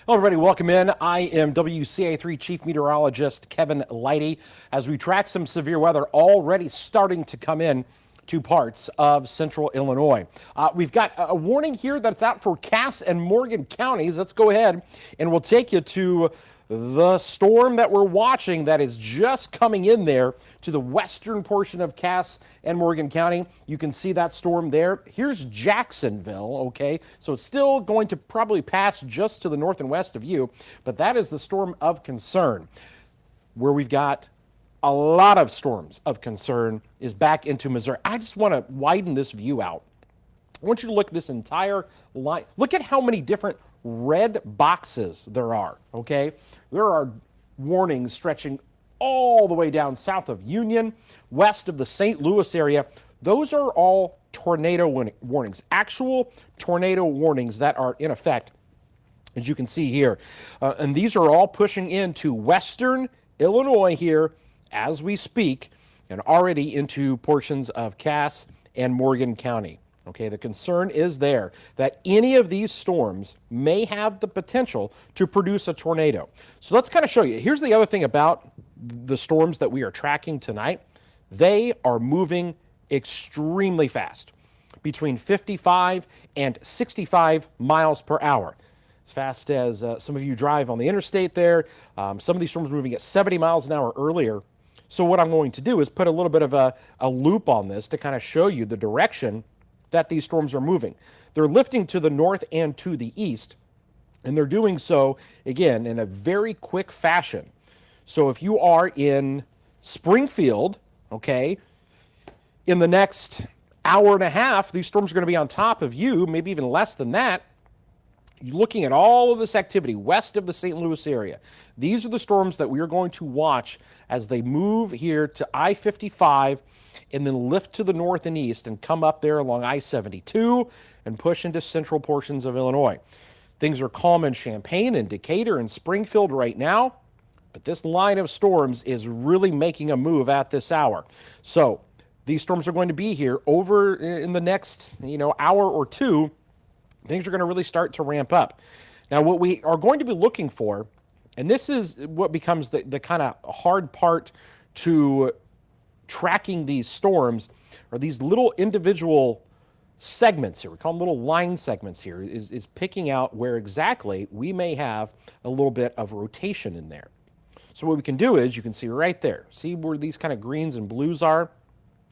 Hello, everybody. Welcome in. I am WCA3 Chief Meteorologist Kevin Lighty. As we track some severe weather already starting to come in to parts of central Illinois. We've got a warning here that's out for Cass and Morgan counties. Let's go ahead and we'll take you to the storm that we're watching that is just coming in there to the western portion of Cass and Morgan County. You can see that storm there. Here's Jacksonville, okay? So it's still going to probably pass just to the north and west of you, but that is the storm of concern. Where we've got a lot of storms of concern is back into Missouri. I just want to widen this view out. I want you to look at this entire line. Look at how many different red boxes there are, okay? There are warnings stretching all the way down south of Union, west of the St. Louis area. Those are all tornado warnings, actual tornado warnings that are in effect, as you can see here. And these are all pushing into western Illinois here as we speak, and already into portions of Cass and Morgan County. Okay, the concern is there that any of these storms may have the potential to produce a tornado. So let's kind of show you. Here's the other thing about the storms that we are tracking tonight. They are moving extremely fast, between 55 and 65 miles per hour. As fast as some of you drive on the interstate there. Some of these storms are moving at 70 miles an hour earlier. So what I'm going to do is put a little bit of a loop on this to kind of show you the direction that these storms are moving. They're lifting to the north and to the east, and they're doing so, again, in a very quick fashion. So if you are in Springfield, okay, in the next hour and a half, these storms are going to be on top of you, maybe even less than that. You're looking at all of this activity west of the St. Louis area. These are the storms that we are going to watch as they move here to I-55 and then lift to the north and east and come up there along I-72 and push into central portions of Illinois. Things are calm in Champaign and Decatur and Springfield right now, but this line of storms is really making a move at this hour. So these storms are going to be here over in the next, hour or two. Things are going to really start to ramp up. Now, what we are going to be looking for, and this is what becomes the kind of hard part to tracking these storms, are these little individual segments here. We call them little line segments here, is picking out where exactly we may have a little bit of rotation in there. So what we can do is, you can see right there, see where these kind of greens and blues are?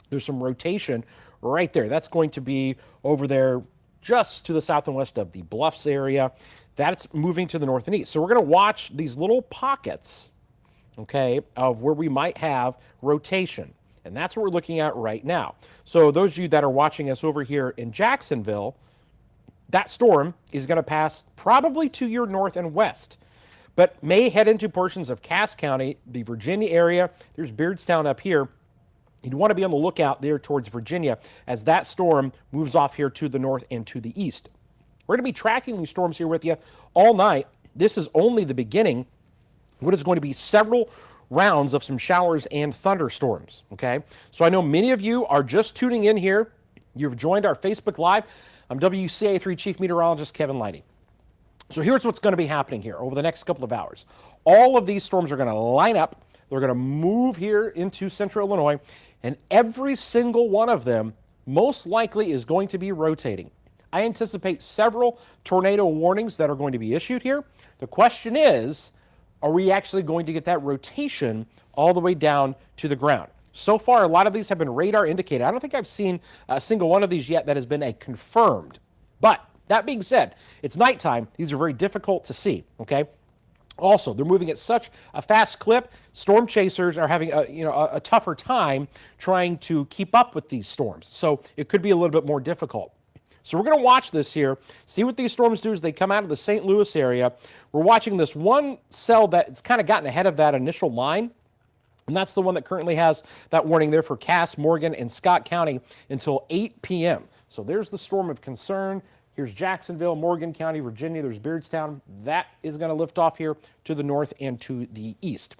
There's some rotation right there. That's going to be over there just to the south and west of the Bluffs area. That's moving to the north and east. So we're going to watch these little pockets, okay, of where we might have rotation. And that's what we're looking at right now. So those of you that are watching us over here in Jacksonville, that storm is going to pass probably to your north and west, but may head into portions of Cass County, the Virginia area. There's Beardstown up here. You'd want to be on the lookout there towards Virginia as that storm moves off here to the north and to the east. We're going to be tracking these storms here with you all night. This is only the beginning. What is going to be several rounds of some showers and thunderstorms, okay? So I know many of you are just tuning in here. You've joined our Facebook Live. I'm WCA3 Chief Meteorologist Kevin Lighty. So here's what's going to be happening here over the next couple of hours. All of these storms are going to line up. They're going to move here into central Illinois, and every single one of them most likely is going to be rotating. I anticipate several tornado warnings that are going to be issued here. The question is, are we actually going to get that rotation all the way down to the ground? So far, a lot of these have been radar indicated. I don't think I've seen a single one of these yet that has been a confirmed. But that being said, it's nighttime. These are very difficult to see, okay? Also, they're moving at such a fast clip, storm chasers are having a tougher time trying to keep up with these storms. So it could be a little bit more difficult. So we're going to watch this here, see what these storms do as they come out of the St. Louis area. We're watching this one cell that's kind of gotten ahead of that initial line, and that's the one that currently has that warning there for Cass, Morgan, and Scott County until 8 p.m. So there's the storm of concern. Here's Jacksonville, Morgan County, Virginia. There's Beardstown. That is going to lift off here to the north and to the east.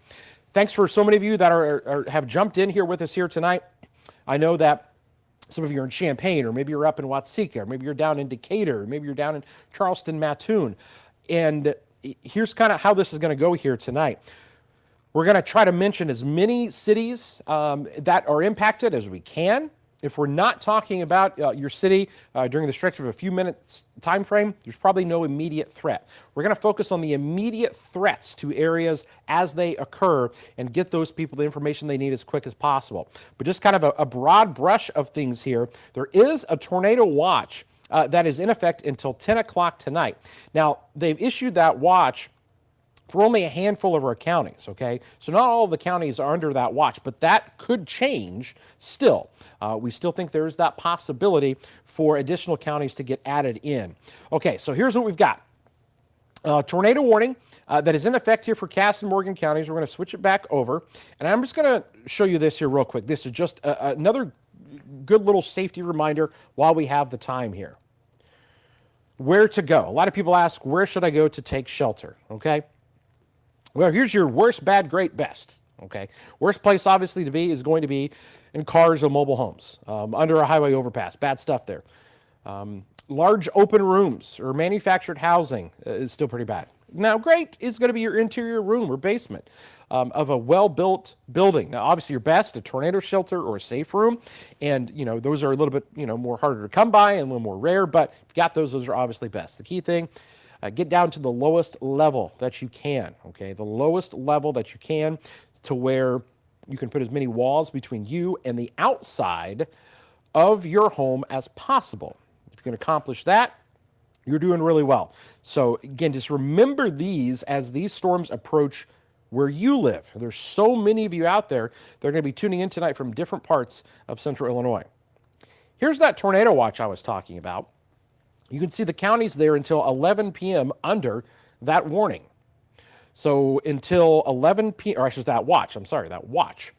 Thanks for so many of you that have jumped in here with us here tonight. I know that some of you are in Champaign, or maybe you're up in Watsika, or maybe you're down in Decatur, or maybe you're down in Charleston, Mattoon. And here's kind of how this is going to go here tonight. We're going to try to mention as many cities that are impacted as we can. If we're not talking about your city during the stretch of a few minutes time frame, there's probably no immediate threat. We're going to focus on the immediate threats to areas as they occur and get those people the information they need as quick as possible. But just kind of a broad brush of things here. There is a tornado watch that is in effect until 10 o'clock tonight. Now, they've issued that watch for only a handful of our counties, okay? So not all of the counties are under that watch, but that could change still. We still think there is that possibility for additional counties to get added in. Okay, so here's what we've got. Tornado warning that is in effect here for Cass and Morgan counties. We're going to switch it back over, and I'm just going to show you this here real quick. This is just another good little safety reminder while we have the time here. Where to go. A lot of people ask, where should I go to take shelter, okay? Well, here's your worst, bad, great, best, okay? Worst place, obviously, to be is going to be in cars or mobile homes, under a highway overpass. Bad stuff there. Large open rooms or manufactured housing is still pretty bad. Now, great is going to be your interior room or basement of a well-built building. Now, obviously, your best, a tornado shelter or a safe room. And, you know, those are a little bit, more harder to come by and a little more rare. But if you got those are obviously best. The key thing, get down to the lowest level that you can, okay? The lowest level that you can to where you can put as many walls between you and the outside of your home as possible. If you can accomplish that, you're doing really well. So again, just remember these as these storms approach where you live. There's so many of you out there that are going to be tuning in tonight from different parts of central Illinois. Here's that tornado watch I was talking about. You can see the counties there until 11 p.m. under that warning. So until 11 p.m., or actually that watch, that watch.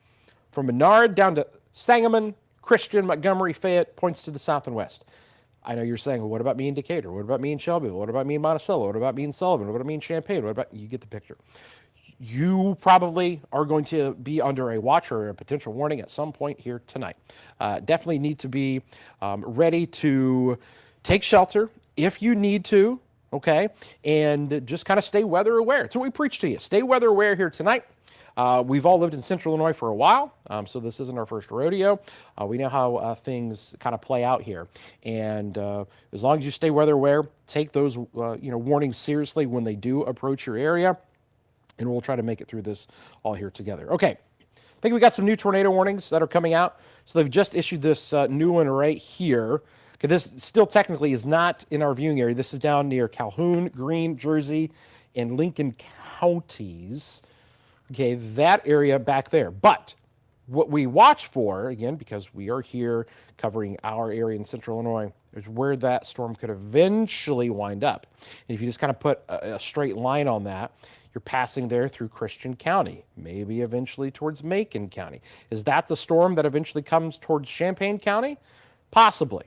From Menard down to Sangamon, Christian, Montgomery, Fayette, points to the south and west. I know you're saying, well, what about me in Decatur? What about me in Shelbyville? What about me in Monticello? What about me in Sullivan? What about me in Champaign? What about, you get the picture. You probably are going to be under a watch or a potential warning at some point here tonight. Definitely need to be ready to take shelter if you need to, okay? And just kind of stay weather aware. It's what we preach to you. Stay weather aware here tonight. We've all lived in central Illinois for a while, so this isn't our first rodeo. We know how things kind of play out here. And as long as you stay weather aware, take those warnings seriously when they do approach your area. And we'll try to make it through this all here together. Okay, I think we got some new tornado warnings that are coming out. So they've just issued this new one right here. Okay, this still technically is not in our viewing area. This is down near Calhoun, Greene, Jersey, and Lincoln counties. Okay, that area back there. But what we watch for, again, because we are here covering our area in central Illinois, is where that storm could eventually wind up. And if you just kind of put a straight line on that, you're passing there through Christian County, maybe eventually towards Macon County. Is that the storm that eventually comes towards Champaign County? Possibly.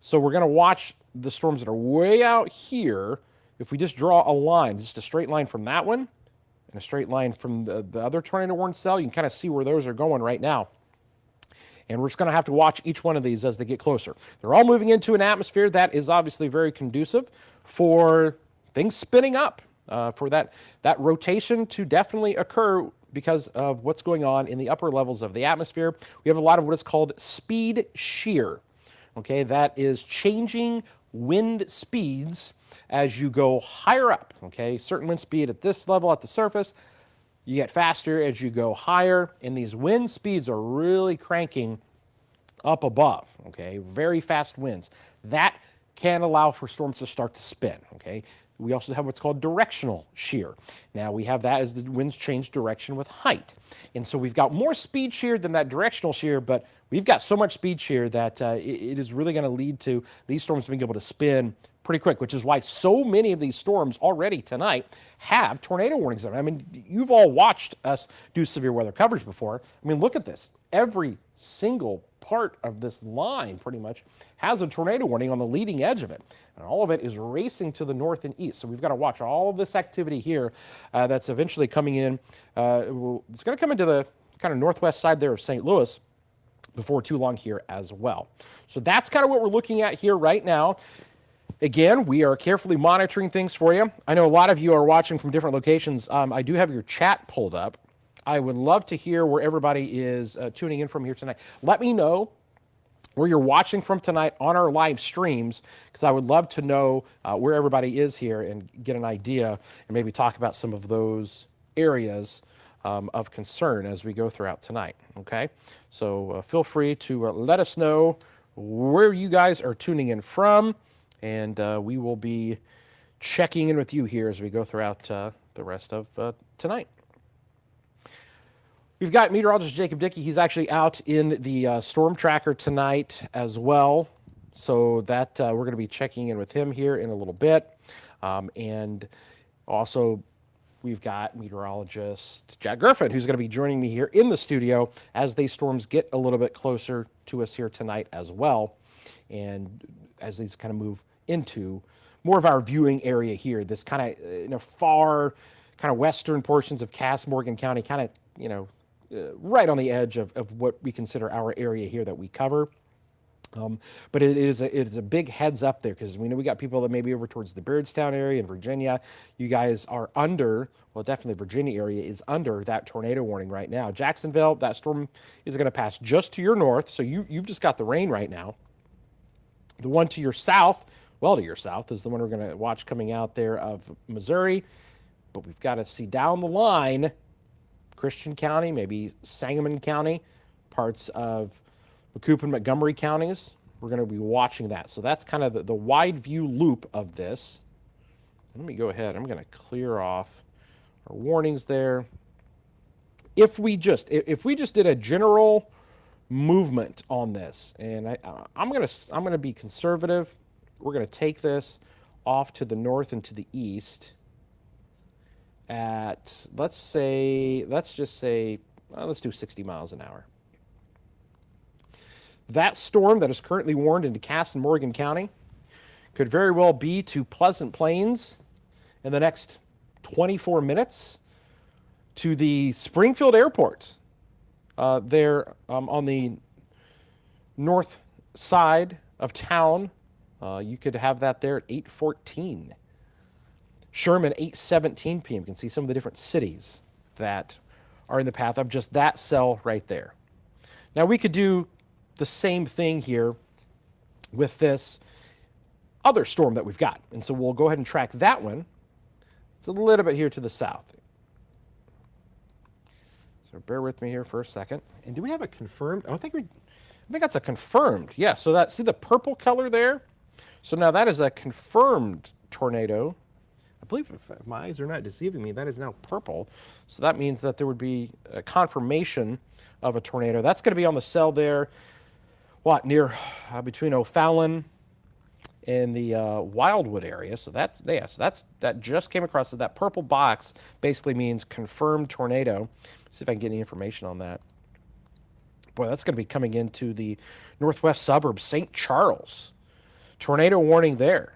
So we're going to watch the storms that are way out here. If we just draw a line, just a straight line from that one, and a straight line from the other tornado warning cell, you can kind of see where those are going right now. And we're just going to have to watch each one of these as they get closer. They're all moving into an atmosphere that is obviously very conducive for things spinning up, for that rotation to definitely occur because of what's going on in the upper levels of the atmosphere. We have a lot of what is called speed shear. Okay, that is changing wind speeds as you go higher up. Okay, certain wind speed at this level at the surface, you get faster as you go higher, and these wind speeds are really cranking up above. Okay, very fast winds. That can allow for storms to start to spin. Okay, we also have what's called directional shear. Now we have that as the winds change direction with height. And so we've got more speed shear than that directional shear, but we've got so much speed shear that it is really going to lead to these storms being able to spin pretty quick, which is why so many of these storms already tonight have tornado warnings on them. I mean, you've all watched us do severe weather coverage before. I mean, look at this. Every single part of this line pretty much has a tornado warning on the leading edge of it. And all of it is racing to the north and east. So we've got to watch all of this activity here that's eventually coming in. It's going to come into the kind of northwest side there of St. Louis before too long here as well. So that's kind of what we're looking at here right now. Again, we are carefully monitoring things for you. I know a lot of you are watching from different locations. I do have your chat pulled up. I would love to hear where everybody is tuning in from here tonight. Let me know where you're watching from tonight on our live streams, because I would love to know where everybody is here and get an idea and maybe talk about some of those areas of concern as we go throughout tonight, okay? So feel free to let us know where you guys are tuning in from, and we will be checking in with you here as we go throughout the rest of tonight. We've got meteorologist Jacob Dickey. He's actually out in the storm tracker tonight as well. So that we're going to be checking in with him here in a little bit. And also we've got meteorologist Jack Griffin, who's going to be joining me here in the studio as these storms get a little bit closer to us here tonight as well. And as these kind of move into more of our viewing area here, this kind of far kind of western portions of Cass, Morgan County, kind of, right on the edge of what we consider our area here that we cover. But it is a big heads up there, because we know we got people that may be over towards the Beardstown area in Virginia. You guys are under, well, definitely Virginia area is under that tornado warning right now. Jacksonville, that storm is going to pass just to your north, so you've just got the rain right now. The one to your south, well to your south, is the one we're going to watch coming out there of Missouri. But we've got to see down the line Christian County, maybe Sangamon County, parts of Macoupin and Montgomery counties. We're going to be watching that. So that's kind of the wide view loop of this. Let me go ahead. I'm going to clear off our warnings there. If we just did a general movement on this, and I'm going to be conservative. We're going to take this off to the north and to the east at, let's just say, let's do 60 miles an hour. That storm that is currently warned into Cass and Morgan County could very well be to Pleasant Plains in the next 24 minutes, to the Springfield Airport there on the north side of town. You could have that there at 8:14. Sherman, 8:17 p.m. You can see some of the different cities that are in the path of just that cell right there. Now, we could do the same thing here with this other storm that we've got. And so we'll go ahead and track that one. It's a little bit here to the south. So bear with me here for a second. And do we have a confirmed? I think that's a confirmed. Yeah, so that, see the purple color there? So now that is a confirmed tornado. I believe, if my eyes are not deceiving me, that is now purple. So that means that there would be a confirmation of a tornado. That's going to be on the cell there, near between O'Fallon and the Wildwood area. So that just came across. So that purple box basically means confirmed tornado. Let's see if I can get any information on that. Boy, that's going to be coming into the northwest suburb, St. Charles. Tornado warning there.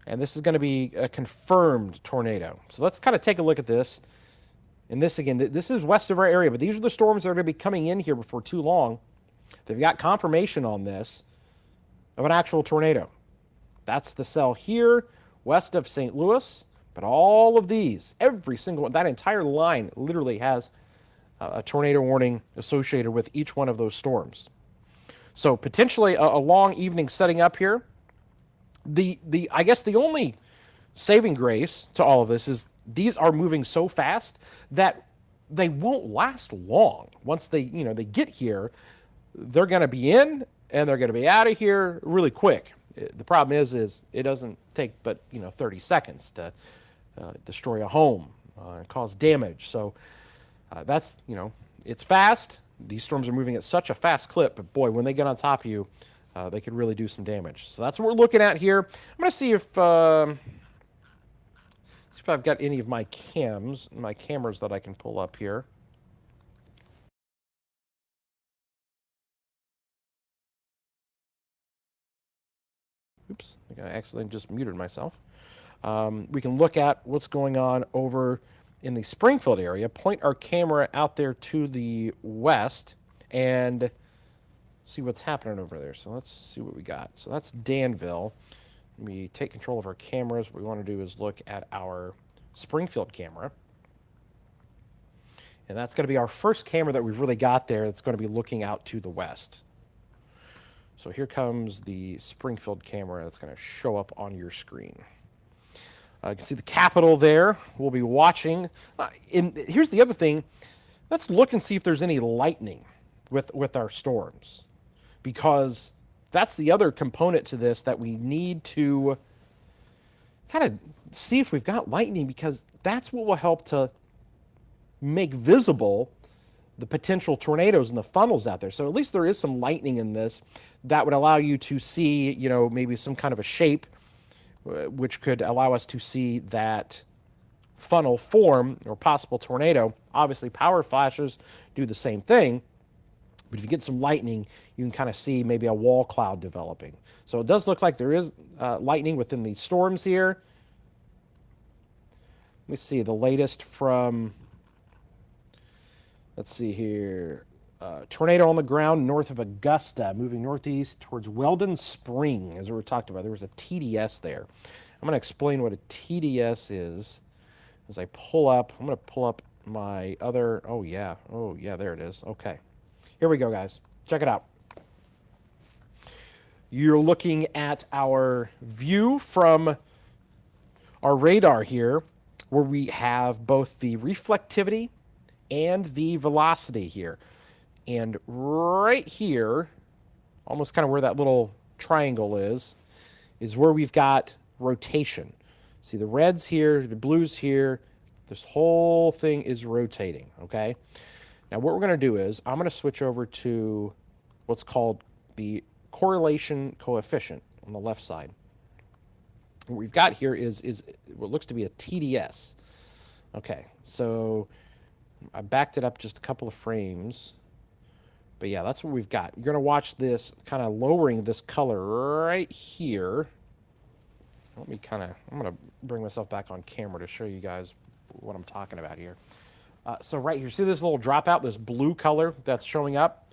And this is going to be a confirmed tornado. So let's kind of take a look at this. And this, again, this is west of our area, but these are the storms that are going to be coming in here before too long. They've got confirmation on this of an actual tornado. That's the cell here, west of St. Louis. But all of these, every single one, that entire line literally has a tornado warning associated with each one of those storms. So potentially a long evening setting up here. I guess the only saving grace to all of this is these are moving so fast that they won't last long. Once they get here, they're going to be in and they're going to be out of here really quick. The problem is it doesn't take but 30 seconds to destroy a home and cause damage. So that's it's fast. These storms are moving at such a fast clip, but boy, when they get on top of you, they could really do some damage. So that's what we're looking at here. I'm going to see if I've got any of my cameras that I can pull up here. Oops, I think I accidentally just muted myself. We can look at what's going on over in the Springfield area, point our camera out there to the west, and see what's happening over there. So let's see what we got. So that's Danville. We take control of our cameras. What we want to do is look at our Springfield camera. And that's going to be our first camera that we've really got there that's going to be looking out to the west. So here comes the Springfield camera that's going to show up on your screen. You can see the Capitol there. We'll be watching. And here's the other thing. Let's look and see if there's any lightning with our storms, because that's the other component to this that we need to kind of see if we've got lightning, because that's what will help to make visible the potential tornadoes and the funnels out there. So at least there is some lightning in this that would allow you to see, you know, maybe some kind of a shape, which could allow us to see that funnel form or possible tornado. Obviously, power flashes do the same thing, but if you get some lightning, you can kind of see maybe a wall cloud developing. So it does look like there is lightning within these storms here. Let me see the latest from, let's see here. Tornado on the ground north of Augusta, moving northeast towards Weldon Spring, as we were talking about. There was a TDS there. I'm going to explain what a TDS is as I pull up. I'm going to pull up my other, oh yeah, there it is. Okay. Here we go, guys. Check it out. You're looking at our view from our radar here, where we have both the reflectivity and the velocity here. And right here, almost kind of where that little triangle is where we've got rotation. See the reds here, the blues here, this whole thing is rotating, okay? Now what we're going to do is I'm going to switch over to what's called the correlation coefficient on the left side. What we've got here is what looks to be a TDS. Okay, so I backed it up just a couple of frames. But yeah, that's what we've got. You're going to watch this kind of lowering this color right here. I'm going to bring myself back on camera to show you guys what I'm talking about here. So right here, see this little dropout, this blue color that's showing up?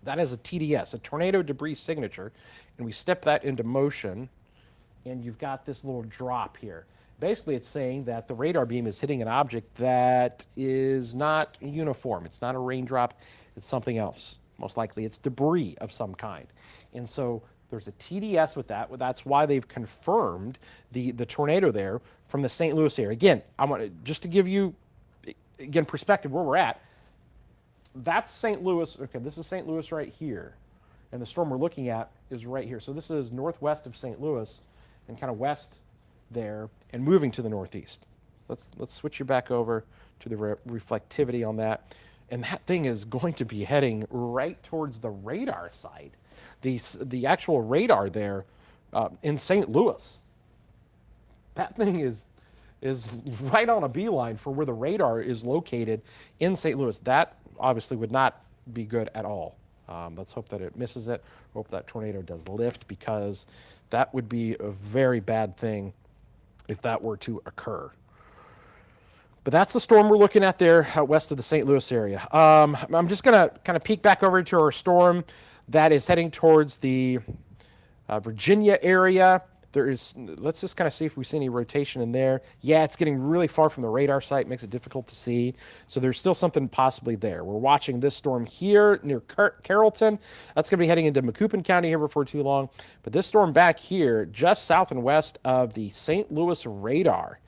That is a TDS, a tornado debris signature. And we step that into motion, and you've got this little drop here. Basically, it's saying that the radar beam is hitting an object that is not uniform. It's not a raindrop. It's something else. Most likely it's debris of some kind. And so there's a TDS with that. That's why they've confirmed the tornado there from the St. Louis area. Again, I want to, just to give you, again, perspective where we're at. That's St. Louis. Okay, this is St. Louis right here. And the storm we're looking at is right here. So this is northwest of St. Louis and kind of west there and moving to the northeast. Let's switch you back over to the reflectivity on that. And that thing is going to be heading right towards the radar site. The actual radar there in St. Louis. That thing is right on a beeline for where the radar is located in St. Louis. That obviously would not be good at all. Let's hope that it misses it. Hope that tornado does lift, because that would be a very bad thing if that were to occur. But that's the storm we're looking at there west of the St. Louis area. I'm just going to kind of peek back over to our storm that is heading towards the Virginia area. Let's just kind of see if we see any rotation in there. Yeah, it's getting really far from the radar site, makes it difficult to see. So there's still something possibly there. We're watching this storm here near Carrollton. That's going to be heading into Macoupin County here before too long. But this storm back here, just south and west of the St. Louis radar,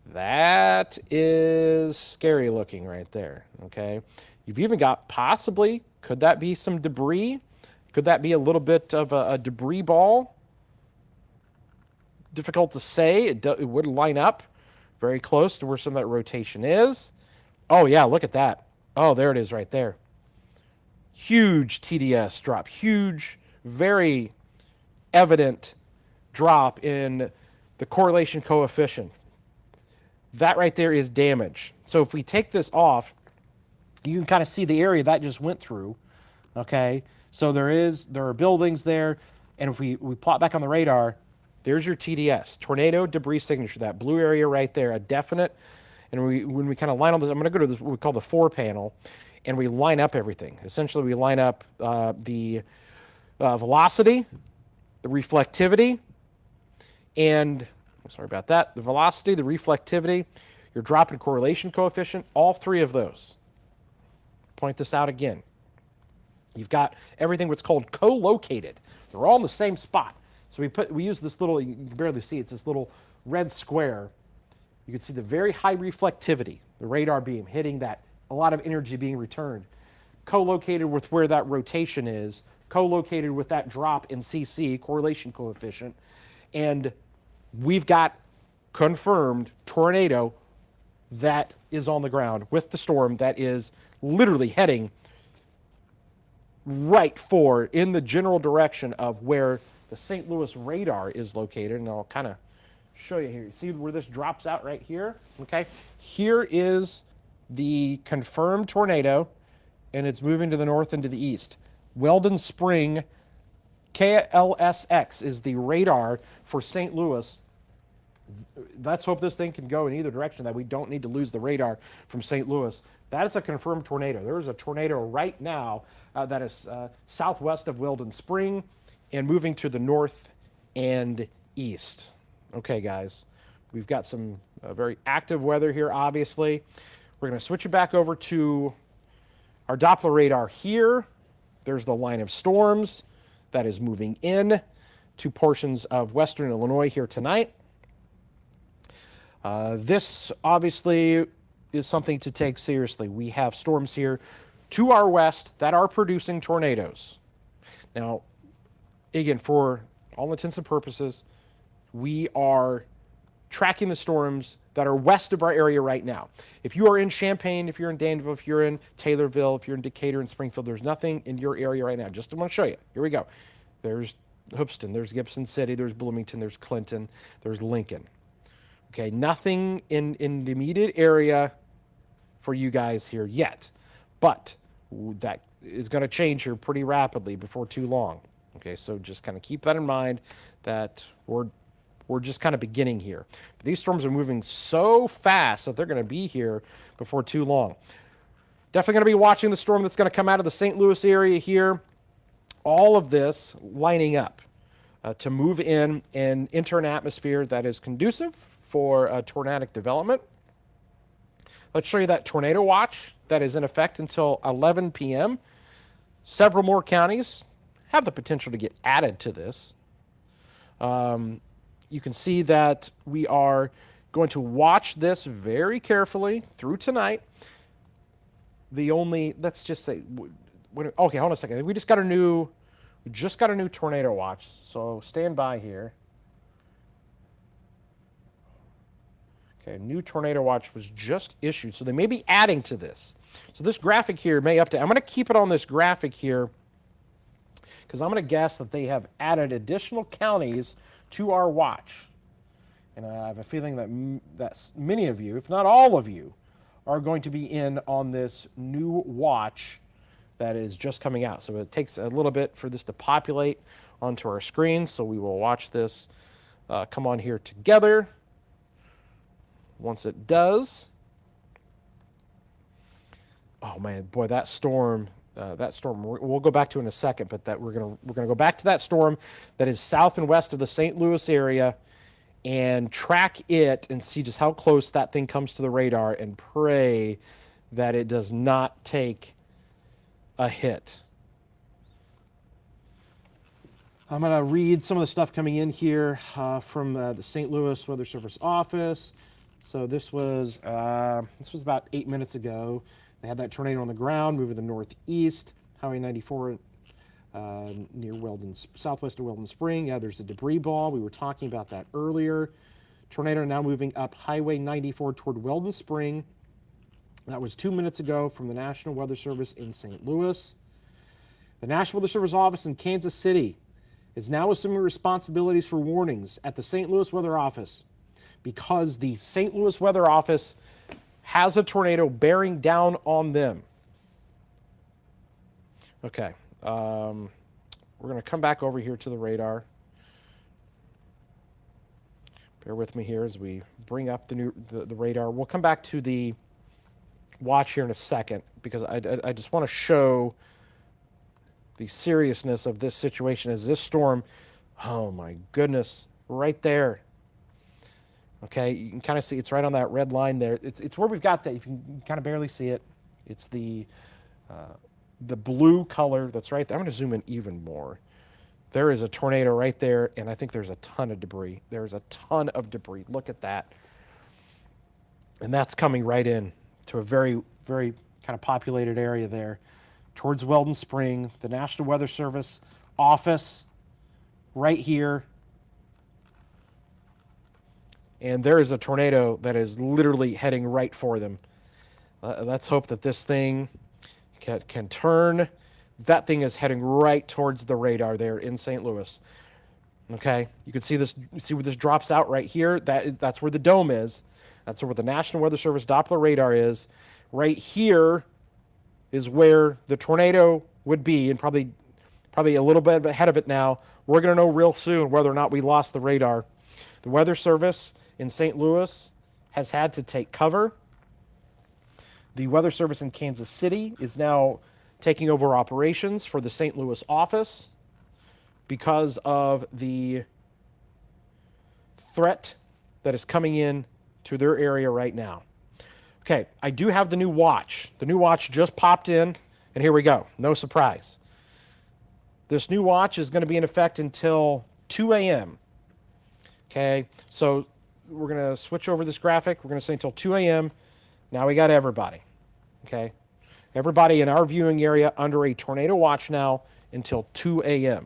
that is scary looking right there, okay? You've even got possibly, could that be some debris? Could that be a little bit of a debris ball? Difficult to say. It would line up very close to where some of that rotation is. Oh, yeah, look at that. Oh, there it is right there. Huge TDS drop. Huge, very evident drop in the correlation coefficient. That right there is damage. So if we take this off, you can kind of see the area that just went through, okay? So there are buildings there, and if we plot back on the radar, there's your TDS, tornado debris signature, that blue area right there, a definite. And when we kind of line on this, I'm going to go to this, what we call the 4 panel, and we line up everything. Essentially, we line up the velocity, the reflectivity, and sorry about that, the velocity, the reflectivity, your drop in correlation coefficient, all three of those. Point this out again. You've got everything what's called co-located. They're all in the same spot. So we use this little, you can barely see, it's this little red square. You can see the very high reflectivity, the radar beam hitting that, a lot of energy being returned. Co-located with where that rotation is, co-located with that drop in CC, correlation coefficient, and we've got confirmed tornado that is on the ground with the storm that is literally heading right for, in the general direction of where the St. Louis radar is located. And I'll kind of show you here. See where this drops out right here? Okay. Here is the confirmed tornado, and it's moving to the north and to the east. Weldon Spring KLSX is the radar for St. Louis. Let's hope this thing can go in either direction, that we don't need to lose the radar from St. Louis. That is a confirmed tornado. There is a tornado right now that is southwest of Weldon Spring and moving to the north and east. Okay, guys, we've got some very active weather here, obviously. We're going to switch it back over to our Doppler radar here. There's the line of storms that is moving in to portions of western Illinois here tonight. This obviously is something to take seriously. We have storms here to our west that are producing tornadoes. Now, again, for all intents and purposes, we are tracking the storms that are west of our area right now. If you are in Champaign, if you're in Danville, if you're in Taylorville, if you're in Decatur and Springfield, there's nothing in your area right now. Just want to show you. Here we go. There's Hoopeston, there's Gibson City, there's Bloomington, there's Clinton, there's Lincoln. Okay, nothing in the immediate area for you guys here yet, but that is going to change here pretty rapidly before too long. Okay, so just kind of keep that in mind, that we're just kind of beginning here. But these storms are moving so fast that they're going to be here before too long. Definitely going to be watching the storm that's going to come out of the St. Louis area here. All of this lining up to move in and enter an atmosphere that is conducive for tornadic development. Let's show you that tornado watch that is in effect until 11 p.m. Several more counties have the potential to get added to this. You can see that we are going to watch this very carefully through tonight. Let's just say, okay, hold on a second. We just got a new tornado watch, so stand by here. Okay, a new tornado watch was just issued, so they may be adding to this. So this graphic here may update. I'm going to keep it on this graphic here because I'm going to guess that they have added additional counties to our watch. And I have a feeling that many of you, if not all of you, are going to be in on this new watch that is just coming out. So it takes a little bit for this to populate onto our screen, so we will watch this come on here together. Once it does, oh man, boy, that storm, we'll go back to in a second, but that we're gonna go back to that storm that is south and west of the St. Louis area and track it and see just how close that thing comes to the radar and pray that it does not take a hit. I'm going to read some of the stuff coming in here from the St. Louis Weather Service office. So this was about 8 minutes ago. They had that tornado on the ground moving to the northeast, Highway 94 near southwest of Weldon Spring. Yeah, there's a debris ball. We were talking about that earlier. Tornado now moving up Highway 94 toward Weldon Spring. That was 2 minutes ago from the National Weather Service in St. Louis. The National Weather Service office in Kansas City is now assuming responsibilities for warnings at the St. Louis Weather Office because the St. Louis Weather Office has a tornado bearing down on them. Okay, we're going to come back over here to the radar. Bear with me here as we bring up the radar. We'll come back to the watch here in a second because I just want to show the seriousness of this situation as this storm, oh my goodness, right there. Okay, you can kind of see it's right on that red line there. It's where we've got that. You can kind of barely see it. It's the blue color that's right there. I'm going to zoom in even more. There is a tornado right there, and I think there's a ton of debris. There's a ton of debris. Look at that. And that's coming right in to a very, very kind of populated area there towards Weldon Spring, the National Weather Service office right here. And there is a tornado that is literally heading right for them. Let's hope that this thing can turn. That thing is heading right towards the radar there in St. Louis. Okay, you can see this. See where this drops out right here. That's where the dome is. That's where the National Weather Service Doppler radar is. Right here is where the tornado would be, and probably a little bit ahead of it now. We're going to know real soon whether or not we lost the radar. The Weather Service in St. Louis has had to take cover. The Weather Service in Kansas City is now taking over operations for the St. Louis office because of the threat that is coming in to their area right now. Okay, I do have the new watch. The new watch just popped in, and here we go. No surprise. This new watch is going to be in effect until 2 a.m. Okay, so we're going to switch over this graphic. We're going to say until 2 a.m. Now we got everybody. Okay, everybody in our viewing area under a tornado watch now until 2 a.m.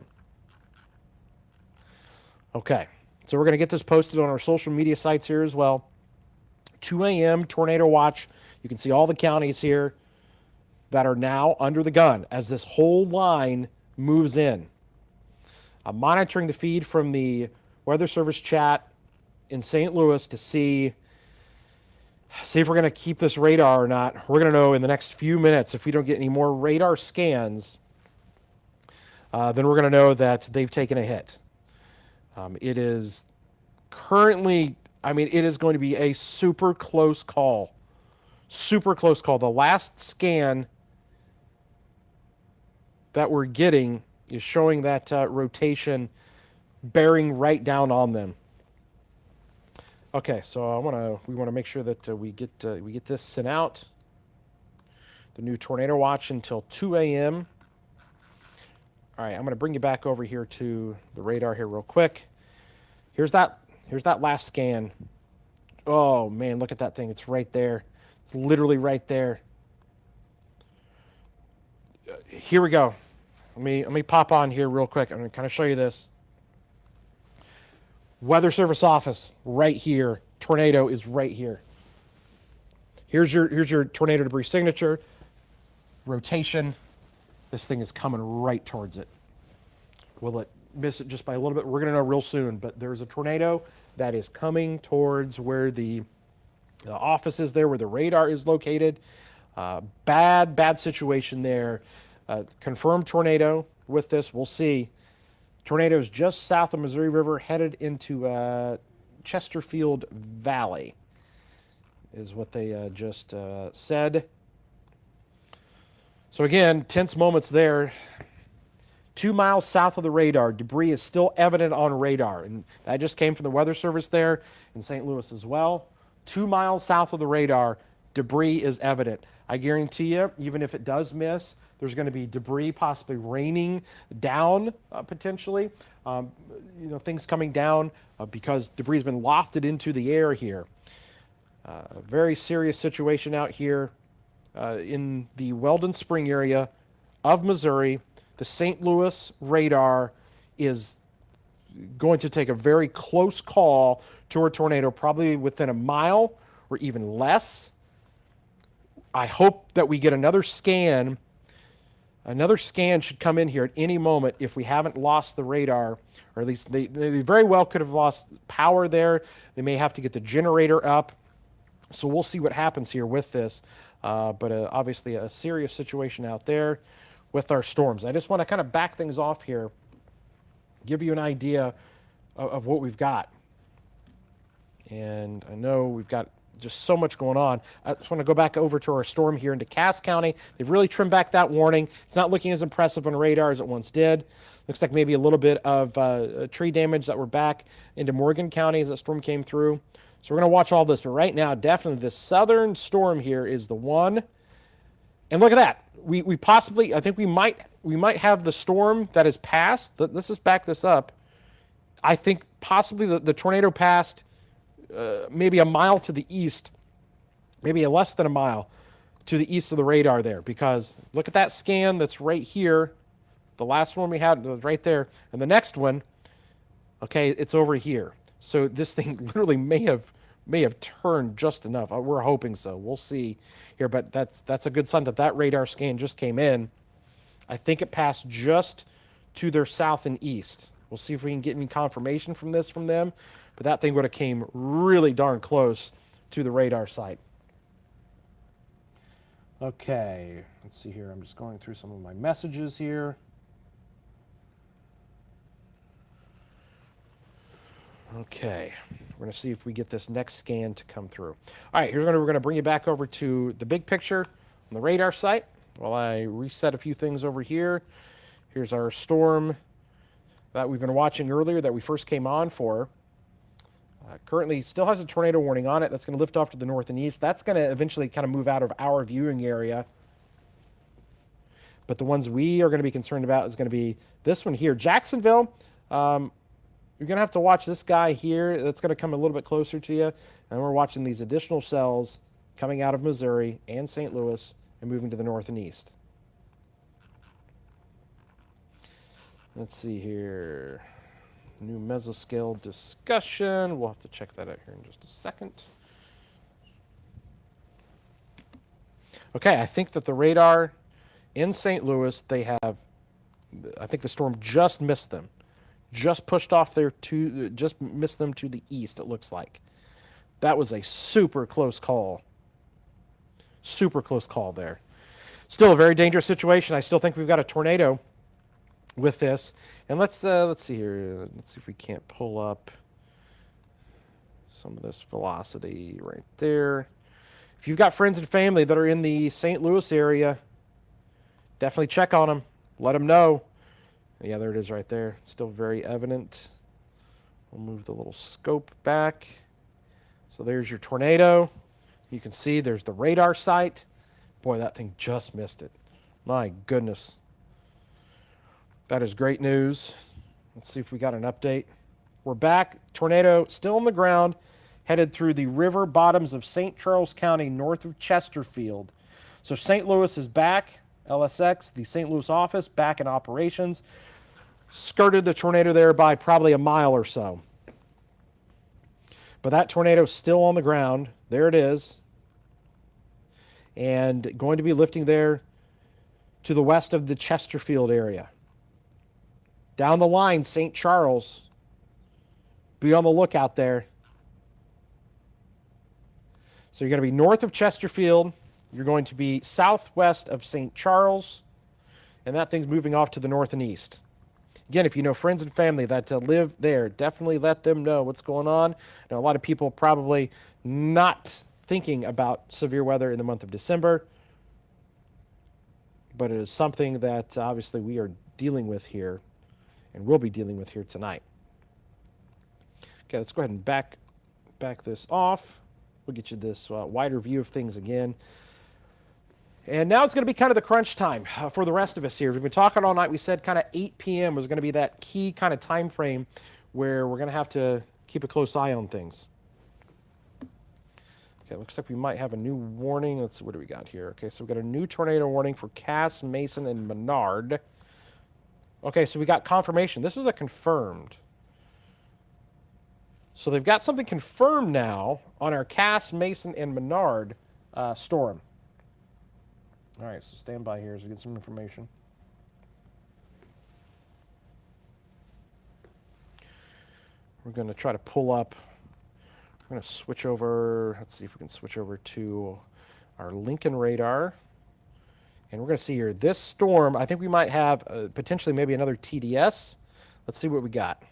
Okay, so we're going to get this posted on our social media sites here as well. 2 a.m. tornado watch. You can see all the counties here that are now under the gun as this whole line moves in. I'm monitoring the feed from the Weather Service chat in St. Louis to see if we're going to keep this radar or not. We're going to know in the next few minutes. If we don't get any more radar scans, then we're going to know that they've taken a hit. It is currently, it is going to be a super close call. Super close call. The last scan that we're getting is showing that rotation bearing right down on them. Okay, so we want to make sure that we get this sent out. The new tornado watch until 2 a.m. All right, I'm going to bring you back over here to the radar here real quick. Here's that last scan. Oh man, look at that thing. It's right there. It's literally right there. Here we go. Let me pop on here real quick. I'm going to kind of show you this. Weather Service office right here. Tornado is right here. Here's your tornado debris signature. Rotation. This thing is coming right towards it. Will it miss it just by a little bit? We're going to know real soon. But there's a tornado that is coming towards where the office is there, where the radar is located. Bad situation there. Confirmed tornado with this. We'll see. Tornadoes just south of Missouri River, headed into Chesterfield Valley, is what they just said. So again, tense moments there. 2 miles south of the radar, debris is still evident on radar, and that just came from the Weather Service there in St. Louis as well. 2 miles south of the radar, debris is evident. I guarantee you, even if it does miss, there's going to be debris possibly raining down potentially. Things coming down because debris has been lofted into the air here. A very serious situation out here in the Weldon Spring area of Missouri. The St. Louis radar is going to take a very close call to a tornado, probably within a mile or even less. I hope that we get another scan. Another scan should come in here at any moment if we haven't lost the radar, or at least they very well could have lost power there. They may have to get the generator up. So we'll see what happens here with this. But obviously a serious situation out there with our storms. I just want to kind of back things off here, give you an idea of what we've got. And I know we've got just so much going on. I just want to go back over to our storm here into Cass County. They've really trimmed back that warning. It's not looking as impressive on radar as it once did. Looks like maybe a little bit of tree damage that we're back into Morgan County as that storm came through. So we're going to watch all this. But right now, definitely the southern storm here is the one. And look at that. We possibly, I think we might have the storm that has passed. Let's just back this up. I think possibly the tornado passed maybe a mile to the east, maybe less than a mile to the east of the radar there, because look at that scan that's right here. The last one we had was right there, and the next one, okay, it's over here. So this thing literally may have turned just enough. We're hoping so. We'll see here, but that's a good sign that radar scan just came in. I think it passed just to their south and east. We'll see if we can get any confirmation from them. But that thing would have came really darn close to the radar site. Okay, let's see here. I'm just going through some of my messages here. Okay, we're going to see if we get this next scan to come through. All right, we're going to bring you back over to the big picture on the radar site while I reset a few things over here. Here's our storm that we've been watching earlier that we first came on for. Currently still has a tornado warning on it. That's going to lift off to the north and east. That's going to eventually kind of move out of our viewing area. But the ones we are going to be concerned about is going to be this one here. Jacksonville, you're going to have to watch this guy here. That's going to come a little bit closer to you. And we're watching these additional cells coming out of Missouri and St. Louis and moving to the north and east. Let's see here. New mesoscale discussion. We'll have to check that out here in just a second. Okay, I think that the radar in St. Louis, I think the storm just missed them. Just pushed off there just missed them to the east, it looks like. That was a super close call. Super close call there. Still a very dangerous situation. I still think we've got a tornado with this. And let's see here. Let's see if we can't pull up some of this velocity right there. If you've got friends and family that are in the St. Louis area, definitely check on them. Let them know. Yeah, there it is right there. Still very evident. We'll move the little scope back. So there's your tornado. You can see there's the radar site. Boy, that thing just missed it. My goodness. That is great news. Let's see if we got an update. We're back. Tornado still on the ground, headed through the river bottoms of St. Charles County, north of Chesterfield. So St. Louis is back. LSX, the St. Louis office, back in operations. Skirted the tornado there by probably a mile or so. But that tornado is still on the ground. There it is. And going to be lifting there to the west of the Chesterfield area. Down the line, St. Charles. Be on the lookout there. So you're going to be north of Chesterfield. You're going to be southwest of St. Charles. And that thing's moving off to the north and east. Again, if you know friends and family that live there, definitely let them know what's going on. Now, a lot of people probably not thinking about severe weather in the month of December. But it is something that obviously we are dealing with here. And we'll be dealing with here tonight. Okay, let's go ahead and back this off. We'll get you this wider view of things again. And now it's going to be kind of the crunch time for the rest of us here. We've been talking all night. We said kind of 8 p.m. was going to be that key kind of time frame where we're going to have to keep a close eye on things. Okay, looks like we might have a new warning. Let's see, what do we got here? Okay, so we've got a new tornado warning for Cass, Mason, and Menard. Okay, so we got confirmation. This is a confirmed. So they've got something confirmed now on our Cass, Mason, and Menard storm. All right, so stand by here as we get some information. We're going to try to pull up. We're going to switch over. Let's see if we can switch over to our Lincoln radar. And we're going to see here, this storm, I think we might have potentially maybe another TDS. Let's see what we got.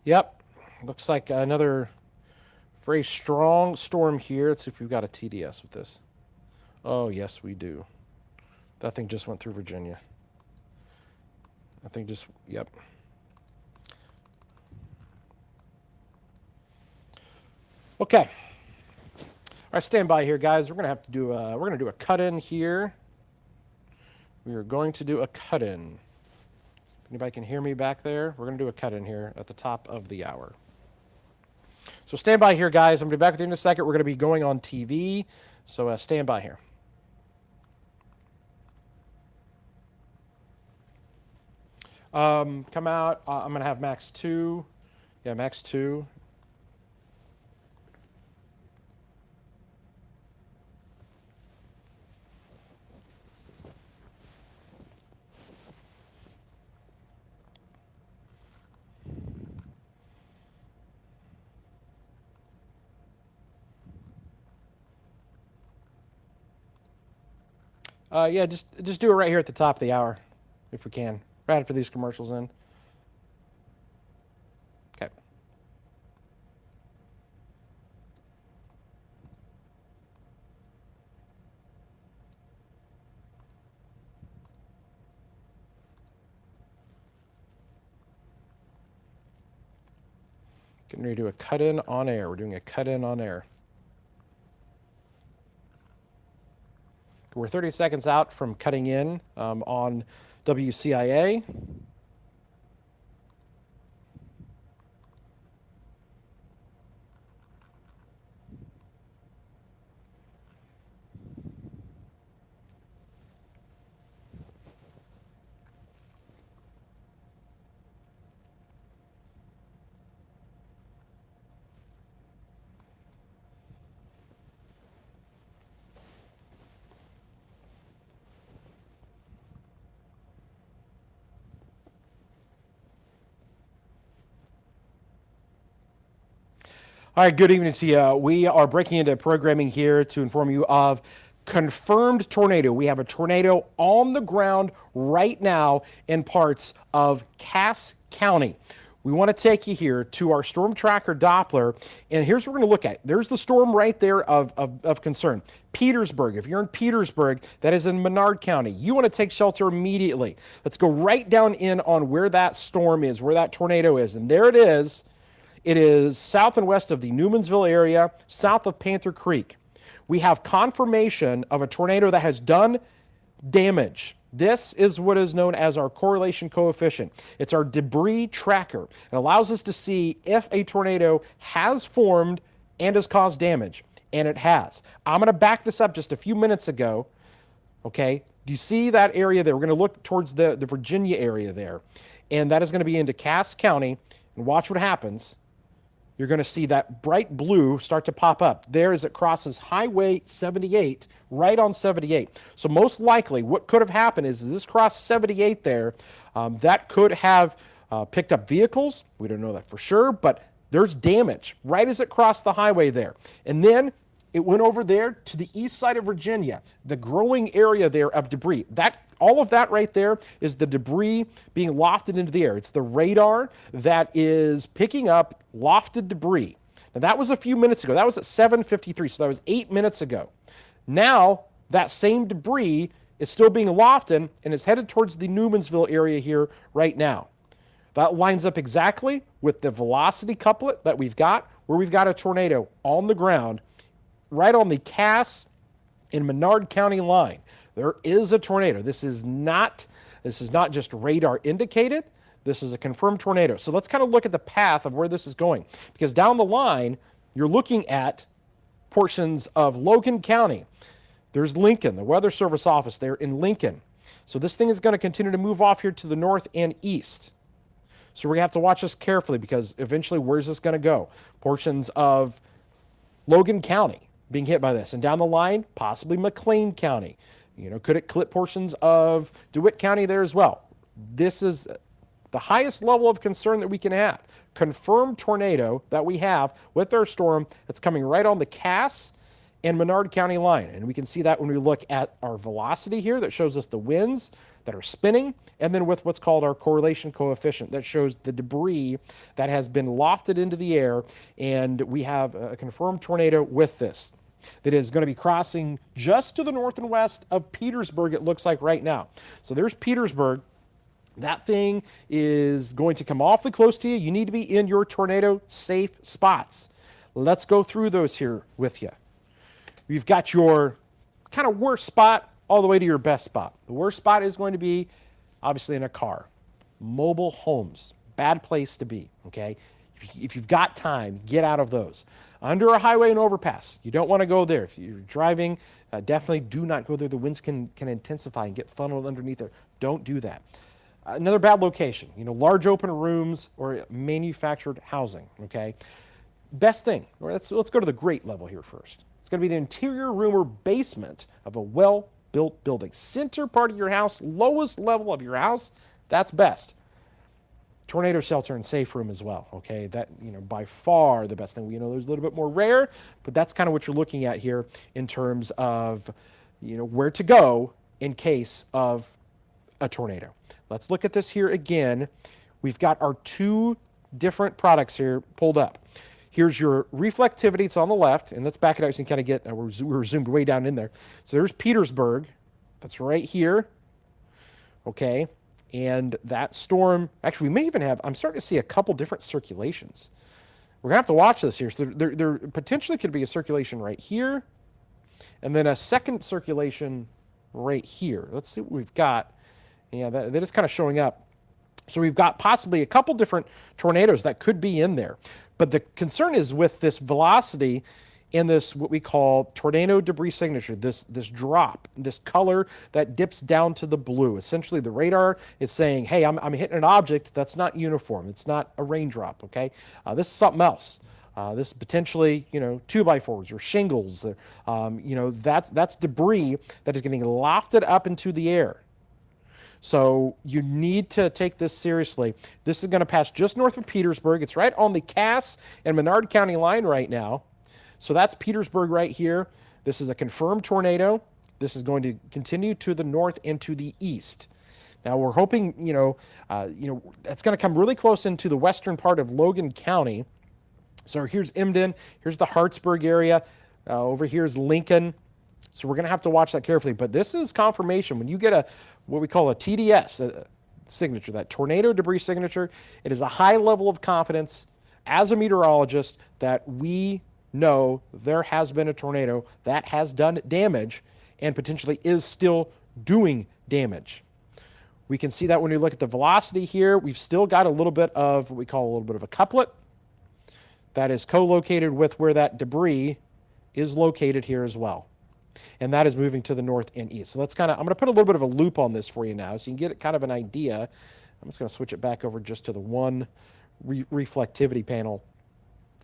Yep. Looks like another very strong storm here. Let's see if we've got a TDS with this. Oh, yes, we do. That thing just went through Virginia. That thing just, yep. Okay. All right, stand by here, guys. We're gonna have to do a cut-in here. We are going to do a cut-in. Anybody can hear me back there? We're gonna do a cut-in here at the top of the hour. So stand by here, guys. I'm gonna be back with you in a second. We're gonna be going on TV. So stand by here. Come out. I'm gonna have max 2. Yeah, max 2. Yeah, just do it right here at the top of the hour, if we can, right after these commercials end. Okay. Getting ready to do a cut-in on air. We're doing a cut-in on air. We're 30 seconds out from cutting in on WCIA. All right, good evening to you. We are breaking into programming here to inform you of confirmed tornado. We have a tornado on the ground right now in parts of Cass County. We want to take you here to our storm tracker Doppler, and here's what we're going to look at. There's the storm right there of concern. Petersburg. If you're in Petersburg, that is in Menard County. You want to take shelter immediately. Let's go right down in on where that storm is, where that tornado is, and there it is. It is south and west of the Newmansville area, south of Panther Creek. We have confirmation of a tornado that has done damage. This is what is known as our correlation coefficient. It's our debris tracker. It allows us to see if a tornado has formed and has caused damage, and it has. I'm going to back this up just a few minutes ago. Okay, do you see that area there? We're going to look towards the Virginia area there, and that is going to be into Cass County, and watch what happens. You're going to see that bright blue start to pop up there as it crosses Highway 78, right on 78. So most likely what could have happened is this crossed 78 there. That could have picked up vehicles. We don't know that for sure, but there's damage right as it crossed the highway there. And then it went over there to the east side of Virginia, the growing area there of debris. All of that right there is the debris being lofted into the air. It's the radar that is picking up lofted debris. Now, that was a few minutes ago. That was at 7:53, so that was 8 minutes ago. Now, that same debris is still being lofted and is headed towards the Newmansville area here right now. That lines up exactly with the velocity couplet that we've got, where we've got a tornado on the ground right on the Cass and Menard County line. There is a tornado. This is not just radar indicated. This is a confirmed tornado. So let's kind of look at the path of where this is going. Because down the line, you're looking at portions of Logan County. There's Lincoln, the Weather Service office there in Lincoln. So this thing is going to continue to move off here to the north and east. So we're going to have to watch this carefully because eventually where's this going to go? Portions of Logan County being hit by this. And down the line, possibly McLean County. Could it clip portions of DeWitt County there as well? This is the highest level of concern that we can have. Confirmed tornado that we have with our storm that's coming right on the Cass and Menard County line. And we can see that when we look at our velocity here that shows us the winds that are spinning, and then with what's called our correlation coefficient that shows the debris that has been lofted into the air. And we have a confirmed tornado with this that is going to be crossing just to the north and west of Petersburg, it looks like right now. So there's Petersburg. That thing is going to come awfully close to you. You need to be in your tornado safe spots. Let's go through those here with you. We've got your kind of worst spot all the way to your best spot. The worst spot is going to be obviously in a car. Mobile homes, bad place to be, okay? If you've got time, get out of those. Under a highway and overpass, you don't want to go there. If you're driving, definitely do not go there. The winds can intensify and get funneled underneath there. Don't do that. Another bad location, large open rooms or manufactured housing, okay? Best thing, let's go to the great level here first. It's going to be the interior room or basement of a well-built building. Center part of your house, lowest level of your house, that's best. Tornado shelter and safe room as well, okay? That, by far the best thing. We know there's a little bit more rare, but that's kind of what you're looking at here in terms of, where to go in case of a tornado. Let's look at this here again. We've got our two different products here pulled up. Here's your reflectivity. It's on the left, and let's back it out so you can kind of get, we're zoomed way down in there. So there's Petersburg. That's right here, okay? And that storm, actually, we may even have, I'm starting to see a couple different circulations. We're going to have to watch this here. So there potentially could be a circulation right here, and then a second circulation right here. Let's see what we've got. Yeah, that is kind of showing up. So we've got possibly a couple different tornadoes that could be in there. But the concern is with this velocity and this, what we call tornado debris signature, this drop, this color that dips down to the blue. Essentially, the radar is saying, hey, I'm hitting an object that's not uniform. It's not a raindrop, okay? This is something else. This potentially, 2x4s or shingles. That's debris that is getting lofted up into the air. So you need to take this seriously. This is going to pass just north of Petersburg. It's right on the Cass and Menard County line right now. So that's Petersburg right here. This is a confirmed tornado. This is going to continue to the north and to the east. Now we're hoping, that's going to come really close into the western part of Logan County. So here's Emden. Here's the Hartsburg area. Over here is Lincoln. So we're going to have to watch that carefully. But this is confirmation. When you get what we call a TDS signature, that tornado debris signature, it is a high level of confidence as a meteorologist that we know there has been a tornado that has done damage and potentially is still doing damage. We can see that when we look at the velocity here. We've still got a little bit of what we call a little bit of a couplet that is co-located with where that debris is located here as well. And that is moving to the north and east. So I'm going to put a little bit of a loop on this for you now so you can get kind of an idea. I'm just going to switch it back over just to the one reflectivity panel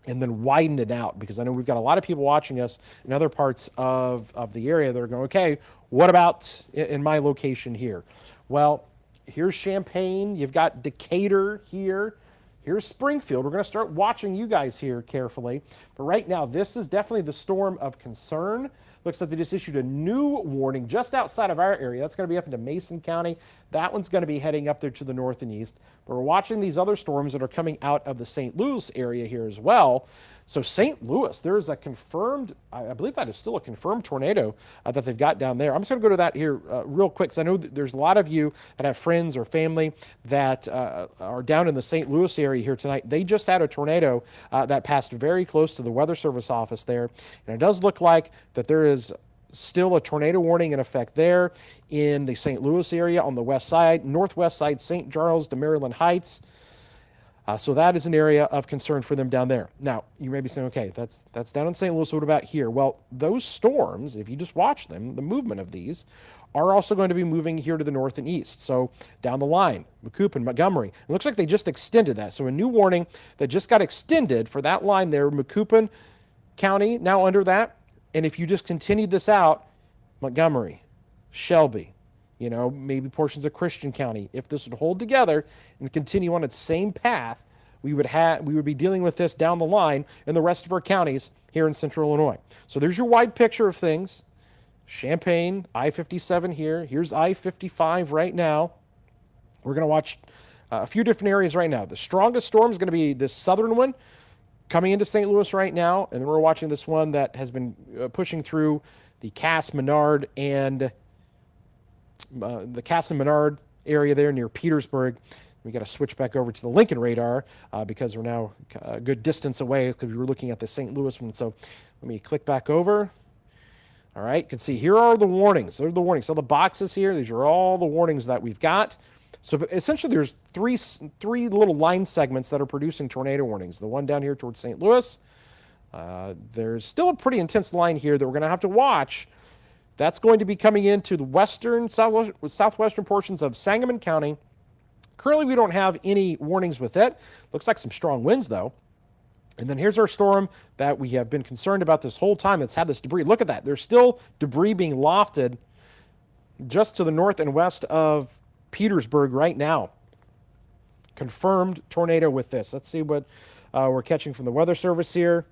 and then widen it out, because I know we've got a lot of people watching us in other parts of the area that are going, okay, what about in my location here? Well, here's Champaign. You've got Decatur here. Here's Springfield. We're going to start watching you guys here carefully. But right now, this is definitely the storm of concern. Looks like they just issued a new warning just outside of our area. That's going to be up into Mason County. That one's going to be heading up there to the north and east. But we're watching these other storms that are coming out of the St. Louis area here as well. So St. Louis, there is a confirmed, I believe that is still a confirmed tornado that they've got down there. I'm just going to go to that here real quick, because I know that there's a lot of you that have friends or family that are down in the St. Louis area here tonight. They just had a tornado that passed very close to the Weather Service office there. And it does look like that there is still a tornado warning in effect there in the St. Louis area on the west side, northwest side, St. Charles to Maryland Heights. So that is an area of concern for them down there. Now, you may be saying, okay, that's down in St. Louis. What about here? Well, those storms, if you just watch them, the movement of these, are also going to be moving here to the north and east. So down the line, Macoupin, Montgomery. It looks like they just extended that. So a new warning that just got extended for that line there, Macoupin County now under that. And if you just continued this out, Montgomery, Shelby, maybe portions of Christian County, if this would hold together and continue on its same path, we would be dealing with this down the line in the rest of our counties here in central Illinois. So there's your wide picture of things. Champaign, I-57 here. Here's I-55 right now. We're going to watch a few different areas right now. The strongest storm is going to be this southern one coming into St. Louis right now, and then we're watching this one that has been pushing through the Cass, Menard, and the Cass and Menard area there near Petersburg. We got to switch back over to the Lincoln radar because we're now a good distance away because we were looking at the St. Louis one. So let me click back over. All right, you can see here are the warnings. Those are the warnings. So the boxes here, these are all the warnings that we've got. So essentially there's three little line segments that are producing tornado warnings. The one down here towards St. Louis. There's still a pretty intense line here that we're going to have to watch. That's going to be coming into the western, southwestern portions of Sangamon County. Currently, we don't have any warnings with it. Looks like some strong winds, though. And then here's our storm that we have been concerned about this whole time. It's had this debris. Look at that. There's still debris being lofted just to the north and west of Petersburg right now. Confirmed tornado with this. Let's see what we're catching from the Weather Service here.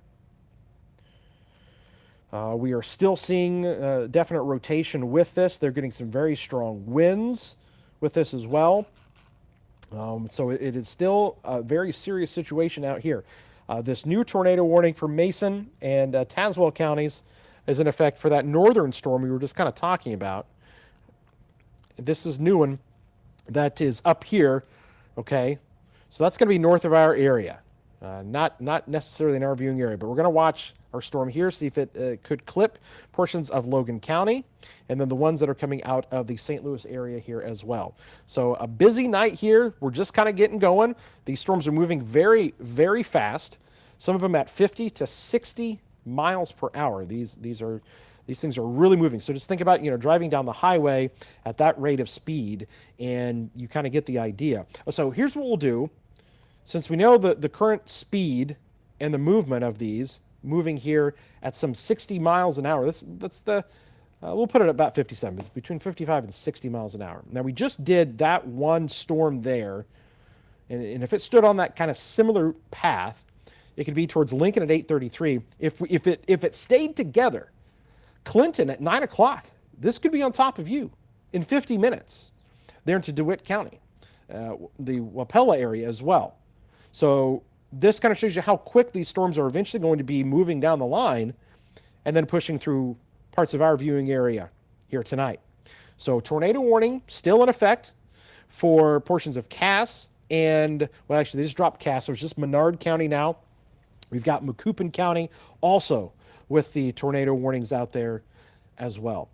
We are still seeing definite rotation with this. They're getting some very strong winds with this as well. So it is still a very serious situation out here. This new tornado warning for Mason and Tazewell counties is in effect for that northern storm we were just kind of talking about. This is new one that is up here, okay? So that's going to be north of our area, not necessarily in our viewing area, but we're going to watch our storm here, see if it could clip portions of Logan County, and then the ones that are coming out of the St. Louis area here as well. So a busy night here. We're just kind of getting going. These storms are moving very, very fast. Some of them at 50 to 60 miles per hour. These things are really moving. So just think about, driving down the highway at that rate of speed, and you kind of get the idea. So here's what we'll do. Since we know the current speed and the movement of these, moving here at some 60 miles an hour. We'll put it at about 57. It's between 55 and 60 miles an hour. Now, we just did that one storm there, and if it stood on that kind of similar path, it could be towards Lincoln at 8:33. If it stayed together, Clinton at 9 o'clock, this could be on top of you in 50 minutes there into DeWitt County, the Wapella area as well. So this kind of shows you how quick these storms are eventually going to be moving down the line and then pushing through parts of our viewing area here tonight. So tornado warning still in effect for portions of Cass and, well, actually, they just dropped Cass, so it's just Menard County now. We've got Macoupin County also with the tornado warnings out there as well.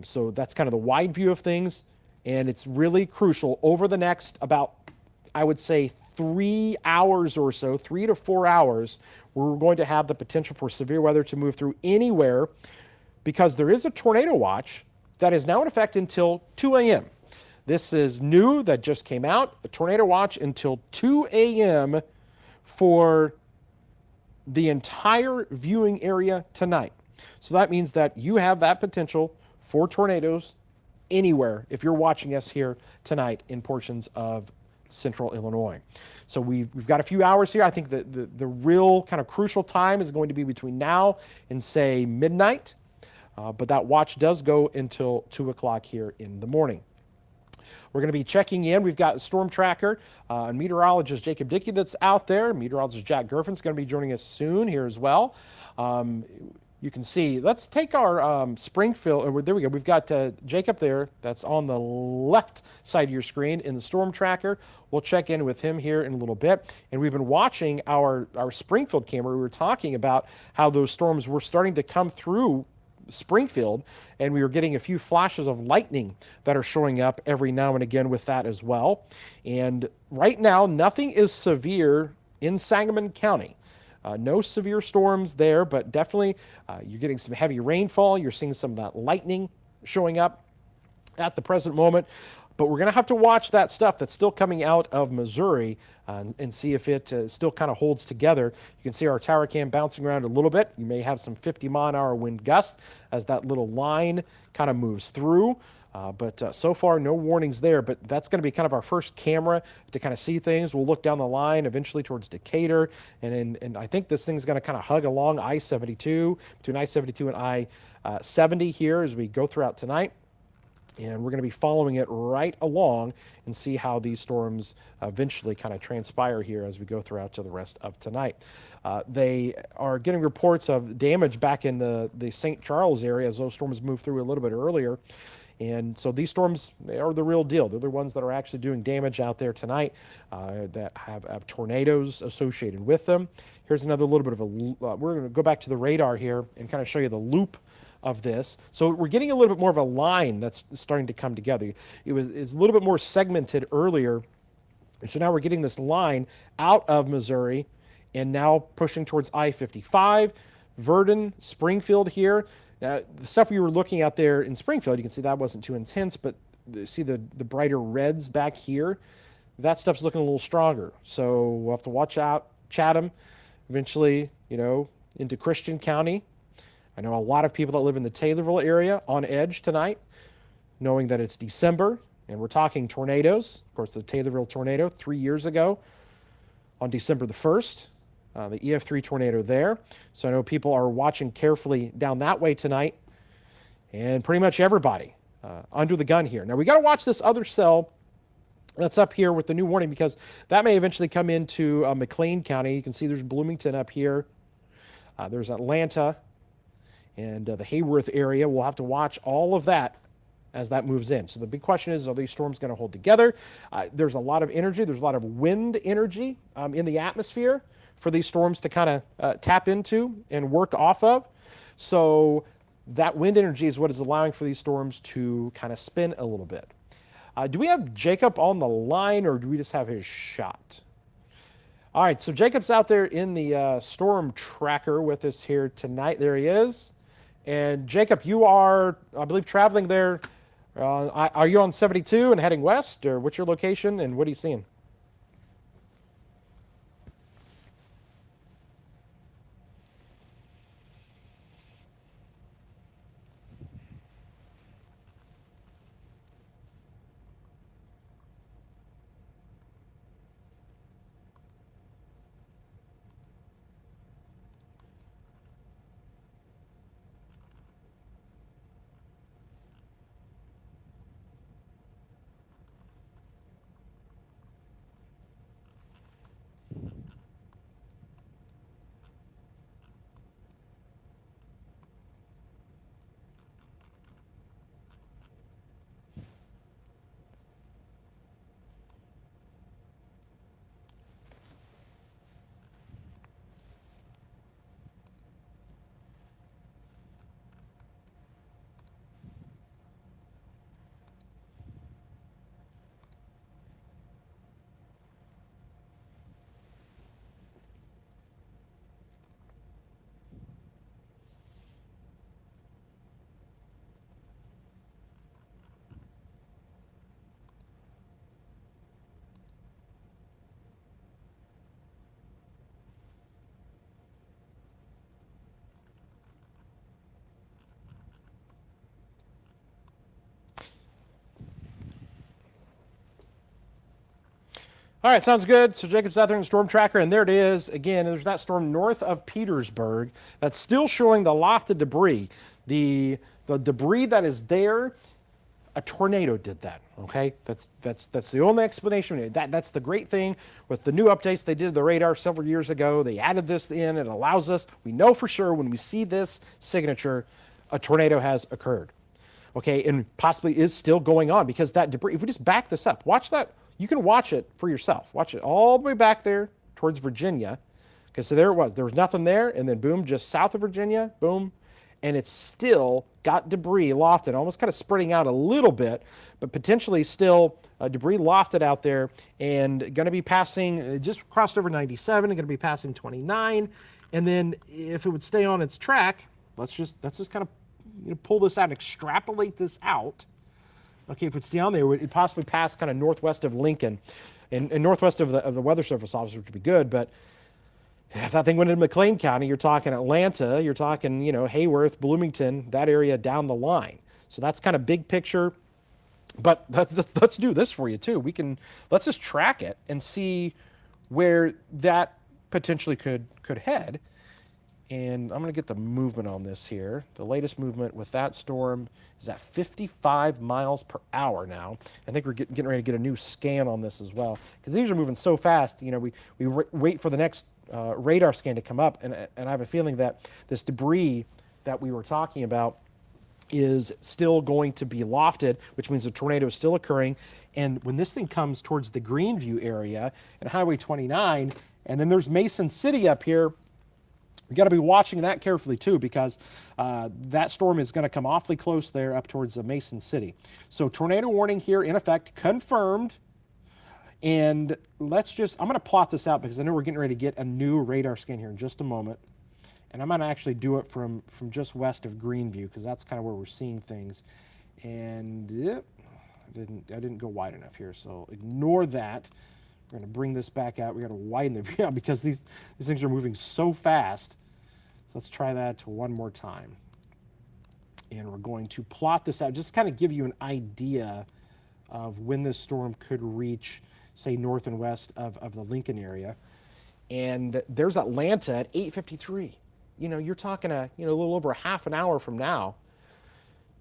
So that's kind of the wide view of things, and it's really crucial over the next about, I would say, 3 hours or so, 3 to 4 hours, we're going to have the potential for severe weather to move through anywhere because there is a tornado watch that is now in effect until 2 a.m. This is new that just came out, a tornado watch until 2 a.m. for the entire viewing area tonight. So that means that you have that potential for tornadoes anywhere if you're watching us here tonight in portions of central Illinois. So we've got a few hours here. I think that the real kind of crucial time is going to be between now and, say, midnight. But that watch does go until 2 o'clock here in the morning. We're going to be checking in. We've got Storm Tracker and meteorologist Jacob Dickey that's out there. Meteorologist Jack Gerfin's going to be joining us soon here as well. You can see, let's take our Springfield, there we go. We've got Jacob there, that's on the left side of your screen in the Storm Tracker. We'll check in with him here in a little bit. And we've been watching our Springfield camera. We were talking about how those storms were starting to come through Springfield, and we were getting a few flashes of lightning that are showing up every now and again with that as well. And right now, nothing is severe in Sangamon County. No severe storms there, but definitely you're getting some heavy rainfall. You're seeing some of that lightning showing up at the present moment. But we're going to have to watch that stuff that's still coming out of Missouri and see if it still kind of holds together. You can see our tower cam bouncing around a little bit. You may have some 50-mile-an-hour wind gusts as that little line kind of moves through. But so far, no warnings there. But that's going to be kind of our first camera to kind of see things. We'll look down the line eventually towards Decatur. And I think this thing's going to kind of hug along I-72, between I-72 and I-70 here as we go throughout tonight. And we're going to be following it right along and see how these storms eventually kind of transpire here as we go throughout to the rest of tonight. They are getting reports of damage back in the St. Charles area as those storms move through a little bit earlier. And so these storms, they are the real deal. They're the ones that are actually doing damage out there tonight that have tornadoes associated with them. Here's another little bit of we're going to go back to the radar here and kind of show you the loop of this. So we're getting a little bit more of a line that's starting to come together. It's a little bit more segmented earlier. And so now we're getting this line out of Missouri and now pushing towards I-55, Verdon, Springfield here. Now, the stuff we were looking at there in Springfield, you can see that wasn't too intense, but see the brighter reds back here? That stuff's looking a little stronger. So we'll have to watch out Chatham, eventually, into Christian County. I know a lot of people that live in the Taylorville area on edge tonight, knowing that it's December, and we're talking tornadoes. Of course, the Taylorville tornado 3 years ago on December the 1st. The EF3 tornado there. So I know people are watching carefully down that way tonight, and pretty much everybody under the gun here. Now we got to watch this other cell that's up here with the new warning because that may eventually come into McLean County. You can see there's Bloomington up here. There's Atlanta and the Hayworth area. We'll have to watch all of that as that moves in. So the big question is, are these storms going to hold together? There's a lot of energy. There's a lot of wind energy in the atmosphere for these storms to kind of tap into and work off of. So that wind energy is what is allowing for these storms to kind of spin a little bit. Do we have Jacob on the line, or do we just have his shot? All right, so Jacob's out there in the storm tracker with us here tonight. There he is. And Jacob, you are, I believe, traveling there. Are you on 72 and heading west, or what's your location, and what are you seeing? All right, sounds good. So Jacob's out there in the storm tracker, and there it is. Again, there's that storm north of Petersburg that's still showing the lofted debris. The debris that is there, a tornado did that, okay? That's the only explanation. That's the great thing with the new updates they did to the radar several years ago. They added this in. It allows us, we know for sure when we see this signature, a tornado has occurred, okay? And possibly is still going on because that debris, if we just back this up, watch that. You can watch it for yourself. Watch it all the way back there towards Virginia. Okay, so there it was. There was nothing there, and then boom, just south of Virginia, boom, and it's still got debris lofted, almost kind of spreading out a little bit, but potentially still debris lofted out there, and going to be passing, just crossed over 97, and going to be passing 29, and then if it would stay on its track, let's just kind of pull this out and extrapolate this out. Okay, if it's stay on there, it'd possibly pass kind of northwest of Lincoln and northwest of the Weather Service office, which would be good. But if that thing went into McLean County, you're talking Atlanta, you're talking, Hayworth, Bloomington, that area down the line. So that's kind of big picture. But let's do this for you too. Let's just track it and see where that potentially could head. And I'm going to get the movement on this here. The latest movement with that storm is at 55 miles per hour now. I think we're getting ready to get a new scan on this as well, because these are moving so fast. You know, we wait for the next radar scan to come up, and I have a feeling that this debris that we were talking about is still going to be lofted, which means the tornado is still occurring. And when this thing comes towards the Greenview area and Highway 29, and then there's Mason City up here, we got to be watching that carefully too, because that storm is going to come awfully close there up towards Mason City. So tornado warning here in effect, confirmed. And I'm going to plot this out because I know we're getting ready to get a new radar scan here in just a moment. And I'm going to actually do it from just west of Greenview, because that's kind of where we're seeing things. And I didn't go wide enough here, so ignore that. We're going to bring this back out. We got to widen the view because these things are moving so fast. So let's try that one more time. And we're going to plot this out, just kind of give you an idea of when this storm could reach, say, north and west of the Lincoln area. And there's Atlanta at 8:53. You know, you're talking a little over a half an hour from now.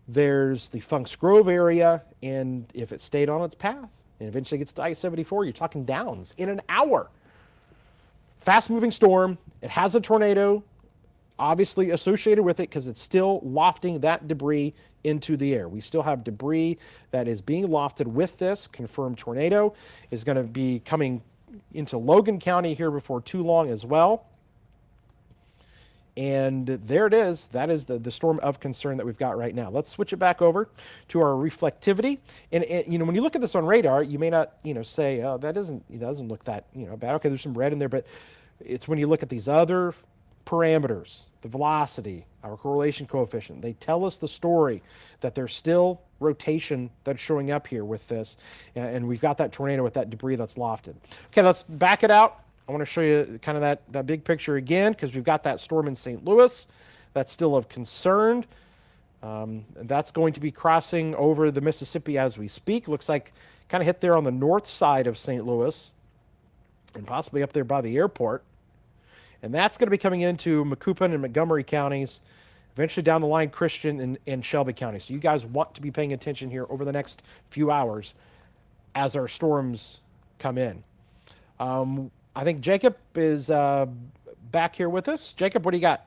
There's the Funks Grove area, and if it stayed on its path and eventually gets to I-74, you're talking Downs in an hour. Fast-moving storm. It has a tornado, obviously associated with it, because it's still lofting that debris into the air. We still have debris that is being lofted with this confirmed tornado. Is going to be coming into Logan County here before too long as well. And there it is. That is the storm of concern that we've got right now. Let's switch it back over to our reflectivity. And when you look at this on radar, you may not, say, oh, it doesn't look that, bad. Okay, there's some red in there, but it's when you look at these other parameters, the velocity, our correlation coefficient, they tell us the story that there's still rotation that's showing up here with this. And we've got that tornado with that debris that's lofted. Okay, let's back it out. I want to show you kind of that big picture again, because we've got that storm in St. Louis that's still of concern. And that's going to be crossing over the Mississippi as we speak. Looks like kind of hit there on the north side of St. Louis and possibly up there by the airport. And that's going to be coming into Macoupin and Montgomery counties, eventually down the line Christian and Shelby County. So you guys want to be paying attention here over the next few hours as our storms come in. I think Jacob is back here with us. Jacob, what do you got?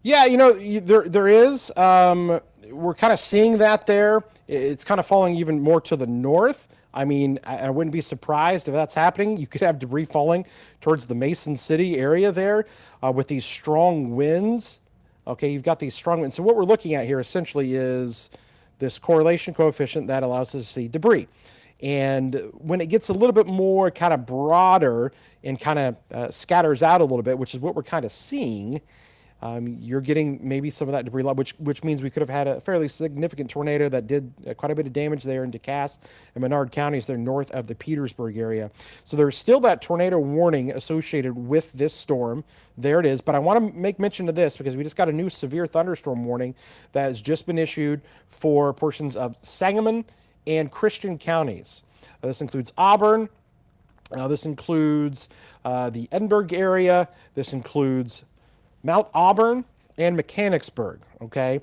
Yeah, there is. We're kind of seeing that there. It's kind of falling even more to the north. I mean, I wouldn't be surprised if that's happening. You could have debris falling towards the Mason City area there with these strong winds Okay, you've got these strong winds. So what we're looking at here essentially is this correlation coefficient that allows us to see debris. And when it gets a little bit more kind of broader and kind of scatters out a little bit, which is what we're kind of seeing, you're getting maybe some of that debris, which means we could have had a fairly significant tornado that did quite a bit of damage there in DeKalb and Menard counties there north of the Petersburg area. So there's still that tornado warning associated with this storm. There it is. But I want to make mention of this because we just got a new severe thunderstorm warning that has just been issued for portions of Sangamon and Christian counties. This includes Auburn. This includes the Edinburgh area. This includes Mount Auburn and Mechanicsburg, okay?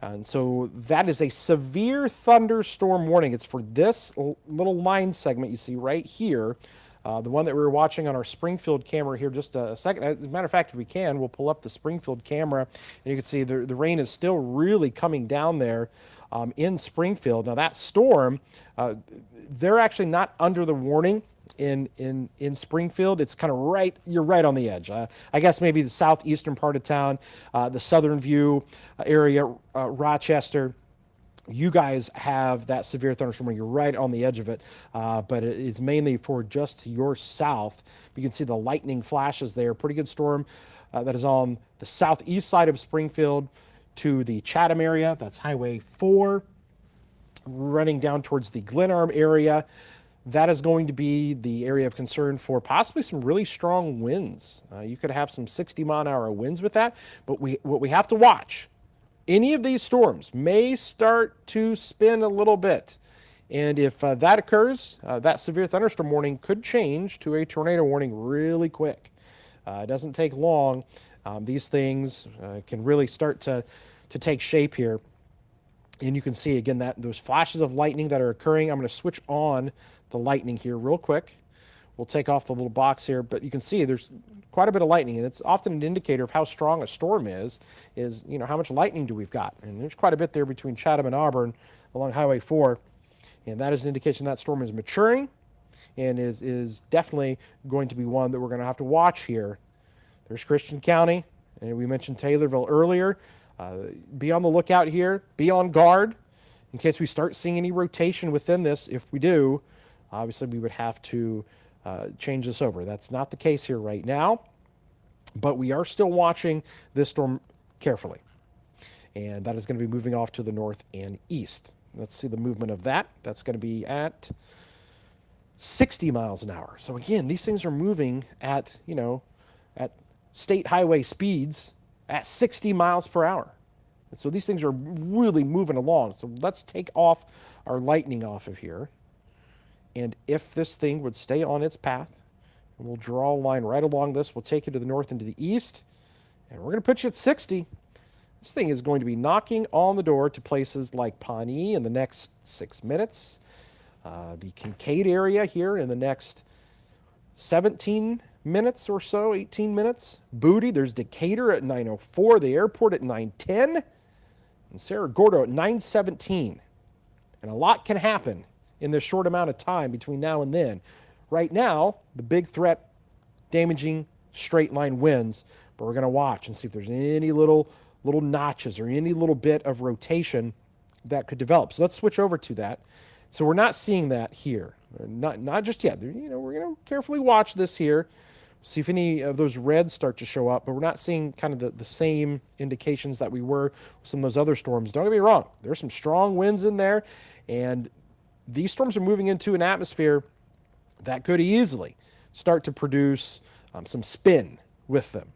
And so that is a severe thunderstorm warning. It's for this little line segment you see right here, the one that we were watching on our Springfield camera here just a second. As a matter of fact, if we can, we'll pull up the Springfield camera, and you can see the rain is still really coming down there in Springfield. Now that storm, they're actually not under the warning in Springfield. It's kind of right, you're right on the edge. I guess maybe the southeastern part of town, the Southern View area, Rochester, you guys have that severe thunderstorm where you're right on the edge of it, but it is mainly for just to your south. You can see the lightning flashes there. Pretty good storm that is on the southeast side of Springfield to the Chatham area. That's Highway 4, running down towards the Glenarm area. That is going to be the area of concern for possibly some really strong winds. You could have some 60-mile-an-hour winds with that, but what we have to watch, any of these storms may start to spin a little bit. And if that occurs, that severe thunderstorm warning could change to a tornado warning really quick. It doesn't take long. These things can really start to take shape here. And you can see, again, that those flashes of lightning that are occurring. I'm going to switch on the lightning here real quick. We'll take off the little box here, but you can see there's quite a bit of lightning, and it's often an indicator of how strong a storm is how much lightning do we've got. And there's quite a bit there between Chatham and Auburn along Highway 4, and that is an indication that storm is maturing and is definitely going to be one that we're going to have to watch here. There's Christian County, and we mentioned Taylorville earlier. Be on the lookout here. Be on guard in case we start seeing any rotation within this. If we do, obviously we would have to change this over. That's not the case here right now, but we are still watching this storm carefully. And that is going to be moving off to the north and east. Let's see the movement of that. That's going to be at 60 miles an hour. So again, these things are moving at, at state highway speeds at 60 miles per hour. And so these things are really moving along. So let's take off our lightning off of here. And if this thing would stay on its path, and we'll draw a line right along this, we'll take you to the north and to the east, and we're going to put you at 60. This thing is going to be knocking on the door to places like Pawnee in the next 6 minutes, the Kincaid area here in the next 17 minutes or so, 18 minutes. Booty, there's Decatur at 9:04, the airport at 9:10, and Cerro Gordo at 9:17. And a lot can happen in this short amount of time between now and then. Right now, the big threat, damaging straight line winds, but we're going to watch and see if there's any little notches or any little bit of rotation that could develop. So let's switch over to that. So we're not seeing that here, not just yet. We're going to carefully watch this here, see if any of those reds start to show up, but we're not seeing kind of the same indications that we were with some of those other storms. Don't get me wrong, there's some strong winds in there, and these storms are moving into an atmosphere that could easily start to produce some spin with them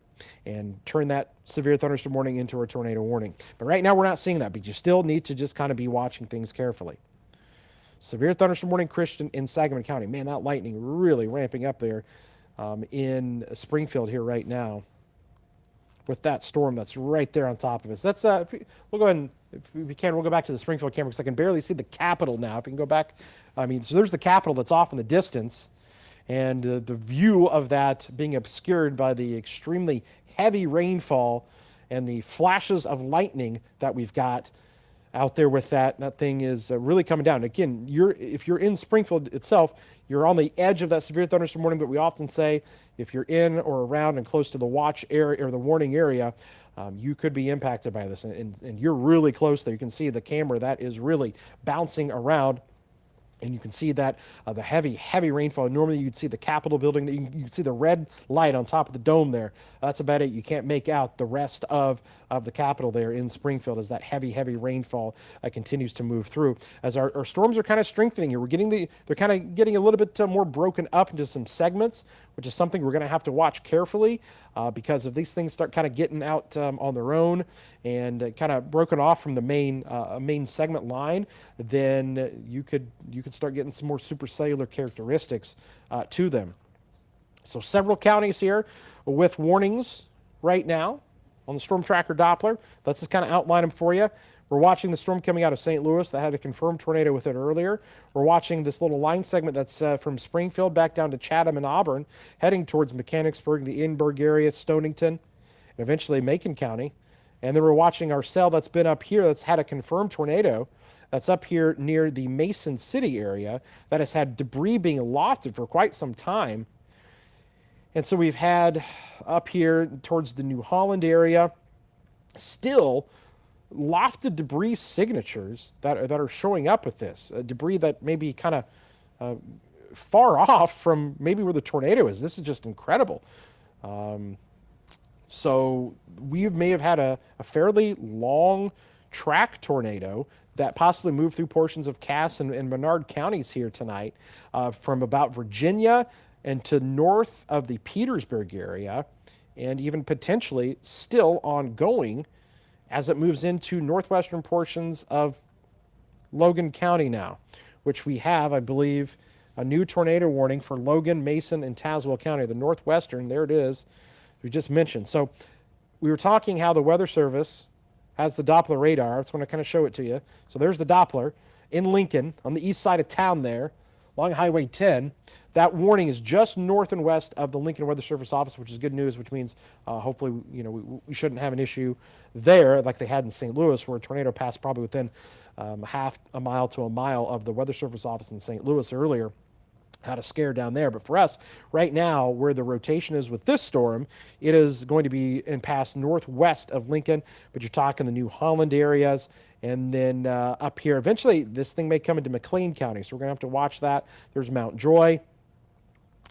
and turn that severe thunderstorm warning into a tornado warning. But right now we're not seeing that, but you still need to just kind of be watching things carefully. Severe thunderstorm warning, Christian in Sangamon County. Man, that lightning really ramping up there in Springfield here right now with that storm that's right there on top of us. That's we'll go ahead and, if we can, we'll go back to the Springfield camera because I can barely see the Capitol now. If you can go back, so there's the Capitol that's off in the distance, and the view of that being obscured by the extremely heavy rainfall and the flashes of lightning that we've got out there with that. That thing is really coming down. Again, if you're in Springfield itself, you're on the edge of that severe thunderstorm warning, but we often say if you're in or around and close to the watch area or the warning area, you could be impacted by this. And you're really close there. You can see the camera that is really bouncing around. And you can see that the heavy rainfall. Normally you'd see the Capitol building. You can see the red light on top of the dome there. That's about it. You can't make out the rest of the Capitol there in Springfield as that heavy rainfall continues to move through. As our storms are kind of strengthening here. They're kind of getting a little bit more broken up into some segments, which is something we're going to have to watch carefully because if these things start kind of getting out on their own and kind of broken off from the main segment line, then you could start getting some more supercellular characteristics to them. So several counties here with warnings right now on the Storm Tracker Doppler. Let's just kind of outline them for you. We're watching the storm coming out of St. Louis that had a confirmed tornado with it earlier. We're watching this little line segment that's from Springfield back down to Chatham and Auburn, heading towards Mechanicsburg, the Edinburgh area, Stonington, and eventually Macon County. And then we're watching our cell that's been up here that's had a confirmed tornado that's up here near the Mason City area that has had debris being lofted for quite some time. And so we've had up here towards the New Holland area still lofted debris signatures that are showing up with this. Debris that may be kind of far off from maybe where the tornado is. This is just incredible. So we may have had a fairly long track tornado that possibly moved through portions of Cass and Menard counties here tonight from about Virginia and to north of the Petersburg area, and even potentially still ongoing as it moves into northwestern portions of Logan County now, which we have, I believe, a new tornado warning for Logan, Mason, and Tazewell County. The northwestern, there it is, we just mentioned. So we were talking how the Weather Service has the Doppler radar. I just want to kind of show it to you. So there's the Doppler in Lincoln on the east side of town there, along Highway 10. That warning is just north and west of the Lincoln Weather Service office, which is good news, which means hopefully we shouldn't have an issue there like they had in St. Louis, where a tornado passed probably within half a mile to a mile of the Weather Service office in St. Louis earlier. Had a scare down there. But for us, right now, where the rotation is with this storm, it is going to be in past northwest of Lincoln, but you're talking the New Holland areas, and then up here, eventually this thing may come into McLean County, so we're going to have to watch that. There's Mount Joy,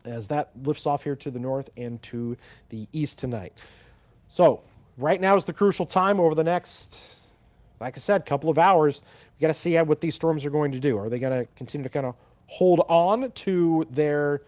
as that lifts off here to the north and to the east tonight. So right now is the crucial time over the next, like I said, couple of hours. We got to see what these storms are going to do. Are they going to continue to kind of hold on to their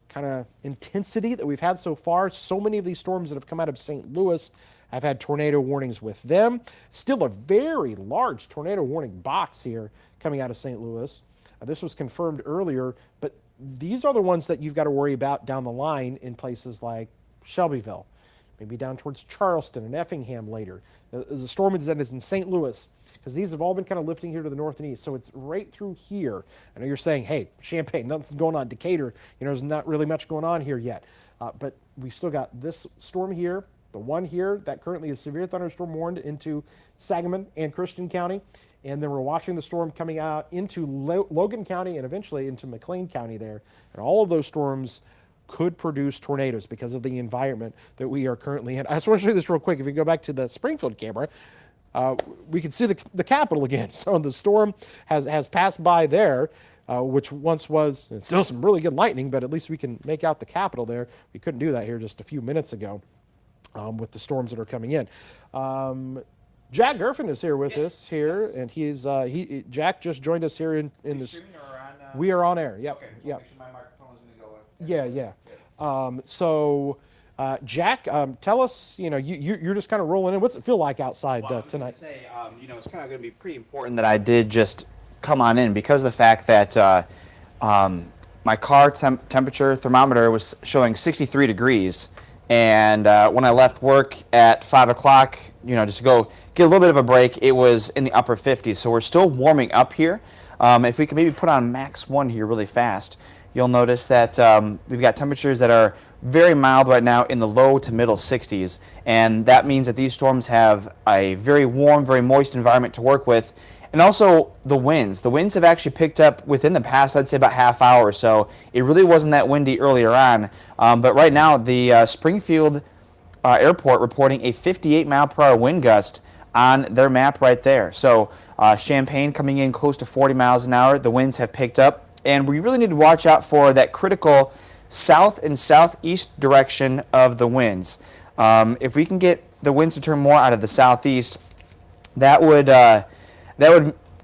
kind of intensity that we've had so far? So many of these storms that have come out of St. Louis have had tornado warnings with them. Still a very large tornado warning box here coming out of St. Louis. This was confirmed earlier, but these are the ones that you've got to worry about down the line in places like Shelbyville, maybe down towards Charleston and Effingham later. The storm that is in St. Louis, because these have all been kind of lifting here to the north and east. So it's right through here. I know you're saying, hey, Champaign, nothing's going on. Decatur, there's not really much going on here yet. But we've still got this storm here, the one here that currently is severe thunderstorm warned into Sangamon and Christian County. And then we're watching the storm coming out into Logan County and eventually into McLean County there. And all of those storms could produce tornadoes because of the environment that we are currently in. I just want to show you this real quick. If you go back to the Springfield camera, we can see the Capitol again. So the storm has passed by there, which once was, and still some really good lightning, but at least we can make out the Capitol there. We couldn't do that here just a few minutes ago with the storms that are coming in. Jack Gerfen is here with us here, and he's Jack just joined us here in this. We are on air. Yep. Okay. Yep. Make sure my microphone is going to go. Yeah. So, Jack, tell us. You're just kind of rolling in. What's it feel like outside tonight? I was going to say, it's kind of going to be pretty important that I did just come on in because of the fact that my car temperature thermometer was showing 63 degrees. And when I left work at 5 o'clock, just to go get a little bit of a break, it was in the upper 50s. So we're still warming up here. If we could maybe put on max 1 here really fast, you'll notice that we've got temperatures that are very mild right now in the low to middle 60s. And that means that these storms have a very warm, very moist environment to work with. And also the winds. The winds have actually picked up within the past, I'd say about half hour or so. It really wasn't that windy earlier on. But right now, the Springfield Airport reporting a 58-mile-per-hour wind gust on their map right there. So Champaign coming in close to 40 miles an hour. The winds have picked up. And we really need to watch out for that critical south and southeast direction of the winds. If we can get the winds to turn more out of the southeast, that would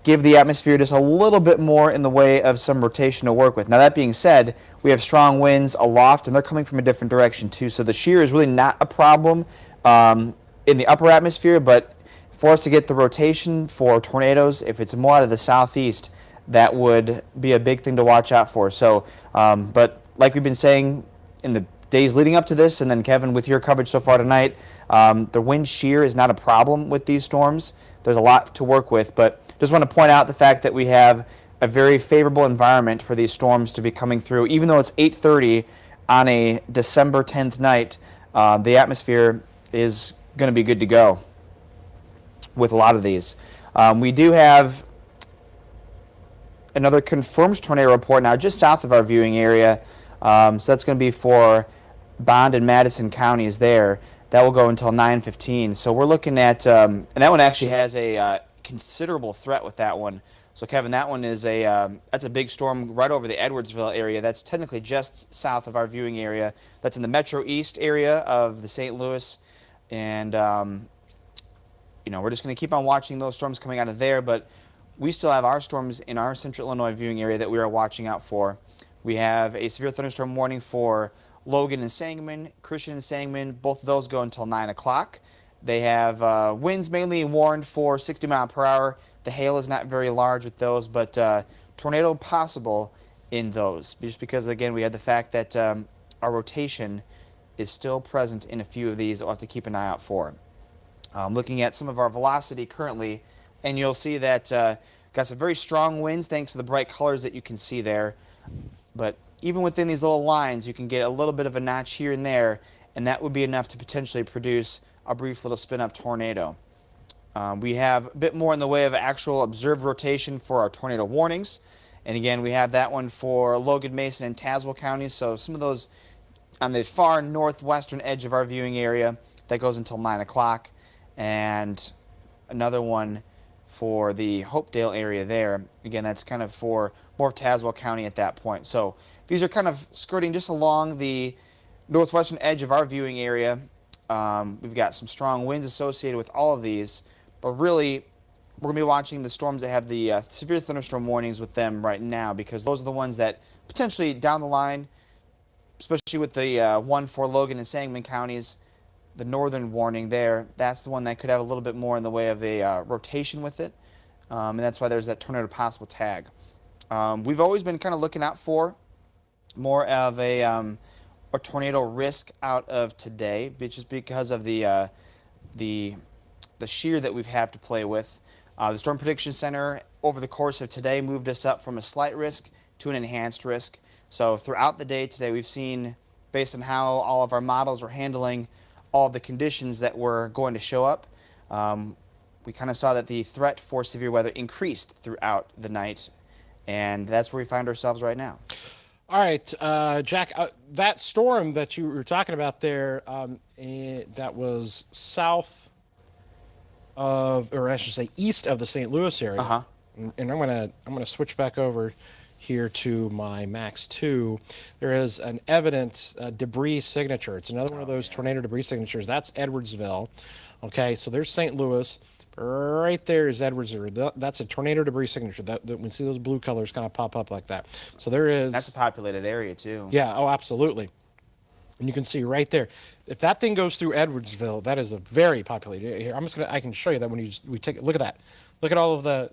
give the atmosphere just a little bit more in the way of some rotation to work with. Now, that being said, we have strong winds aloft, and they're coming from a different direction too. So the shear is really not a problem in the upper atmosphere, but for us to get the rotation for tornadoes, if it's more out of the southeast, that would be a big thing to watch out for. So, but like we've been saying in the days leading up to this, and then Kevin, with your coverage so far tonight, the wind shear is not a problem with these storms. There's a lot to work with, but just want to point out the fact that we have a very favorable environment for these storms to be coming through. Even though it's 8:30 on a December 10th night, the atmosphere is going to be good to go with a lot of these. We do have another confirmed tornado report now just south of our viewing area. So that's going to be for Bond and Madison counties there. That will go until 9:15. So we're looking at, and that one actually has a considerable threat with that one. So Kevin, that one is that's a big storm right over the Edwardsville area. That's technically just south of our viewing area. That's in the Metro East area of the St. Louis, and we're just going to keep on watching those storms coming out of there. But we still have our storms in our Central Illinois viewing area that we are watching out for. We have a severe thunderstorm warning for Logan and Sangamon, Christian and Sangamon. Both of those go until 9 o'clock. They have winds mainly warned for 60 mile per hour. The hail is not very large with those, but tornado possible in those. Just because, again, we had the fact that our rotation is still present in a few of these that we'll have to keep an eye out for. Looking at some of our velocity currently, and you'll see that got some very strong winds thanks to the bright colors that you can see there. But even within these little lines, you can get a little bit of a notch here and there, and that would be enough to potentially produce a brief little spin-up tornado. We have a bit more in the way of actual observed rotation for our tornado warnings. And again, we have that one for Logan, Mason, and Tazewell counties. So some of those on the far northwestern edge of our viewing area, that goes until 9 o'clock. And another one for the Hopedale area there. Again, that's kind of for more of Tazewell County at that point. So these are kind of skirting just along the northwestern edge of our viewing area. We've got some strong winds associated with all of these, but really we're going to be watching the storms that have the severe thunderstorm warnings with them right now, because those are the ones that potentially down the line, especially with the one for Logan and Sangamon counties, the northern warning there, that's the one that could have a little bit more in the way of a rotation with it, and that's why there's that tornado possible tag. We've always been kind of looking out for more of a tornado risk out of today, just because of the shear that we've had to play with. The Storm Prediction Center over the course of today moved us up from a slight risk to an enhanced risk. So throughout the day today, we've seen, based on how all of our models are handling all of the conditions that were going to show up, we kind of saw that the threat for severe weather increased throughout the night, and that's where we find ourselves right now. All right, Jack, that storm that you were talking about there, that was south of, or I should say east of the St. Louis area. Uh-huh. And I'm gonna switch back over here to my Max 2. There is an evident debris signature. It's another one of those tornado debris signatures. That's Edwardsville. Okay, so there's St. Louis. Right there is Edwardsville. That's a tornado debris signature. That we see those blue colors kind of pop up like that. So there is. That's a populated area too. Yeah. Oh, absolutely. And you can see right there, if that thing goes through Edwardsville, that is a very populated area. Here, I can show you that when we take look at that. Look at all of the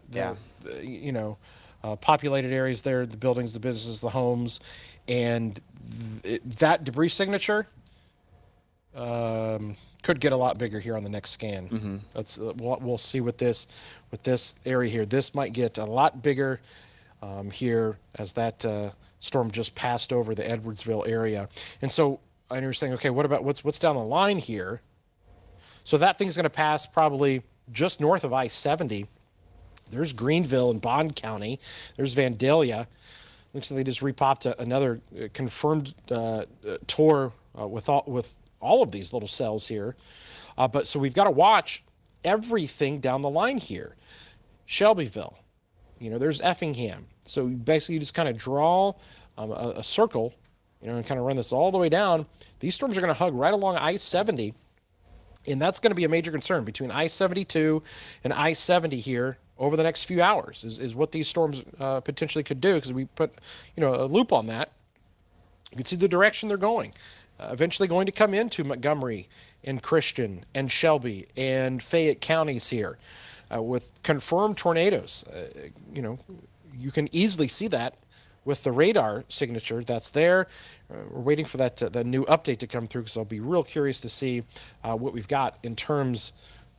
populated areas there, the buildings, the businesses, the homes, and that debris signature could get a lot bigger here on the next scan. Mm-hmm. That's we'll see with this area here. This might get a lot bigger here as that storm just passed over the Edwardsville area. And so I understand. Okay, what about what's down the line here? So that thing's going to pass probably just north of I-70. There's Greenville in Bond County. There's Vandalia. Looks like they just repopped another confirmed tour with all of these little cells here. But so we've got to watch everything down the line here. Shelbyville, there's Effingham. So basically you just kind of draw a circle, and kind of run this all the way down. These storms are going to hug right along I-70, and that's going to be a major concern between I-72 and I-70 here over the next few hours is what these storms potentially could do, because we put, a loop on that. You can see the direction they're going. Eventually going to come into Montgomery and Christian and Shelby and Fayette counties here with confirmed tornadoes. You can easily see that with the radar signature that's there. We're waiting for that the new update to come through, because I'll be real curious to see what we've got in terms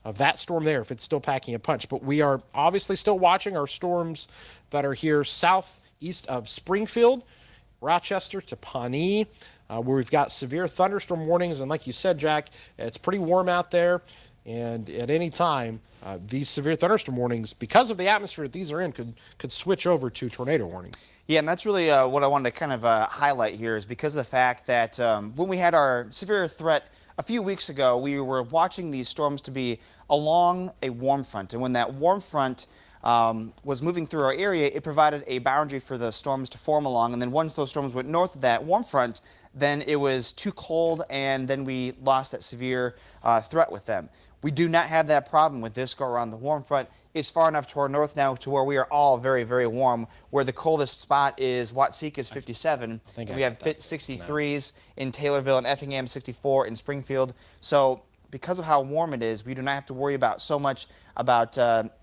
of that storm there, if it's still packing a punch. But we are obviously still watching our storms that are here southeast of Springfield, Rochester to Pawnee, where we've got severe thunderstorm warnings. And like you said, Jack, it's pretty warm out there. And at any time, these severe thunderstorm warnings, because of the atmosphere that these are in, could switch over to tornado warnings. Yeah, and that's really what I wanted to kind of highlight here, is because of the fact that when we had our severe threat a few weeks ago, we were watching these storms to be along a warm front. And when that warm front was moving through our area, it provided a boundary for the storms to form along. And then once those storms went north of that warm front, then it was too cold, and then we lost that severe threat with them. We do not have that problem with this go around. The warm front is far enough to our north now to where we are all very, very warm, where the coldest spot is Watsika's 57. We have 63s in Taylorville and Effingham, 64 in Springfield. So because of how warm it is, we do not have to worry about so much about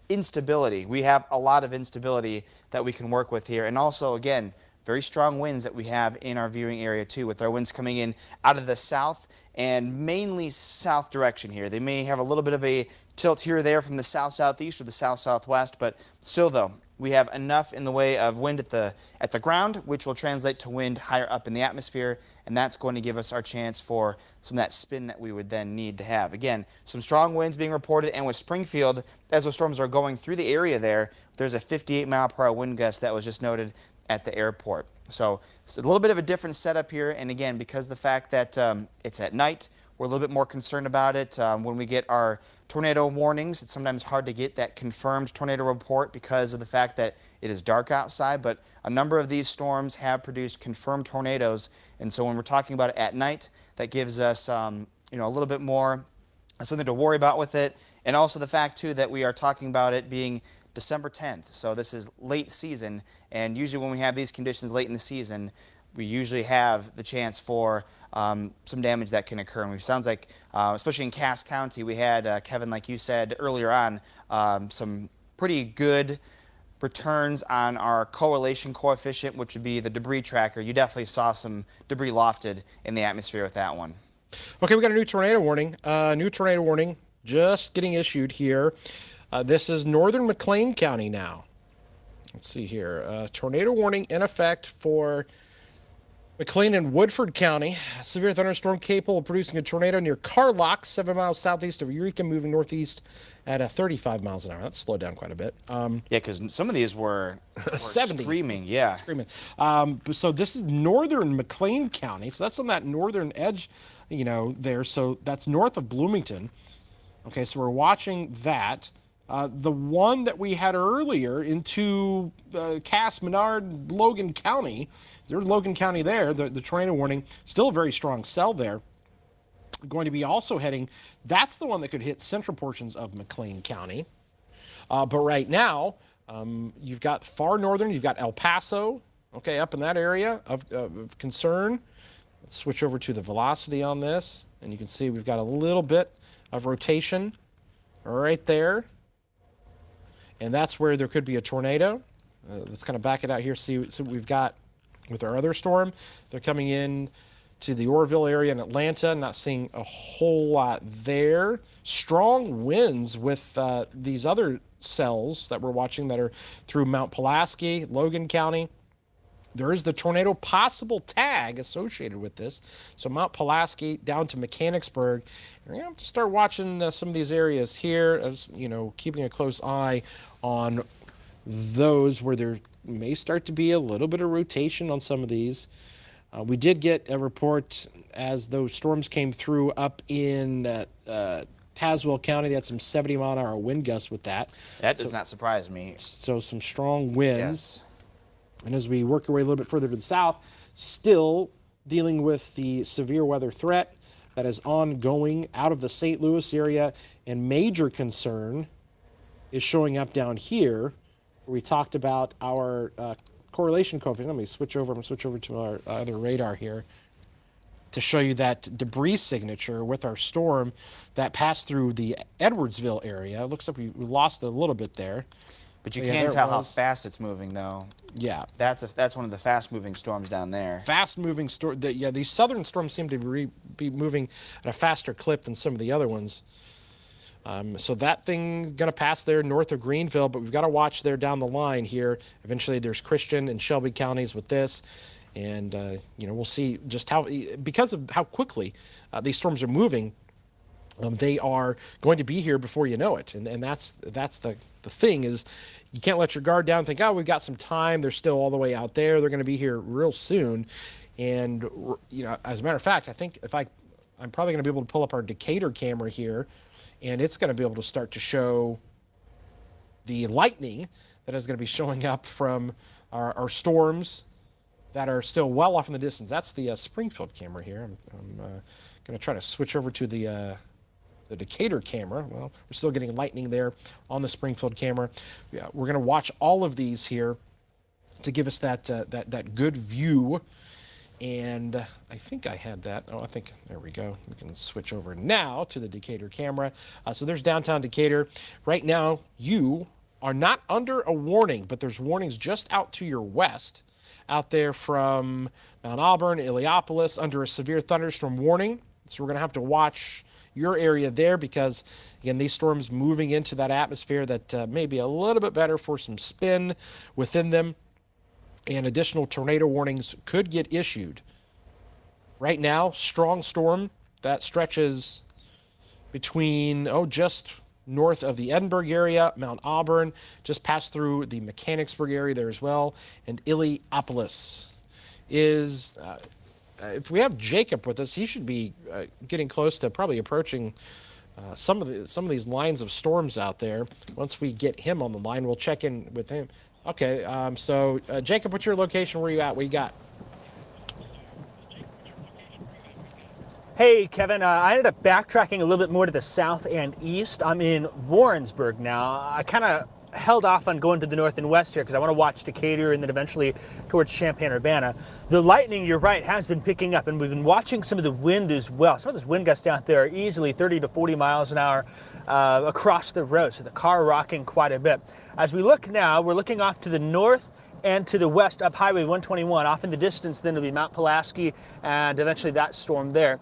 instability. We have a lot of instability that we can work with here. And also, again, very strong winds that we have in our viewing area too, with our winds coming in out of the south and mainly south direction here. They may have a little bit of a tilt here or there from the south-southeast or the south-southwest, but still though, we have enough in the way of wind at the ground, which will translate to wind higher up in the atmosphere, and that's going to give us our chance for some of that spin that we would then need to have. Again, some strong winds being reported, and with Springfield, as those storms are going through the area there's a 58-mile-per-hour wind gust that was just noted at the airport. So it's a little bit of a different setup here, and again, because of the fact that it's at night, we're a little bit more concerned about it. When we get our tornado warnings, it's sometimes hard to get that confirmed tornado report because of the fact that it is dark outside, but a number of these storms have produced confirmed tornadoes, and so when we're talking about it at night, that gives us a little bit more something to worry about with it, and also the fact too that we are talking about it being December 10th, so this is late season, and usually when we have these conditions late in the season, we usually have the chance for some damage that can occur. And it sounds like, especially in Cass County, we had, Kevin, like you said earlier on, some pretty good returns on our correlation coefficient, which would be the debris tracker. You definitely saw some debris lofted in the atmosphere with that one. Okay, we got a new tornado warning. Just getting issued here. This is northern McLean County now. Let's see here. Tornado warning in effect for McLean and Woodford County. Severe thunderstorm capable of producing a tornado near Carlock, 7 miles southeast of Eureka, moving northeast at 35 miles an hour. That's slowed down quite a bit. Yeah, because some of these were 70. Screaming, yeah. Screaming. So this is northern McLean County. So that's on that northern edge, there. So that's north of Bloomington. Okay, so we're watching that. The one that we had earlier into Cass, Menard, Logan County, there's Logan County there, the tornado warning, still a very strong cell there. Going to be also heading, that's the one that could hit central portions of McLean County. But right now, you've got far northern, you've got El Paso, okay, up in that area of concern. Let's switch over to the velocity on this, and you can see we've got a little bit of rotation right there. And that's where there could be a tornado. Let's kind of back it out here, see what we've got with our other storm. They're coming in to the Orville area in Atlanta, not seeing a whole lot there. Strong winds with these other cells that we're watching that are through Mount Pulaski, Logan County. There is the tornado possible tag associated with this. So Mount Pulaski down to Mechanicsburg. We're going to have to start watching some of these areas here, as keeping a close eye on those where there may start to be a little bit of rotation on some of these. We did get a report as those storms came through up in Tazewell County. They had some 70-mile-an-hour wind gusts with that. That does not surprise me. So some strong winds. Yes. And as we work our way a little bit further to the south, still dealing with the severe weather threat that is ongoing out of the St. Louis area, and major concern is showing up down here, where we talked about our correlation coefficient. Let me switch over. I'm going to switch over to our other radar here to show you that debris signature with our storm that passed through the Edwardsville area. It looks like we lost a little bit there. But you Yeah, can there tell it how was. fast it's moving, though. Yeah. That's one of the fast-moving storms down there. Fast-moving storm. Yeah, these southern storms seem to be moving at a faster clip than some of the other ones. So that thing going to pass there north of Greenville, but we've got to watch there down the line here. Eventually, there's Christian and Shelby counties with this, and we'll see just how, because of how quickly these storms are moving. They are going to be here before you know it, and that's the thing is, you can't let your guard down and think, oh, we've got some time. They're still all the way out there. They're going to be here real soon, and as a matter of fact, I think I'm probably going to be able to pull up our Decatur camera here, and it's going to be able to start to show the lightning that is going to be showing up from our storms that are still well off in the distance. That's the Springfield camera here. I'm going to try to switch over to the Decatur camera. Well, we're still getting lightning there on the Springfield camera. Yeah, we're going to watch all of these here to give us that good view. And I think I had that. Oh, I think, there we go. We can switch over now to the Decatur camera. So there's downtown Decatur. Right now, you are not under a warning, but there's warnings just out to your west, out there from Mount Auburn, Illiopolis, under a severe thunderstorm warning. So we're going to have to watch your area there because, again, these storms moving into that atmosphere that may be a little bit better for some spin within them. And additional tornado warnings could get issued. Right now, strong storm that stretches between, just north of the Edinburgh area, Mount Auburn, just passed through the Mechanicsburg area there as well, and Illiopolis is, if we have Jacob with us, he should be getting close to probably approaching some of these lines of storms out there. Once we get him on the line, we'll check in with him. Okay, so Jacob, what's your location? Where you at? What you got? Hey, Kevin, I ended up backtracking a little bit more to the south and east. I'm in Warrensburg now. I kind of held off on going to the north and west here because I want to watch Decatur and then eventually towards Champaign-Urbana. The lightning, you're right, has been picking up, and we've been watching some of the wind as well. Some of those wind gusts out there are easily 30 to 40 miles an hour across the road, so the car rocking quite a bit. As we look now, we're looking off to the north and to the west up Highway 121. Off in the distance, then it'll be Mount Pulaski and eventually that storm there.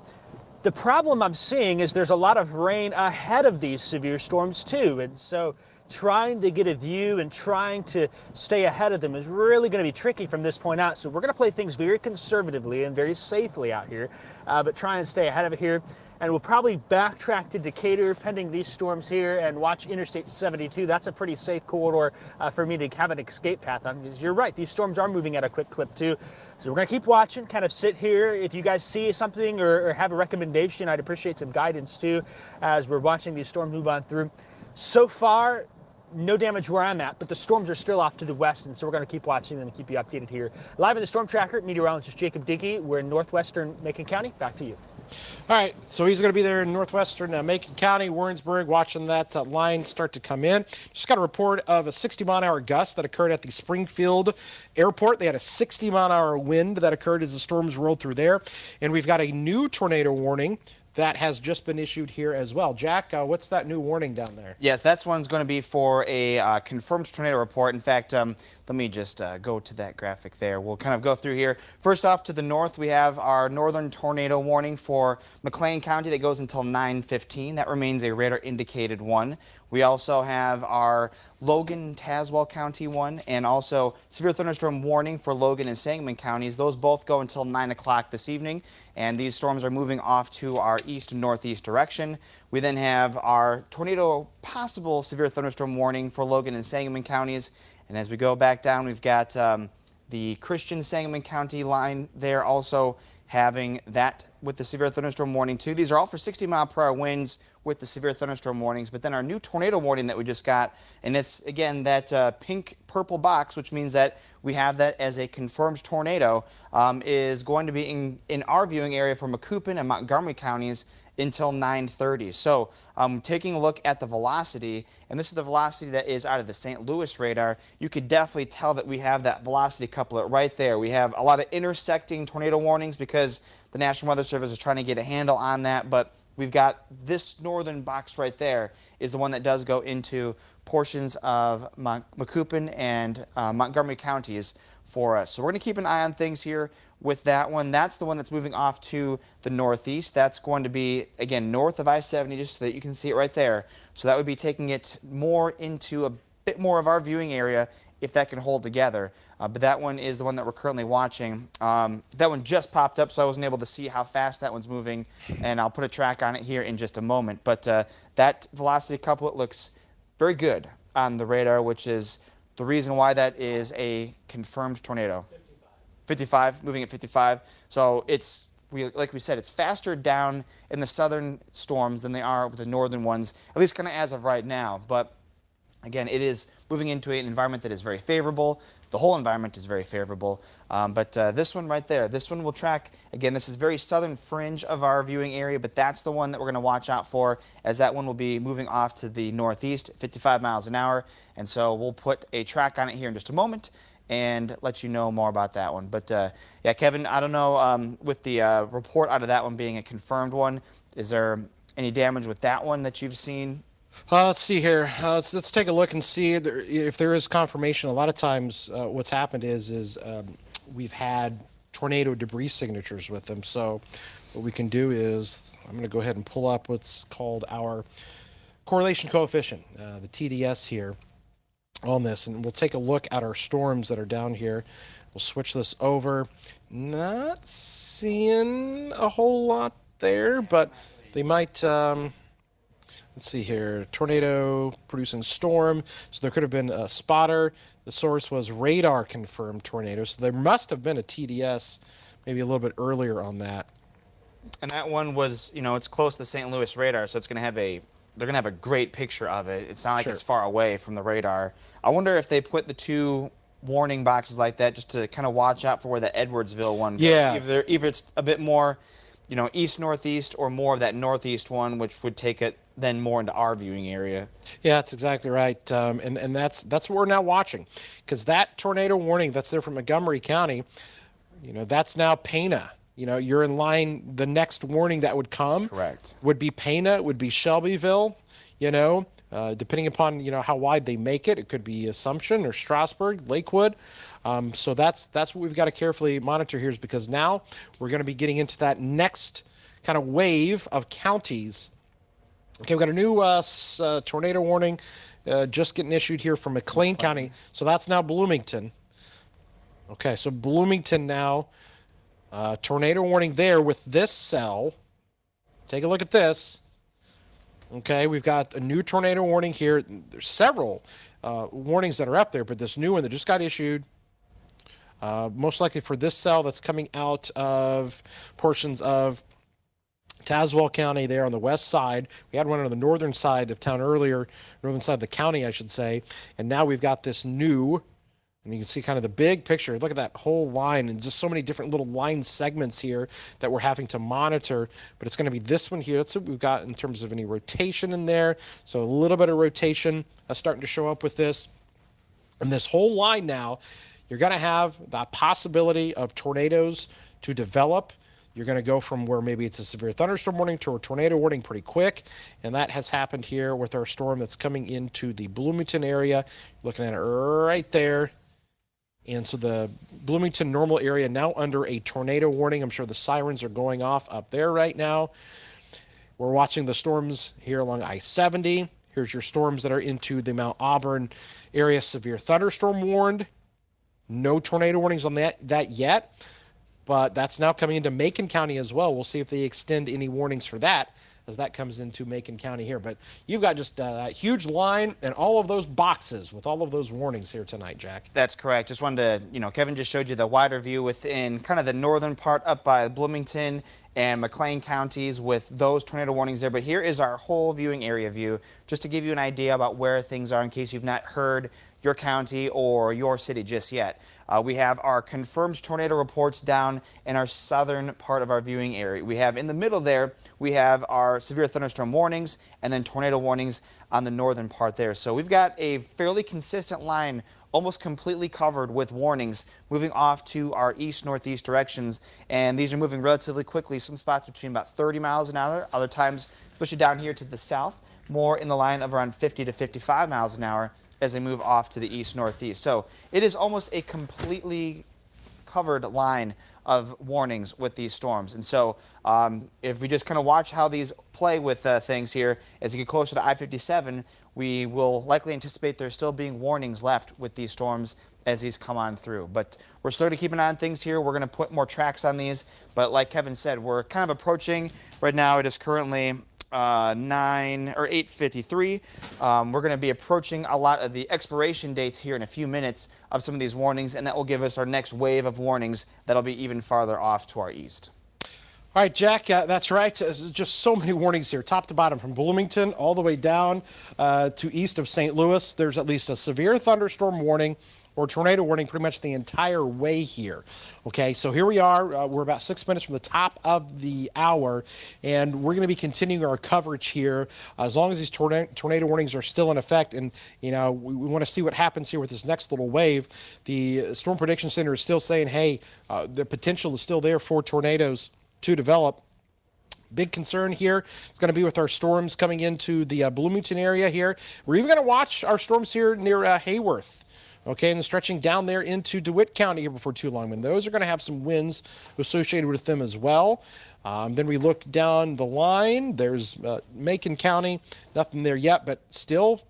The problem I'm seeing is there's a lot of rain ahead of these severe storms too, and so trying to get a view and trying to stay ahead of them is really going to be tricky from this point out. So we're going to play things very conservatively and very safely out here, but try and stay ahead of it here. And we'll probably backtrack to Decatur pending these storms here and watch Interstate 72. That's a pretty safe corridor for me to have an escape path on, because you're right, these storms are moving at a quick clip too. So we're going to keep watching, kind of sit here. If you guys see something or have a recommendation, I'd appreciate some guidance too as we're watching these storms move on through. So far, no damage where I'm at, but the storms are still off to the west, and so we're going to keep watching them and keep you updated here. Live in the Storm Tracker, meteorologist Jacob Dickey. We're in northwestern Macon County. Back to you. All right, so he's going to be there in northwestern Macon County, Warrensburg, watching that line start to come in. Just got a report of a 60-mile-an-hour gust that occurred at the Springfield Airport. They had a 60-mile-an-hour wind that occurred as the storms rolled through there. And we've got a new tornado warning that has just been issued here as well. Jack, what's that new warning down there? Yes, that one's going to be for a confirmed tornado report. In fact, let me just go to that graphic there. We'll kind of go through here. First off, to the north, we have our northern tornado warning for McLean County that goes until 9:15. That remains a radar indicated one. We also have our Logan, Tazewell County one, and also severe thunderstorm warning for Logan and Sangamon counties. Those both go until 9 o'clock this evening, and these storms are moving off to our east and northeast direction. We then have our tornado possible severe thunderstorm warning for Logan and Sangamon counties, And as we go back down, we've got the Christian Sangamon County line there also having that with the severe thunderstorm warning too. These are all for 60-mile-per-hour winds with the severe thunderstorm warnings. But then our new tornado warning that we just got, and it's again that pink-purple box, which means that we have that as a confirmed tornado, is going to be in our viewing area for Macoupin and Montgomery counties until 9:30. So taking a look at the velocity, and this is the velocity that is out of the St. Louis radar, you could definitely tell that we have that velocity couplet right there. We have a lot of intersecting tornado warnings because the National Weather Service is trying to get a handle on that, but we've got this northern box right there is the one that does go into portions of Macoupin and Montgomery counties for us. So we're going to keep an eye on things here with that one. That's the one that's moving off to the northeast. That's going to be, again, north of I-70, just so that you can see it right there. So that would be taking it more into a bit more of our viewing area if that can hold together. But that one is the one that we're currently watching. That one just popped up, so I wasn't able to see how fast that one's moving, and I'll put a track on it here in just a moment. But that velocity couplet looks very good on the radar, which is the reason why that is a confirmed tornado. 55, moving at 55. So it's, like we said, it's faster down in the southern storms than they are with the northern ones, at least kind of as of right now. But again, it is moving into an environment that is very favorable. The whole environment is very favorable. But this one right there, this one will track, again, this is very southern fringe of our viewing area, but that's the one that we're going to watch out for, as that one will be moving off to the northeast, 55 miles an hour. And so we'll put a track on it here in just a moment and let you know more about that one. But yeah, Kevin, I don't know, with the report out of that one being a confirmed one, is there any damage with that one that you've seen? Let's see here. Let's take a look and see if there is confirmation. A lot of times what's happened is we've had tornado debris signatures with them. So what we can do is I'm going to go ahead and pull up what's called our correlation coefficient, the TDS here on this, and we'll take a look at our storms that are down here. We'll switch this over. Not seeing a whole lot there, but they might... let's see here, tornado producing storm. So there could have been a spotter. The source was radar confirmed tornado. So there must have been a TDS maybe a little bit earlier on that. And that one was, you know, it's close to the St. Louis radar, so it's going to have they're going to have a great picture of it. It's not like Sure. It's far away from the radar. I wonder if they put the two warning boxes like that just to kind of watch out for where the Edwardsville one goes. Yeah. Either it's a bit more, you know, east-northeast or more of that northeast one, which would take it then more into our viewing area. Yeah, that's exactly right. And that's what we're now watching, because that tornado warning that's there from Montgomery County, you know, that's now Pana. You know, you're in line. The next warning that would come Correct. would be Pana, would be Shelbyville, you know, depending upon, you know, how wide they make it. It could be Assumption or Strasburg, Lakewood. So that's what we've got to carefully monitor here, is because now we're going to be getting into that next kind of wave of counties. Okay, we've got a new tornado warning just getting issued here from McLean County. So that's now Bloomington. Okay, so Bloomington now, tornado warning there with this cell. Take a look at this. Okay, we've got a new tornado warning here. There's several warnings that are up there, but this new one that just got issued, most likely for this cell that's coming out of portions of Tazewell County there on the west side. We had one on the northern side of town earlier, northern side of the county, I should say. And now we've got this new, and you can see kind of the big picture. Look at that whole line, and just so many different little line segments here that we're having to monitor. But it's going to be this one here. That's what we've got in terms of any rotation in there. So a little bit of rotation starting to show up with this. And this whole line now, you're going to have that possibility of tornadoes to develop. You're going to go from where maybe it's a severe thunderstorm warning to a tornado warning pretty quick. And that has happened here with our storm that's coming into the Bloomington area. Looking at it right there. And so the Bloomington normal area now under a tornado warning. I'm sure the sirens are going off up there right now. We're watching the storms here along I-70. Here's your storms that are into the Mount Auburn area. Severe thunderstorm warned. No tornado warnings on that yet. But that's now coming into Macon County as well. We'll see if they extend any warnings for that as that comes into Macon County here. But you've got just that huge line and all of those boxes with all of those warnings here tonight, Jack. That's correct. Just wanted to, Kevin just showed you the wider view within kind of the northern part up by Bloomington and McLean counties with those tornado warnings there. But here is our whole viewing area view, just to give you an idea about where things are in case you've not heard your county or your city just yet. We have our confirmed tornado reports down in our southern part of our viewing area. We have in the middle there, we have our severe thunderstorm warnings and then tornado warnings on the northern part there. So we've got a fairly consistent line, almost completely covered with warnings, moving off to our east-northeast directions, and these are moving relatively quickly. Some spots between about 30 miles an hour, other times, especially down here to the south, more in the line of around 50 to 55 miles an hour as they move off to the east-northeast. So it is almost a completely covered line of warnings with these storms. And so if we just kind of watch how these play with things here, as you get closer to I-57, we will likely anticipate there still being warnings left with these storms as these come on through. But we're slowly keeping an eye on things here. We're going to put more tracks on these. But like Kevin said, we're kind of approaching, right now it is currently 8:53. We're going to be approaching a lot of the expiration dates here in a few minutes of some of these warnings, and that will give us our next wave of warnings that'll be even farther off to our east. All right, Jack, that's right. There's just so many warnings here, top to bottom, from Bloomington all the way down to east of St. Louis. There's at least a severe thunderstorm warning or tornado warning pretty much the entire way here. Okay, so here we are. We're about 6 minutes from the top of the hour, and we're going to be continuing our coverage here as long as these tornado warnings are still in effect. And, we want to see what happens here with this next little wave. The Storm Prediction Center is still saying, hey, the potential is still there for tornadoes to develop. Big concern here is going to be with our storms coming into the Bloomington area here. We're even going to watch our storms here near Hayworth. Okay, and stretching down there into DeWitt County here before too long. And those are going to have some winds associated with them as well. Then we look down the line. There's Macon County, nothing there yet, but still,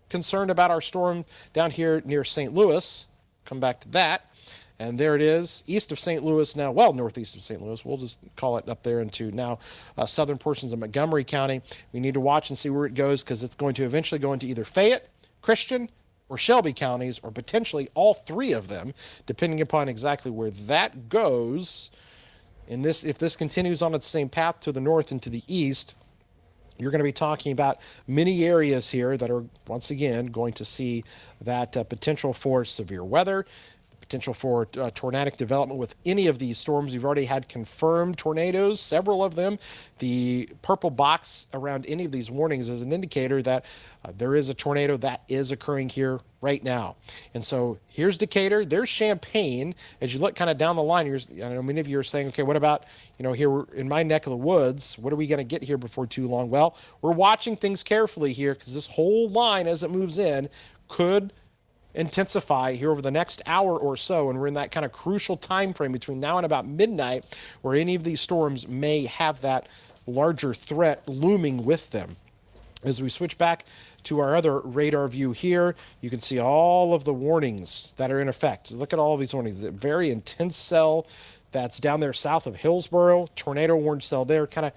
concerned about our storm down here near St. Louis. Come back to that. And there it is, east of St. Louis now, well, northeast of St. Louis. We'll just call it up there into now southern portions of Montgomery County. We need to watch and see where it goes because it's going to eventually go into either Fayette, Christian, or Shelby counties, or potentially all three of them, depending upon exactly where that goes. If this continues on its same path to the north and to the east, you're going to be talking about many areas here that are, once again, going to see that potential for severe weather, potential for tornadic development with any of these storms. We've already had confirmed tornadoes, several of them. The purple box around any of these warnings is an indicator that there is a tornado that is occurring here right now. And so here's Decatur, there's Champaign. As you look kind of down the line, I know many of you are saying, okay, what about, here in my neck of the woods, what are we going to get here before too long? Well, we're watching things carefully here because this whole line as it moves in could intensify here over the next hour or so, and we're in that kind of crucial time frame between now and about midnight where any of these storms may have that larger threat looming with them. As we switch back to our other radar view here, you can see all of the warnings that are in effect. Look at all of these warnings. The very intense cell that's down there south of Hillsboro, tornado warning cell there, kind of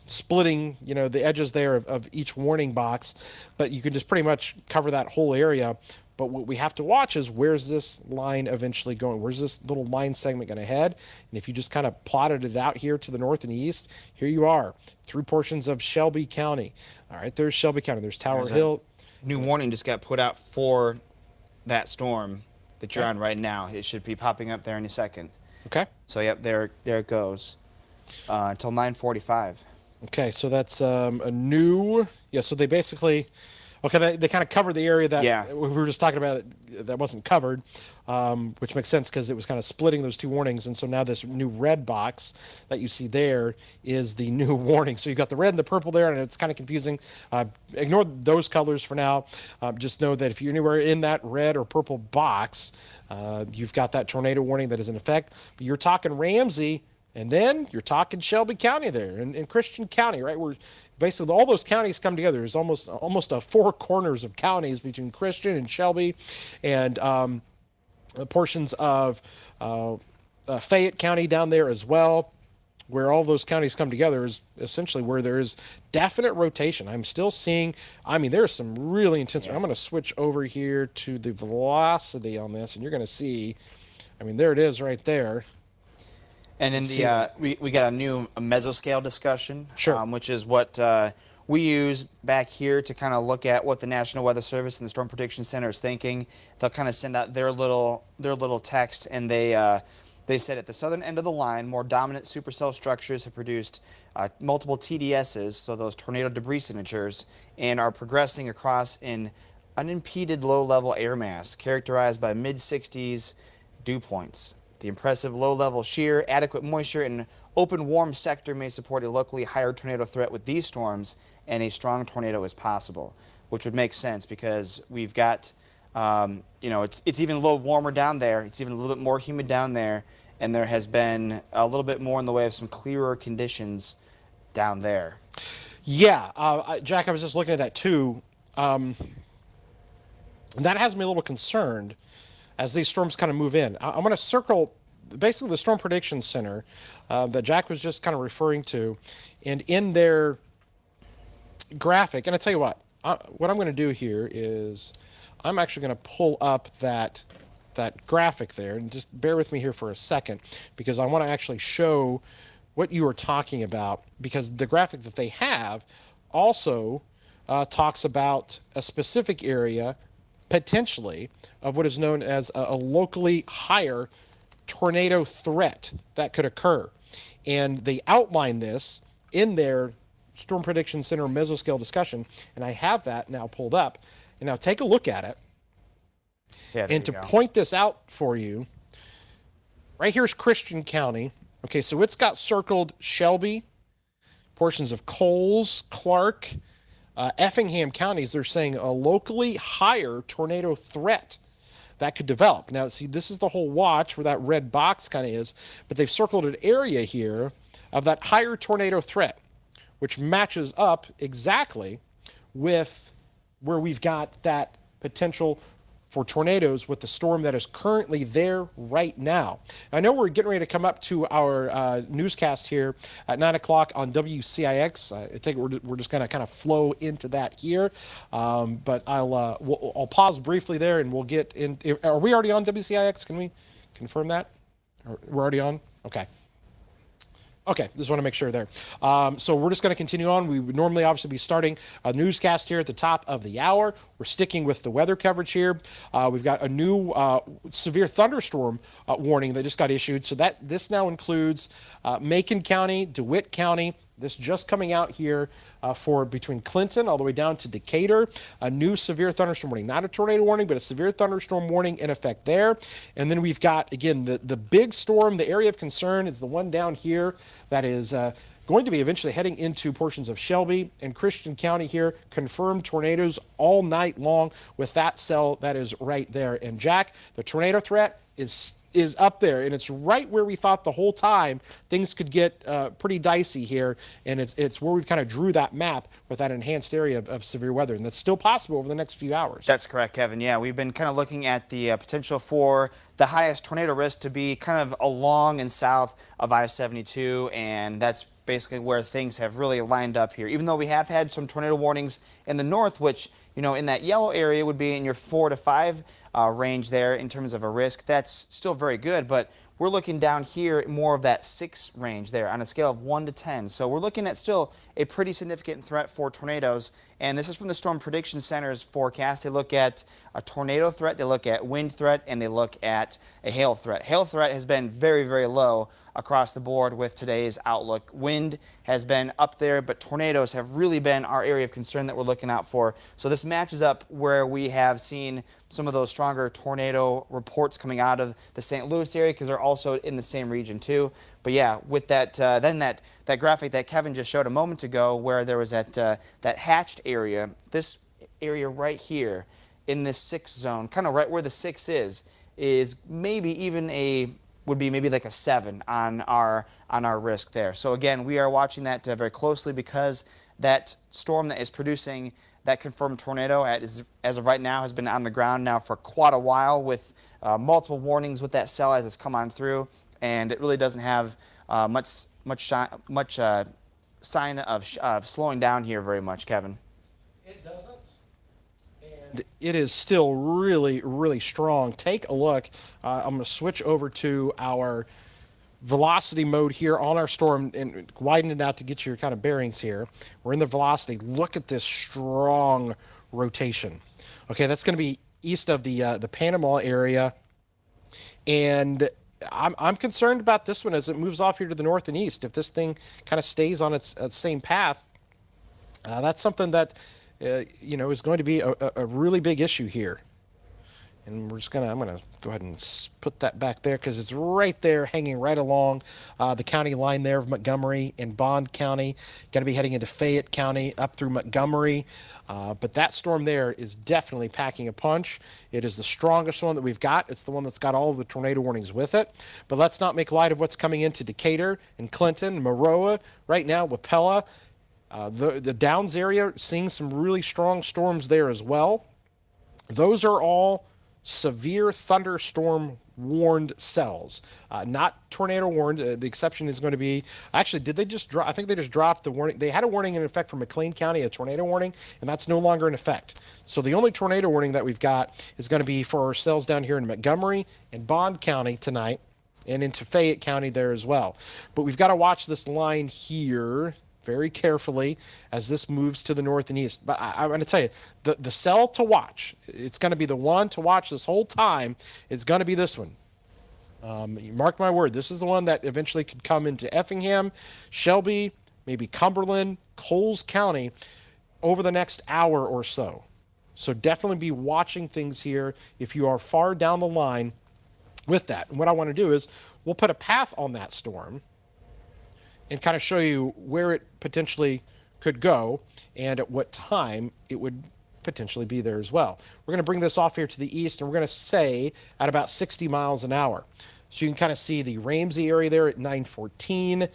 splitting, the edges there of each warning box. But you can just pretty much cover that whole area. But what we have to watch is where's this line eventually going? Where's this little line segment going to head? And if you just kind of plotted it out here to the north and east, here you are through portions of Shelby County. All right, there's Shelby County. There's Tower Hill. New warning just got put out for that storm that you're on right now. It should be popping up there in a second. Okay. So, yep, there it goes. Until 9:45. Okay, so that's a new, so they basically, they kind of covered the area that we were just talking about that wasn't covered, which makes sense because it was kind of splitting those two warnings. And so now this new red box that you see there is the new warning. So you've got the red and the purple there, and it's kind of confusing. Ignore those colors for now. Just know that if you're anywhere in that red or purple box, you've got that tornado warning that is in effect. But you're talking Ramsey, and then you're talking Shelby County there and Christian County, right? Where basically all those counties come together. There's almost a four corners of counties between Christian and Shelby, and portions of Fayette County down there as well. where all those counties come together is essentially where there is definite rotation. I'm still seeing, I mean, there's some really intense. I'm going to switch over here to the velocity on this, and you're going to see, I mean, there it is right there. And in the we got a new mesoscale discussion, Sure. Which is what we use back here to kind of look at what the National Weather Service and the Storm Prediction Center is thinking. They'll kind of send out their little text, and they said at the southern end of the line, more dominant supercell structures have produced multiple TDSs, so those tornado debris signatures, and are progressing across an unimpeded low-level air mass characterized by mid-60s dew points. The impressive low-level shear, adequate moisture, and open warm sector may support a locally higher tornado threat with these storms, and a strong tornado is possible, which would make sense because we've got, it's even a little warmer down there. It's even a little bit more humid down there, and there has been a little bit more in the way of some clearer conditions down there. Yeah, Jack, I was just looking at that too. And that has me a little concerned as these storms kind of move in. I'm going to circle basically the Storm Prediction Center that Jack was just kind of referring to, and in their graphic, and I tell you what I'm going to do here is I'm actually going to pull up that graphic there, and just bear with me here for a second because I want to actually show what you are talking about, because the graphic that they have also talks about a specific area potentially of what is known as a locally higher tornado threat that could occur. And they outline this in their Storm Prediction Center mesoscale discussion, and I have that now pulled up. And now take a look at it. Yeah, And to point this out for you, right here's Christian County. Okay, so it's got circled Shelby, portions of Coles, Clark, Effingham counties. They're saying a locally higher tornado threat that could develop. Now, see, this is the whole watch where that red box kind of is, but they've circled an area here of that higher tornado threat, which matches up exactly with where we've got that potential for tornadoes with the storm that is currently there right now. I know we're getting ready to come up to our newscast here at 9 o'clock on WCIX. I take it we're just going to kind of flow into that here. But I'll pause briefly there and we'll get in. Are we already on WCIX? Can we confirm that? We're already on? Okay. Okay, just want to make sure there. So we're just going to continue on. We would normally obviously be starting a newscast here at the top of the hour. We're sticking with the weather coverage here. We've got a new severe thunderstorm warning that just got issued. So this now includes Macon County, DeWitt County. This just coming out here for between Clinton all the way down to Decatur. A new severe thunderstorm warning, not a tornado warning, but a severe thunderstorm warning in effect there. And then we've got, again, the big storm. The area of concern is the one down here that is going to be eventually heading into portions of Shelby and Christian County here. Confirmed tornadoes all night long with that cell that is right there. And Jack, the tornado threat is up there, and it's right where we thought the whole time things could get pretty dicey here, and it's where we kind of drew that map with that enhanced area of severe weather, and that's still possible over the next few hours. That's correct, Kevin. Yeah, we've been kind of looking at the potential for the highest tornado risk to be kind of along and south of I-72, and that's basically where things have really lined up here. Even though we have had some tornado warnings in the north, which, in that yellow area would be in your 4 to 5 range there in terms of a risk. That's still very good, but we're looking down here more of that 6 range there on a scale of 1 to 10. So we're looking at still a pretty significant threat for tornadoes. And this is from the Storm Prediction Center's forecast. They look at a tornado threat, they look at wind threat, and they look at a hail threat. Hail threat has been very, very low across the board with today's outlook. Wind has been up there, but tornadoes have really been our area of concern that we're looking out for. So this matches up where we have seen some of those stronger tornado reports coming out of the St. Louis area, because they're also in the same region too. But yeah, with that, then that graphic that Kevin just showed a moment ago, where there was that hatched area, this area right here in this 6 zone, kind of right where the 6 is maybe even would be maybe like a 7 on our risk there. So again, we are watching that very closely, because that storm that is producing that confirmed tornado as of right now has been on the ground now for quite a while, with multiple warnings with that cell as it's come on through. and it really doesn't have much sign of slowing down here very much, Kevin. It doesn't. And it is still really, really strong. Take a look. I'm going to switch over to our velocity mode here on our storm and widen it out to get your kind of bearings here. We're in the velocity. Look at this strong rotation. Okay, that's going to be east of the Panama area, and I'm concerned about this one as it moves off here to the north and east. If this thing kind of stays on its same path, that's something that is going to be a really big issue here. And I'm gonna go ahead and put that back there because it's right there, hanging right along the county line there of Montgomery and Bond County. Going to be heading into Fayette County up through Montgomery. But that storm there is definitely packing a punch. It is the strongest one that we've got. It's the one that's got all of the tornado warnings with it. But let's not make light of what's coming into Decatur and Clinton, Maroa, right now, Wapella. The Downs area, seeing some really strong storms there as well. Those are all severe thunderstorm warned cells, not tornado warned. The exception is going to be, actually, did they just drop? I think they just dropped the warning. They had a warning in effect for McLean County, a tornado warning, and that's no longer in effect. So the only tornado warning that we've got is going to be for our cells down here in Montgomery and Bond County tonight, and into Fayette County there as well. But we've got to watch this line here very carefully as this moves to the north and east. But I'm going to tell you, the cell to watch, it's going to be the one to watch this whole time, it's going to be this one. You mark my word, this is the one that eventually could come into Effingham, Shelby, maybe Cumberland, Coles County over the next hour or so. So definitely be watching things here if you are far down the line with that. And what I want to do is we'll put a path on that storm and kind of show you where it potentially could go and at what time it would potentially be there as well. We're going to bring this off here to the east, and we're going to say at about 60 miles an hour. So you can kind of see the Ramsey area there at 914,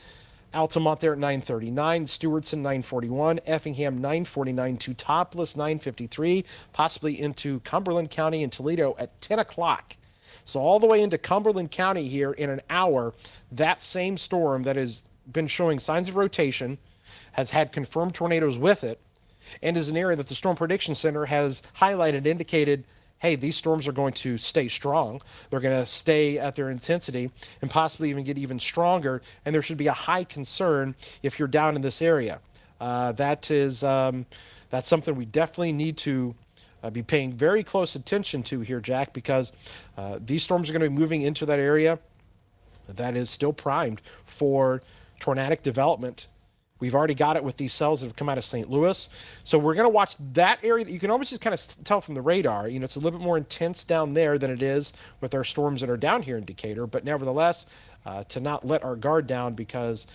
Altamont there at 939, Stewartson 941, Effingham 949 to Topless 953, possibly into Cumberland County and Toledo at 10 o'clock. So all the way into Cumberland County here in an hour, that same storm that has been showing signs of rotation, has had confirmed tornadoes with it, and is an area that the Storm Prediction Center has highlighted, indicated, hey, these storms are going to stay strong. They're going to stay at their intensity and possibly even get even stronger, and there should be a high concern if you're down in this area. That's something we definitely need to be paying very close attention to here, Jack, because these storms are going to be moving into that area that is still primed for tornadic development. We've already got it with these cells that have come out of St. Louis. So we're going to watch that area. You can almost just kind of tell from the radar, it's a little bit more intense down there than it is with our storms that are down here in Decatur. But nevertheless, to not let our guard down, because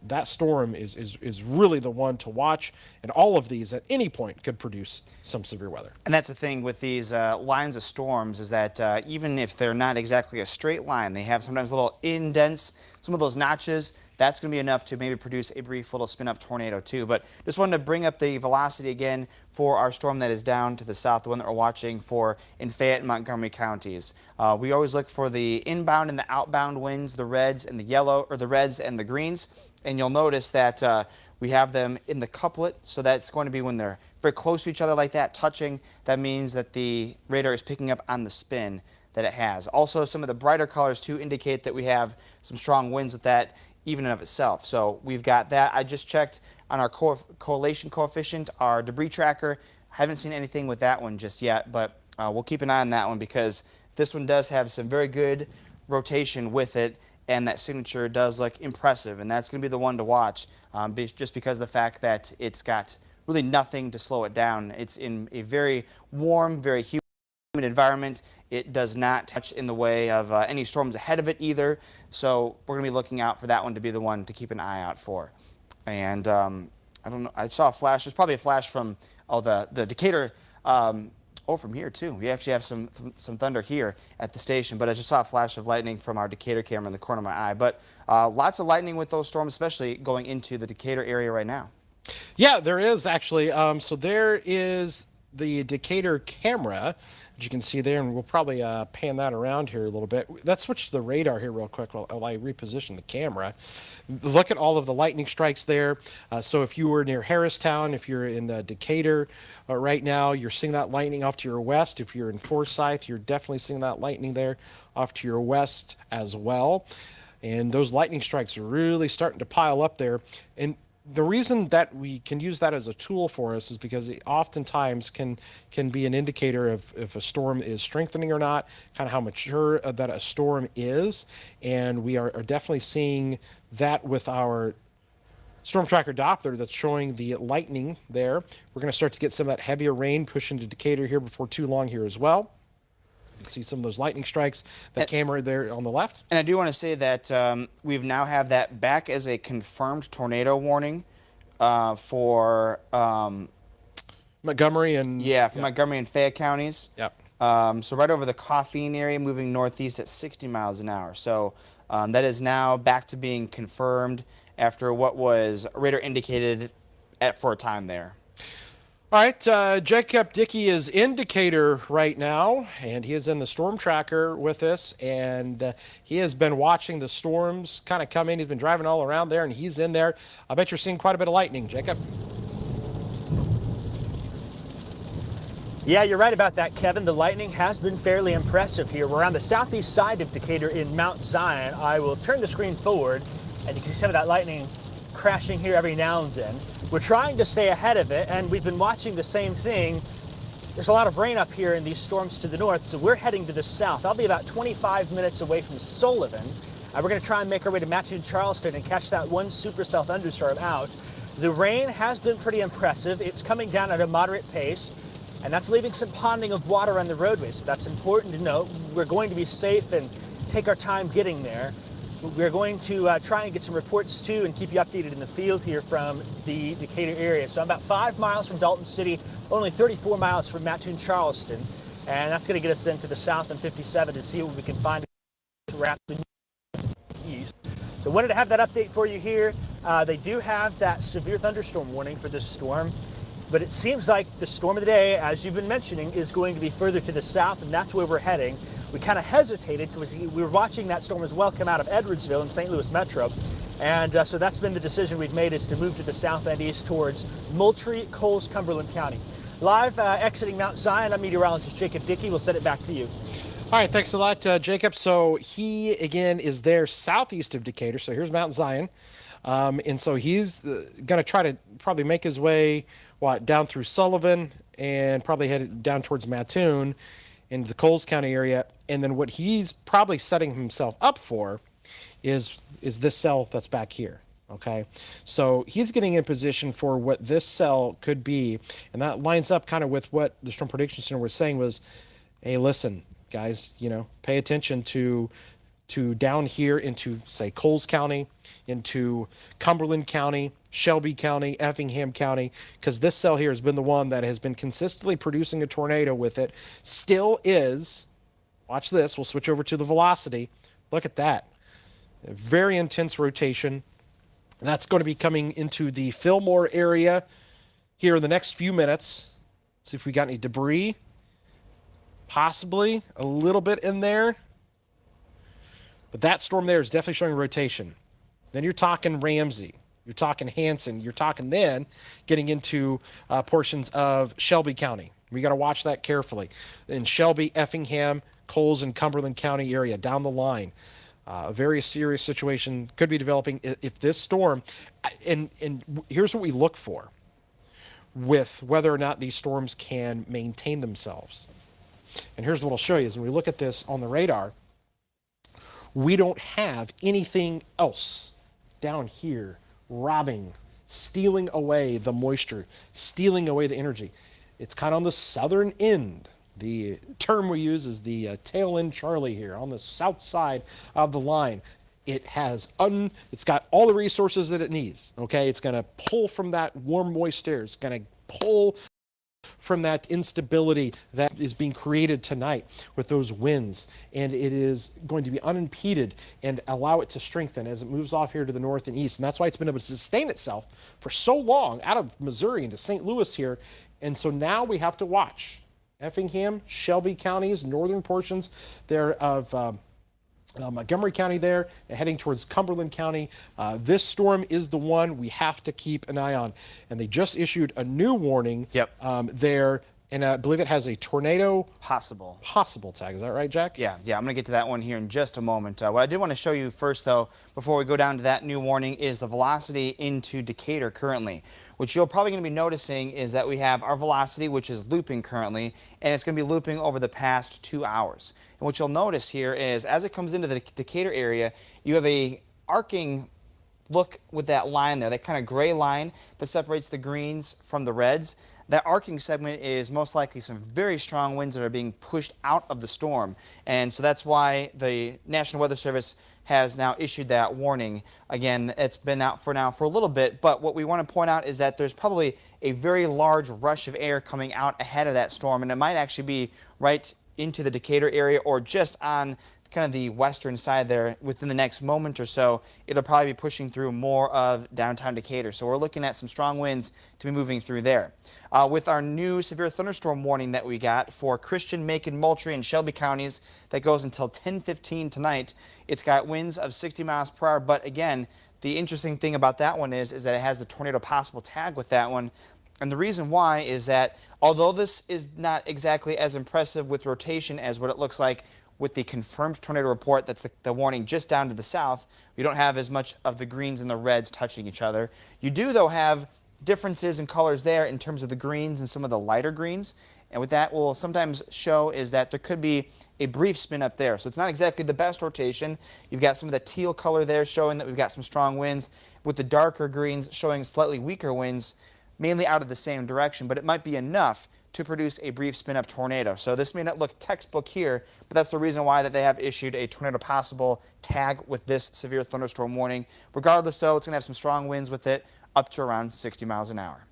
that storm is really the one to watch. And all of these at any point could produce some severe weather. And that's the thing with these lines of storms, is that even if they're not exactly a straight line, they have sometimes little indents, some of those notches. That's going to be enough to maybe produce a brief little spin-up tornado too. But just wanted to bring up the velocity again for our storm that is down to the south, the one that we're watching for in Fayette and Montgomery counties. We always look for the inbound and the outbound winds, the reds and the yellow, or the reds and the greens. And you'll notice that we have them in the couplet, so that's going to be when they're very close to each other like that, touching. That means that the radar is picking up on the spin that it has. Also, some of the brighter colors too indicate that we have some strong winds with that even in of itself. So we've got that. I just checked on our correlation coefficient, our debris tracker. I haven't seen anything with that one just yet, but we'll keep an eye on that one, because this one does have some very good rotation with it, and that signature does look impressive, and that's going to be the one to watch, just because of the fact that it's got really nothing to slow it down. It's in a very warm, very humid environment. It does not touch in the way of any storms ahead of it either. So we're going to be looking out for that one to be the one to keep an eye out for. And I don't know, I saw a flash. There's probably a flash from the Decatur. From here too. We actually have some thunder here at the station, but I just saw a flash of lightning from our Decatur camera in the corner of my eye. But lots of lightning with those storms, especially going into the Decatur area right now. Yeah, there is actually. So there is the Decatur camera, as you can see there, and we'll probably pan that around here a little bit. Let's switch to the radar here real quick while I reposition the camera. Look at all of the lightning strikes there. So if you were near Harristown, if you're in Decatur right now, you're seeing that lightning off to your west. If you're in Forsyth, you're definitely seeing that lightning there off to your west as well. And those lightning strikes are really starting to pile up there. And the reason that we can use that as a tool for us is because it oftentimes can be an indicator of if a storm is strengthening or not, kind of how mature that a storm is. And we are definitely seeing that with our storm tracker Doppler that's showing the lightning there. We're going to start to get some of that heavier rain push into Decatur here before too long here as well. You can see some of those lightning strikes, that camera there on the left. And I do want to say that we've now have that back as a confirmed tornado warning for Montgomery and Montgomery and Fayette counties. Yep. So right over the Coffeen area, moving northeast at 60 miles an hour. So that is now back to being confirmed after what was radar indicated for a time there. All right, Jacob Dickey is in Decatur right now, and he is in the storm tracker with us, and he has been watching the storms kind of come in. He's been driving all around there, and he's in there. I bet you're seeing quite a bit of lightning, Jacob. Yeah, you're right about that, Kevin. The lightning has been fairly impressive here. We're on the southeast side of Decatur in Mount Zion. I will turn the screen forward, and you can see some of that lightning crashing here every now and then. We're trying to stay ahead of it, and we've been watching the same thing. There's a lot of rain up here in these storms to the north, so we're heading to the south. I'll be about 25 minutes away from Sullivan. We're going to try and make our way to Mattoon, Charleston, and catch that one supercell thunderstorm out. The rain has been pretty impressive. It's coming down at a moderate pace, and that's leaving some ponding of water on the roadways. So that's important to note. We're going to be safe and take our time getting there. We're going to try and get some reports too and keep you updated in the field here from the Decatur area. So I'm about 5 miles from Dalton City, only 34 miles from Mattoon, Charleston, and that's going to get us then to the south and 57 to see what we can find rapidly east. So wanted to have that update for you here. They do have that severe thunderstorm warning for this storm, but it seems like the storm of the day, as you've been mentioning, is going to be further to the south, and that's where we're heading. We kind of hesitated because we were watching that storm as well come out of Edwardsville in St. Louis Metro. And so that's been the decision we've made, is to move to the south and east towards Moultrie, Coles, Cumberland County. Live exiting Mount Zion, I'm meteorologist Jacob Dickey. We'll send it back to you. All right, thanks a lot, Jacob. So he, again, is there southeast of Decatur. So here's Mount Zion. And so he's going to try to probably make his way, down through Sullivan and probably head down towards Mattoon into the Coles County area. And then what he's probably setting himself up for is this cell that's back here. Okay, so he's getting in position for what this cell could be, and that lines up kind of with what the Storm Prediction Center was saying was, hey, listen, guys, pay attention to down here into, say, Coles County, into Cumberland County, Shelby County, Effingham County, because this cell here has been the one that has been consistently producing a tornado with it. Still is. Watch this. We'll switch over to the velocity. Look at that. A very intense rotation. And that's going to be coming into the Fillmore area here in the next few minutes. See if we got any debris. Possibly a little bit in there. But that storm there is definitely showing rotation. Then you're talking Ramsey. You're talking Hanson. You're talking then getting into portions of Shelby County. We got to watch that carefully. In Shelby, Effingham, Coles, and Cumberland County area down the line. A very serious situation could be developing if this storm, and here's what we look for with whether or not these storms can maintain themselves. And here's what I'll show you is when we look at this on the radar, we don't have anything else down here robbing, stealing away the moisture, stealing away the energy. It's kind of on the southern end. The term we use is the tail end Charlie here on the south side of the line. It has it's got all the resources that it needs. Okay, it's going to pull from that warm, moist air. It's going to pull from that instability that is being created tonight with those winds, and it is going to be unimpeded and allow it to strengthen as it moves off here to the north and east. And that's why it's been able to sustain itself for so long out of Missouri into St. Louis here. And so now we have to watch Effingham, Shelby counties, northern portions there of Montgomery County there, and heading towards Cumberland County. This storm is the one we have to keep an eye on. And they just issued a new warning there, and I believe it has a tornado Possible tag. Is that right, Jack? Yeah, I'm going to get to that one here in just a moment. What I did want to show you first, though, before we go down to that new warning, is the velocity into Decatur currently. What you're probably going to be noticing is that we have our velocity, which is looping currently, and it's going to be looping over the past 2 hours. And what you'll notice here is, as it comes into the Decatur area, you have a arcing look with that line there, that kind of gray line that separates the greens from the reds. That arcing segment is most likely some very strong winds that are being pushed out of the storm. And so that's why the National Weather Service has now issued that warning. Again, it's been out for a little bit, but what we want to point out is that there's probably a very large rush of air coming out ahead of that storm, and it might actually be right into the Decatur area or just on kind of the western side there. Within the next moment or so, it'll probably be pushing through more of downtown Decatur. So we're looking at some strong winds to be moving through there. With our new severe thunderstorm warning that we got for Christian, Macon, Moultrie, and Shelby counties that goes until 10:15 tonight, it's got winds of 60 miles per hour. But again, the interesting thing about that one is that it has the tornado possible tag with that one. And the reason why is that although this is not exactly as impressive with rotation as what it looks like with the confirmed tornado report, that's the warning just down to the south, you don't have as much of the greens and the reds touching each other. You do, though, have differences in colors there in terms of the greens and some of the lighter greens. And what that will sometimes show is that there could be a brief spin up there. So it's not exactly the best rotation. You've got some of the teal color there showing that we've got some strong winds, with the darker greens showing slightly weaker winds, mainly out of the same direction, but it might be enough to produce a brief spin-up tornado. So this may not look textbook here, but that's the reason why that they have issued a tornado possible tag with this severe thunderstorm warning. Regardless, though, it's going to have some strong winds with it, up to around 60 miles an hour.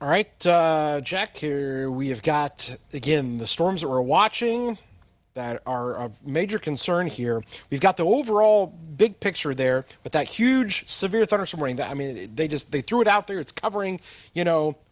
All right, Jack, here we have got, again, the storms that we're watching that are of major concern here. We've got the overall big picture there with that huge severe thunderstorm warning. I mean, they threw it out there. It's covering,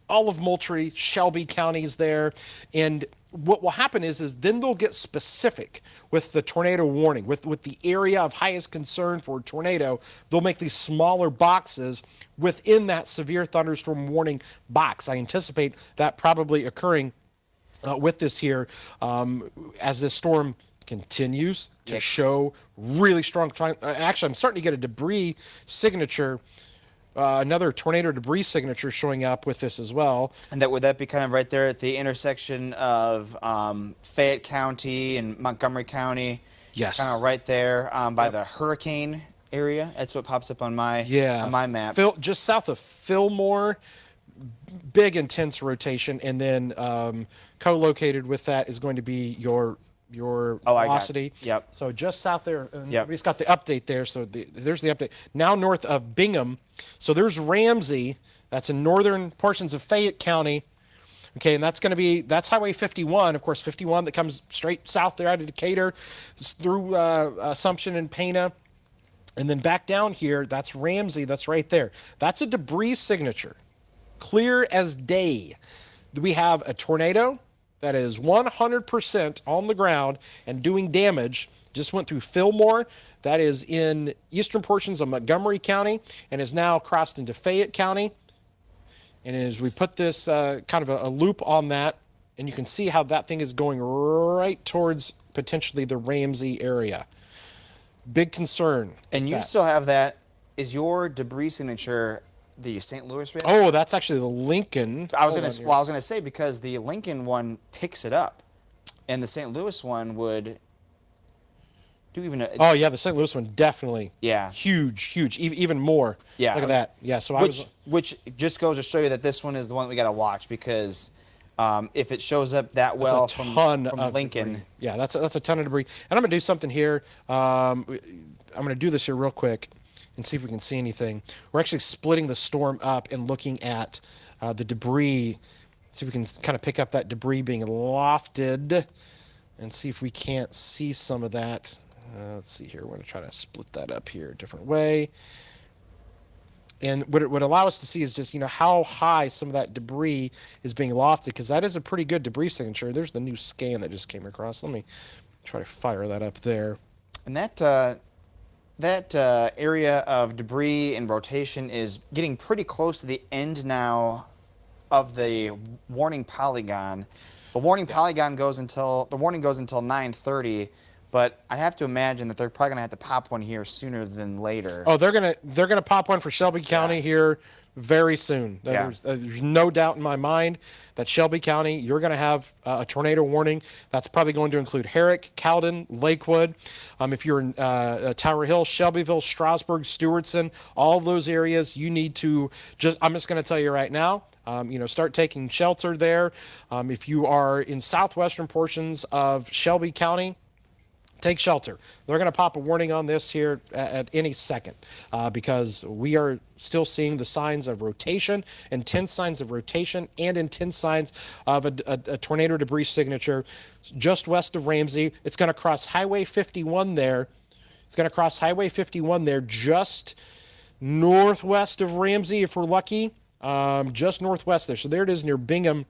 all of Moultrie, Shelby counties there. And what will happen is then they'll get specific with the tornado warning, with the area of highest concern for a tornado. They'll make these smaller boxes within that severe thunderstorm warning box. I anticipate that probably occurring with this here, as this storm continues to show really strong. Actually, I'm starting to get a debris signature, another tornado debris signature showing up with this as well. And would that be kind of right there at the intersection of Fayette County and Montgomery County? Yes. Kind of right there by the hurricane area. That's what pops up on my map. Just south of Fillmore. Big intense rotation, and then co-located with that is going to be your velocity. Yep. So just south there, we just got the update there. So there's the update. Now north of Bingham. So there's Ramsey. That's in northern portions of Fayette County. Okay, and that's Highway 51. Of course, 51 that comes straight south there out of Decatur, through Assumption and Pana. And then back down here, that's Ramsey. That's right there. That's a debris signature. Clear as day. We have a tornado that is 100% on the ground and doing damage. Just went through Fillmore. That is in eastern portions of Montgomery County and is now crossed into Fayette County. And as we put this kind of a loop on that, and you can see how that thing is going right towards potentially the Ramsey area. Big concern. And you still have that. Is your debris signature the St. Louis region? Oh, that's actually the Lincoln. I was going to say, because the Lincoln one picks it up, and the St. Louis one would do even oh, yeah, the St. Louis one definitely. Yeah. Huge, even more. Yeah. Look at that. Yeah, so which just goes to show you that this one is the one that we got to watch, because if it shows up that well from Lincoln. Debris. Yeah, that's a ton of debris. And I'm going to do something here. I'm going to do this here real quick and see if we can see anything. We're actually splitting the storm up and looking at the debris. See if we can kind of pick up that debris being lofted and see if we can't see some of that. Let's see here. We're going to try to split that up here a different way. And what it would allow us to see is just, how high some of that debris is being lofted, because that is a pretty good debris signature. There's the new scan that just came across. Let me try to fire that up there. And that area of debris and rotation is getting pretty close to the end now of the warning polygon. The warning polygon goes until 9:30, but I have to imagine that they're probably gonna have to pop one here sooner than later. Oh, they're gonna pop one for Shelby County here very soon. Yeah. There's no doubt in my mind that Shelby County, you're going to have a tornado warning. That's probably going to include Herrick, Cowden, Lakewood. If you're in Tower Hill, Shelbyville, Strasburg, Stewartson, all of those areas, you need to I'm just going to tell you right now, start taking shelter there. If you are in southwestern portions of Shelby County, take shelter. They're going to pop a warning on this here at any second because we are still seeing the signs of rotation, intense signs of rotation, and intense signs of a tornado debris signature just west of Ramsey. It's going to cross Highway 51 there. It's going to cross Highway 51 there just northwest of Ramsey if we're lucky, just northwest there. So there it is near Bingham.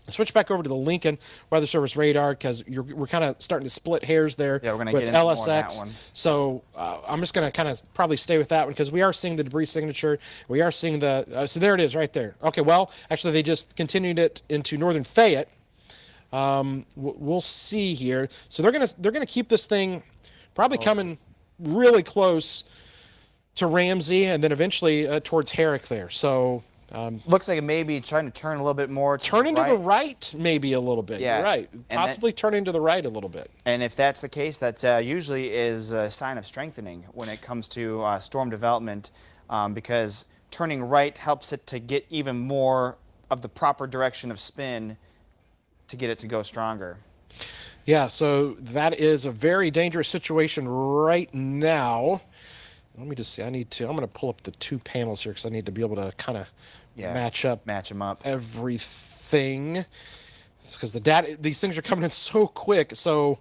Switch back over to the Lincoln Weather Service radar because we're kind of starting to split hairs there with LSX. More on that one. So I'm just going to kind of probably stay with that one because we are seeing the debris signature. We are seeing so there it is right there. Okay, well, actually they just continued it into northern Fayette. We'll see here. So they're gonna keep this thing probably coming really close to Ramsey and then eventually towards Herrick there. So. Looks like it may be trying to turn a little bit more to the right, maybe a little bit. Yeah. You're right. Possibly turning to the right a little bit. And if that's the case, that usually is a sign of strengthening when it comes to storm development, because turning right helps it to get even more of the proper direction of spin to get it to go stronger. Yeah, so that is a very dangerous situation right now. Let me just see. I'm going to pull up the two panels here because I need to be able to kind of match them up everything, because the data, these things are coming in so quick. So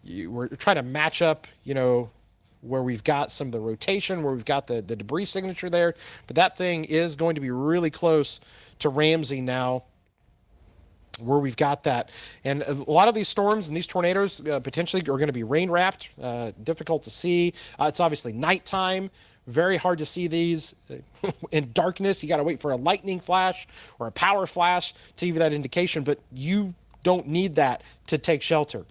we're trying to match up, where we've got some of the rotation, where we've got the debris signature there. But that thing is going to be really close to Ramsey now, where we've got that. And a lot of these storms and these tornadoes potentially are going to be rain wrapped, difficult to see. It's obviously nighttime. Very hard to see these in darkness. You got to wait for a lightning flash or a power flash to give you that indication, but you don't need that to take shelter.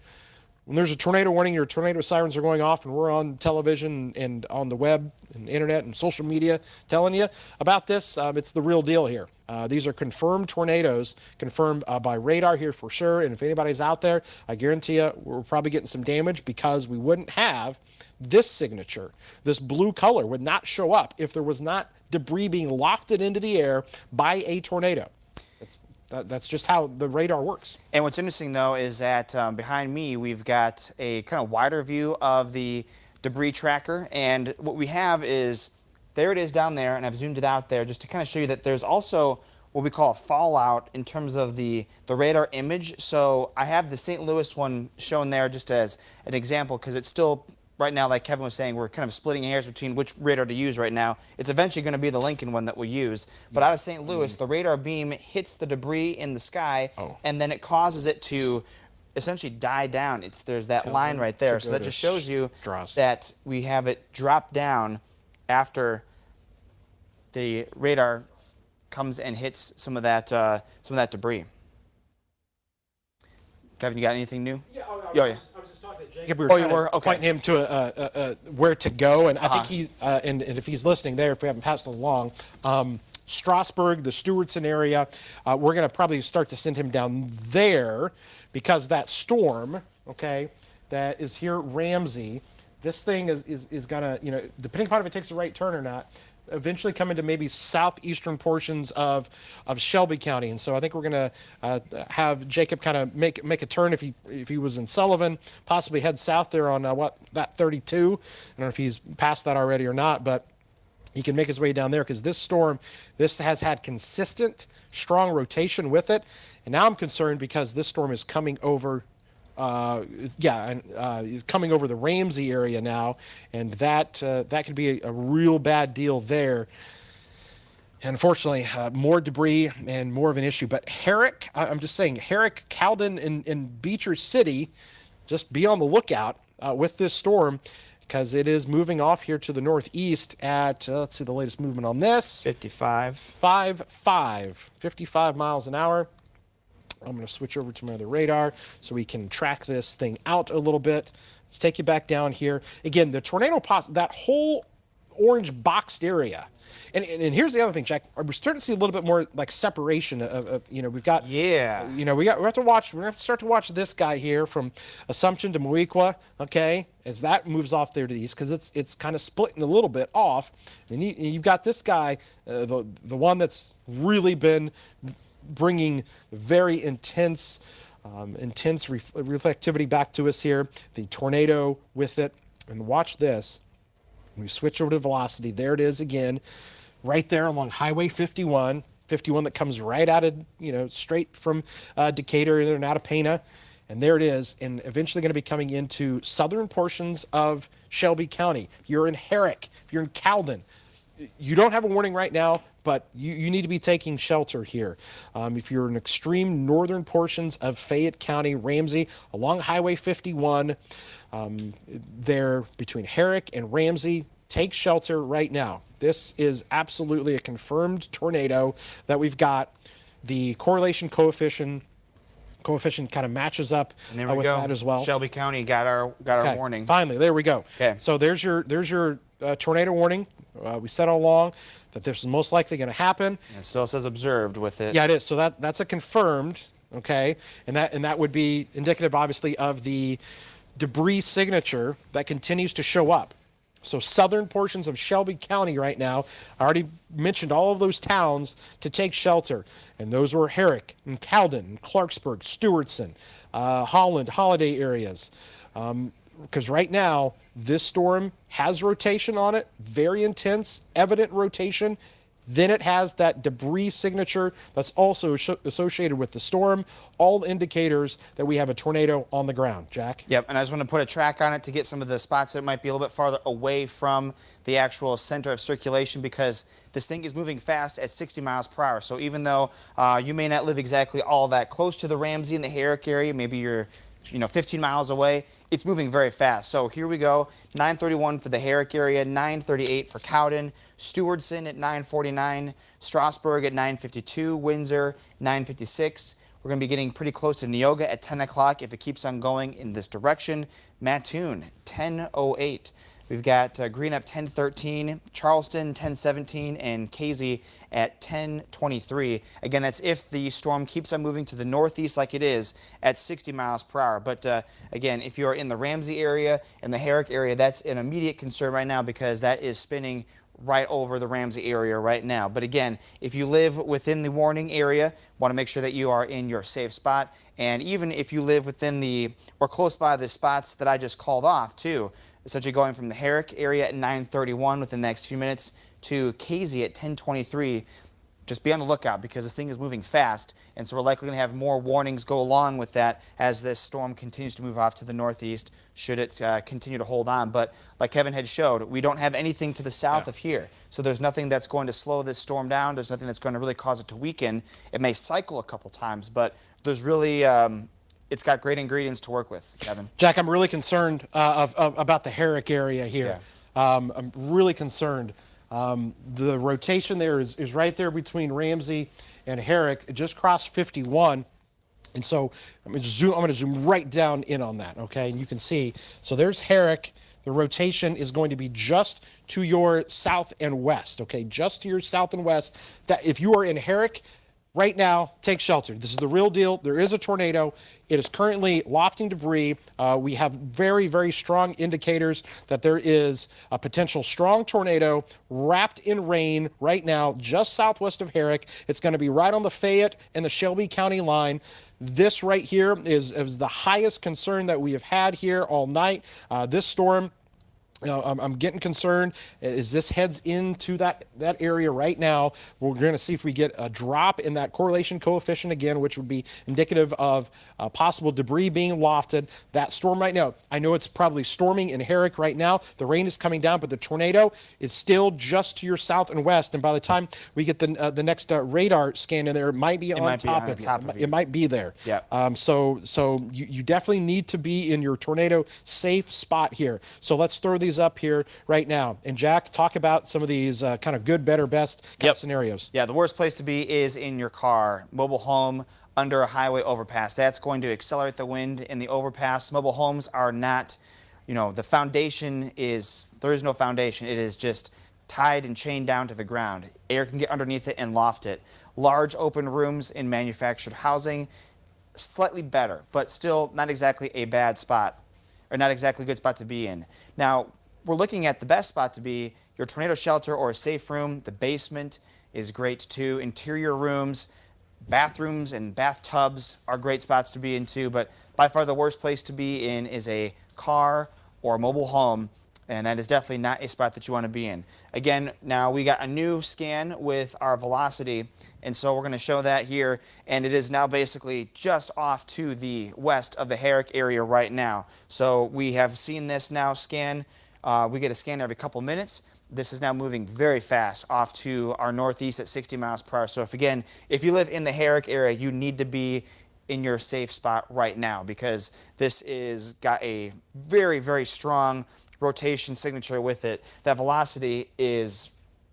When there's a tornado warning, your tornado sirens are going off, and we're on television and on the web and internet and social media telling you about this. It's the real deal here. These are confirmed tornadoes, confirmed by radar here for sure. And if anybody's out there, I guarantee you we're probably getting some damage because we wouldn't have this signature. This blue color would not show up if there was not debris being lofted into the air by a tornado. That's just how the radar works. And what's interesting, though, is that behind me, we've got a kind of wider view of the debris tracker. And what we have is, there it is down there, and I've zoomed it out there just to kind of show you that there's also what we call a fallout in terms of the radar image. So I have the St. Louis one shown there just as an example because it's still, right now, like Kevin was saying, we're kind of splitting hairs between which radar to use right now. It's eventually going to be the Lincoln one that we use. But out of St. Louis, the radar beam hits the debris in the sky, and then it causes it to essentially die down. There's that line right there. So that just shows you that we have it drop down after the radar comes and hits some of that debris. Kevin, you got anything new? Yeah. Yeah. I was just talking to Jacob. We were Okay. pointing him to where to go, and I think he's and if he's listening there, if we haven't passed it along, Strasburg, the Stewartson area, we're going to probably start to send him down there because that storm, that is here at Ramsey, this thing is going to, depending upon if it takes a right turn or not, eventually come into maybe southeastern portions of Shelby County. And so I think we're going to have Jacob kind of make a turn if he was in Sullivan, possibly head south there on that 32. I don't know if he's passed that already or not, but he can make his way down there because this storm, this has had consistent, strong rotation with it. And now I'm concerned because this storm is coming over coming over the Ramsey area now, and that could be a real bad deal there. Unfortunately, more debris and more of an issue. But Herrick, I'm just saying, Herrick, Cowden, and Beecher City, just be on the lookout with this storm because it is moving off here to the northeast at, let's see the latest movement on this. 55. 55 miles an hour. I'm going to switch over to my other radar so we can track this thing out a little bit. Let's take you back down here. Again, the tornado, that whole orange boxed area. And here's the other thing, Jack. We're starting to see a little bit more like separation of we've got, we have to start to watch this guy here from Assumption to Moequa, okay, as that moves off there to the east, because it's kind of splitting a little bit off. And you've got this guy, the one that's really been bringing very intense reflectivity back to us here, the tornado with it. And watch this. We switch over to velocity. There it is again, right there along Highway 51 that comes right out of, straight from Decatur and out of Pana. And there it is, and eventually going to be coming into southern portions of Shelby County. If you're in Herrick, if you're in Cowden, you don't have a warning right now, but you need to be taking shelter here. If you're in extreme northern portions of Fayette County, Ramsey, along Highway 51, there between Herrick and Ramsey, take shelter right now. This is absolutely a confirmed tornado that we've got. The correlation coefficient kind of matches up with that as well. Shelby County got our warning. Finally, there we go. Okay. So there's your tornado warning. We said all along that this is most likely going to happen. And it still says observed with it. Yeah, it is. So that's a confirmed, okay, and that would be indicative, obviously, of the debris signature that continues to show up. So southern portions of Shelby County right now, I already mentioned all of those towns to take shelter. And those were Herrick and Cowden, and Clarksburg, Stewartson, Holland, Holiday areas. Because right now, this storm has rotation on it, very intense, evident rotation. Then it has that debris signature that's also associated with the storm, all indicators that we have a tornado on the ground. Jack? Yep, and I just want to put a track on it to get some of the spots that might be a little bit farther away from the actual center of circulation, because this thing is moving fast at 60 miles per hour. So even though you may not live exactly all that close to the Ramsey and the Herrick area, maybe you're 15 miles away, it's moving very fast. So here we go, 9:31 for the Herrick area, 9:38 for Cowden, Stewartson at 9:49, Strasburg at 9:52, Windsor 9:56. We're going to be getting pretty close to Neoga at 10 o'clock if it keeps on going in this direction. Mattoon 10:08. We've got Greenup 10:13, Charleston 10:17, and Casey at 10:23. Again, that's if the storm keeps on moving to the northeast like it is at 60 miles per hour. But again, if you're in the Ramsey area and the Herrick area, that's an immediate concern right now because that is spinning right over the Ramsey area right now. But again, if you live within the warning area, want to make sure that you are in your safe spot. And even if you live within or close by the spots that I just called off too, essentially going from the Herrick area at 9:31 within the next few minutes to Casey at 10:23, just be on the lookout because this thing is moving fast, and so we're likely going to have more warnings go along with that as this storm continues to move off to the northeast should it continue to hold on. But like Kevin had showed, we don't have anything to the south of here, so there's nothing that's going to slow this storm down. There's nothing that's going to really cause it to weaken. It may cycle a couple times, but there's really it's got great ingredients to work with, Kevin. Jack, I'm really concerned about the Herrick area here. Yeah. I'm really concerned. The rotation there is right there between Ramsey and Herrick. It just crossed 51. And so I'm going to zoom right down in on that, okay? And you can see, so there's Herrick. The rotation is going to be just to your south and west, okay? Just to your south and west. That if you are in Herrick, right now, take shelter. This is the real deal. There is a tornado. It is currently lofting debris. We have very, very strong indicators that there is a potential strong tornado wrapped in rain right now, just southwest of Herrick. It's going to be right on the Fayette and the Shelby County line. This right here is the highest concern that we have had here all night. This storm I'm getting concerned as this heads into that area right now. We're going to see if we get a drop in that correlation coefficient again, which would be indicative of possible debris being lofted. That storm right now, I know it's probably storming in Herrick right now. The rain is coming down, but the tornado is still just to your south and west. And by the time we get the next radar scan in there, it might be on top of you. It might be there. Yeah. So you definitely need to be in your tornado safe spot here. So let's throw these up here right now. And Jack, talk about some of these kind of good, better, best kind of scenarios. Yeah, the worst place to be is in your car, mobile home, under a highway overpass. That's going to accelerate the wind in the overpass. Mobile homes are not, the foundation there is no foundation. It is just tied and chained down to the ground. Air can get underneath it and loft it. Large open rooms in manufactured housing, slightly better, but still not exactly a bad spot, or not exactly a good spot to be in. Now, we're looking at the best spot to be your tornado shelter or a safe room. The basement is great too. Interior rooms, bathrooms and bathtubs are great spots to be in too, but by far the worst place to be in is a car or a mobile home, and that is definitely not a spot that you want to be in. Again, now we got a new scan with our velocity, and so we're going to show that here, and it is now basically just off to the west of the Herrick area right now. So we have seen this now scan. We get a scan every couple minutes. This is now moving very fast off to our northeast at 60 miles per hour. So if you live in the Herrick area, you need to be in your safe spot right now, because this is got a very, very strong rotation signature with it. That velocity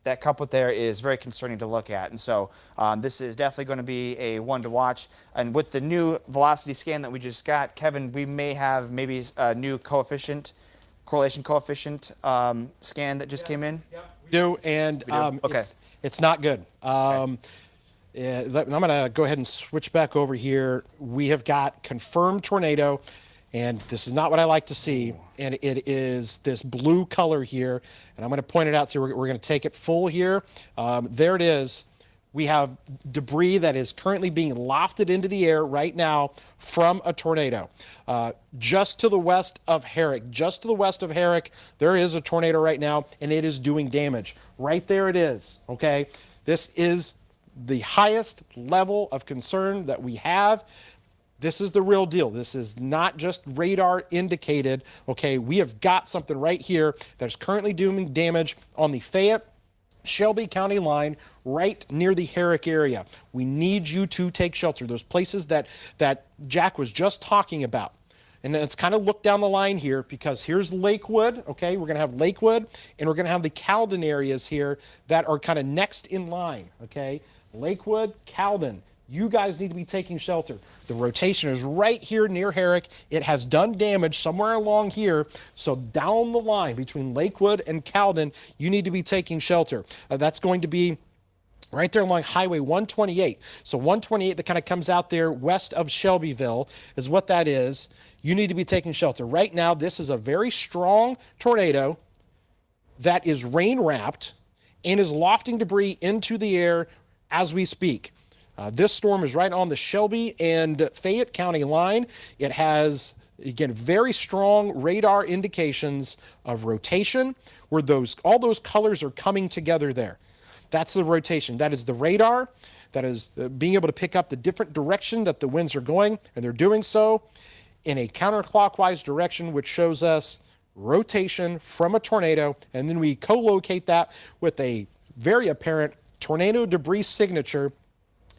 that couplet there is very concerning to look at. And so this is definitely going to be a one to watch. And with the new velocity scan that we just got, Kevin, we may have maybe a new correlation coefficient scan that just came in? Yep, we do, and Okay. it's not good. I'm going to go ahead and switch back over here. We have got confirmed tornado, and this is not what I like to see, and it is this blue color here, and I'm going to point it out, so we're going to take it full here. There it is. We have debris that is currently being lofted into the air right now from a tornado. Just to the west of Herrick, there is a tornado right now, and it is doing damage. Right there it is, okay? This is the highest level of concern that we have. This is the real deal. This is not just radar indicated, okay? We have got something right here that is currently doing damage on the Fayette Shelby County line right near the Herrick area. We need you to take shelter. Those places that Jack was just talking about. And let's kind of look down the line here, because here's Lakewood, okay? We're going to have Lakewood, and we're going to have the Caldon areas here that are kind of next in line, okay? Lakewood, Caldon. You guys need to be taking shelter. The rotation is right here near Herrick. It has done damage somewhere along here. So down the line between Lakewood and Caldon, you need to be taking shelter. That's going to be right there along Highway 128. So 128 that kind of comes out there west of Shelbyville is what that is. You need to be taking shelter. Right now, this is a very strong tornado that is rain-wrapped and is lofting debris into the air as we speak. This storm is right on the Shelby and Fayette County line. It has, again, very strong radar indications of rotation where all those colors are coming together there. That's the rotation. That is the radar. That is being able to pick up the different direction that the winds are going, and they're doing so in a counterclockwise direction, which shows us rotation from a tornado, and then we co-locate that with a very apparent tornado debris signature.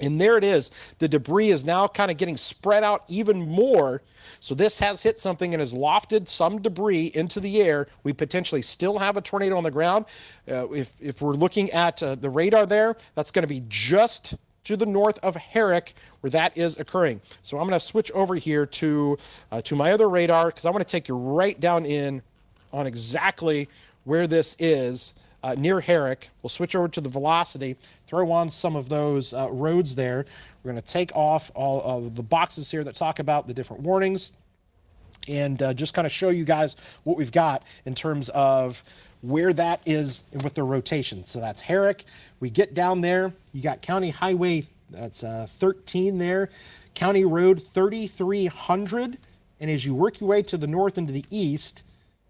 And there it is. The debris is now kind of getting spread out even more. So this has hit something and has lofted some debris into the air. We potentially still have a tornado on the ground. If we're looking at the radar there, that's going to be just to the north of Herrick where that is occurring. So I'm going to switch over here to my other radar, because I want to take you right down in on exactly where this is. Near Herrick. We'll switch over to the velocity, throw on some of those roads there. We're going to take off all of the boxes here that talk about the different warnings, and just kind of show you guys what we've got in terms of where that is with the rotation. So that's Herrick. We get down there. You got County Highway, that's 13 there. County Road 3300. And as you work your way to the north and to the east,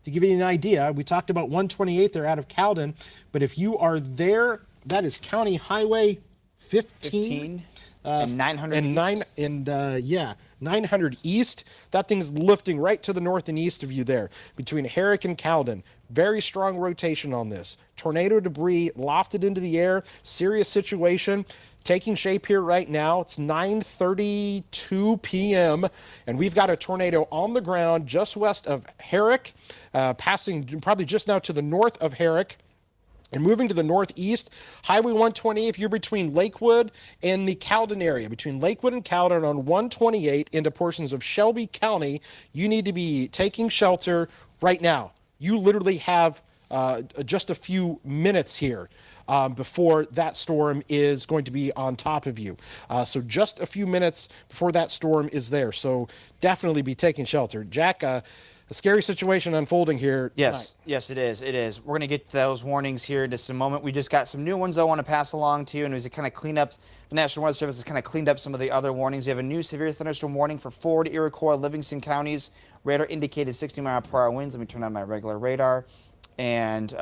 to give you an idea, we talked about 128 there out of Cowden, but if you are there, that is County Highway 15. And 900 yeah, 900 east. That thing's lifting right to the north and east of you there, between Herrick and Cowden. Very strong rotation on this. Tornado debris lofted into the air. Serious situation. Taking shape here right now. It's 9:32 p.m. and we've got a tornado on the ground just west of Herrick, passing probably just now to the north of Herrick. And moving to the northeast, Highway 128, if you're between Lakewood and the Cowden area, between Lakewood and Cowden on 128 into portions of Shelby County, you need to be taking shelter right now. You literally have just a few minutes here before that storm is going to be on top of you. So just a few minutes before that storm is there. So definitely be taking shelter. Jack, a scary situation unfolding here. Yes, yes, it is. It is. We're going to get to those warnings here in just a moment. We just got some new ones I want to pass along to you, and as it kind of clean up, the National Weather Service has kind of cleaned up some of the other warnings. You have a new severe thunderstorm warning for Ford, Iroquois, Livingston counties. Radar indicated 60-mile-per-hour winds. Let me turn on my regular radar. And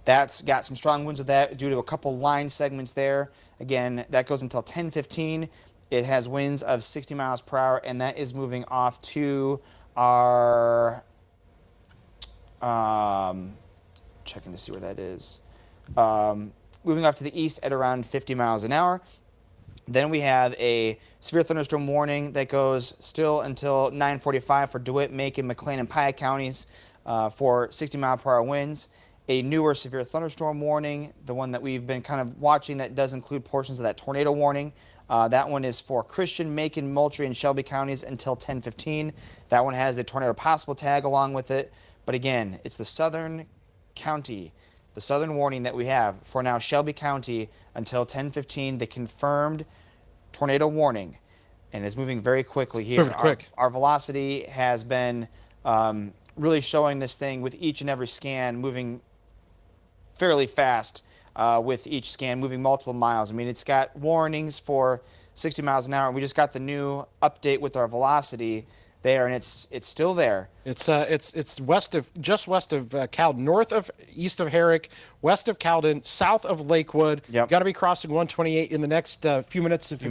that's got some strong winds with that due to a couple line segments there. Again, that goes until 10:15. It has winds of 60 miles per hour, and that is moving off to our checking to see where that is. Moving off to the east at around 50 miles an hour. Then we have a severe thunderstorm warning that goes still until 9:45 for DeWitt, Macon, McLean, and Piatt counties for 60-mile-per-hour winds. A newer severe thunderstorm warning, the one that we've been kind of watching that does include portions of that tornado warning. That one is for Christian, Macon, Moultrie, and Shelby counties until 10:15. That one has the tornado possible tag along with it. But again, it's the southern county, the southern warning that we have for now Shelby County until 10:15. The confirmed tornado warning, and it's moving very quickly here. Our velocity has been really showing this thing with each and every scan moving fairly fast. With each scan moving multiple miles. I mean, it's got warnings for 60 miles an hour. We just got the new update with our velocity there, and it's still there. It's just west of Cowden, east of Herrick, west of Cowden, south of Lakewood. Yep. Got to be crossing 128 in the next few minutes. If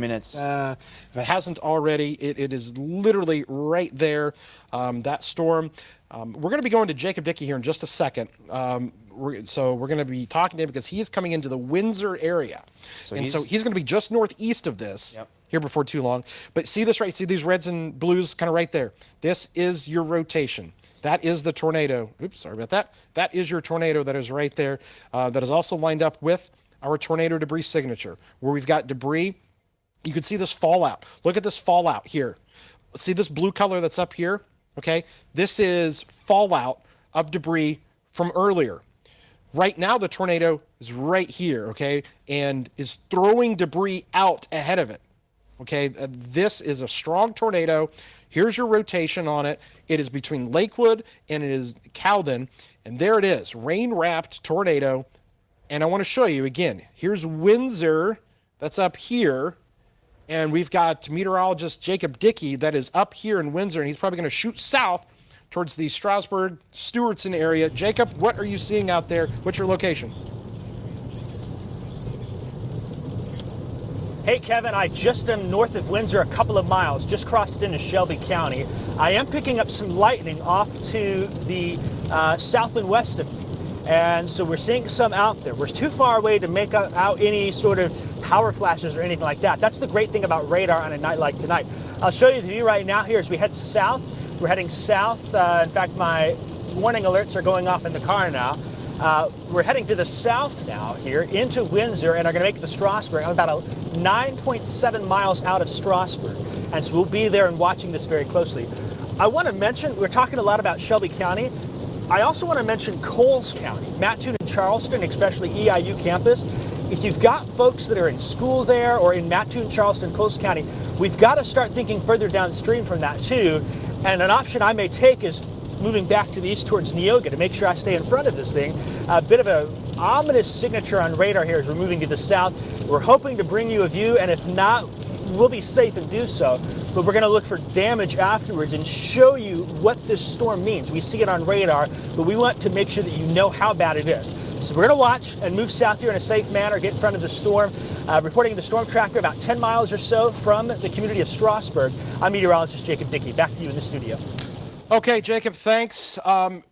it hasn't already, it is literally right there. That storm. We're going to be going to Jacob Dickey here in just a second. So we're going to be talking to him because he is coming into the Windsor area. So he's going to be just northeast of this here before too long. But see this right? See these reds and blues kind of right there? This is your rotation. That is the tornado. Oops, sorry about that. That is your tornado that is right there. That is also lined up with our tornado debris signature where we've got debris. You can see this fallout. Look at this fallout here. See this blue color that's up here? Okay, this is fallout of debris from earlier. Right now, the tornado is right here, okay, and is throwing debris out ahead of it, okay? This is a strong tornado. Here's your rotation on it. It is between Lakewood and it is Cowden, and there it is, rain-wrapped tornado. And I want to show you again. Here's Windsor, that's up here, and we've got meteorologist Jacob Dickey that is up here in Windsor, and he's probably going to shoot south towards the Strasburg, Stewartson area. Jacob, what are you seeing out there? What's your location? Hey, Kevin, I just am north of Windsor a couple of miles, just crossed into Shelby County. I am picking up some lightning off to the south and west of me. And so we're seeing some out there. We're too far away to make out any sort of power flashes or anything like that. That's the great thing about radar on a night like tonight. I'll show you the view right now here as we head south. We're heading south. In fact, my warning alerts are going off in the car now. We're heading to the south now here into Windsor and are going to make it to Strasburg. I'm about 9.7 miles out of Strasburg. And so we'll be there and watching this very closely. I want to mention, we're talking a lot about Shelby County. I also want to mention Coles County, Mattoon and Charleston, especially EIU campus. If you've got folks that are in school there or in Mattoon, Charleston, Coles County, we've got to start thinking further downstream from that too. And an option I may take is moving back to the east towards Neoga to make sure I stay in front of this thing. A bit of an ominous signature on radar here as we're moving to the south. We're hoping to bring you a view, and if not, we'll be safe and do so, but we're going to look for damage afterwards and show you what this storm means. We see it on radar, but we want to make sure that you know how bad it is. So we're going to watch and move south here in a safe manner, get in front of the storm. Reporting the storm tracker about 10 miles or so from the community of Strasburg. I'm meteorologist Jacob Dickey. Back to you in the studio. Okay, Jacob, thanks.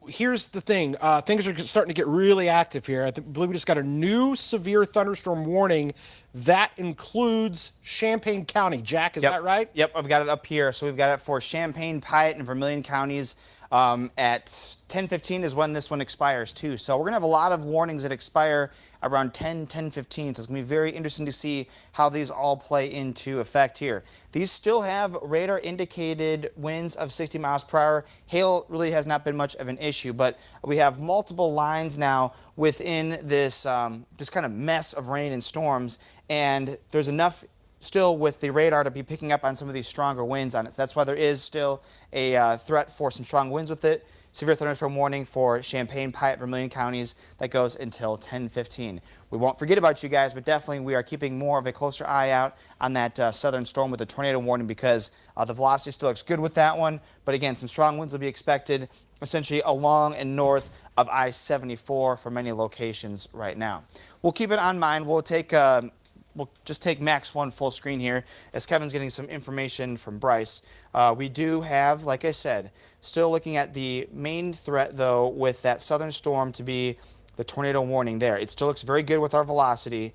Here's the thing. Things are starting to get really active here. I believe we just got a new severe thunderstorm warning. That includes Champaign County. Jack, is that right? Yep, I've got it up here. So we've got it for Champaign, Piatt, and Vermilion counties. At 10:15 is when this one expires too. So we're gonna have a lot of warnings that expire around 10:15. So it's gonna be very interesting to see how these all play into effect here. These still have radar indicated winds of 60 miles per hour. Hail really has not been much of an issue, but we have multiple lines now within this just kind of mess of rain and storms, and there's enough still with the radar to be picking up on some of these stronger winds on it. So that's why there is still a threat for some strong winds with it. Severe thunderstorm warning for Champaign, Piatt, Vermilion counties that goes until 10:15. We won't forget about you guys, but definitely we are keeping more of a closer eye out on that southern storm with the tornado warning because the velocity still looks good with that one. But again, some strong winds will be expected essentially along and north of I-74 for many locations right now. We'll keep it on mind. We'll just take Max 1 full screen here as Kevin's getting some information from Bryce. We do have, like I said, still looking at the main threat, though, with that southern storm to be the tornado warning there. It still looks very good with our velocity.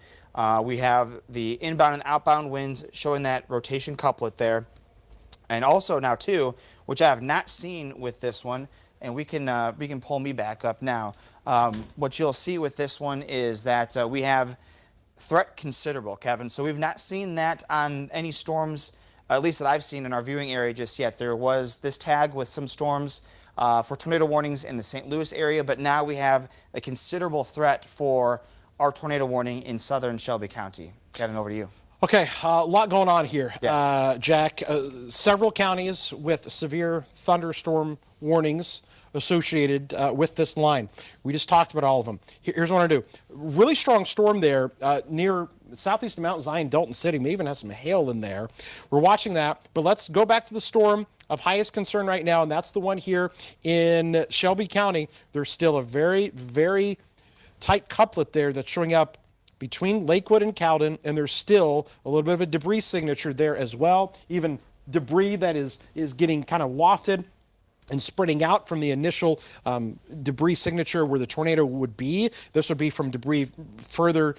We have the inbound and outbound winds showing that rotation couplet there. And also now, too, which I have not seen with this one, and we can pull me back up now. What you'll see with this one is that we have threat considerable, Kevin. So we've not seen that on any storms, at least that I've seen in our viewing area just yet. There was this tag with some storms for tornado warnings in the St. Louis area, but now we have a considerable threat for our tornado warning in southern Shelby County. Kevin, over to you. Okay, a lot going on here, Yeah. Jack. Several counties with severe thunderstorm warnings associated with this line. We just talked about all of them. Here's what I do. Really strong storm there near southeast of Mount Zion, Dalton City. May even have some hail in there. We're watching that, but let's go back to the storm of highest concern right now, and that's the one here in Shelby County. There's still a very, very tight couplet there that's showing up between Lakewood and Cowden, and there's still a little bit of a debris signature there as well. Even debris that is getting kind of lofted and spreading out from the initial debris signature where the tornado would be. This would be from debris further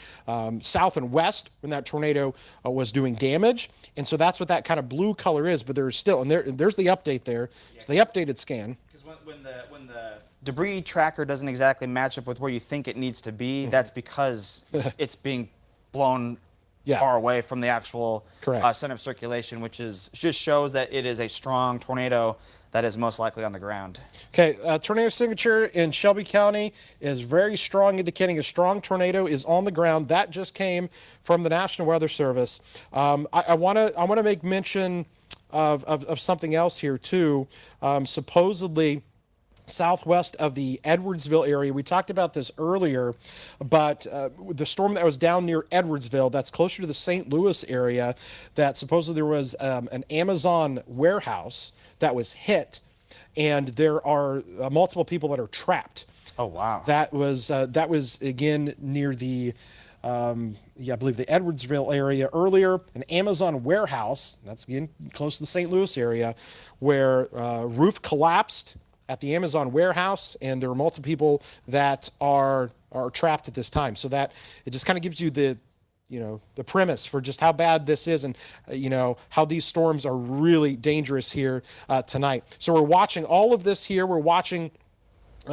south and west when that tornado was doing damage. And so that's what that kind of blue color is, but there's still, and there's the update there. Yeah. So the updated scan. Because when the debris tracker doesn't exactly match up with where you think it needs to be, that's because it's being blown far away from the actual center of circulation, which just shows that it is a strong tornado that is most likely on the ground. Okay, tornado signature in Shelby County is very strong, indicating a strong tornado is on the ground. That just came from the National Weather Service. I want to make mention of something else here too. Supposedly southwest of the Edwardsville area. We talked about this earlier, but the storm that was down near Edwardsville, that's closer to the St. Louis area, that supposedly there was an Amazon warehouse that was hit, and there are multiple people that are trapped. Oh, wow. That was again near the I believe the Edwardsville area earlier, an Amazon warehouse, that's again close to the St. Louis area, where roof collapsed at the Amazon warehouse, and there are multiple people that are trapped at this time. So that it just kind of gives you the premise for just how bad this is, and how these storms are really dangerous here tonight. So we're watching all of this here. We're watching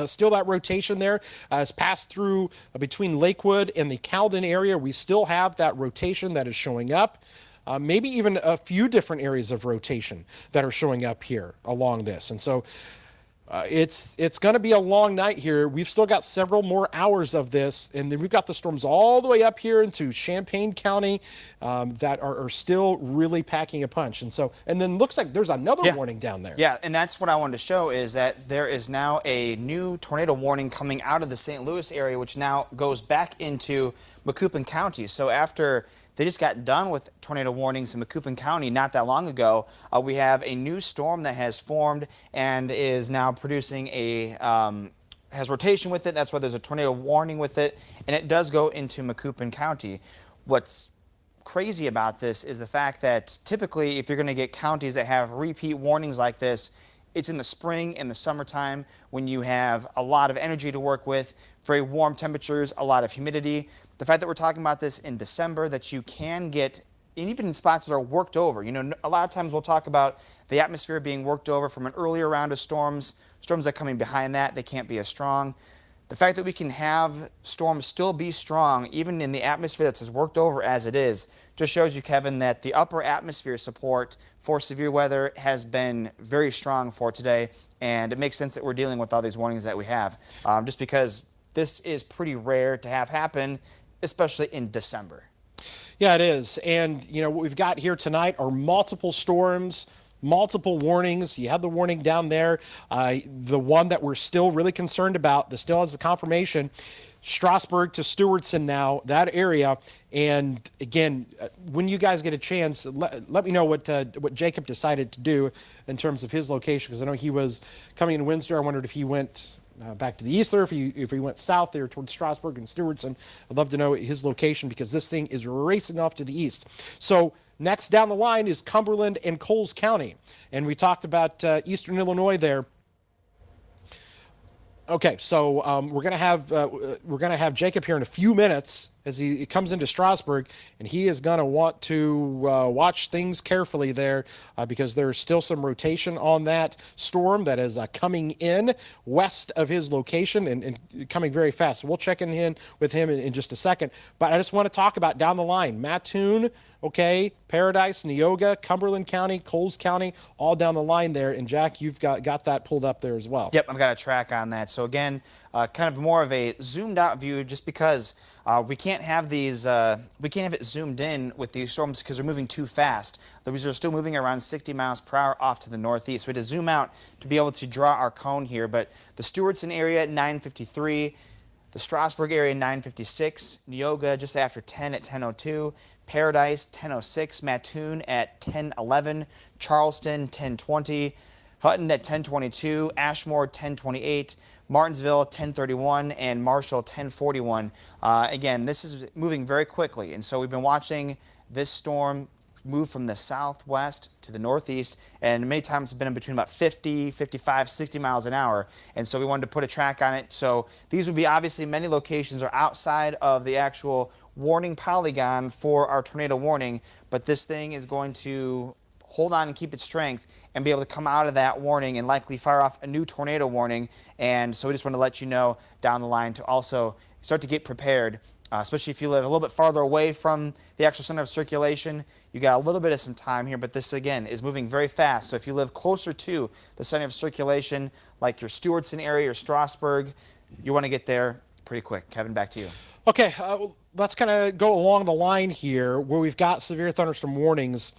still that rotation there has passed through between Lakewood and the Cowden area. We still have that rotation that is showing up. Maybe even a few different areas of rotation that are showing up here along this. And so It's going to be a long night here. We've still got several more hours of this, and then we've got the storms all the way up here into Champaign County that are still really packing a punch. And then looks like there's another warning down there. Yeah, and that's what I wanted to show is that there is now a new tornado warning coming out of the St. Louis area, which now goes back into Macoupin County. So after they just got done with tornado warnings in Macoupin County not that long ago, we have a new storm that has formed and is now producing has rotation with it. That's why there's a tornado warning with it, and it does go into Macoupin County. What's crazy about this is the fact that typically if you're going to get counties that have repeat warnings like this, it's in the spring and the summertime when you have a lot of energy to work with, very warm temperatures, a lot of humidity. The fact that we're talking about this in December, that you can get, and even in spots that are worked over. You know, a lot of times we'll talk about the atmosphere being worked over from an earlier round of storms that are coming behind that, they can't be as strong. The fact that we can have storms still be strong, even in the atmosphere that's as worked over as it is, just shows you, Kevin, that the upper atmosphere support for severe weather has been very strong for today, and it makes sense that we're dealing with all these warnings that we have, just because this is pretty rare to have happen, especially in December. Yeah, it is. And, you know, what we've got here tonight are multiple storms, multiple warnings. You had the warning down there. The one that we're still really concerned about, that still has the confirmation, Strasburg to Stewartson now, that area. And again, when you guys get a chance, let me know what Jacob decided to do in terms of his location, because I know he was coming in Windsor. I wondered if he went back to the east there, if he went south there towards Strasburg and Stewartson. I'd love to know his location, because this thing is racing off to the east. So next down the line is Cumberland and Coles County. And we talked about eastern Illinois there. Okay, so we're gonna have Jacob here in a few minutes as he comes into Strasburg, and he is gonna want to watch things carefully there because there's still some rotation on that storm that is coming in west of his location and coming very fast. So we'll check in with him in just a second. But I just want to talk about down the line, Mattoon, okay, Paradise, Neoga, Cumberland County, Coles County, all down the line there. And Jack, you've got that pulled up there as well. Yep, I've got a track on that. So again, kind of more of a zoomed out view, just because we can't have it zoomed in with these storms because they're moving too fast. These are still moving around 60 miles per hour off to the northeast. So we had to zoom out to be able to draw our cone here. But the Stewartson area at 9:53, the Strasburg area 9:56, Neoga just after 10 at 10:02, Paradise 10:06, Mattoon at 10:11, Charleston 10:20, Hutton at 10:22, Ashmore 10:28, Martinsville 10:31, and Marshall 10:41. Again, this is moving very quickly, and so we've been watching this storm move from the southwest to the northeast, and many times it's been in between about 50, 55, 60 miles an hour, and so we wanted to put a track on it. So these would be, obviously, many locations are outside of the actual warning polygon for our tornado warning, but this thing is going to hold on and keep its strength and be able to come out of that warning and likely fire off a new tornado warning. And so we just want to let you know down the line to also start to get prepared, especially if you live a little bit farther away from the actual center of circulation. You got a little bit of some time here, but this again is moving very fast. So if you live closer to the center of circulation, like your Stewartson area or Strasburg, you want to get there pretty quick. Kevin, back to you. Okay, let's kind of go along the line here where we've got severe thunderstorm warnings.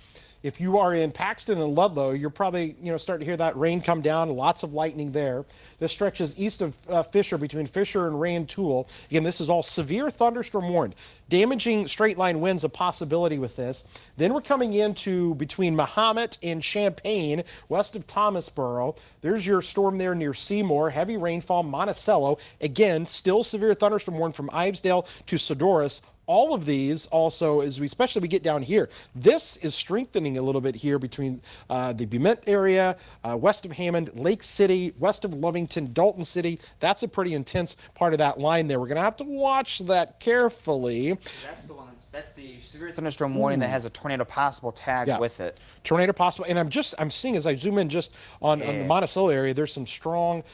If you are in Paxton and Ludlow, you're probably starting to hear that rain come down, lots of lightning there. This stretches east of Fisher, between Fisher and Rantoul. Again, this is all severe thunderstorm warned. Damaging straight line winds a possibility with this. Then we're coming into between Mahomet and Champaign, west of Thomasboro. There's your storm there near Seymour. Heavy rainfall, Monticello. Again, still severe thunderstorm warned from Ivesdale to Sodorus. All of these also, especially we get down here, this is strengthening a little bit here between the Bement area, west of Hammond, Lake City, west of Lovington, Dalton City. That's a pretty intense part of that line there. We're going to have to watch that carefully. That's the one. That's the severe thunderstorm warning that has a tornado possible tag with it. Tornado possible, and I'm seeing as I zoom in just on the Monticello area, there's some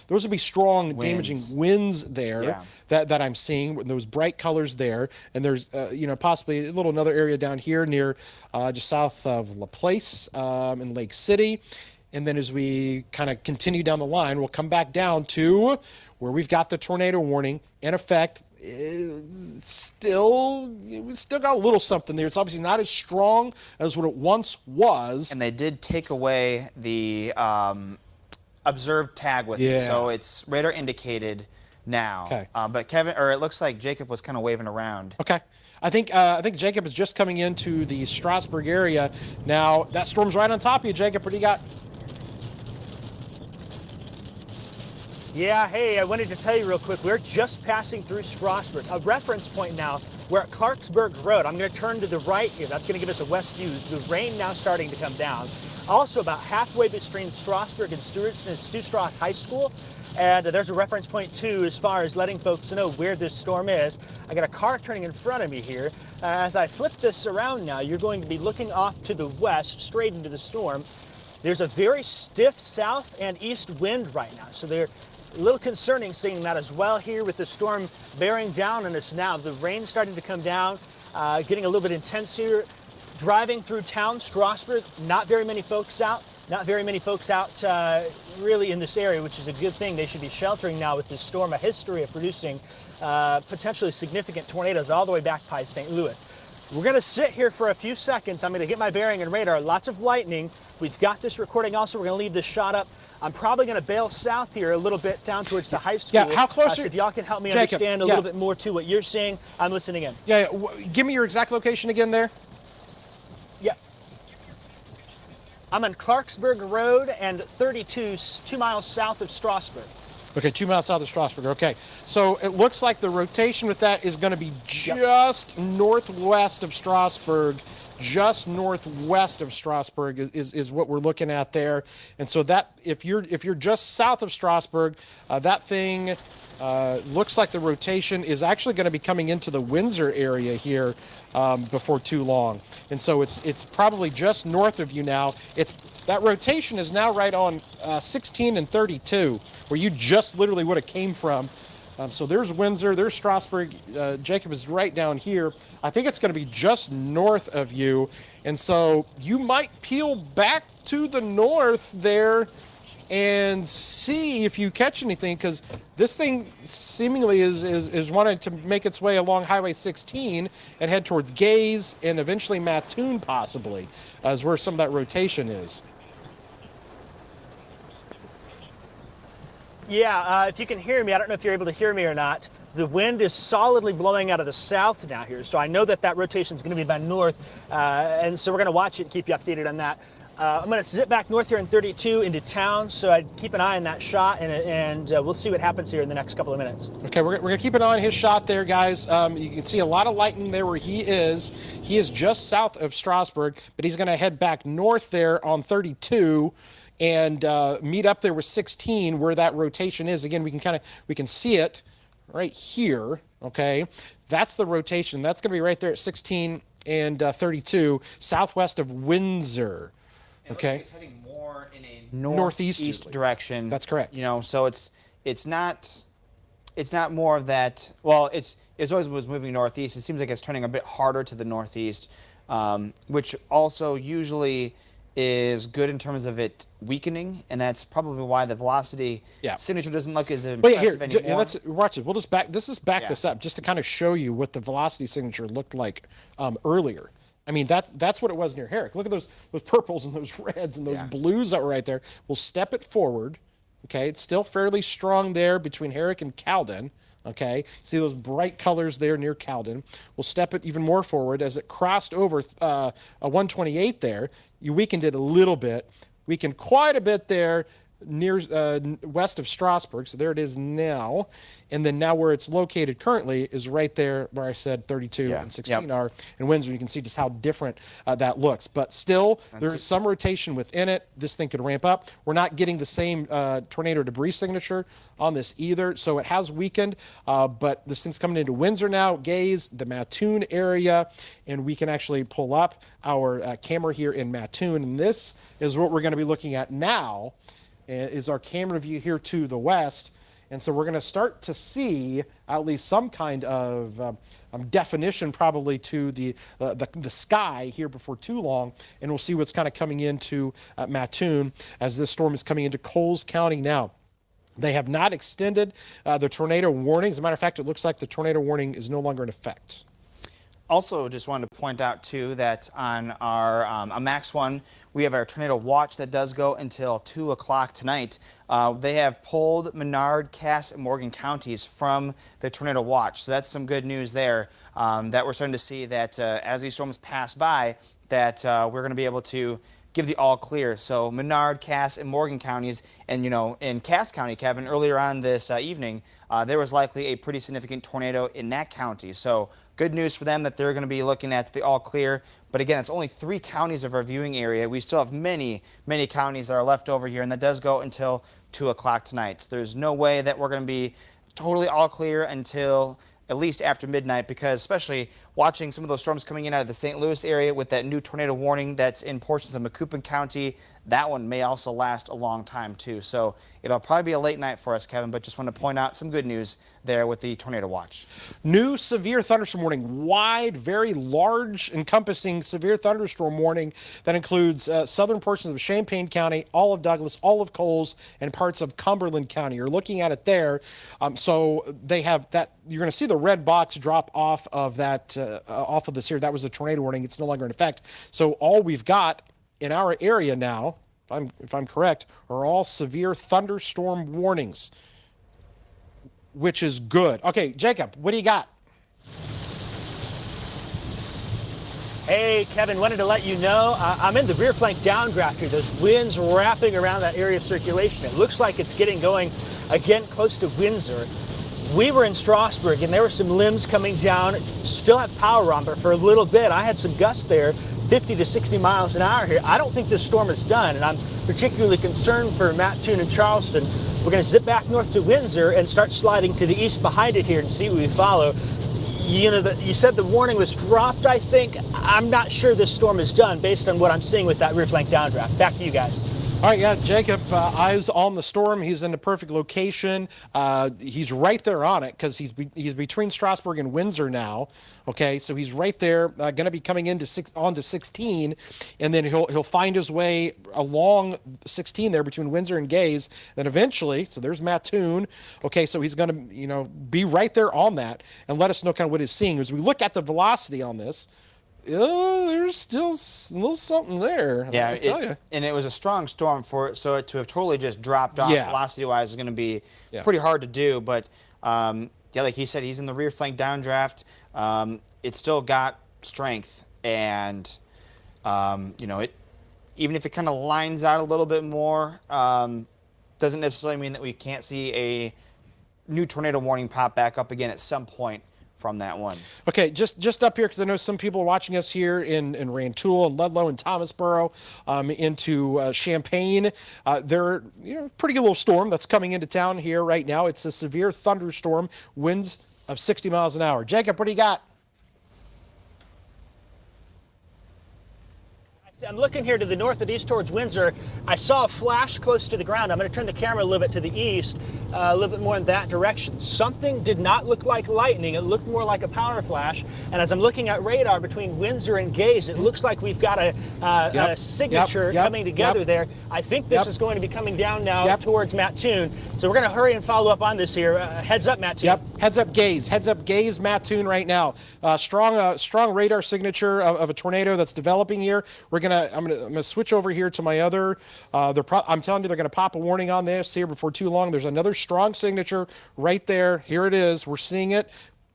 those would be strong damaging winds there that I'm seeing. Those bright colors there, and there's possibly a little another area down here near just south of LaPlace in Lake City. And then as we kind of continue down the line, we'll come back down to where we've got the tornado warning in effect. We still got a little something there. It's obviously not as strong as what it once was. And they did take away the observed tag with it, so it's radar indicated now. Okay. But Kevin, or it looks like Jacob was kind of waving around. Okay. I think Jacob is just coming into the Strasburg area. Now, that storm's right on top of you, Jacob. What do you got? Yeah, hey, I wanted to tell you real quick, we're just passing through Strasburg, a reference point now. We're at Clarksburg Road. I'm going to turn to the right here. That's going to give us a west view. The rain now starting to come down. Also, about halfway between Strasburg and Stewartson is Stu Strauch High School. And there's a reference point, too, as far as letting folks know where this storm is. I got a car turning in front of me here. As I flip this around now, you're going to be looking off to the west, straight into the storm. There's a very stiff south and east wind right now, so they're a little concerning seeing that as well here with the storm bearing down on us now. The rain starting to come down, getting a little bit intense here. Driving through town, Strasburg, not very many folks out. Not very many folks out really in this area, which is a good thing. They should be sheltering now with this storm, a history of producing potentially significant tornadoes all the way back by St. Louis. We're going to sit here for a few seconds. I'm going to get my bearing and radar. Lots of lightning. We've got this recording also. We're going to leave this shot up. I'm probably going to bail south here a little bit down towards the high school. Yeah, how close so if y'all can help me Jacob, understand a little bit more to what you're seeing, I'm listening in. Yeah, give me your exact location again there. Yeah. I'm on Clarksburg Road and 32, 2 miles south of Strasburg. Okay, 2 miles south of Strasburg. Okay, so it looks like the rotation with that is going to be just northwest of Strasburg. Just northwest of Strasburg is what we're looking at there. And so that if you're just south of Strasburg, that thing looks like the rotation is actually going to be coming into the Windsor area here before too long. And so it's probably just north of you now. That rotation is now right on 16 and 32, where you just literally would have came from. So there's Windsor, there's Strasburg. Jacob is right down here. I think it's going to be just north of you. And so you might peel back to the north there and see if you catch anything, because this thing seemingly is wanting to make its way along Highway 16 and head towards Gaze and eventually Mattoon possibly, as where some of that rotation is. Yeah, if you can hear me, I don't know if you're able to hear me or not. The wind is solidly blowing out of the south now here, so I know that rotation is going to be by north, and so we're going to watch it and keep you updated on that. I'm going to zip back north here in 32 into town, so I'd keep an eye on that shot, and we'll see what happens here in the next couple of minutes. Okay, we're going to keep an eye on his shot there, guys. You can see a lot of lightning there where he is. He is just south of Strasburg, but he's going to head back north there on 32 and meet up there with 16 where that rotation is. Again, we can see it right here. Okay, that's the rotation. That's going to be right there at 16 and 32, southwest of Windsor. Okay, It's heading more in a northeast east direction. That's correct. You know, so it's not more of that. Well, it's always was moving northeast. It seems like it's turning a bit harder to the northeast, which also usually is good in terms of it weakening, and that's probably why the velocity signature doesn't look as impressive anymore. Let's watch it. We'll just back this up just to kind of show you what the velocity signature looked like earlier. I mean, that's what it was near Herrick. Look at those purples and those reds and those blues that were right there. We'll step it forward. Okay, it's still fairly strong there between Herrick and Cowden. Okay, see those bright colors there near Cowden. We'll step it even more forward as it crossed over a 128 there. You weakened it a little bit. Weakened quite a bit there near west of Strasburg. So there it is now. And then now where it's located currently is right there where I said 32 and 16 are in Windsor. You can see just how different that looks. But still, there's some rotation within it. This thing could ramp up. We're not getting the same tornado debris signature on this either. So it has weakened. But this thing's coming into Windsor now, Gaze, the Mattoon area. And we can actually pull up our camera here in Mattoon. And this is what we're going to be looking at now, is our camera view here to the west. And so we're going to start to see at least some kind of definition probably to the sky here before too long. And we'll see what's kind of coming into Mattoon as this storm is coming into Coles County now. They have not extended the tornado warning. As a matter of fact, it looks like the tornado warning is no longer in effect. Also, just wanted to point out, too, that on our Max 1, we have our tornado watch that does go until 2 o'clock tonight. They have pulled Menard, Cass, and Morgan counties from the tornado watch. So that's some good news there, that we're starting to see that as these storms pass by, that we're going to be able to give the all clear. So Menard, Cass, and Morgan counties, and in Cass County, Kevin, earlier on this evening, there was likely a pretty significant tornado in that county. So good news for them that they're going to be looking at the all clear. But again, it's only 3 counties of our viewing area. We still have many counties that are left over here, and that does go until 2 o'clock tonight. So there's no way that we're going to be totally all clear until at least after midnight, because especially watching some of those storms coming in out of the St. Louis area with that new tornado warning that's in portions of Macoupin County, that one may also last a long time too. So it'll probably be a late night for us, Kevin, but just want to point out some good news there with the tornado watch. New severe thunderstorm warning, wide, very large, encompassing severe thunderstorm warning that includes southern portions of Champaign County, all of Douglas, all of Coles, and parts of Cumberland County. You're looking at it there. So they have that. You're going to see the red box drop off of that, off of this here. That was a tornado warning. It's no longer in effect. So all we've got in our area now, if I'm correct, are all severe thunderstorm warnings, which is good. Okay, Jacob, what do you got? Hey, Kevin, wanted to let you know I'm in the rear flank downdraft here. Those winds wrapping around that area of circulation. It looks like it's getting going again close to Windsor. We were in Strasburg, and there were some limbs coming down. Still have power on, but for a little bit, I had some gusts there, 50 to 60 miles an hour here. I don't think this storm is done, and I'm particularly concerned for Mattoon and Charleston. We're going to zip back north to Windsor and start sliding to the east behind it here and see what we follow. You said the warning was dropped, I think. I'm not sure this storm is done based on what I'm seeing with that rear flank downdraft. Back to you guys. All right, yeah, Jacob, eyes on the storm. He's in the perfect location. He's right there on it because he's between Strasburg and Windsor now. Okay, so he's right there, going to be coming onto 16, and then he'll find his way along 16 there between Windsor and Gaze. Then eventually, so there's Mattoon. Okay, so he's going to be right there on that and let us know kind of what he's seeing as we look at the velocity on this. There's still a little something there. Yeah, I'll tell you. And it was a strong storm for it, so it to have totally just dropped off velocity-wise is going to be pretty hard to do. But yeah, like he said, he's in the rear flank downdraft. It's still got strength, and it even if it kind of lines out a little bit more, doesn't necessarily mean that we can't see a new tornado warning pop back up again at some point from that one. Okay, just up here, because I know some people are watching us here in Rantoul and Ludlow and Thomasboro, into Champaign. They're pretty good little storm that's coming into town here right now. It's a severe thunderstorm, winds of 60 miles an hour. Jacob, what do you got? I'm looking here to the north and east towards Windsor. I saw a flash close to the ground. I'm going to turn the camera a little bit to the east, a little bit more in that direction. Something did not look like lightning. It looked more like a power flash. And as I'm looking at radar between Windsor and Gaze, it looks like we've got a signature coming together there. I think this is going to be coming down now towards Mattoon. So we're going to hurry and follow up on this here. Heads up, Mattoon. Yep. Heads up, Gaze. Heads up, Gaze, Mattoon right now. Strong radar signature of a tornado that's developing here. I'm gonna switch over here to my other. I'm telling you, they're gonna pop a warning on this here before too long. There's another strong signature right there. Here it is. We're seeing it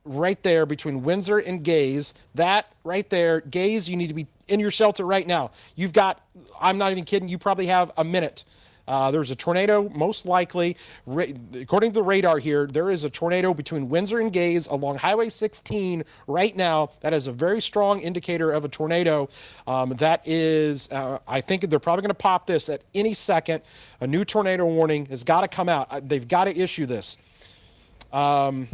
right there between Windsor and Gaze. That right there, Gaze. You need to be in your shelter right now. You've got. I'm not even kidding. You probably have a minute. There's a tornado, most likely, according to the radar here, there is a tornado between Windsor and Gaze along Highway 16 right now. That is a very strong indicator of a tornado. That is, I think they're probably going to pop this at any second. A new tornado warning has got to come out. They've got to issue this. Let's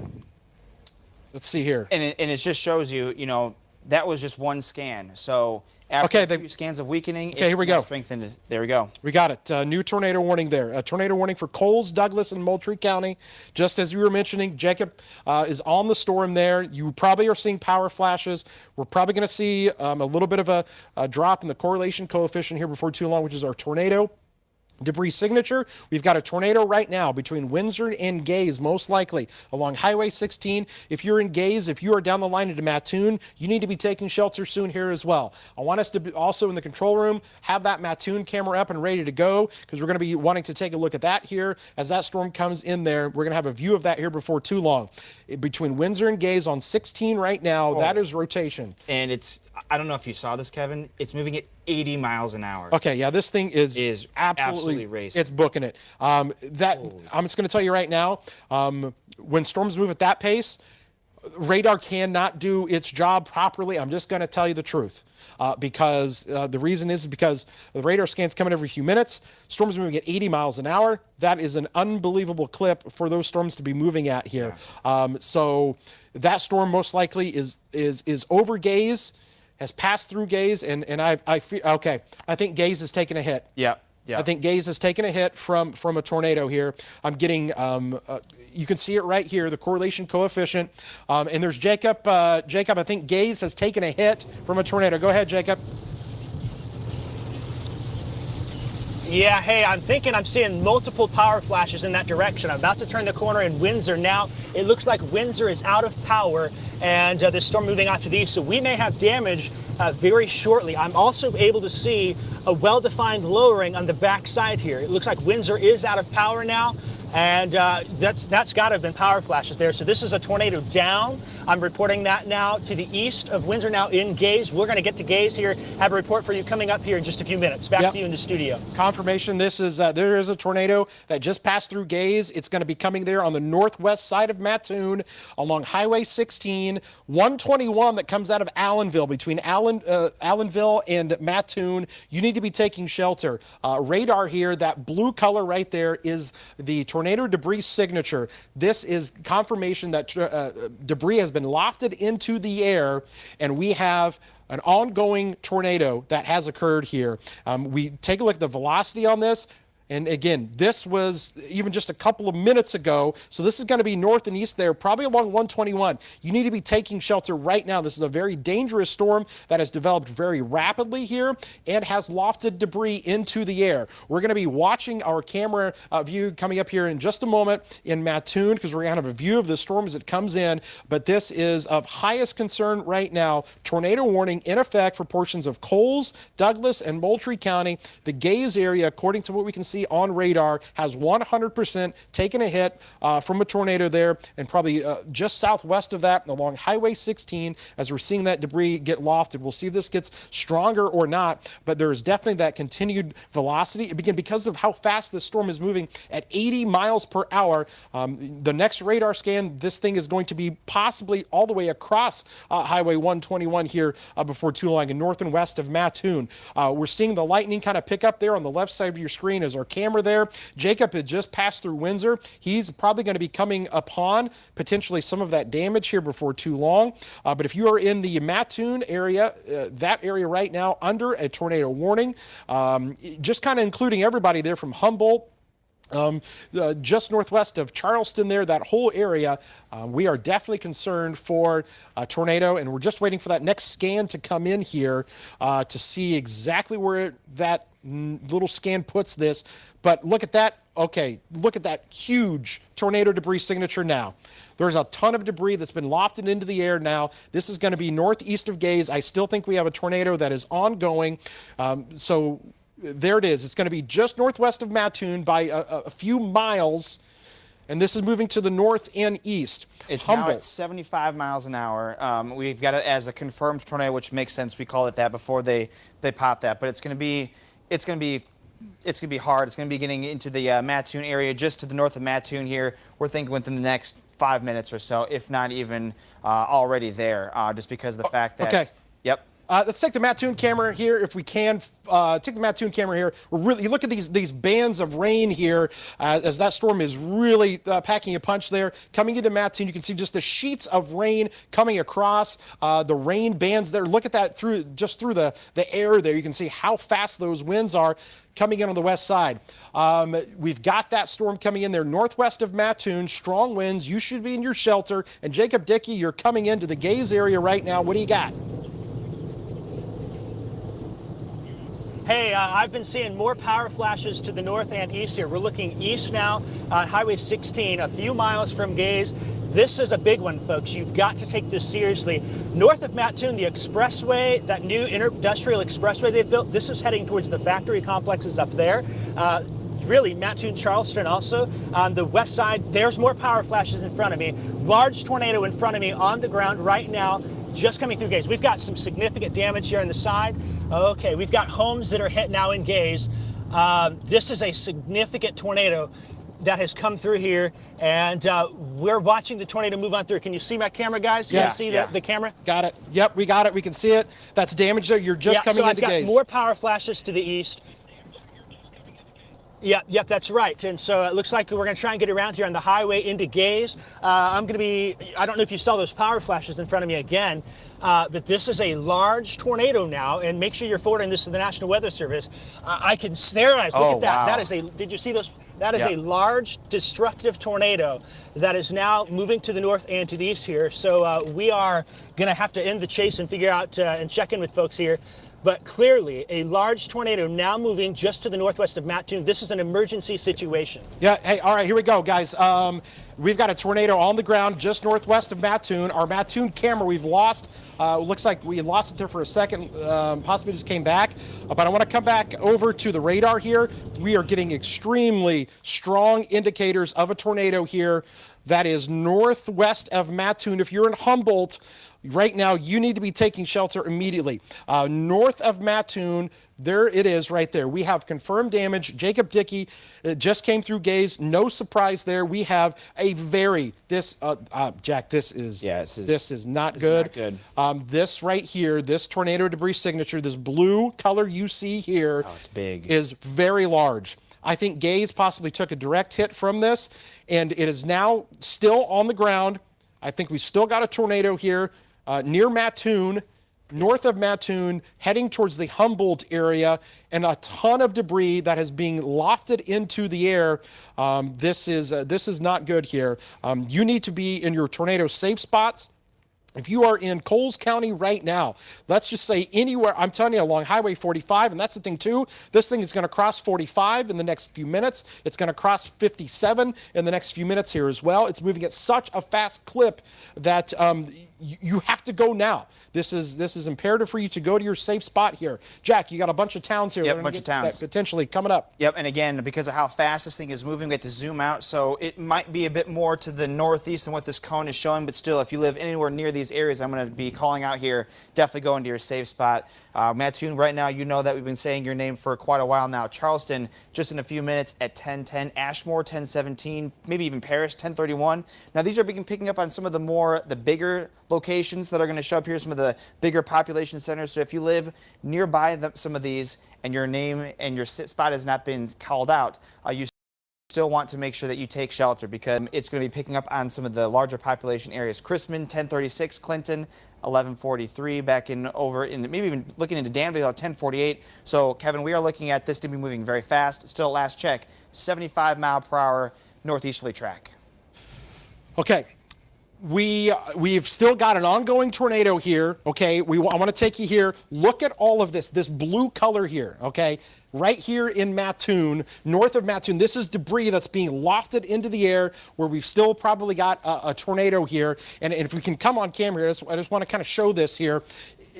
see here. And it just shows you, that was just one scan. So after Okay, a few scans of weakening, here we now go. strengthened. There we go. We got it. New tornado warning there. A tornado warning for Coles, Douglas, and Moultrie County. Just as you were mentioning, Jacob is on the storm there. You probably are seeing power flashes. We're probably going to see a little bit of a drop in the correlation coefficient here before too long, which is our tornado debris signature. We've got a tornado right now between Windsor and Gaze, most likely along Highway 16. If you're in Gaze, if you are down the line into Mattoon, you need to be taking shelter soon here as well. I want us to be also in the control room have that Mattoon camera up and ready to go, because we're going to be wanting to take a look at that here as that storm comes in there. We're going to have a view of that here before too long. Between Windsor and Gaze on 16 right now, that is rotation. And I don't know if you saw this, Kevin, it's moving at 80 miles an hour. Okay, yeah, this thing is absolutely racing. It's booking it. I'm just going to tell you right now, when storms move at that pace, radar cannot do its job properly. I'm just going to tell you the truth. Because the reason is because the radar scans coming every few minutes. Storms moving at 80 miles an hour. That is an unbelievable clip for those storms to be moving at here. Yeah. So that storm most likely is over Gaze, has passed through Gaze, and I feel okay. I think Gaze is taking a hit. Yeah. Yeah. I think Gaze has taken a hit from a tornado here. I'm getting, you can see it right here, the correlation coefficient. And there's Jacob. Jacob, I think Gaze has taken a hit from a tornado. Go ahead, Jacob. Yeah, hey, I'm thinking I'm seeing multiple power flashes in that direction. I'm about to turn the corner in Windsor now. It looks like Windsor is out of power, and this storm moving out to the east, so we may have damage very shortly. I'm also able to see a well-defined lowering on the back side here. It looks like Windsor is out of power now, and that's got to have been power flashes there. So this is a tornado down. I'm reporting that now to the east of Windsor, now in Gaze. We're going to get to Gaze here, have a report for you coming up here in just a few minutes. Back to you in the studio. Confirmation, this is there is a tornado that just passed through Gaze. It's going to be coming there on the northwest side of Mattoon along Highway 16, 121 that comes out of Allenville, between Allenville and Mattoon. You need to be taking shelter. Radar here, that blue color right there is the tornado debris signature. This is confirmation that debris has been lofted into the air, and we have an ongoing tornado that has occurred here. We take a look at the velocity on this. And again, this was even just a couple of minutes ago. So this is going to be north and east there, probably along 121. You need to be taking shelter right now. This is a very dangerous storm that has developed very rapidly here and has lofted debris into the air. We're going to be watching our camera view coming up here in just a moment in Mattoon, because we're going to have a view of the storm as it comes in. But this is of highest concern right now. Tornado warning in effect for portions of Coles, Douglas, and Moultrie County. The Gaze area, according to what we can see on radar, has 100% taken a hit from a tornado there, and probably just southwest of that along Highway 16 as we're seeing that debris get lofted. We'll see if this gets stronger or not, but there is definitely that continued velocity. Again, because of how fast this storm is moving at 80 miles per hour, the next radar scan, this thing is going to be possibly all the way across Highway 121 here before too long, and north and west of Mattoon. We're seeing the lightning kind of pick up there on the left side of your screen as our camera there. Jacob had just passed through Windsor. He's probably going to be coming upon potentially some of that damage here before too long. But if you are in the Mattoon area, that area right now under a tornado warning, just kind of including everybody there from Humboldt, just northwest of Charleston there, that whole area, we are definitely concerned for a tornado, and we're just waiting for that next scan to come in here to see exactly where that little scan puts this. But look at that. Okay, look at that huge tornado debris signature now. There's a ton of debris that's been lofted into the air now. This is going to be northeast of Gaze. I still think we have a tornado that is ongoing. So there it is. It's going to be just northwest of Mattoon by a few miles, and this is moving to the north and east. It's now at 75 miles an hour. We've got it as a confirmed tornado, which makes sense. We call it that before they pop that, but it's going to be hard. It's going to be getting into the Mattoon area, just to the north of Mattoon here. We're thinking within the next 5 minutes or so, if not even already there, just because of the fact that. Okay. Yep. Let's take the Mattoon camera here if we can. Take the Mattoon camera here. You look at these bands of rain here as that storm is really packing a punch there. Coming into Mattoon, you can see just the sheets of rain coming across the rain bands there. Look at that through the air there. You can see how fast those winds are coming in on the west side. We've got that storm coming in there northwest of Mattoon. Strong winds. You should be in your shelter. And Jacob Dickey, you're coming into the Gaze area right now. What do you got? Hey, I've been seeing more power flashes to the north and east here. We're looking east now on Highway 16, a few miles from Gaze. This is a big one, folks. You've got to take this seriously. North of Mattoon, the expressway, that new industrial expressway they built, this is heading towards the factory complexes up there. Really, Mattoon, Charleston also. On the west side, there's more power flashes in front of me. Large tornado in front of me on the ground right now, just coming through Gaze. We've got some significant damage here on the side. Okay, we've got homes that are hit now in Gaze. This is a significant tornado that has come through here, and we're watching the tornado move on through. Can you see my camera, guys? Yeah. You see the camera? Got it. Yep, we got it. We can see it. That's damage there. You're just coming into Gaze. I've got more power flashes to the east. Yep, that's right. And so it looks like we're going to try and get around here on the highway into Gaze. I don't know if you saw those power flashes in front of me again, but this is a large tornado now, and make sure you're forwarding this to the National Weather Service. I can sterilize. Look at that. Wow. Did you see those? That is a large destructive tornado that is now moving to the north and to the east here. So we are going to have to end the chase and figure out and check in with folks here. But clearly, a large tornado now moving just to the northwest of Mattoon. This is an emergency situation. Yeah, hey, all right, here we go, guys. We've got a tornado on the ground just northwest of Mattoon. Our Mattoon camera we've lost. Looks like we lost it there for a second, possibly just came back. But I want to come back over to the radar here. We are getting extremely strong indicators of a tornado here that is northwest of Mattoon. If you're in Humboldt, right now, you need to be taking shelter immediately. North of Mattoon, there it is right there. We have confirmed damage. Jacob Dickey just came through Gaze. No surprise there. We have a Jack, this is not good. This right here, this tornado debris signature, this blue color you see here, it's big, is very large. I think Gaze possibly took a direct hit from this, and it is now still on the ground. I think we've still got a tornado here near Mattoon, north of Mattoon, heading towards the Humboldt area, and a ton of debris that is being lofted into the air. This is not good here. You need to be in your tornado safe spots. If you are in Coles County right now, let's just say anywhere, I'm telling you, along Highway 45, and that's the thing too, this thing is going to cross 45 in the next few minutes. It's going to cross 57 in the next few minutes here as well. It's moving at such a fast clip that you have to go now. This is imperative for you to go to your safe spot here. Jack, you got a bunch of towns here. Yep, a bunch of towns. Potentially coming up. Yep, and again, because of how fast this thing is moving, we have to zoom out, so it might be a bit more to the northeast than what this cone is showing, but still, if you live anywhere near these areas, I'm going to be calling out here. Definitely go into your safe spot. Mattoon, right now, you know that we've been saying your name for quite a while now. Charleston, just in a few minutes at 10:10. Ashmore, 10:17. Maybe even Paris, 10:31. Now, these are picking up on some of the bigger locations that are going to show up here, some of the bigger population centers. So if you live nearby some of these and your name and your spot has not been called out, you still want to make sure that you take shelter because it's going to be picking up on some of the larger population areas. Chrisman, 1036, Clinton, 1143, back in over in maybe even looking into Danville at 1048. So Kevin, we are looking at this to be moving very fast. Still, last check, 75 mile per hour northeasterly track. Okay. We've still got an ongoing tornado here, okay? I want to take you here. Look at all of this blue color here, okay? Right here in Mattoon, north of Mattoon. This is debris that's being lofted into the air where we've still probably got a tornado here. And if we can come on camera here, I just want to kind of show this here.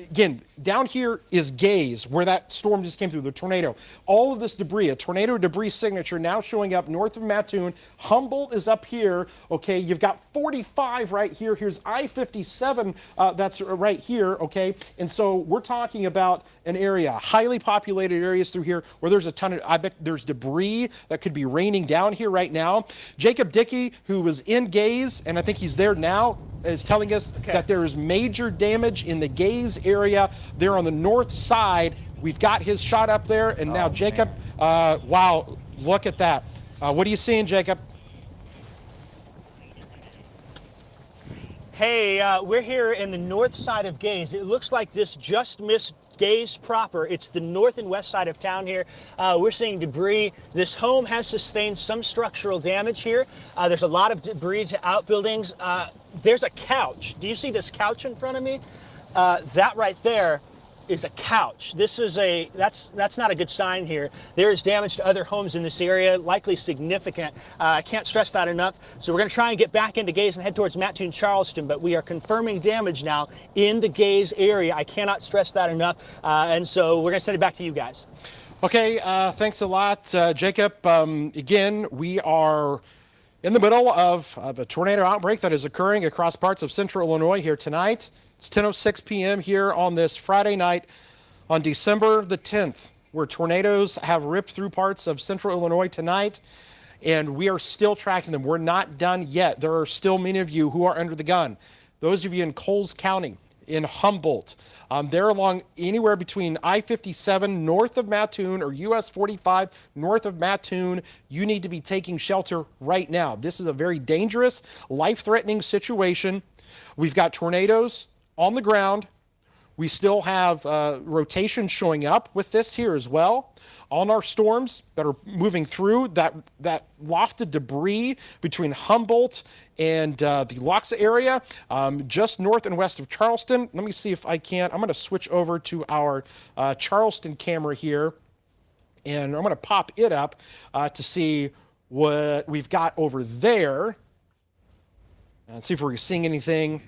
Again, down here is Gaze, where that storm just came through, the tornado. All of this debris, a tornado debris signature now showing up north of Mattoon. Humboldt is up here, okay? You've got 45 right here. Here's I-57 that's right here, okay? And so we're talking about an area, highly populated areas through here where there's a ton of, I bet there's debris that could be raining down here right now. Jacob Dickey, who was in Gaze, and I think he's there now, is telling us that there is major damage in the Gaze area there on the north side. We've got his shot up there, and now Jacob, wow, look at that. What are you seeing, Jacob? Hey, we're here in the north side of Gaze. It looks like this just missed Gaze proper. It's the north and west side of town here. We're seeing debris. This home has sustained some structural damage here. There's a lot of debris to outbuildings. There's a couch. Do you see this couch in front of me? That right there is a couch. This is that's not a good sign here. There is damage to other homes in this area, likely significant. I can't stress that enough. So we're going to try and get back into Gaze and head towards Mattoon, Charleston, but we are confirming damage now in the Gaze area. I cannot stress that enough. And so we're going to send it back to you guys. Okay, thanks a lot, Jacob. Again, we are in the middle of a tornado outbreak that is occurring across parts of central Illinois here tonight. It's 10:06 p.m. here on this Friday night on December the 10th, where tornadoes have ripped through parts of central Illinois tonight, and we are still tracking them. We're not done yet. There are still many of you who are under the gun. Those of you in Coles County, in Humboldt, they're along anywhere between I-57 north of Mattoon or US 45 north of Mattoon. You need to be taking shelter right now. This is a very dangerous, life-threatening situation. We've got tornadoes on the ground. We still have rotation showing up with this here as well on our storms that are moving through that lofted debris between Humboldt and the Loxa area, just north and west of Charleston. Let me see if I can. I'm going to switch over to our Charleston camera here, and I'm going to pop it up to see what we've got over there and see if we're seeing anything.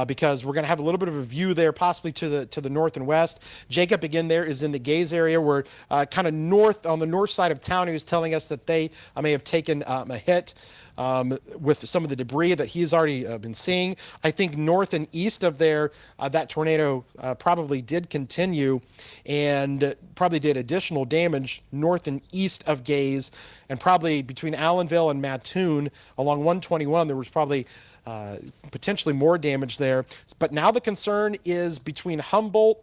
Because we're going to have a little bit of a view there, possibly to the north and west. Jacob, again, there is in the Gaze area. We're kind of north, on the north side of town. He was telling us that they may have taken a hit with some of the debris that he's already been seeing. I think north and east of there, that tornado probably did continue and probably did additional damage north and east of Gaze, and probably between Allenville and Mattoon along 121, there was probably potentially more damage there. But now the concern is between Humboldt,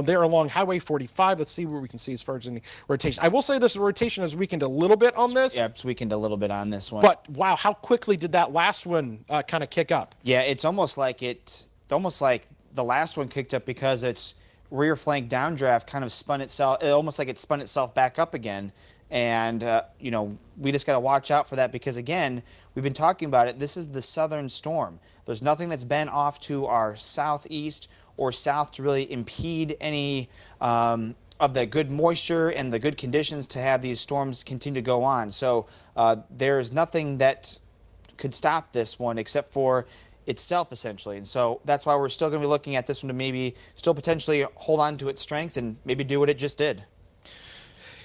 there along Highway 45. Let's see where we can see as far as any rotation. I will say this rotation has weakened a little bit on this. Yeah, it's weakened a little bit on this one. But wow, how quickly did that last one kind of kick up? Yeah, it's almost like the last one kicked up because its rear flank downdraft kind of spun itself, almost like it spun itself back up again. And, we just got to watch out for that because, again, we've been talking about it. This is the southern storm. There's nothing that's been off to our southeast or south to really impede any of the good moisture and the good conditions to have these storms continue to go on. So there's nothing that could stop this one except for itself, essentially. And so that's why we're still going to be looking at this one to maybe still potentially hold on to its strength and maybe do what it just did.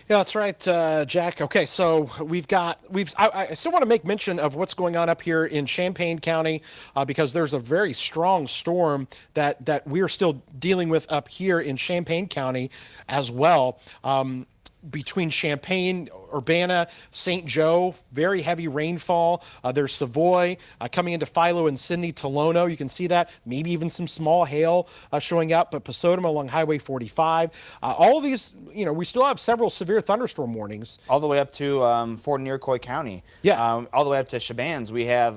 Yeah, that's right, Jack. Okay, so I still want to make mention of what's going on up here in Champaign County because there's a very strong storm that we are still dealing with up here in Champaign County as well. Between Champaign, Urbana, St. Joe, very heavy rainfall. There's Savoy coming into Philo and Sidney, Tolono. You can see that. Maybe even some small hail showing up, but Pasodum along Highway 45. All of these, we still have several severe thunderstorm warnings. All the way up to Fort and Iroquois County. Yeah. All the way up to Shabans. We have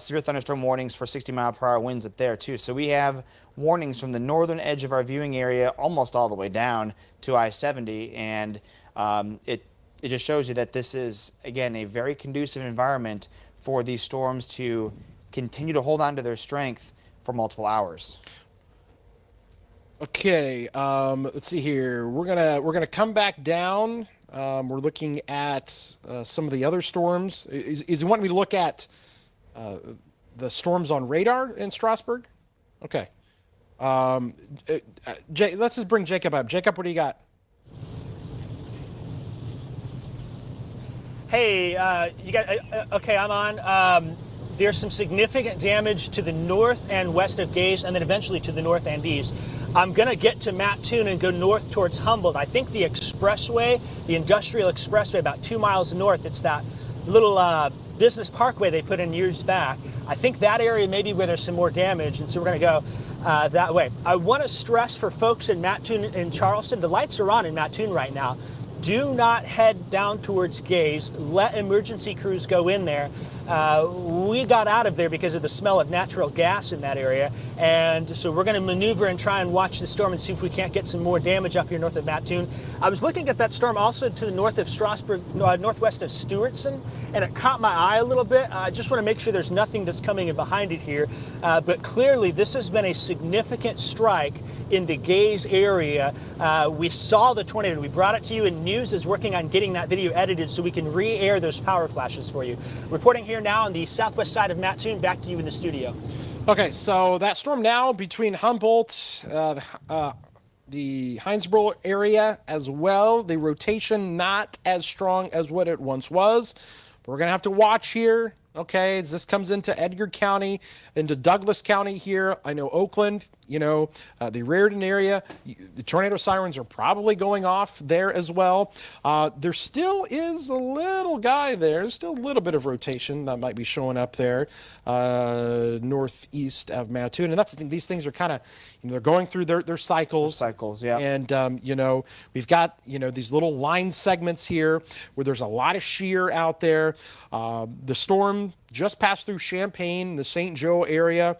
severe thunderstorm warnings for 60-mile-per-hour winds up there, too. So we have warnings from the northern edge of our viewing area almost all the way down to I-70, and it just shows you that this is, again, a very conducive environment for these storms to continue to hold on to their strength for multiple hours. Okay, let's see here. We're gonna come back down. We're looking at some of the other storms. Is you want me to look at the storms on radar in Strasburg? Okay. Let's just bring Jacob up. Jacob, what do you got? Hey, okay, I'm on. There's some significant damage to the north and west of Gaze, and then eventually to the north and east. I'm going to get to Mattoon and go north towards Humboldt. I think the expressway, the industrial expressway, about 2 miles north, it's that little Business Parkway they put in years back. I think that area may be where there's some more damage, and so we're going to go that way. I want to stress for folks in Mattoon and Charleston, the lights are on in Mattoon right now. Do not head down towards Gaze. Let emergency crews go in there. We got out of there because of the smell of natural gas in that area, and so we're going to maneuver and try and watch the storm and see if we can't get some more damage up here north of Mattoon. I was looking at that storm also to the north of Strasburg, northwest of Stewartson, and it caught my eye a little bit. I just want to make sure there's nothing that's coming in behind it here, but clearly this has been a significant strike in the Gaze area. We saw the tornado. We brought it to you, and News is working on getting that video edited so we can re-air those power flashes for you. Reporting here now on the southwest side of Mattoon. Back to you in the studio. Okay, so that storm now between Humboldt, the Hinesboro area as well. The rotation not as strong as what it once was. But we're going to have to watch here. Okay, as this comes into Edgar County, into Douglas County here. I know Oakland, the Raritan area, the tornado sirens are probably going off there as well. There still is a little guy there. There's still a little bit of rotation that might be showing up there northeast of Mattoon. And that's the thing. These things are kind of, they're going through their cycles. Yeah. And, we've got, these little line segments here where there's a lot of shear out there. The storm just passed through Champaign, the St. Joe area,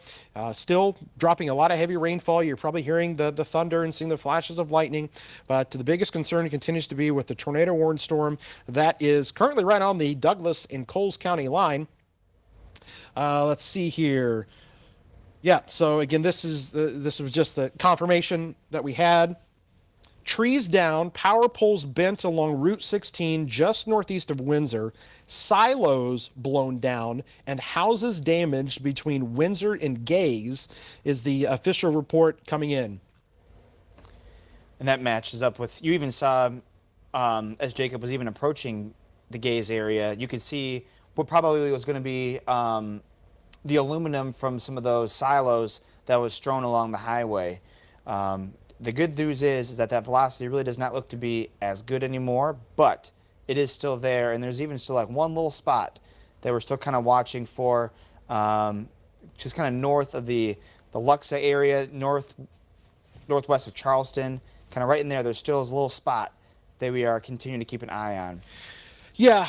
still dropping a lot of heavy rainfall. You're probably hearing the thunder and seeing the flashes of lightning. But the biggest concern continues to be with the tornado warned storm that is currently right on the Douglas and Coles County line. Let's see here. Yeah, so again, this was just the confirmation that we had. Trees down, power poles bent along Route 16 just northeast of Windsor, silos blown down, and houses damaged between Windsor and Gaze is the official report coming in. And that matches up with, you even saw, as Jacob was even approaching the Gaze area, you could see what probably was going to be the aluminum from some of those silos that was strewn along the highway. The good news is that velocity really does not look to be as good anymore, but it is still there, and there's even still like one little spot that we're still kind of watching for, just kind of north of the Luxa area, northwest of Charleston, kind of right in there. There's still a little spot that we are continuing to keep an eye on. Yeah,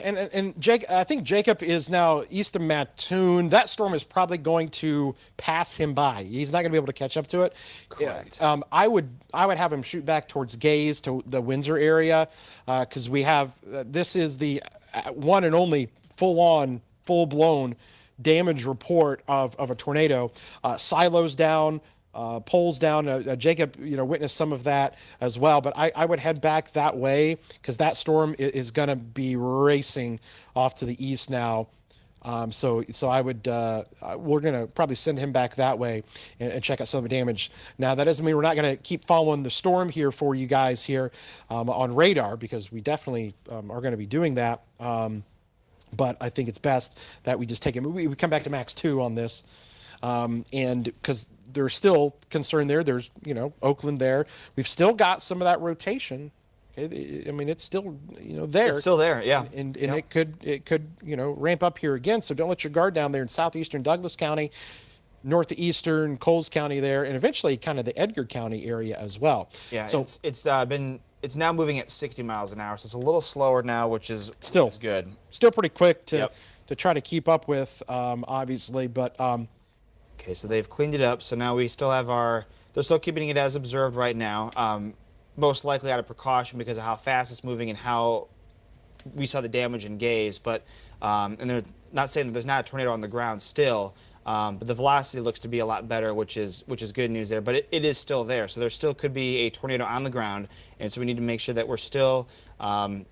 and Jake, I think Jacob is now east of Mattoon. That storm is probably going to pass him by. He's not going to be able to catch up to it. Correct. I would have him shoot back towards Gaze to the Windsor area because we have this is the one and only full-blown damage report of a tornado. Silos down. Poles down. Jacob, witnessed some of that as well. But I would head back that way because that storm is going to be racing off to the east now. So I would. We're going to probably send him back that way and check out some of the damage. Now that doesn't mean we're not going to keep following the storm here for you guys here on radar because we definitely are going to be doing that. But I think it's best that we just take it. We come back to Max 2 on this, and because there's still concern there. There's, Oakland there. We've still got some of that rotation. Okay? I mean, it's still, there. It's still there, yeah. And it could, ramp up here again. So don't let your guard down there in southeastern Douglas County, northeastern Coles County there, and eventually kind of the Edgar County area as well. Yeah, so it's now moving at 60 miles an hour, so it's a little slower now, which is good. Still pretty quick to try to keep up with, obviously, but. Okay, so they've cleaned it up. So now we still have they're still keeping it as observed right now. Most likely out of precaution because of how fast it's moving and how we saw the damage in Gaze. But, and they're not saying that there's not a tornado on the ground still, but the velocity looks to be a lot better, which is good news there. But it is still there. So there still could be a tornado on the ground. And so we need to make sure that we're still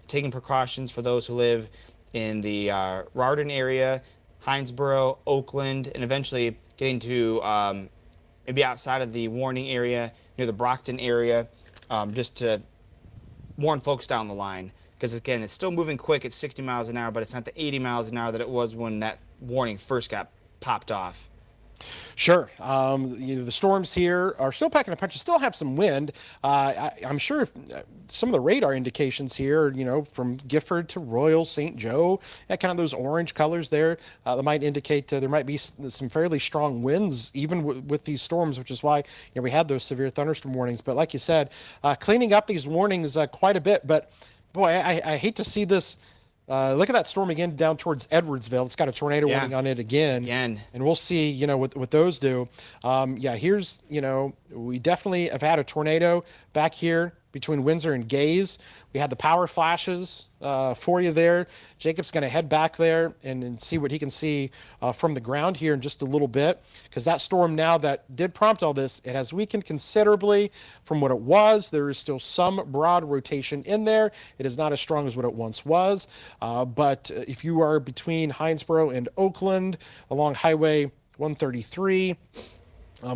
taking precautions for those who live in the Raritan area, Hinesboro, Oakland, and eventually getting to maybe outside of the warning area, near the Brockton area, just to warn folks down the line. Because, again, it's still moving quick at 60 miles an hour, but it's not the 80 miles an hour that it was when that warning first got popped off. Sure. The storms here are still packing a punch. Still have some wind. I'm sure some of the radar indications here, from Gifford to Royal, St. Joe, kind of those orange colors there, that might indicate there might be some fairly strong winds even with these storms, which is why we had those severe thunderstorm warnings. But like you said, cleaning up these warnings quite a bit. But boy, I hate to see this. Look at that storm again down towards Edwardsville. It's got a tornado warning on it again. And we'll see, what those do. Here's, we definitely have had a tornado back here between Windsor and Gaze. We had the power flashes for you there. Jacob's going to head back there and see what he can see from the ground here in just a little bit, because that storm now that did prompt all this, it has weakened considerably from what it was. There is still some broad rotation in there. It is not as strong as what it once was. But if you are between Hinesboro and Oakland along Highway 133,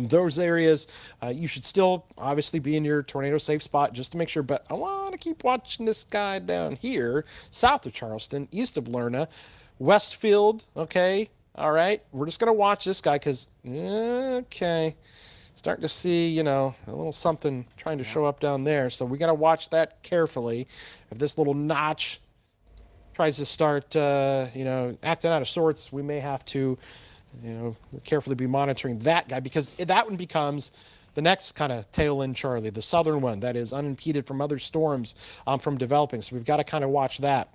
those areas, you should still obviously be in your tornado safe spot just to make sure. But I want to keep watching this guy down here, south of Charleston, east of Lerna, Westfield. Okay. All right. We're just going to watch this guy because, starting to see, a little something trying to show up down there. So we got to watch that carefully. If this little notch tries to start, acting out of sorts, we may have to carefully be monitoring that guy, because that one becomes the next kind of tail end Charlie, the southern one that is unimpeded from other storms from developing. So we've got to kind of watch that.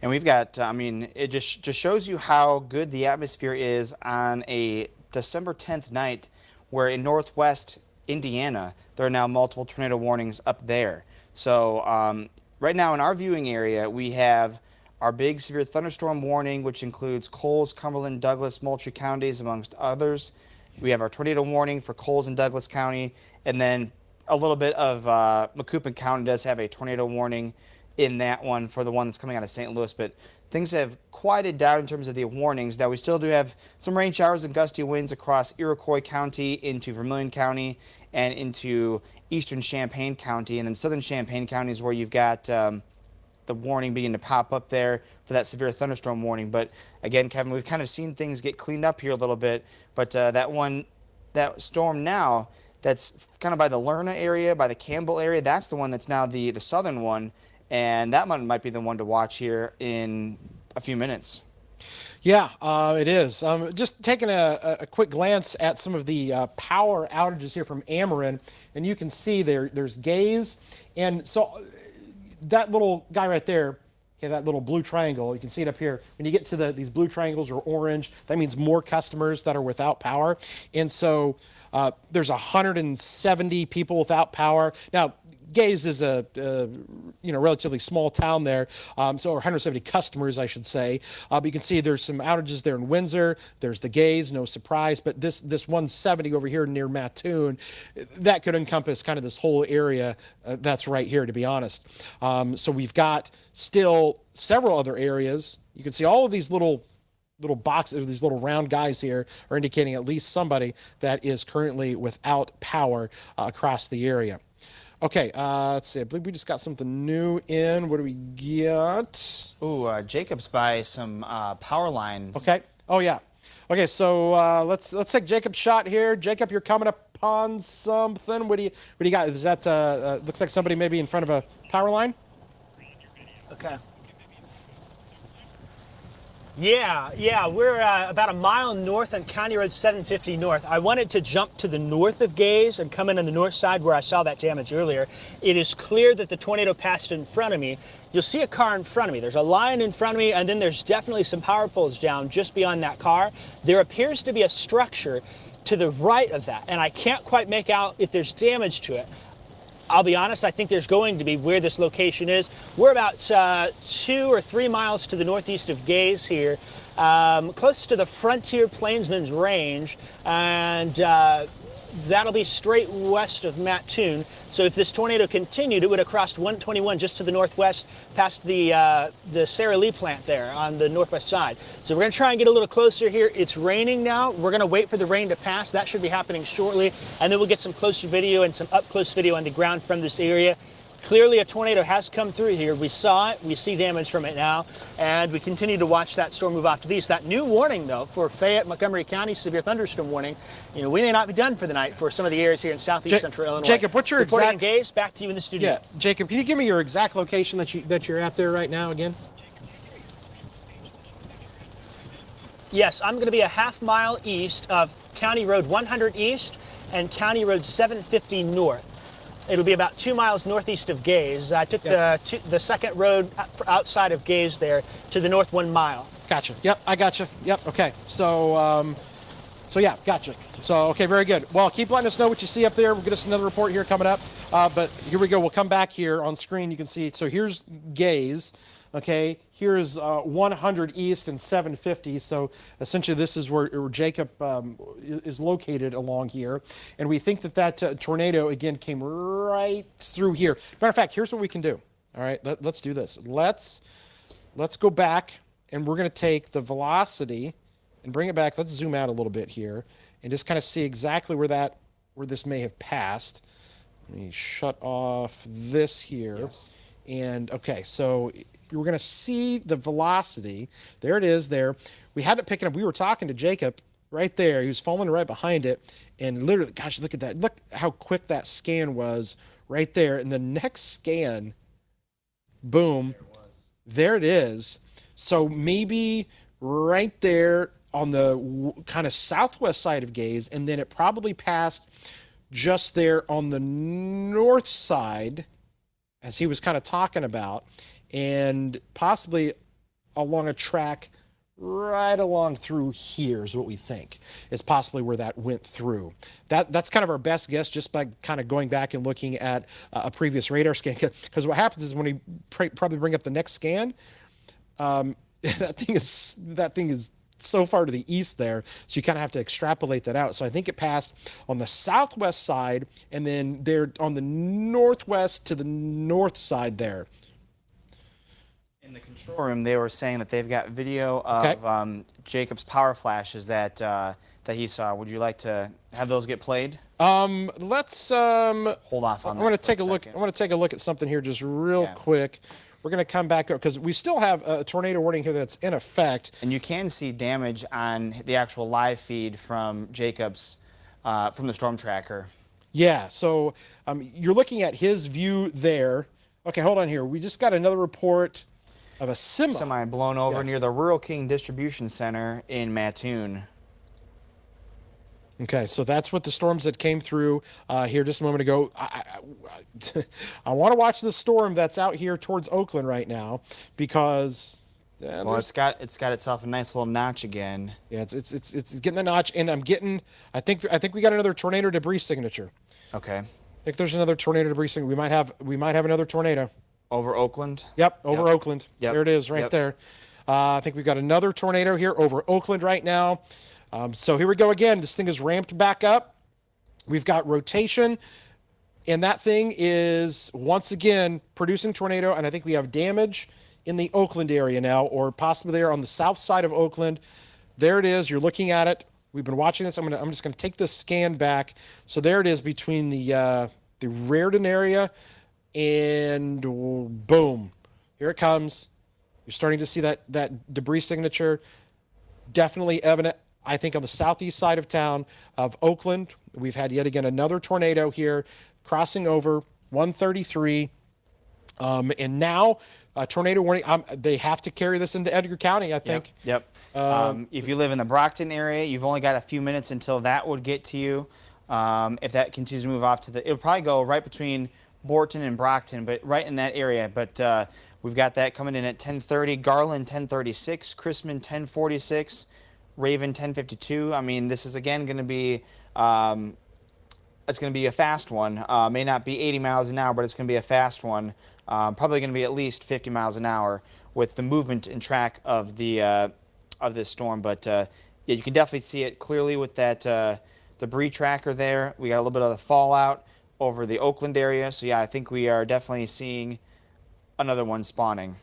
And we've got, it just shows you how good the atmosphere is on a December 10th night, where in northwest Indiana, there are now multiple tornado warnings up there. So right now in our viewing area, we have our big severe thunderstorm warning, which includes Coles, Cumberland, Douglas, Moultrie counties, amongst others. We have our tornado warning for Coles and Douglas County, and then a little bit of Macoupin County does have a tornado warning in that one for the one that's coming out of St. Louis. But things have quieted down in terms of the warnings. Now we still do have some rain showers and gusty winds across Iroquois County into Vermilion County and into eastern Champaign County, and then southern Champaign County is where you've got the warning beginning to pop up there for that severe thunderstorm warning. But again, Kevin, we've kind of seen things get cleaned up here a little bit. But that storm now, that's kind of by the Lerna area, by the Campbell area, that's the one that's now the southern one. And that one might be the one to watch here in a few minutes. Yeah, it is. Just taking a quick glance at some of the power outages here from Ameren, and you can see there's Gaze. And so that little guy right there, that little blue triangle, you can see it up here. When you get to these blue triangles or orange, that means more customers that are without power. And so there's 170 people without power. Now, Gaze is a relatively small town there, so 170 customers, I should say. But you can see there's some outages there in Windsor. There's the Gaze, no surprise. But this 170 over here near Mattoon, that could encompass kind of this whole area that's right here, to be honest. So we've got still several other areas. You can see all of these little boxes, these little round guys here are indicating at least somebody that is currently without power across the area. Okay, let's see. I believe we just got something new in. What do we get? Ooh, Jacob's by some power lines. Okay. Oh yeah. Okay, so let's take Jacob's shot here. Jacob, you're coming upon something. What do you got? Is that looks like somebody maybe in front of a power line? Okay. Yeah, we're about a mile north on County Road 750 North. I wanted to jump to the north of Gaze and come in on the north side where I saw that damage earlier. It is clear that the tornado passed in front of me. You'll see a car in front of me. There's a line in front of me, and then there's definitely some power poles down just beyond that car. There appears to be a structure to the right of that, and I can't quite make out if there's damage to it. I'll be honest, I think there's going to be where this location is. We're about 2 or 3 miles to the northeast of Gaze here, close to the Frontier Plainsman's Range, and that'll be straight west of Mattoon. So if this tornado continued, it would have crossed 121 just to the northwest, past the Sara Lee plant there on the northwest side. So we're going to try and get a little closer here. It's raining now. We're going to wait for the rain to pass. That should be happening shortly, and then we'll get some closer video and some up-close video on the ground from this area. Clearly a tornado has come through here. We saw it, we see damage from it now, and we continue to watch that storm move off to the east. That new warning, though, for Fayette, Montgomery County, severe thunderstorm warning, we may not be done for the night for some of the areas here in southeast central Illinois. Jacob, what's your Reporting exact... in Gaze, back to you in the studio. Yeah, Jacob, can you give me your exact location that you're at there right now again? Yes, I'm going to be a half-mile east of County Road 100 East and County Road 750 North. It'll be about 2 miles northeast of Gaze. I took the second road outside of Gaze there to the north 1 mile. Gotcha. Yep, I gotcha. Yep, okay. So yeah, gotcha. So, okay, very good. Well, keep letting us know what you see up there. We'll get us another report here coming up. But here we go. We'll come back here on screen. You can see. So here's Gaze. Okay, here's 100 East and 750. So essentially, this is where Jacob is located along here, and we think that tornado again came right through here. Matter of fact, here's what we can do. All right, let's do this. Let's go back, and we're going to take the velocity and bring it back. Let's zoom out a little bit here and just kind of see exactly where this may have passed. Let me shut off this here. Yes. And okay, so we're going to see the velocity. There it is there. We had it picking up. We were talking to Jacob right there. He was following right behind it. And literally, gosh, look at that. Look how quick that scan was right there. And the next scan, boom, there it is. So maybe right there on the kind of southwest side of Gaze, and then it probably passed just there on the north side, as he was kind of talking about, and possibly along a track right along through here is what we think. It's possibly where that went through. That's kind of our best guess just by kind of going back and looking at a previous radar scan. Because what happens is when we probably bring up the next scan, that thing is so far to the east there, so you kind of have to extrapolate that out. So I think it passed on the southwest side, and then they're on the northwest to the north side there. In the control room, they were saying that they've got video of Jacob's power flashes that he saw. Would you like to have those get played? Let's hold off on that. I want to take a look. I want to take a look at something here just real quick. We're going to come back up because we still have a tornado warning here that's in effect. And you can see damage on the actual live feed from Jacob's, from the storm tracker. Yeah, so you're looking at his view there. Okay, hold on here. We just got another report of a semi blown over near the Rural King Distribution Center in Mattoon. Okay, so that's what the storms that came through here just a moment ago. I want to watch the storm that's out here towards Oakland right now because well, it's got itself a nice little notch again. Yeah, it's getting a notch, and I think we got another tornado debris signature. Okay. I think there's another tornado debris signature. We might have another tornado over Oakland. Yep, over Oakland. Yep. There it is, right there. I think we've got another tornado here over Oakland right now. So here we go again. This thing is ramped back up. We've got rotation, and that thing is once again producing tornado, and I think we have damage in the Oakland area now, or possibly there on the south side of Oakland. There it is. You're looking at it. We've been watching this. I'm just going to take this scan back. So there it is between the Raritan area and boom. Here it comes. You're starting to see that debris signature. Definitely evident, I think, on the southeast side of town of Oakland. We've had yet again another tornado here crossing over 133. And now tornado warning. They have to carry this into Edgar County, I think. Yep. If you live in the Brockton area, you've only got a few minutes until that would get to you. If that continues to move off to it'll probably go right between Borton and Brockton, but right in that area. But we've got that coming in at 10:30, Garland 10:36, Chrisman 10:46, Raven 10:52. I mean, this is again going to be it's going to be a fast one. May not be 80 miles an hour, but it's going to be a fast one. Probably going to be at least 50 miles an hour with the movement and track of the of this storm. But yeah, you can definitely see it clearly with that debris tracker there. We got a little bit of the fallout over the Oakland area. So yeah, I think we are definitely seeing another one spawning.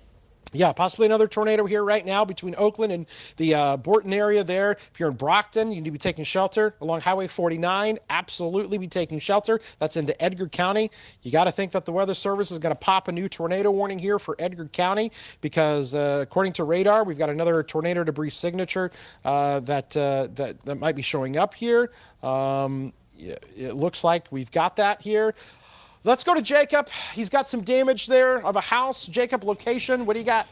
Yeah, possibly another tornado here right now between Oakland and the Borton area there. If you're in Brockton, you need to be taking shelter. Along Highway 49, absolutely be taking shelter. That's into Edgar County. You got to think that the Weather Service is going to pop a new tornado warning here for Edgar County because according to radar, we've got another tornado debris signature that might be showing up here. It looks like we've got that here. Let's go to Jacob. He's got some damage there of a house. Jacob, location, what do you got?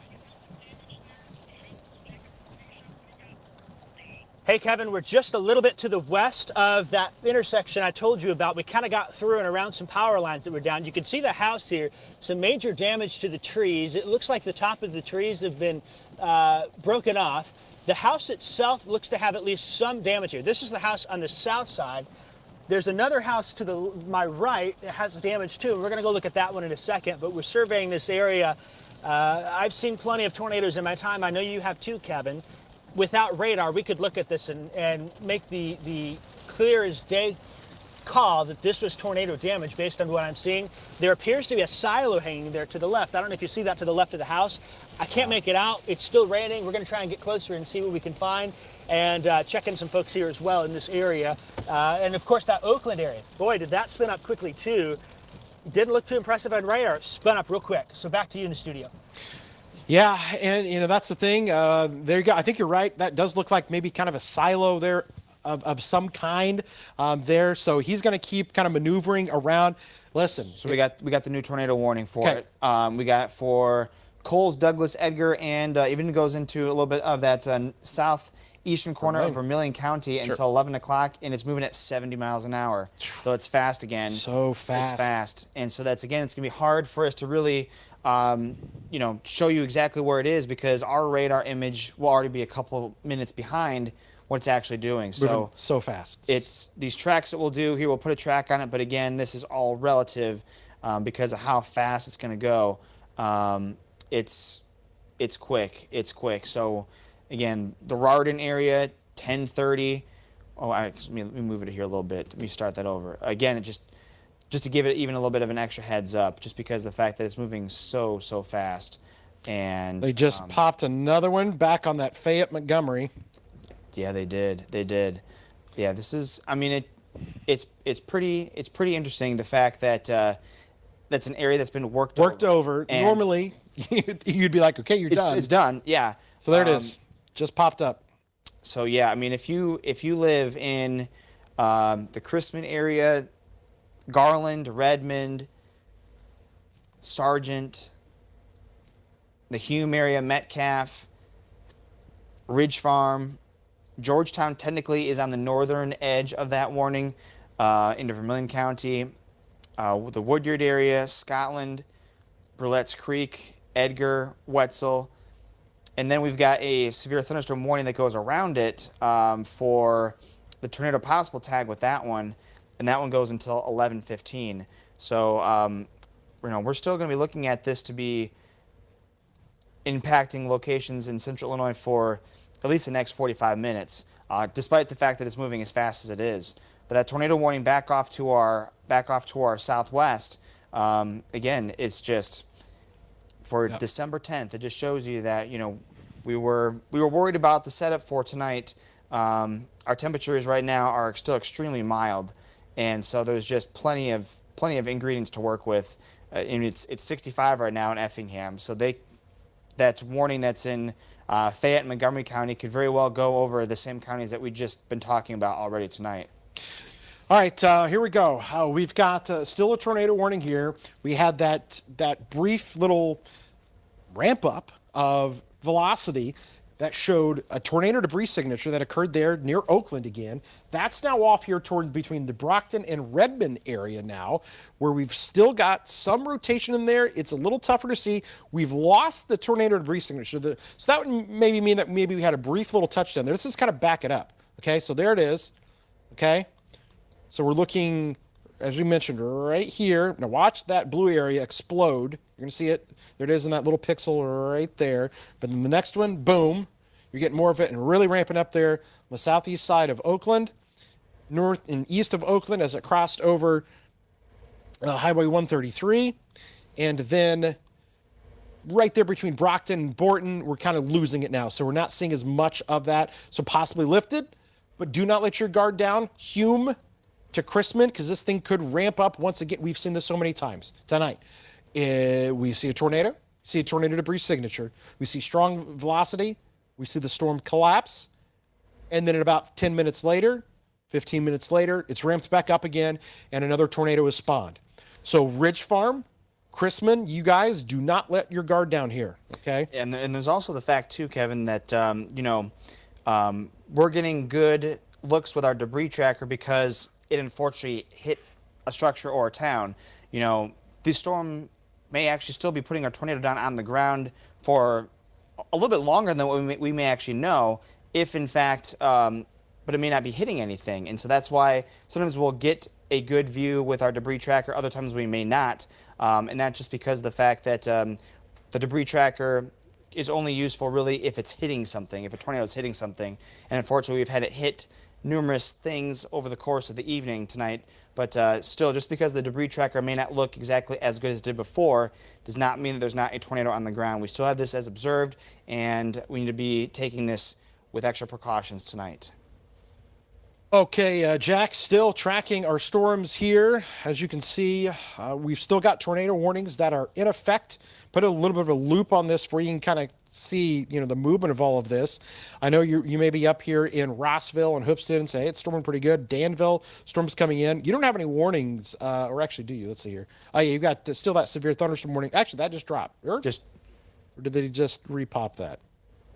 Hey, Kevin, we're just a little bit to the west of that intersection I told you about. We kind of got through and around some power lines that were down. You can see the house here, some major damage to the trees. It looks like the top of the trees have been broken off. The house itself looks to have at least some damage here. This is the house on the south side. There's another house to my right that has damage too. We're going to go look at that one in a second, but we're surveying this area. I've seen plenty of tornadoes in my time. I know you have too, Kevin. Without radar, we could look at this and make the clear as day call that this was tornado damage based on what I'm seeing. There appears to be a silo hanging there to the left. I don't know if you see that to the left of the house. I can't make it out. It's still raining. We're going to try and get closer and see what we can find and check in some folks here as well in this area. And of course, that Oakland area. Boy, did that spin up quickly too. Didn't look too impressive on radar. It spun up real quick. So back to you in the studio. Yeah, and that's the thing. There you go. I think you're right. That does look like maybe kind of a silo there of some kind there. So he's going to keep kind of maneuvering around. Listen. So we got the new tornado warning for it. We got it for Coles, Douglas, Edgar, and even goes into a little bit of that southeastern corner of Vermilion County until 11 o'clock, and it's moving at 70 miles an hour. So it's fast again. So fast. It's fast. And so it's going to be hard for us to really, show you exactly where it is because our radar image will already be a couple minutes behind what it's actually doing. So fast. It's these tracks that we'll do here. We'll put a track on it, but again, this is all relative because of how fast it's going to go. It's quick. It's quick. So again, the Rardon area, 10:30. Oh, let me move it here a little bit. Let me start that over. Again, just to give it even a little bit of an extra heads up, just because of the fact that it's moving so fast. And they just popped another one back on that Fayette Montgomery. Yeah, they did. Yeah, this is. I mean, it's pretty interesting the fact that that's an area that's been worked over. Normally, you'd be like, okay, you're done. It's done. Yeah. So there it is. Just popped up. So yeah, I mean, if you live in the Chrisman area, Garland, Redmond, Sargent, the Hume area, Metcalf, Ridge Farm, Georgetown technically is on the northern edge of that warning into Vermilion County, the Woodyard area, Scotland, Burlett's Creek, Edgar, Wetzel, and then we've got a severe thunderstorm warning that goes around it for the tornado possible tag with that one, and that one goes until 11:15. So we're still going to be looking at this to be impacting locations in central Illinois for at least the next 45 minutes, despite the fact that it's moving as fast as it is. But that tornado warning back off to our southwest, again, it's just for December 10th. It just shows you that we were worried about the setup for tonight. Our temperatures right now are still extremely mild, and so there's just plenty of ingredients to work with. And it's 65 right now in Effingham, so that warning that's in Fayette and Montgomery County could very well go over the same counties that we've just been talking about already tonight. All right, here we go. We've got still a tornado warning here. We had that brief little ramp up of velocity that showed a tornado debris signature that occurred there near Oakland again. That's now off here toward between the Brockton and Redmond area now, where we've still got some rotation in there. It's a little tougher to see. We've lost the tornado debris signature. So that would maybe mean that maybe we had a brief little touchdown there. Let's just kind of back it up. Okay, so there it is. Okay, so we're looking, as we mentioned, right here. Now watch that blue area explode. You're going to see it. There it is in that little pixel right there. But then the next one, boom, you're getting more of it and really ramping up there on the southeast side of Oakland, north and east of Oakland as it crossed over Highway 133. And then right there between Brockton and Borton, we're kind of losing it now. So we're not seeing as much of that. So possibly lifted, but do not let your guard down. Hume to Chrisman, because this thing could ramp up once again. We've seen this so many times tonight. We see a tornado, debris signature. We see strong velocity. We see the storm collapse. And then at about 10 minutes later, 15 minutes later, it's ramped back up again, and another tornado is spawned. So Ridge Farm, Chrisman, you guys do not let your guard down here, okay? And there's also the fact, too, Kevin, that, we're getting good looks with our debris tracker because it unfortunately hit a structure or a town. The storm may actually still be putting our tornado down on the ground for a little bit longer than what we may actually know, if in fact, but it may not be hitting anything. And so that's why sometimes we'll get a good view with our debris tracker, other times we may not. And that's just because of the fact that the debris tracker is only useful really if it's hitting something, if a tornado is hitting something. And unfortunately, we've had it hit numerous things over the course of the evening tonight, but still, just because the debris tracker may not look exactly as good as it did before does not mean that there's not a tornado on the ground. We still have this as observed, and we need to be taking this with extra precautions tonight. Okay, Jack, still tracking our storms here. As you can see, we've still got tornado warnings that are in effect. Put a little bit of a loop on this where you can kind of see, the movement of all of this. I know you may be up here in Rossville and Hoopstead and say, hey, it's storming pretty good. Danville, storm's coming in. You don't have any warnings, or actually do you? Let's see here. Oh, yeah, you got still that severe thunderstorm warning. Actually, that just dropped. Or did they just repop that?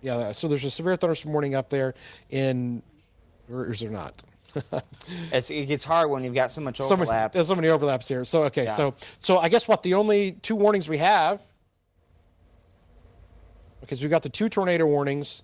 Yeah, so there's a severe thunderstorm warning up there or is there not? It gets hard when you've got so much overlap. There's so many overlaps here. So, okay, Yeah. so I guess the only two warnings we have, okay, so we've got the two tornado warnings,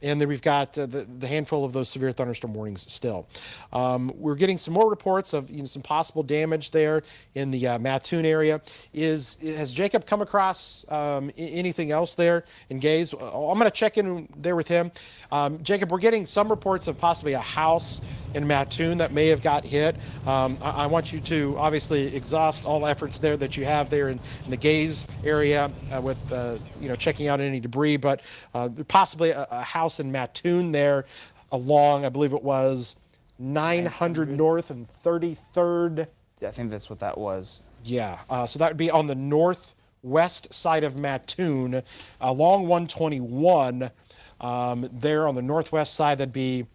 and then we've got the handful of those severe thunderstorm warnings still. We're getting some more reports of some possible damage there in the Mattoon area. Has Jacob come across anything else there in Gaze? I'm going to check in there with him. Jacob, we're getting some reports of possibly a house in Mattoon that may have got hit. I want you to obviously exhaust all efforts there that you have there in the Gaze area with checking out any debris, but possibly a house in Mattoon there along, I believe it was 900 North and 33rd. Yeah, I think that's what that was. Yeah, so that would be on the northwest side of Mattoon along 121. There on the northwest side, that'd be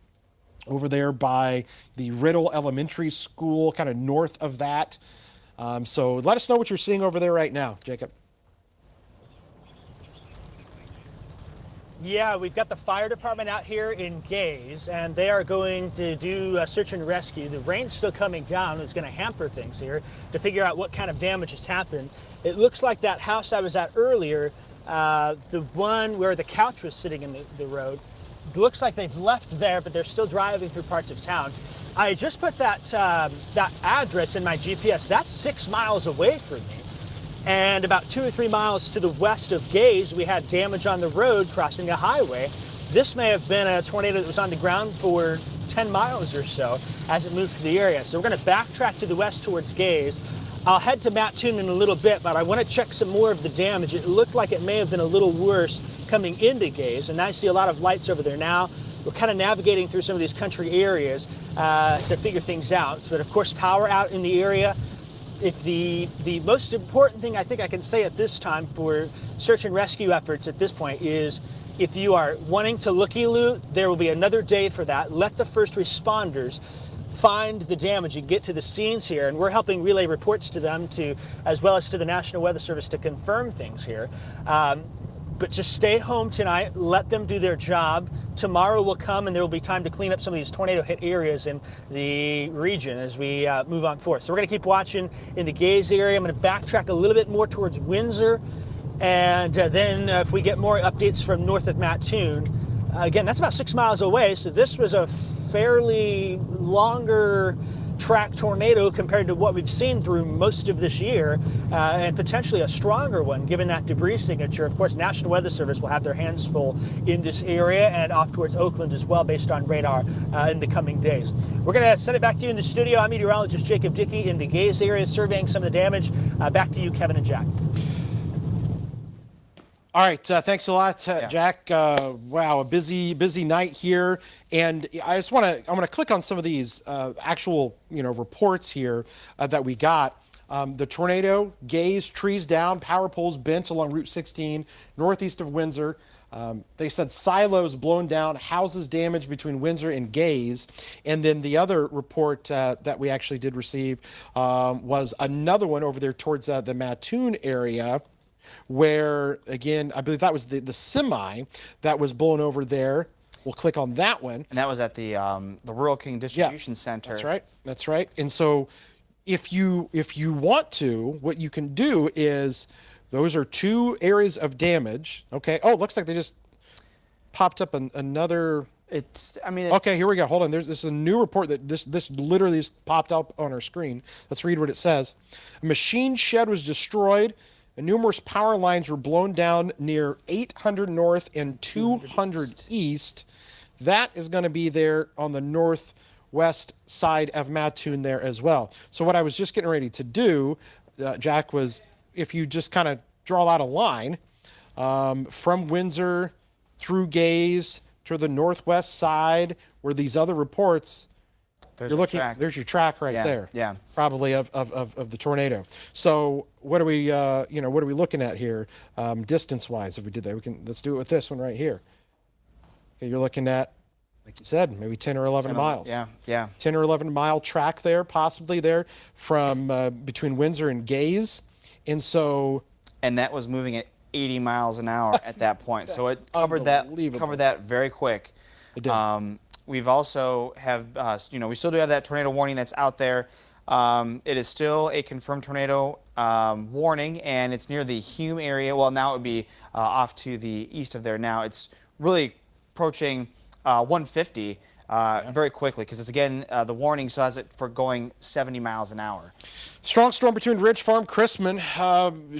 over there by the Riddle Elementary School, kind of north of that. So let us know what you're seeing over there right now, Jacob. Yeah, we've got the fire department out here in Gaze, and they are going to do a search and rescue. The rain's still coming down. It's going to hamper things here to figure out what kind of damage has happened. It looks like that house I was at earlier, the one where the couch was sitting in the road, it looks like they've left there, but they're still driving through parts of town. I just put that address in my GPS. That's 6 miles away from me. And about 2 or 3 miles to the west of Gaze, we had damage on the road crossing a highway. This may have been a tornado that was on the ground for 10 miles or so as it moved through the area. So we're going to backtrack to the west towards Gaze. I'll head to Mattoon in a little bit, but I want to check some more of the damage. It looked like it may have been a little worse coming into Gaze, and I see a lot of lights over there now. We're kind of navigating through some of these country areas to figure things out. But of course, power out in the area. If the most important thing I think I can say at this time for search and rescue efforts at this point is if you are wanting to looky-loo, there will be another day for that. Let the first responders find the damage and get to the scenes here, and we're helping relay reports to them as well as to the National Weather Service to confirm things here. But just stay home tonight, let them do their job. Tomorrow will come and there will be time to clean up some of these tornado hit areas in the region as we move on forth. So we're gonna keep watching in the Gaze area. I'm gonna backtrack a little bit more towards Windsor. And then if we get more updates from north of Mattoon, again, that's about 6 miles away. So this was a fairly longer track tornado compared to what we've seen through most of this year, and potentially a stronger one given that debris signature. Of course, National Weather Service will have their hands full in this area and off towards Oakland as well based on radar in the coming days. We're going to send it back to you in the studio. I'm meteorologist Jacob Dickey in the Gaze area surveying some of the damage. Back to you, Kevin and Jack. All right, thanks a lot, Jack. Wow, a busy night here, and I just I'm going to click on some of these actual reports here that we got. The tornado, gaze, trees down, power poles bent along Route 16, northeast of Windsor. They said silos blown down, houses damaged between Windsor and Gaze. And then the other report that we actually did receive was another one over there towards the Mattoon area, where, again, I believe that was the semi that was blown over there. We'll click on that one. And that was at the Rural King Distribution Center. That's right. That's right. And so if you want to, what you can do is, those are two areas of damage. Okay. Oh, looks like they just popped up another. Okay, here we go. Hold on. This is a new report that this literally just popped up on our screen. Let's read what it says. A machine shed was destroyed, and numerous power lines were blown down near 800 North and 200 East. That is going to be there on the northwest side of Mattoon there as well. So what I was just getting ready to do, Jack, was if you just kind of draw out a line from Windsor through Gaze to the northwest side where these other reports, there's your track right there. Yeah. Probably of the tornado. So what are we what are we looking at here distance wise? If we did that, let's do it with this one right here. Okay, you're looking at, like you said, maybe 10 or 11 miles. Yeah. 10 or 11 mile track there, possibly there from between Windsor and Gaze. And so, and that was moving at 80 miles an hour at that point. So it covered that very quick. It did. We've also have we still do have that tornado warning that's out there. It is still a confirmed tornado warning, and it's near the Hume area. Well, now it would be off to the east of there. Now it's really approaching 150 very quickly, because it's again the warning still has it for going 70 miles an hour. Strong storm between Ridge Farm, Chrisman,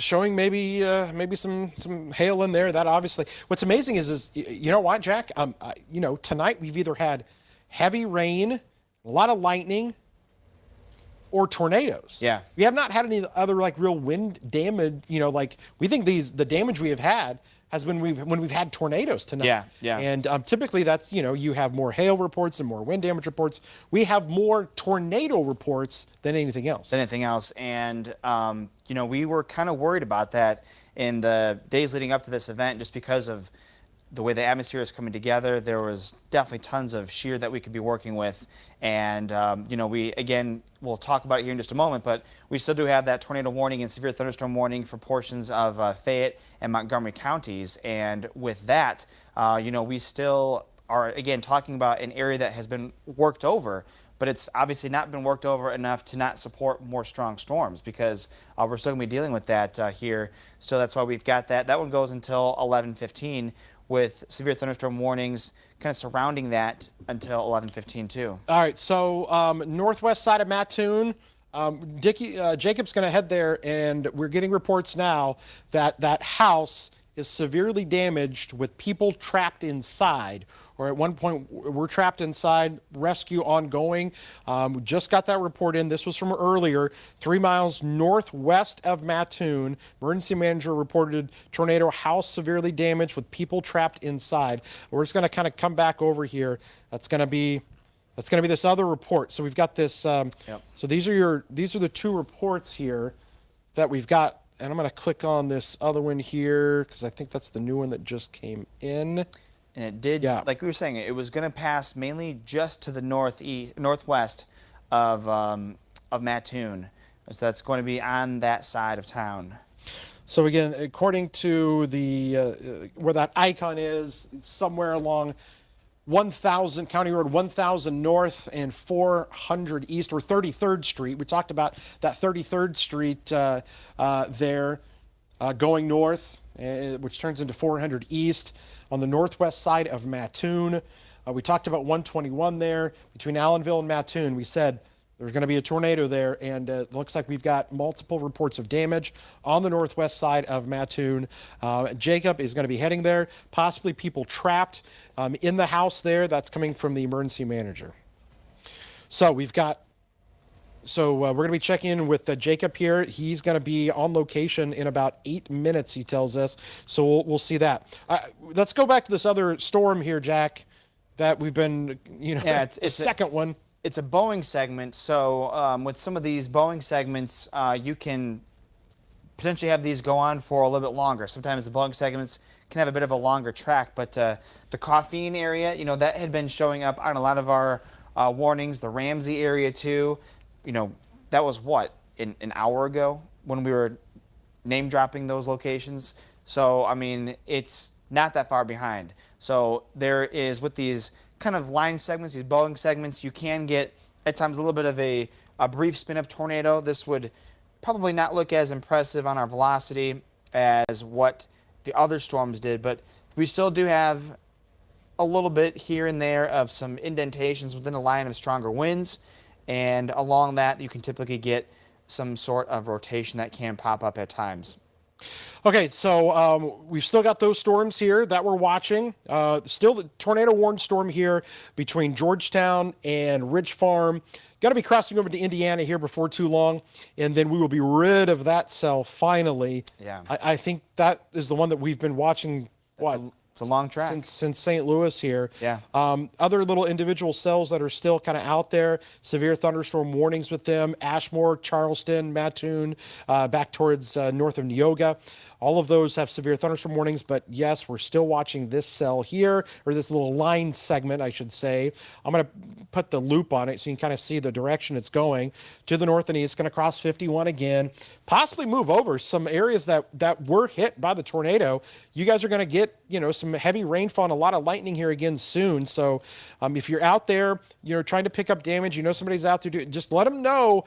showing maybe some hail in there. That obviously. What's amazing is you know what, Jack? Tonight we've either had heavy rain, a lot of lightning, or tornadoes. Yeah. We have not had any other real wind damage. We think the damage we have had has been when we've had tornadoes tonight. Yeah. And typically that's, you have more hail reports and more wind damage reports. We have more tornado reports than anything else. And, we were kind of worried about that in the days leading up to this event, just because of the way the atmosphere is coming together. There was definitely tons of shear that we could be working with. And, we'll talk about it here in just a moment, but we still do have that tornado warning and severe thunderstorm warning for portions of Fayette and Montgomery counties. And with that, we still are, again, talking about an area that has been worked over, but it's obviously not been worked over enough to not support more strong storms, because we're still going to be dealing with that here. Still, that's why we've got that. That one goes until 11:15. With severe thunderstorm warnings kind of surrounding that until 11:15 too. All right, so northwest side of Mattoon, Jacob's going to head there, and we're getting reports now that that house is severely damaged with people trapped inside. Or at one point, we're trapped inside, rescue ongoing. We just got that report in. This was from earlier, 3 miles northwest of Mattoon. Emergency manager reported tornado, house severely damaged with people trapped inside. We're just going to kind of come back over here. That's going to be this other report. So we've got this. So these are the two reports here that we've got. And I'm going to click on this other one here because I think that's the new one that just came in. And it did, like we were saying, it was going to pass mainly just to the northwest of Mattoon. So that's going to be on that side of town. So again, according to the where that icon is, it's somewhere along 1000 County Road 1000 North and 400 East, or 33rd Street. We talked about that 33rd Street there going north, which turns into 400 East on the northwest side of Mattoon. We talked about 121 there between Allenville and Mattoon. We said there's going to be a tornado there, and it looks like we've got multiple reports of damage on the northwest side of Mattoon. Jacob is going to be heading there, possibly people trapped in the house there. That's coming from the emergency manager. So we've got So we're going to be checking in with Jacob here. He's going to be on location in about 8 minutes, he tells us. So we'll see that. Let's go back to this other storm here, Jack, that we've been, Yeah, it's the second one. It's a Boeing segment. So with some of these Boeing segments, you can potentially have these go on for a little bit longer. Sometimes the Boeing segments can have a bit of a longer track, but the Coffeen area, that had been showing up on a lot of our warnings. The Ramsey area too. That was what, an hour ago when we were name dropping those locations. So, I mean, it's not that far behind. So there is, with these kind of line segments, these Boeing segments, you can get at times a little bit of a brief spin up tornado. This would probably not look as impressive on our velocity as what the other storms did, but we still do have a little bit here and there of some indentations within a line of stronger winds. And along that, you can typically get some sort of rotation that can pop up at times. Okay, so we've still got those storms here that we're watching. Still the tornado warned storm here between Georgetown and Ridge Farm. Going to be crossing over to Indiana here before too long, and then we will be rid of that cell finally. Yeah. I think that is the one that we've been watching, It's a long track. Since St. Louis here. Yeah. Other little individual cells that are still kind of out there. Severe thunderstorm warnings with them. Ashmore, Charleston, Mattoon, back towards north of Neoga. All of those have severe thunderstorm warnings, but yes, we're still watching this cell here, or this little line segment, I should say. I'm going to put the loop on it so you can kind of see the direction it's going. To the north and east, it's going to cross 51 again, possibly move over some areas that were hit by the tornado. You guys are going to get, some heavy rainfall and a lot of lightning here again soon. So if you're out there, trying to pick up damage, somebody's out there, just let them know.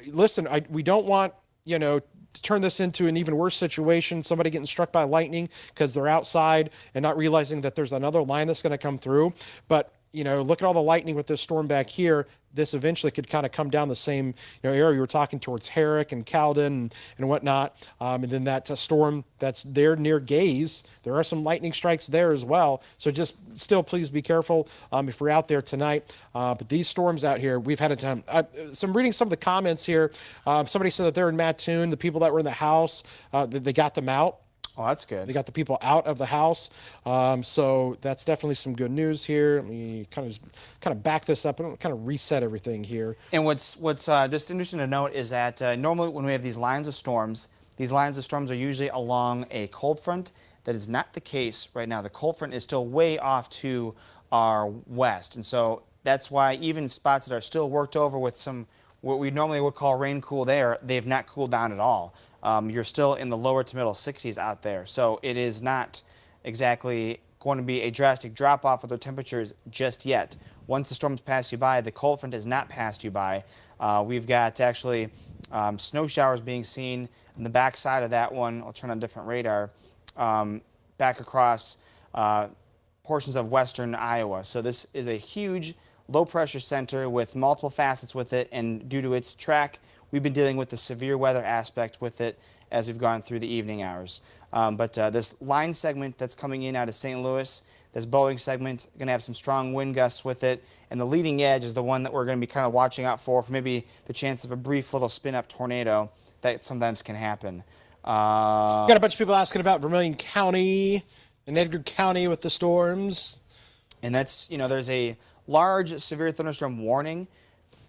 Listen, we don't want, to turn this into an even worse situation, somebody getting struck by lightning because they're outside and not realizing that there's another line that's going to come through. But, look at all the lightning with this storm back here. This eventually could kind of come down the same area. We were talking towards Herrick and Cowden and whatnot. And then that storm that's there near Gaze, there are some lightning strikes there as well. So just still please be careful if we're out there tonight. But these storms out here, we've had a time. So I'm reading some of the comments here. Somebody said that they're in Mattoon. The people that were in the house, they got them out. Oh, that's good. They got the people out of the house, so that's definitely some good news here. Let me kind of back this up and kind of reset everything here. And what's just interesting to note is that normally when we have these lines of storms are usually along a cold front. That is not the case right now. The cold front is still way off to our west, and so that's why even spots that are still worked over with some what we normally would call rain cool there, they've not cooled down at all. You're still in the lower to middle 60s out there. So it is not exactly going to be a drastic drop-off of the temperatures just yet. Once the storms pass you by, the cold front has not passed you by. We've got actually snow showers being seen on the back side of that one. I'll turn on different radar. Back across portions of western Iowa. So this is a huge low-pressure center with multiple facets with it, and due to its track, we've been dealing with the severe weather aspect with it as we've gone through the evening hours. But this line segment that's coming in out of St. Louis, this Boeing segment, going to have some strong wind gusts with it, and the leading edge is the one that we're going to be kind of watching out for maybe the chance of a brief little spin-up tornado that sometimes can happen. Got a bunch of people asking about Vermilion County and Edgar County with the storms. And that's, there's a large severe thunderstorm warning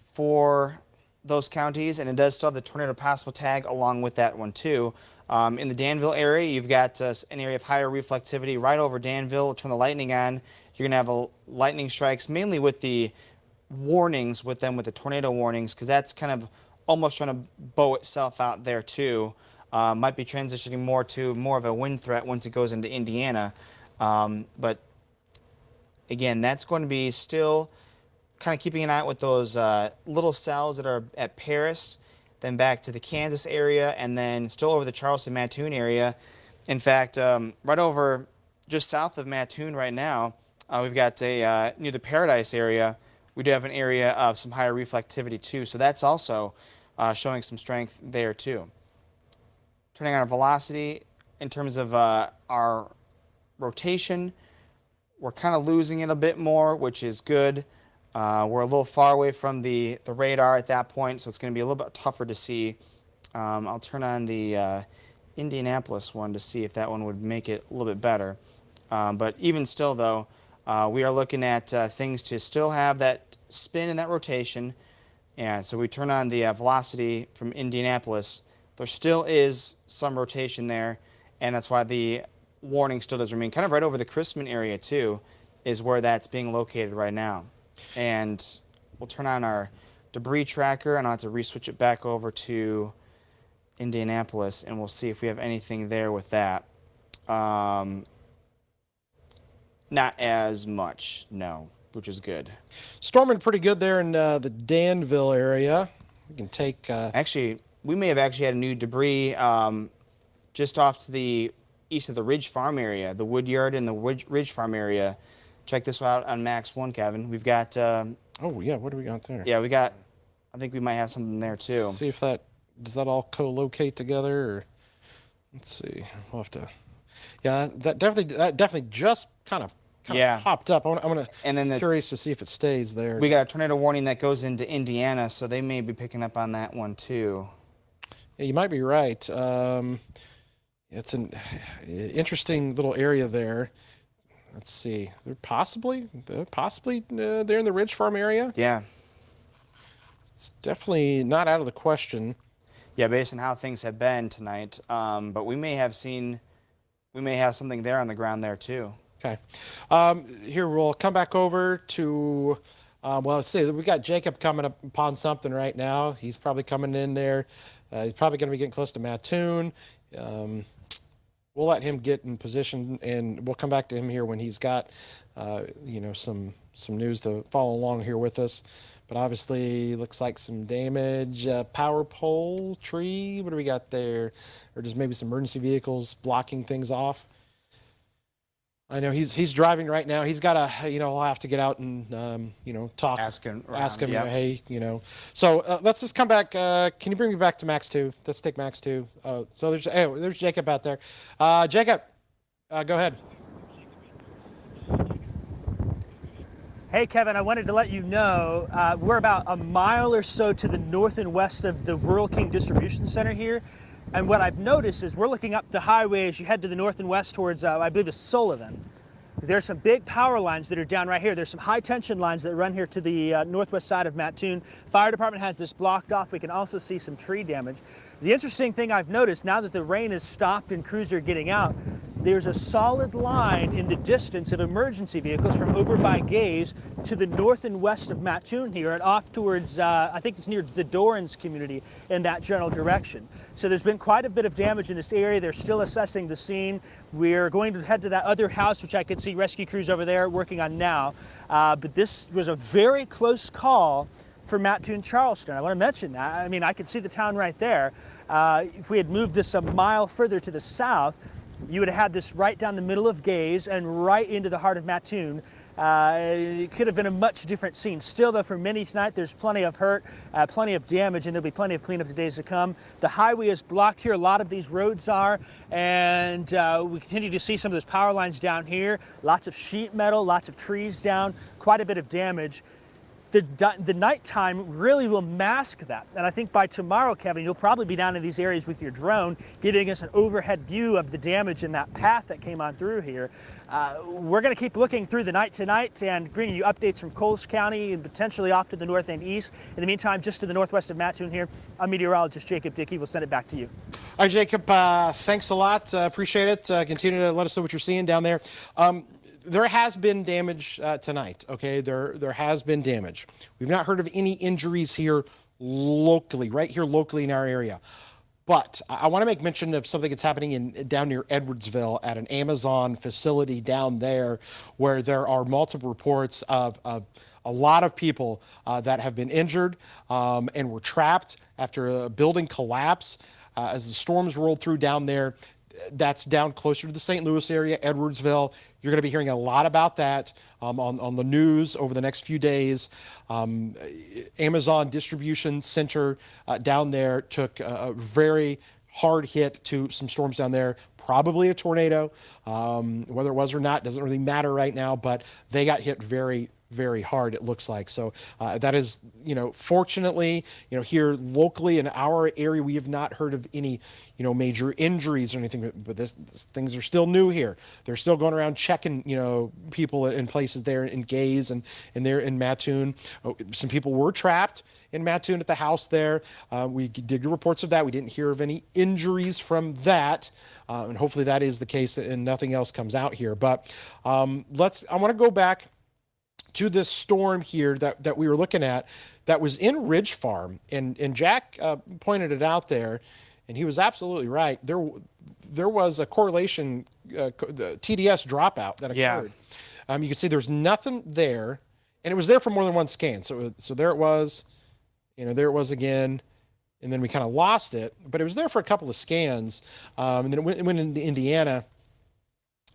for those counties, and it does still have the tornado possible tag along with that one too. In the Danville area, you've got an area of higher reflectivity right over Danville. Turn the lightning on. You're going to have lightning strikes, mainly with the warnings with them, with the tornado warnings, because that's kind of almost trying to bow itself out there too. Might be transitioning more of a wind threat once it goes into Indiana. But again, that's going to be still kind of keeping an eye out with those little cells that are at Paris, then back to the Kansas area, and then still over the Charleston-Mattoon area. In fact, right over just south of Mattoon right now, we've got near the Paradise area, we do have an area of some higher reflectivity too. So that's also showing some strength there too. Turning on our velocity in terms of our rotation, we're kind of losing it a bit more, which is good. We're a little far away from the radar at that point, so it's going to be a little bit tougher to see. I'll turn on the Indianapolis one to see if that one would make it a little bit better. But even still, though, we are looking at things to still have that spin and that rotation. And so we turn on the velocity from Indianapolis. There still is some rotation there, and that's why the warning still does remain. Kind of right over the Chrisman area, too, is where that's being located right now. And we'll turn on our debris tracker, and I'll have to re-switch it back over to Indianapolis, and we'll see if we have anything there with that. Not as much, no, which is good. Storming pretty good there in the Danville area. We can take... Actually, we may have actually had a new debris just off to the east of the Ridge Farm area, the Woodyard and the Ridge Farm area. Check this out on Max 1, Kevin. We've got... oh, yeah, what do we got there? Yeah, we got... I think we might have something there, too. See if that... Does that all co-locate together? Or, let's see. We'll have to... Yeah, that definitely just kind of popped up. I'm gonna curious to see if it stays there. We got a tornado warning that goes into Indiana, so they may be picking up on that one too. Yeah, you might be right. It's an interesting little area there. Let's see. They're possibly there in the Ridge Farm area. Yeah, it's definitely not out of the question. Yeah, based on how things have been tonight, but we may have something there on the ground there too. Okay. Here we'll come back over to, well, let's see. We got Jacob coming up upon something right now. He's probably coming in there. He's probably going to be getting close to Mattoon. We'll let him get in position, and we'll come back to him here when he's got, some news to follow along here with us. But obviously, looks like some damage. Power pole, tree. What do we got there? Or just maybe some emergency vehicles blocking things off. I know he's driving right now. He's got to, he'll have to get out and, talk. Ask him, yep. Hey, So let's just come back. Can you bring me back to Max 2? Let's take Max 2. So there's Jacob out there. Jacob, go ahead. Hey, Kevin, I wanted to let you know we're about a mile or so to the north and west of the Rural King Distribution Center here. And what I've noticed is we're looking up the highway as you head to the north and west towards, I believe it's Sullivan. There's some big power lines that are down right here. There's some high tension lines that run here to the northwest side of Mattoon. Fire department has this blocked off. We can also see some tree damage. The interesting thing I've noticed now that the rain has stopped and crews are getting out, there's a solid line in the distance of emergency vehicles from over by Gaze to the north and west of Mattoon here and off towards, I think it's near the Dorans community in that general direction. So there's been quite a bit of damage in this area. They're still assessing the scene. We're going to head to that other house, which I could see rescue crews over there working on now. But this was a very close call for Mattoon Charleston. I want to mention that. I mean, I could see the town right there. If we had moved this a mile further to the south, you would have had this right down the middle of Gaze and right into the heart of Mattoon. It could have been a much different scene. Still, though, for many tonight, there's plenty of hurt, plenty of damage, and there'll be plenty of cleanup the days to come. The highway is blocked here. A lot of these roads are, and we continue to see some of those power lines down here. Lots of sheet metal, lots of trees down, quite a bit of damage. The nighttime really will mask that. And I think by tomorrow, Kevin, you'll probably be down in these areas with your drone, giving us an overhead view of the damage in that path that came on through here. We're going to keep looking through the night tonight and bringing you updates from Coles County and potentially off to the north and east. In the meantime, just to the northwest of Mattoon here, I'm meteorologist Jacob Dickey. We'll send it back to you. All right, Jacob, thanks a lot. Appreciate it. Continue to let us know what you're seeing down there. There has been damage tonight, okay? There has been damage. We've not heard of any injuries here locally, right here locally in our area. But I want to make mention of something that's happening down near Edwardsville at an Amazon facility down there where there are multiple reports of a lot of people that have been injured and were trapped after a building collapse as the storms rolled through down there. That's down closer to the St. Louis area, Edwardsville. You're going to be hearing a lot about that on the news over the next few days. Amazon Distribution Center down there took a very hard hit to some storms down there, probably a tornado. Whether it was or not doesn't really matter right now, but they got hit very, very hard, it looks like. So that is, fortunately, here locally in our area, we have not heard of any, major injuries or anything, but things are still new here. They're still going around checking, people in places there in Gaze and there in Mattoon. Some people were trapped in Mattoon at the house there. We did get reports of that. We didn't hear of any injuries from that. And hopefully that is the case and nothing else comes out here. But I want to go back to this storm here that we were looking at that was in Ridge Farm. And Jack pointed it out there, and he was absolutely right. There was a correlation, the TDS dropout that occurred. Yeah. You can see there's nothing there, and it was there for more than one scan. So there it was, there it was again, and then we kind of lost it, but it was there for a couple of scans, and then it went into Indiana.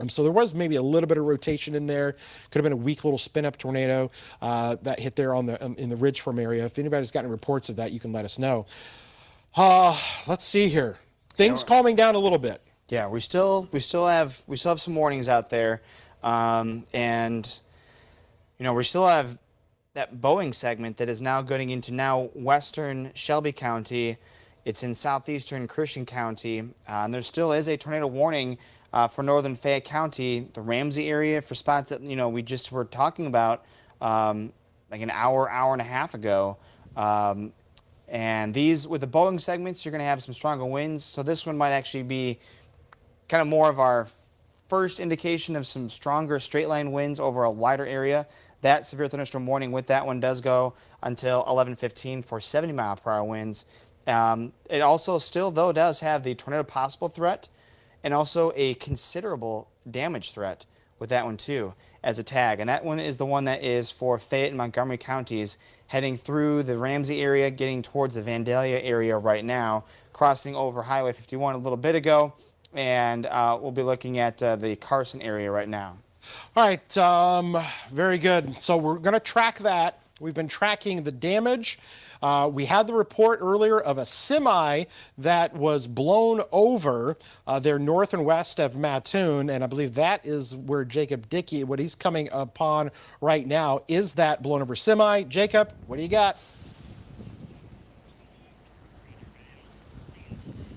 So there was maybe a little bit of rotation in there. Could have been a weak little spin-up tornado that hit there in the Ridge Farm area. If anybody's got any reports of that, you can let us know. Let's see here. Things calming down a little bit. Yeah, we still have some warnings out there, and we still have that Boeing segment that is now going into western Shelby County. It's in southeastern Christian County, and there still is a tornado warning for northern Fayette County, the Ramsey area, for spots that we just were talking about like an hour and a half ago. And these, with the Boeing segments, you're going to have some stronger winds. So this one might actually be kind of more of our first indication of some stronger straight line winds over a wider area. That severe thunderstorm warning with that one does go until 11:15 for 70-mile-per-hour winds. It also still, though, does have the tornado possible threat and also a considerable damage threat with that one, too, as a tag. And that one is the one that is for Fayette and Montgomery counties, heading through the Ramsey area, getting towards the Vandalia area right now, crossing over Highway 51 a little bit ago, and we'll be looking at the Carson area right now. All right, very good. So we're going to track that. We've been tracking the damage. We had the report earlier of a semi that was blown over there north and west of Mattoon, and I believe that is where Jacob Dickey, what he's coming upon right now, is that blown over semi. Jacob, what do you got?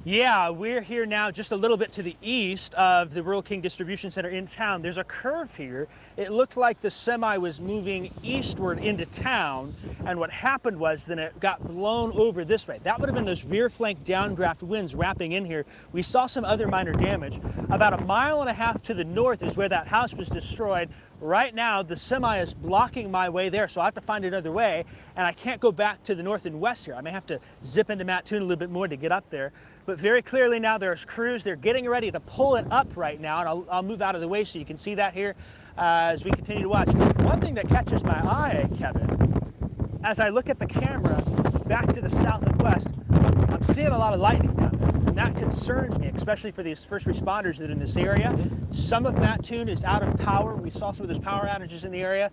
Yeah, we're here now just a little bit to the east of the Rural King Distribution Center in town. There's a curve here. It looked like the semi was moving eastward into town, and what happened was then it got blown over this way. That would have been those rear flank downdraft winds wrapping in here. We saw some other minor damage. About 1.5 miles to the north is where that house was destroyed. Right now, the semi is blocking my way there, so I have to find another way, and I can't go back to the north and west here. I may have to zip into Mattoon a little bit more to get up there. But very clearly now there's crews. They're getting ready to pull it up right now, and I'll move out of the way so you can see that here as we continue to watch. One thing that catches my eye, Kevin, as I look at the camera back to the south and west, I'm seeing a lot of lightning down there. And that concerns me, especially for these first responders that are in this area. Some of Mattoon is out of power. We saw some of those power outages in the area.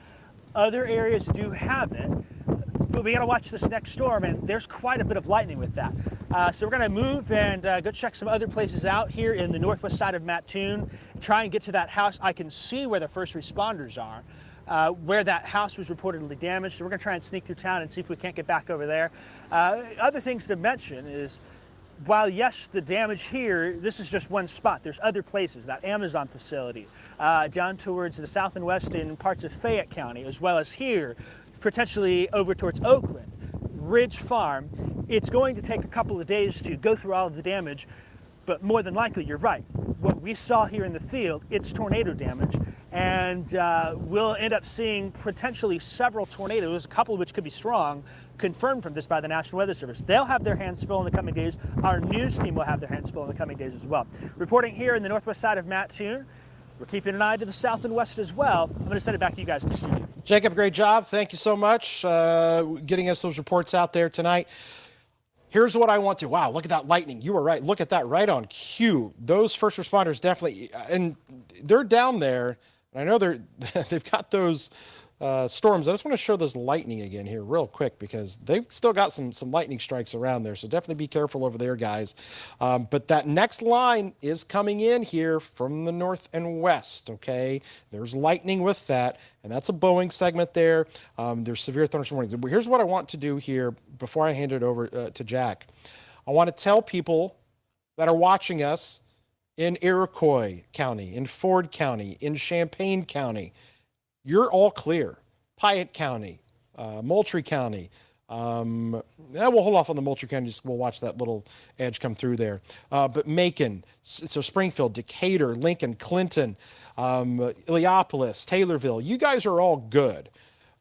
Other areas do have it. But we got to watch this next storm, and there's quite a bit of lightning with that. So we're going to move and go check some other places out here in the northwest side of Mattoon, try and get to that house. I can see where the first responders are, where that house was reportedly damaged. So we're going to try and sneak through town and see if we can't get back over there. Other things to mention is, while yes, the damage here, this is just one spot. There's other places, that Amazon facility, down towards the south and west in parts of Fayette County, as well as here, potentially over towards Oakland, Ridge Farm. It's going to take a couple of days to go through all of the damage, but more than likely, you're right. What we saw here in the field, it's tornado damage, and we'll end up seeing potentially several tornadoes, a couple of which could be strong, confirmed from this by the National Weather Service. They'll have their hands full in the coming days. Our news team will have their hands full in the coming days as well. Reporting here in the northwest side of Mattoon, we're keeping an eye to the south and west as well. I'm going to send it back to you guys in the studio. Jacob, great job. Thank you so much getting us those reports out there tonight. Here's what I want to. Wow, look at that lightning. You were right. Look at that, right on cue. Those first responders definitely, and they're down there. I know they've got those storms. I just want to show this lightning again here real quick because they've still got some lightning strikes around there. So definitely be careful over there, guys. But that next line is coming in here from the north and west, okay? There's lightning with that, and that's a Boeing segment there. There's severe thunderstorm warnings. Here's what I want to do here before I hand it over to Jack. I want to tell people that are watching us in Iroquois County, in Ford County, in Champaign County, you're all clear. Piatt County, Moultrie County. We'll hold off on the Moultrie County. We'll watch that little edge come through there. But Macon, so Springfield, Decatur, Lincoln, Clinton, Illiopolis, Taylorville, you guys are all good.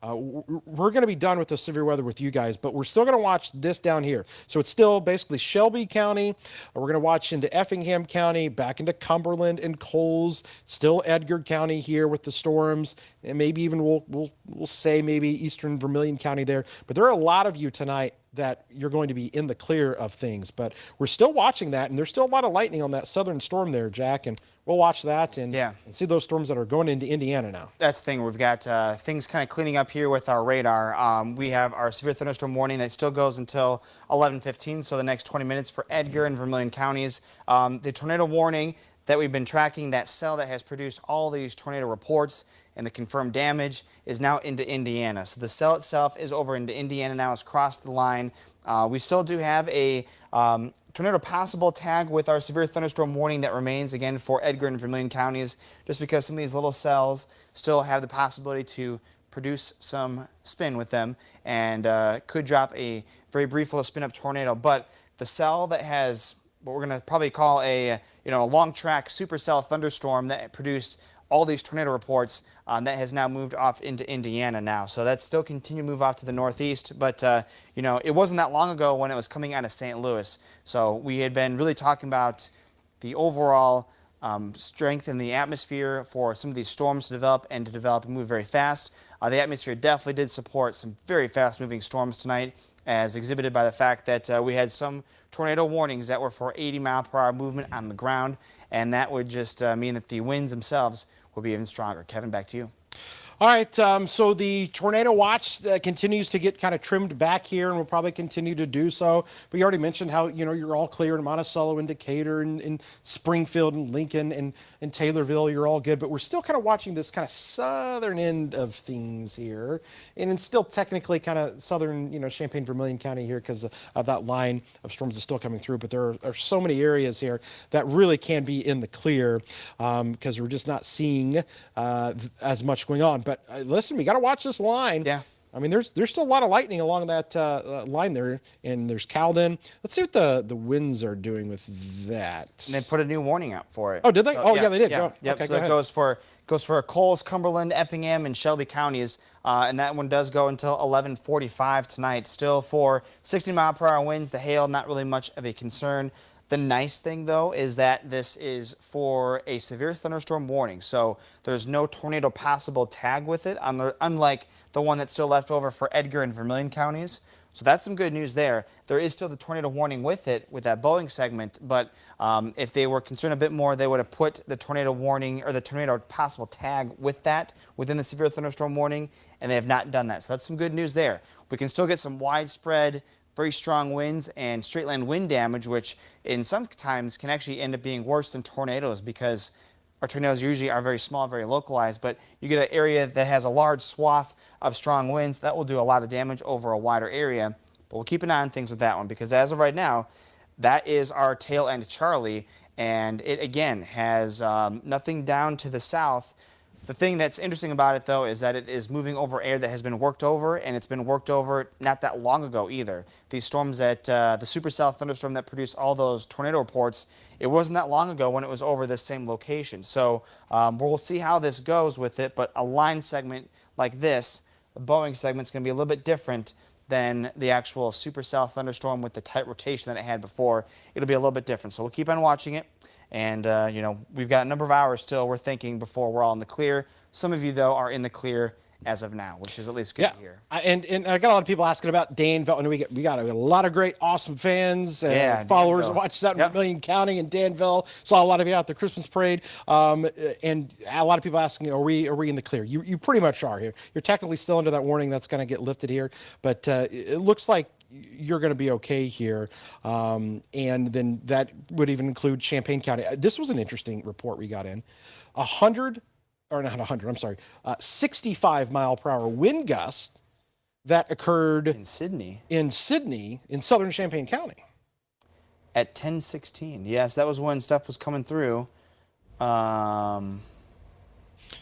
We're going to be done with the severe weather with you guys, but we're still going to watch this down here. So it's still basically Shelby County. We're going to watch into Effingham County, back into Cumberland and Coles. Still Edgar County here with the storms, and maybe even we'll say maybe Eastern Vermilion County there. But there are a lot of you tonight that you're going to be in the clear of things. But we're still watching that, and there's still a lot of lightning on that southern storm there, Jack, and we'll watch that and see those storms that are going into Indiana now. That's the thing. We've got things kind of cleaning up here with our radar. We have our severe thunderstorm warning that still goes until 11:15, so the next 20 minutes for Edgar and Vermilion counties. The tornado warning that we've been tracking, that cell that has produced all these tornado reports and the confirmed damage, is now into Indiana. So the cell itself is over into Indiana now. It's crossed the line. We still do have a tornado possible tag with our severe thunderstorm warning that remains, again, for Edgar and Vermilion counties, just because some of these little cells still have the possibility to produce some spin with them and could drop a very brief little spin-up tornado. But the cell that has what we're going to probably call a long track supercell thunderstorm that produced all these tornado reports, that has now moved off into Indiana now. So that's still continue to move off to the northeast. But, it wasn't that long ago when it was coming out of St. Louis. So we had been really talking about the overall strength in the atmosphere for some of these storms to develop and move very fast. The atmosphere definitely did support some very fast-moving storms tonight, as exhibited by the fact that we had some tornado warnings that were for 80-mile-per-hour movement on the ground, and that would just mean that the winds themselves will be even stronger. Kevin, back to you. All right, so the tornado watch continues to get kind of trimmed back here, and will probably continue to do so. But you already mentioned how, you're all clear in Monticello and Decatur and Springfield and Lincoln and Taylorville. You're all good. But we're still kind of watching this kind of southern end of things here. And it's still technically kind of southern, Champaign, Vermilion County here because of that line of storms that's still coming through. But there are so many areas here that really can be in the clear because we're just not seeing as much going on. But listen, we got to watch this line. Yeah. I mean, there's still a lot of lightning along that line there, and there's Cowden. Let's see what the winds are doing with that. And they put a new warning out for it. Oh, did they? So, yeah, they did. Yeah. Yep. Okay, so that goes for Coles, Cumberland, Effingham, and Shelby counties, and that one does go until 11:45 tonight. Still for 60-mile-per-hour winds. The hail, not really much of a concern. The nice thing, though, is that this is for a severe thunderstorm warning, so there's no tornado possible tag with it, unlike the one that's still left over for Edgar and Vermilion counties. So that's some good news there. There is still the tornado warning with it, with that Boeing segment, but if they were concerned a bit more, they would have put the tornado warning or the tornado possible tag with that within the severe thunderstorm warning, and they have not done that. So that's some good news there. We can still get some widespread, very strong winds and straight line wind damage, which in some times can actually end up being worse than tornadoes because our tornadoes usually are very small, very localized, but you get an area that has a large swath of strong winds, that will do a lot of damage over a wider area. But we'll keep an eye on things with that one because as of right now, that is our tail end Charlie, and it again has nothing down to the south. The thing that's interesting about it, though, is that it is moving over air that has been worked over, and it's been worked over not that long ago either. These storms that the supercell thunderstorm that produced all those tornado reports, it wasn't that long ago when it was over this same location. So we'll see how this goes with it, but a line segment like this, the Boeing segment, is going to be a little bit different than the actual supercell thunderstorm with the tight rotation that it had before. It'll be a little bit different, so we'll keep on watching it. And, we've got a number of hours still, we're thinking, before we're all in the clear. Some of you, though, are in the clear as of now, which is at least good to hear. And I got a lot of people asking about Danville, and we got a lot of great, awesome fans and followers that watch us out in Vermilion County and Danville. Saw a lot of you out at the Christmas parade, and a lot of people asking, are we in the clear? You pretty much are here. You're technically still under that warning that's going to get lifted here, but it looks like you're going to be okay here. And then that would even include Champaign County. This was an interesting report we got in. 65 mile per hour wind gust that occurred in Sydney, in southern Champaign County. At 10:16. Yes, that was when stuff was coming through.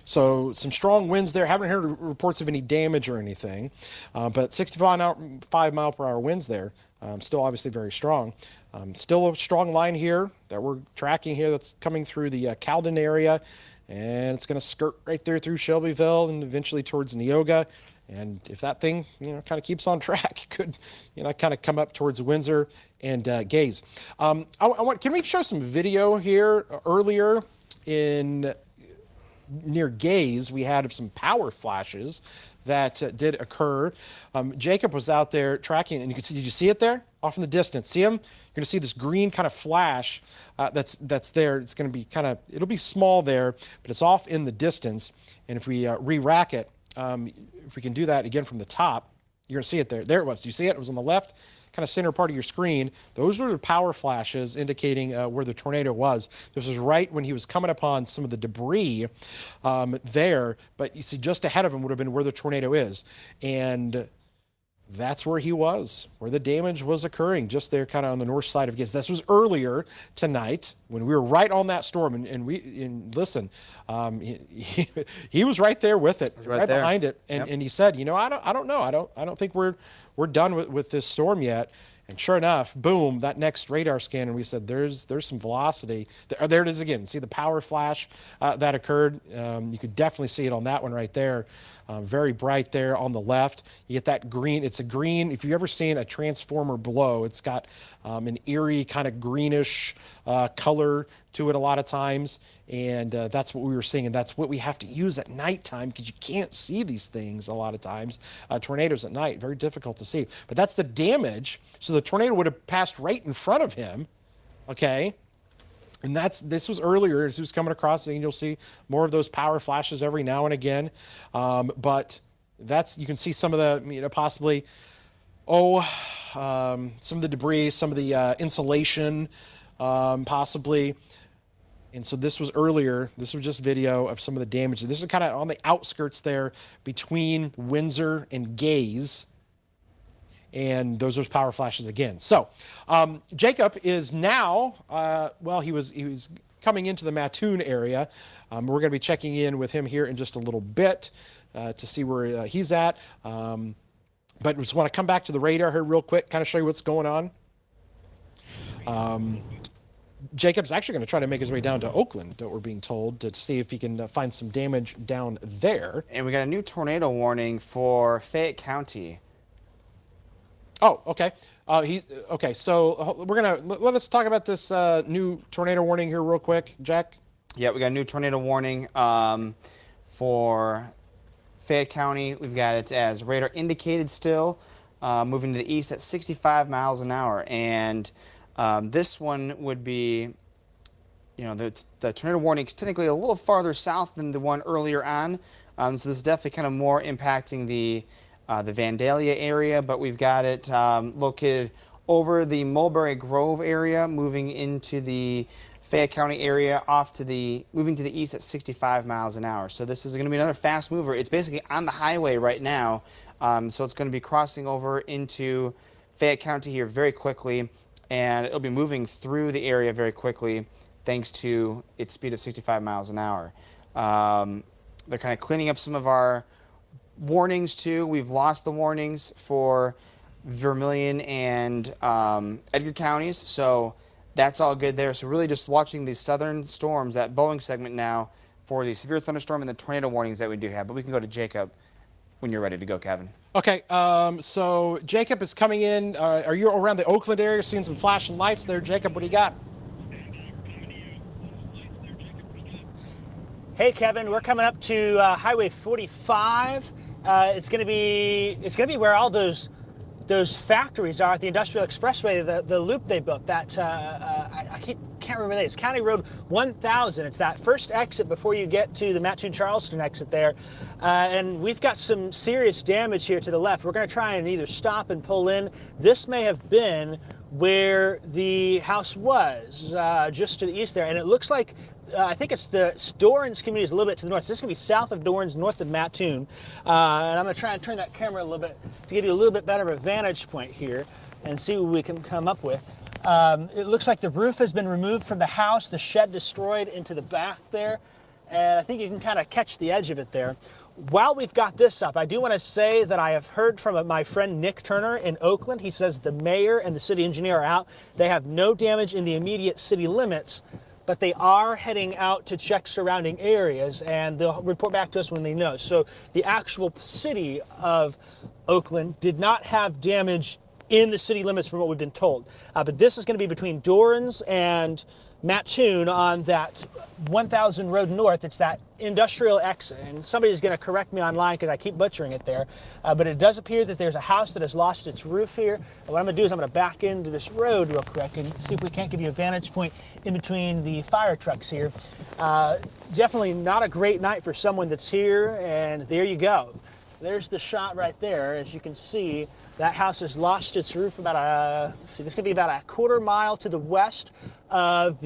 So some strong winds there. Haven't heard reports of any damage or anything, but 65 mile per hour winds there. Still obviously very strong. Still a strong line here that we're tracking here that's coming through the Cowden area, and it's going to skirt right there through Shelbyville and eventually towards Neoga. And if that thing, kind of keeps on track, it could, kind of come up towards Windsor and Gaze. Can we show some video here? Earlier near Gaze, we had some power flashes that did occur. Jacob was out there tracking, and did you see it there off in the distance? See him? You're going to see this green kind of flash that's there. It's going to be it'll be small there, but it's off in the distance. And if we re-rack it, if we can do that again from the top, you're going to see it there. There it was. Do you see it? It was on the left, kind of center part of your screen. Those were the power flashes indicating where the tornado was. This was right when he was coming upon some of the debris there, but you see just ahead of him would have been where the tornado is. And that's where he was, where the damage was occurring, just there kind of on the north side of Gaze. This was earlier tonight when we were right on that storm. And listen, he was right there with it, right behind it. And he said, I don't know. I don't think we're done with this storm yet. And sure enough, boom, that next radar scan, and we said, there's some velocity. There it is again. See the power flash that occurred? You could definitely see it on that one right there. Very bright there on the left. You get that green. It's a green. If you've ever seen a transformer blow, it's got an eerie kind of greenish color to it a lot of times. And that's what we were seeing. And that's what we have to use at nighttime because you can't see these things a lot of times. Tornadoes at night, very difficult to see. But that's the damage. So the tornado would have passed right in front of him. Okay. And this was earlier as he was coming across, and you'll see more of those power flashes every now and again. But you can see some of the, possibly, some of the debris, some of the insulation, possibly. And so this was earlier. This was just video of some of the damage. This is kind of on the outskirts there between Windsor and Gaze. And those are power flashes again. So Jacob is now, he was coming into the Mattoon area. We're going to be checking in with him here in just a little bit to see where he's at. But just want to come back to the radar here real quick, kind of show you what's going on. Jacob's actually going to try to make his way down to Oakland, what we're being told, to see if he can find some damage down there. And we got a new tornado warning for Fayette County. Oh, okay. Okay, so we're going to let us talk about this new tornado warning here real quick, Jack. Yeah, we got a new tornado warning for Fayette County. We've got it as radar indicated still, moving to the east at 65 miles an hour. And this one would be, the tornado warning is technically a little farther south than the one earlier on. So this is definitely kind of more impacting the Vandalia area, but we've got it located over the Mulberry Grove area, moving into the Fayette County area, moving to the east at 65 miles an hour. So this is going to be another fast mover. It's basically on the highway right now, so it's going to be crossing over into Fayette County here very quickly, and it'll be moving through the area very quickly thanks to its speed of 65 miles an hour. They're kind of cleaning up some of our warnings too. We've lost the warnings for Vermilion and Edgar counties, so that's all good there. So really just watching these southern storms, that Boeing segment now, for the severe thunderstorm and the tornado warnings that we do have. But we can go to Jacob when you're ready to go, Kevin. Okay, so Jacob is coming in. Are you around the Oakland area, seeing some flashing lights there? Jacob, what do you got? Hey, Kevin, we're coming up to Highway 45 it's going to be where all those factories are at the Industrial Expressway, the loop they built. That I can't remember. It's County Road 1000. It's that first exit before you get to the Mattoon Charleston exit there, and we've got some serious damage here to the left. We're going to try and either stop and pull in. This may have been where the house was, just to the east there, and it looks like I think it's the Dorrance community is a little bit to the north. So this is going to be south of Dorrance, north of Mattoon. And I'm going to try and turn that camera a little bit to give you a little bit better of a vantage point here and see what we can come up with. It looks like the roof has been removed from the house, the shed destroyed into the back there. And I think you can kind of catch the edge of it there. While we've got this up, I do want to say that I have heard from my friend Nick Turner in Oakland. He says the mayor and the city engineer are out. They have no damage in the immediate city limits, but they are heading out to check surrounding areas, and they'll report back to us when they know. So the actual city of Oakland did not have damage in the city limits from what we've been told. But this is going to be between Dorrance and Mattoon on that 1000 Road North. It's that industrial exit, and somebody's going to correct me online because I keep butchering it there, but it does appear that there's a house that has lost its roof here. And what I'm going to do is I'm going to back into this road real quick and see if we can't give you a vantage point in between the fire trucks here. Definitely not a great night for someone that's here, and there you go. There's the shot right there. As you can see, that house has lost its roof about this is going to be about a quarter mile to the west of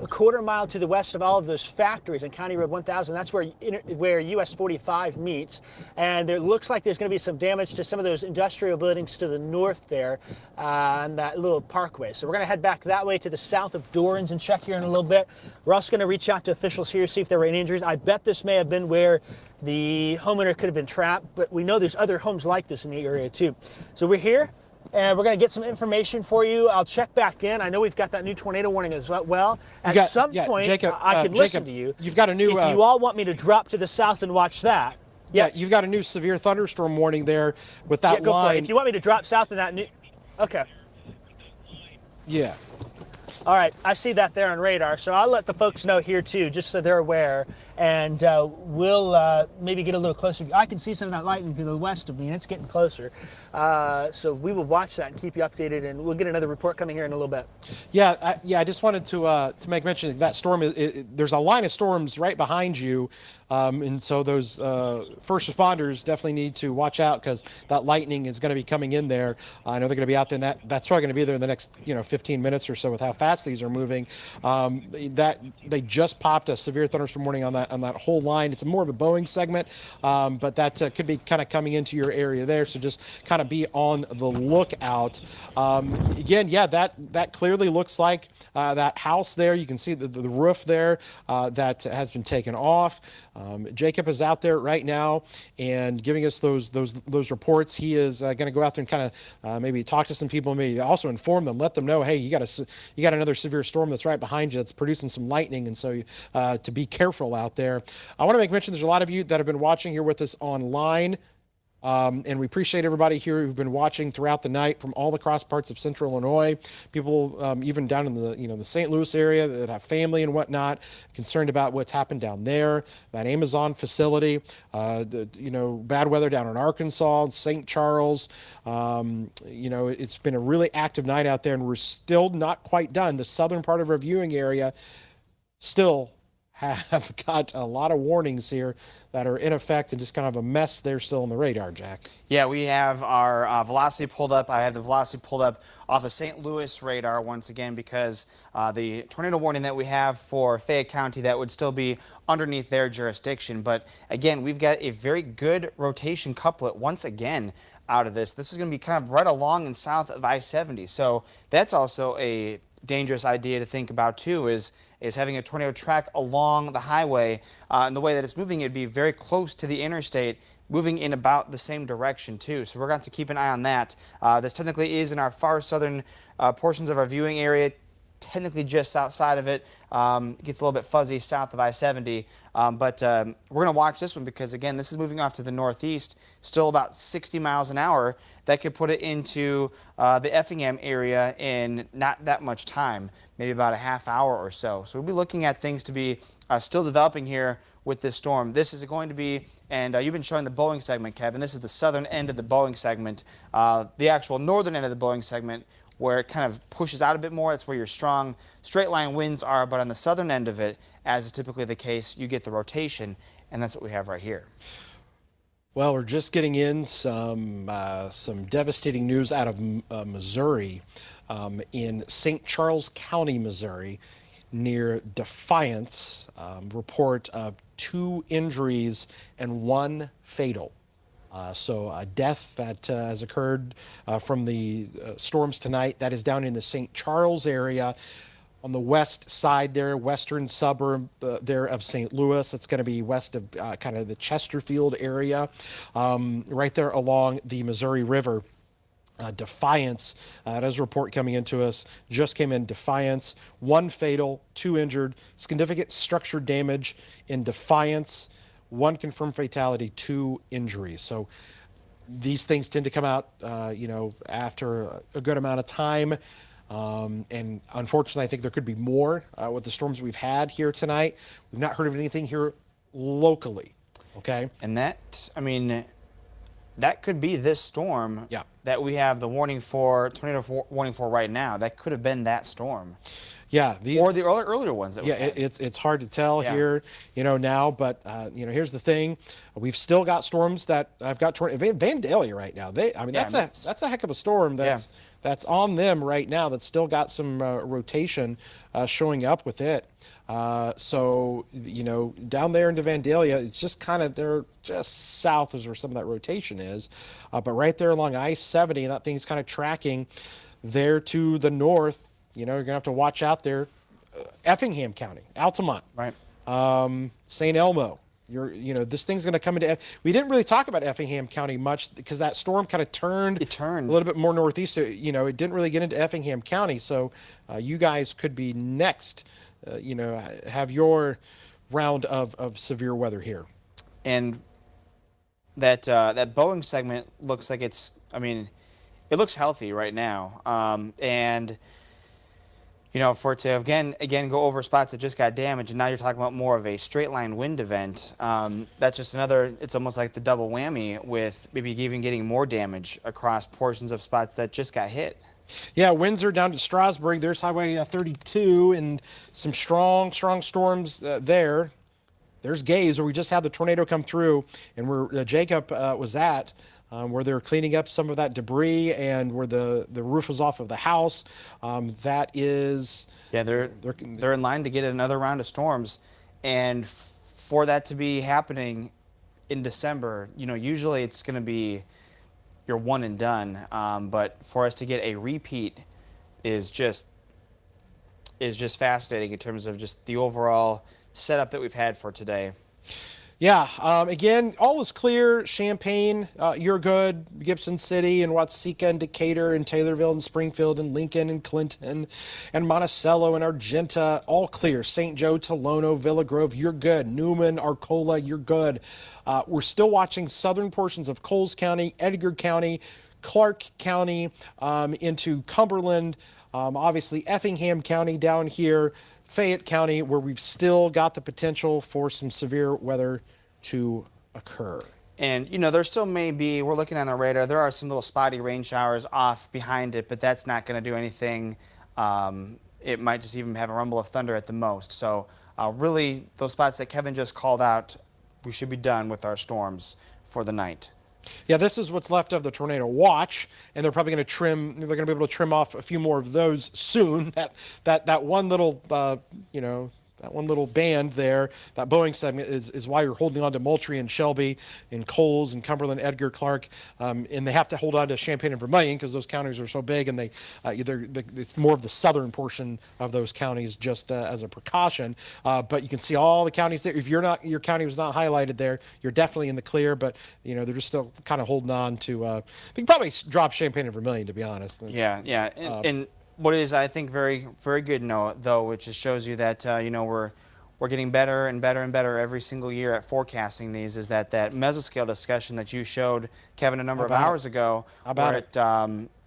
a quarter mile to the west of all of those factories on County Road 1000. That's where US 45 meets. And it looks like there's going to be some damage to some of those industrial buildings to the north there on that little parkway. So we're going to head back that way to the south of Dorrance and check here in a little bit. We're also going to reach out to officials here, see if there were any injuries. I bet this may have been where the homeowner could have been trapped, but we know there's other homes like this in the area too. So we're here, and we're going to get some information for you. I'll check back in. I know we've got that new tornado warning as well. At some point, Jacob, I can listen to you. You've got a new. If you all want me to drop to the south and watch that. Yeah, you've got a new severe thunderstorm warning there with that go line. for it. If you want me to drop south in that new. Okay. Yeah. All right, I see that there on radar, so I'll let the folks know here too, just so they're aware, and we'll maybe get a little closer. I can see some of that lightning to the west of me, and it's getting closer. So we will watch that and keep you updated, and we'll get another report coming here in a little bit. Yeah, I just wanted to make mention of that storm. There's a line of storms right behind you, and so those first responders definitely need to watch out because that lightning is going to be coming in there. I know they're going to be out there, and that's probably going to be there in the next 15 minutes or so with how fast these are moving. That they just popped a severe thunderstorm warning on that whole line. It's more of a Boeing segment, but that could be kind of coming into your area there. So just kind of be on the lookout. Again, yeah, that clearly looks like that house there. You can see the roof there that has been taken off. Jacob is out there right now and giving us those reports. He is going to go out there and kind of maybe talk to some people, maybe also inform them, let them know, hey, you got another severe storm that's right behind you that's producing some lightning, and so to be careful out there. I want to make mention there's a lot of you that have been watching here with us online. And we appreciate everybody here who've been watching throughout the night from all across parts of Central Illinois. People even down in the St. Louis area that have family and whatnot, concerned about what's happened down there. That Amazon facility, bad weather down in Arkansas, St. Charles. It's been a really active night out there, and we're still not quite done. The southern part of our viewing area still have got a lot of warnings here that are in effect and just kind of a mess there still on the radar, Jack. Yeah, we have our velocity pulled up. I have the velocity pulled up off the St. Louis radar once again because the tornado warning that we have for Fayette County, that would still be underneath their jurisdiction. But again, we've got a very good rotation couplet once again out of this. This is going to be kind of right along and south of I-70. So that's also a dangerous idea to think about too, is having a tornado track along the highway. And the way that it's moving, it'd be very close to the interstate, moving in about the same direction too. So we're going to keep an eye on that. This technically is in our far southern portions of our viewing area, technically just outside of it. It gets a little bit fuzzy south of I-70, but we're going to watch this one because, again, this is moving off to the northeast, still about 60 miles an hour. That could put it into the Effingham area in not that much time, maybe about a half hour or so. So we'll be looking at things to be still developing here with this storm. This is going to be, and you've been showing the Boeing segment, Kevin. This is the southern end of the Boeing segment. The actual northern end of the Boeing segment, where it kind of pushes out a bit more. That's where your strong straight line winds are. But on the southern end of it, as is typically the case, you get the rotation, and that's what we have right here. Well, we're just getting in some devastating news out of Missouri, in St. Charles County, Missouri, near Defiance. Report of 2 injuries and 1 fatal. So a death that has occurred from the storms tonight. That is down in the St. Charles area, on the west side there, western suburb there of St. Louis. It's going to be west of kind of the Chesterfield area, right there along the Missouri River. Defiance, that is a report coming into us, just came in. Defiance, 1 fatal, 2 injured, significant structure damage in Defiance, 1 confirmed fatality, 2 injuries. So these things tend to come out, after a good amount of time. And unfortunately, I think there could be more with the storms we've had here tonight. We've not heard of anything here locally. Okay. And that, I mean, that could be this storm that we have the warning for, tornado warning for right now. That could have been that storm. Yeah. Or the earlier ones that we had. It's hard to tell here, now, but, here's the thing. We've still got storms that I've got Vandalia right now. That's a heck of a storm that's on them right now, that's still got some rotation showing up with it. So, down there into Vandalia, it's just kind of, they're just south is where some of that rotation is. But right there along I-70, that thing's kind of tracking there to the north. You're going to have to watch out there. Effingham County, Altamont, right? St. Elmo. This thing's going to come into. We didn't really talk about Effingham County much because that storm kind of turned. It turned a little bit more northeast. So, it didn't really get into Effingham County. So, you guys could be next. Have your round of severe weather here. And that Boeing segment looks like it's. I mean, it looks healthy right now. And for it to again go over spots that just got damaged, and now you're talking about more of a straight line wind event. That's just another. It's almost like the double whammy with maybe even getting more damage across portions of spots that just got hit. Yeah, winds are down to Strasburg. There's Highway 32 and some strong storms there. There's Gaze, where we just had the tornado come through, and where Jacob was at. Where they're cleaning up some of that debris and where the roof was off of the house. That is... Yeah, they're in line to get another round of storms. And for that to be happening in December, usually it's going to be your one and done. But for us to get a repeat is just fascinating in terms of just the overall setup that we've had for today. Yeah, again, all is clear. Champaign, you're good. Gibson City and Watseka and Decatur and Taylorville and Springfield and Lincoln and Clinton and Monticello and Argenta, all clear. St. Joe, Tolono, Villa Grove, you're good. Newman, Arcola, you're good. We're still watching southern portions of Coles County, Edgar County, Clark County, into Cumberland, obviously Effingham County down here, Fayette County, where we've still got the potential for some severe weather to occur. And, there still may be, we're looking on the radar, there are some little spotty rain showers off behind it, but that's not going to do anything. It might just even have a rumble of thunder at the most. So really, those spots that Kevin just called out, we should be done with our storms for the night. Yeah, this is what's left of the tornado watch, and they're probably going to trim. They're going to be able to trim off a few more of those soon. That one little, that one little band there, that Boeing segment is why you're holding on to Moultrie and Shelby and Coles and Cumberland, Edgar, Clark, and they have to hold on to Champaign and Vermilion because those counties are so big, and it's more of the southern portion of those counties just as a precaution. But you can see all the counties there. If your county was not highlighted there, you're definitely in the clear. But they're just still kind of holding on to. They can probably drop Champaign and Vermilion, to be honest. Yeah. And what is, I think, very, very good note, though, which just shows you that, we're getting better and better and better every single year at forecasting these, is that mesoscale discussion that you showed, Kevin, a number of hours ago, where it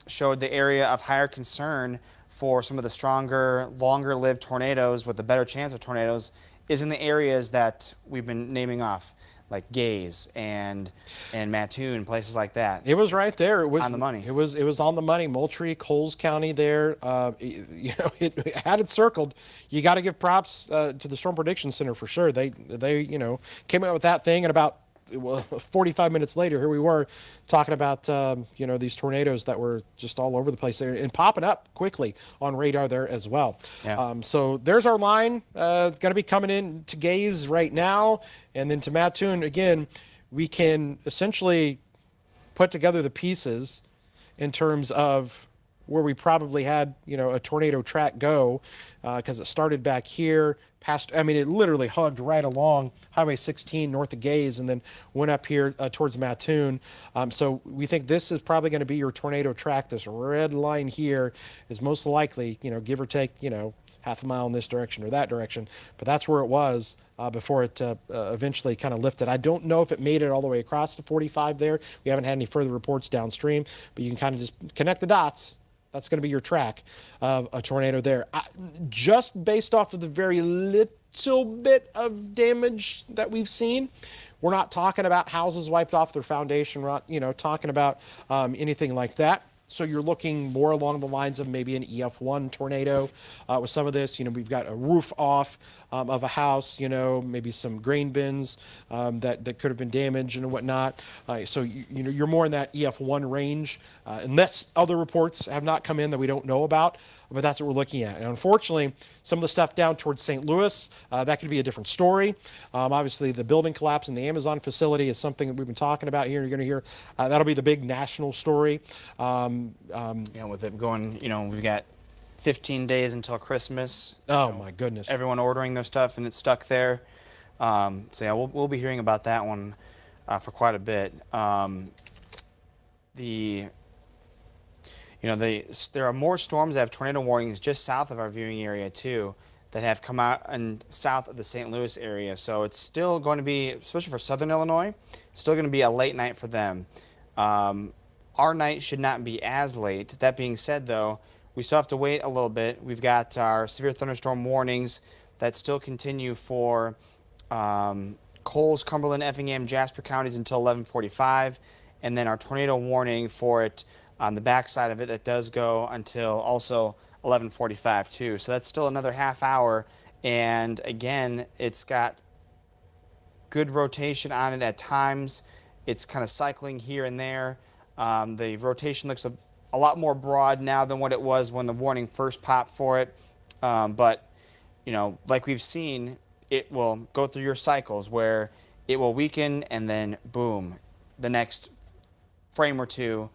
showed the area of higher concern for some of the stronger, longer-lived tornadoes with a better chance of tornadoes is in the areas that we've been naming off, like Gaze and Mattoon, places like that. It was right there. It was on the money. It was on the money. Moultrie, Coles County there. You know, it had it circled. You got to give props to the Storm Prediction Center for sure. They you know, came out with that thing, and about 45 minutes later, here we were talking about you know, these tornadoes that were just all over the place there and popping up quickly on radar there as well. Yeah. So there's our line. It's going to be coming in to Gaze right now, and then to Mattoon again. We can essentially put together the pieces in terms of where we probably had, you know, a tornado track go, because it started back here past, I mean, it literally hugged right along Highway 16 north of Gaze and then went up here towards Mattoon. So we think this is probably going to be your tornado track. This red line here is most likely, you know, give or take, you know, half a mile in this direction or that direction, but that's where it was before it eventually kind of lifted. I don't know if it made it all the way across the 45 there. We haven't had any further reports downstream, but you can kind of just connect the dots. That's going to be your track of a tornado there. Just based off of the very little bit of damage that we've seen, we're not talking about houses wiped off their foundation. We're not, you know, talking about anything like that. So you're looking more along the lines of maybe an EF1 tornado with some of this. You know, we've got a roof off of a house, you know, maybe some grain bins that could have been damaged and whatnot. So, you know, you're more in that EF1 range, unless other reports have not come in that we don't know about. But that's what we're looking at. And unfortunately, some of the stuff down towards St. Louis, that could be a different story. Obviously, the building collapse in the Amazon facility is something that we've been talking about here. You're going to hear that'll be the big national story. You know, with it going, you know, we've got 15 days until Christmas. Oh, you know, my goodness. Everyone ordering their stuff and it's stuck there. So yeah, we'll be hearing about that one for quite a bit. You know, there are more storms that have tornado warnings just south of our viewing area too, that have come out and south of the St. Louis area. So it's still going to be, especially for southern Illinois, still going to be a late night for them. Our night should not be as late. That being said, though, we still have to wait a little bit. We've got our severe thunderstorm warnings that still continue for Coles, Cumberland, Effingham, Jasper counties until 11:45, and then our tornado warning for it on the backside of it that does go until also 11:45 too. So that's still another half hour, and again, it's got good rotation on it at times. It's kind of cycling here and there. The rotation looks a lot more broad now than what it was when the warning first popped for it. But, you know, like we've seen, it will go through your cycles where it will weaken and then boom, the next frame or two,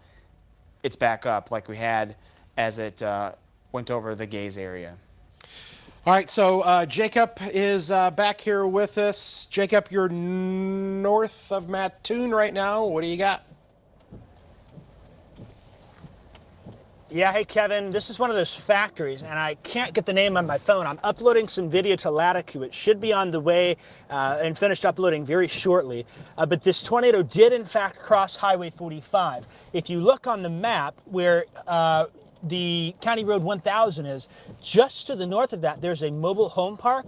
it's back up like we had as it went over the Gaze area. All right, so Jacob is back here with us. Jacob, you're north of Mattoon right now. What do you got? Yeah, hey Kevin, this is one of those factories, and I can't get the name on my phone. I'm uploading some video to Latitude. It should be on the way and finished uploading very shortly. But this tornado did, in fact, cross Highway 45. If you look on the map where the County Road 1000 is, just to the north of that, there's a mobile home park.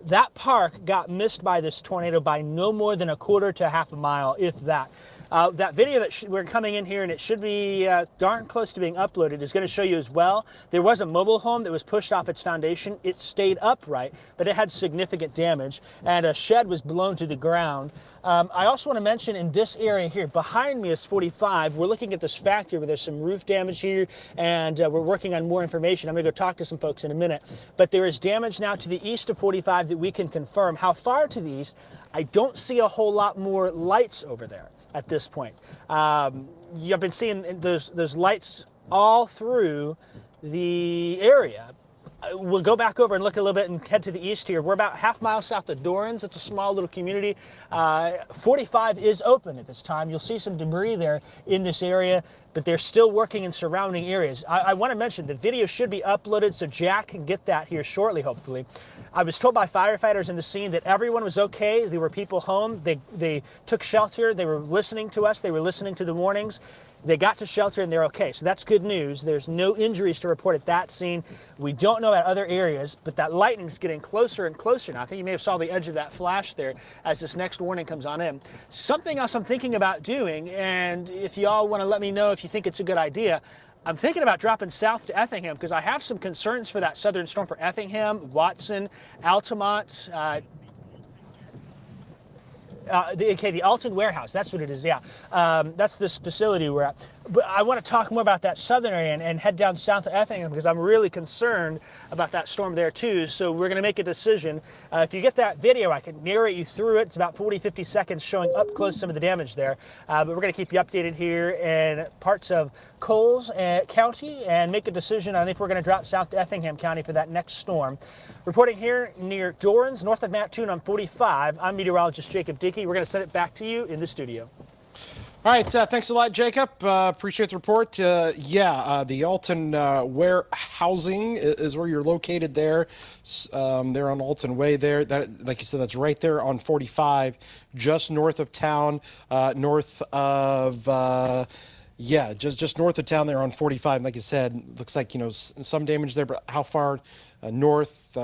That park got missed by this tornado by no more than a quarter to half a mile, if that. That video that we're coming in here, and it should be darn close to being uploaded, is going to show you as well. There was a mobile home that was pushed off its foundation. It stayed upright, but it had significant damage, and a shed was blown to the ground. I also want to mention in this area here, behind me is 45. We're looking at this factory where there's some roof damage here, and we're working on more information. I'm going to go talk to some folks in a minute. But there is damage now to the east of 45 that we can confirm. How far to the east? I don't see a whole lot more lights over there at this point. You've been seeing those lights all through the area. We'll go back over and look a little bit and head to the east here. We're about half mile south of Dorrance. It's a small little community. 45 is open at this time. You'll see some debris there in this area, but they're still working in surrounding areas. I want to mention the video should be uploaded so Jack can get that here shortly, hopefully. I was told by firefighters in the scene that everyone was okay. There were people home. They took shelter. They were listening to us. They were listening to the warnings. They got to shelter and they're okay. So that's good news. There's no injuries to report at that scene. We don't know about other areas, but that lightning is getting closer and closer now. I think you may have saw the edge of that flash there as this next warning comes on in. Something else I'm thinking about doing, and if y'all want to let me know if you think it's a good idea, I'm thinking about dropping south to Effingham because I have some concerns for that southern storm for Effingham, Watson, Altamont, the Alton Warehouse, that's what it is, yeah. That's this facility we're at. But I want to talk more about that southern area and head down south to Effingham because I'm really concerned about that storm there too. So we're going to make a decision. If you get that video, I can narrate you through it. It's about 40, 50 seconds showing up close some of the damage there. But we're going to keep you updated here in parts of Coles County and make a decision on if we're going to drop south to Effingham County for that next storm. Reporting here near Dorrance, north of Mattoon on 45, I'm meteorologist Jacob Dickey. We're going to send it back to you in the studio. All right, thanks a lot, Jacob. Appreciate the report. The Alton warehousing is where you're located there. They're on Alton Way there. That, like you said, that's right there on 45, just north of town, just north of town there on 45. Like you said, looks like, some damage there, but how far north?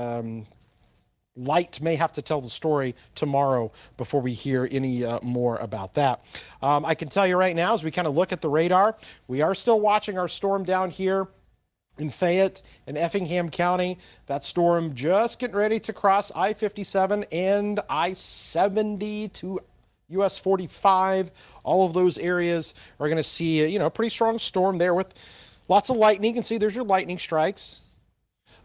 Light may have to tell the story tomorrow before we hear any more about that. I can tell you right now, as we kind of look at the radar, we are still watching our storm down here in Fayette and Effingham County. That storm just getting ready to cross I-57 and I-70 to US 45. All of those areas are going to see a pretty strong storm there with lots of lightning. You can see there's your lightning strikes.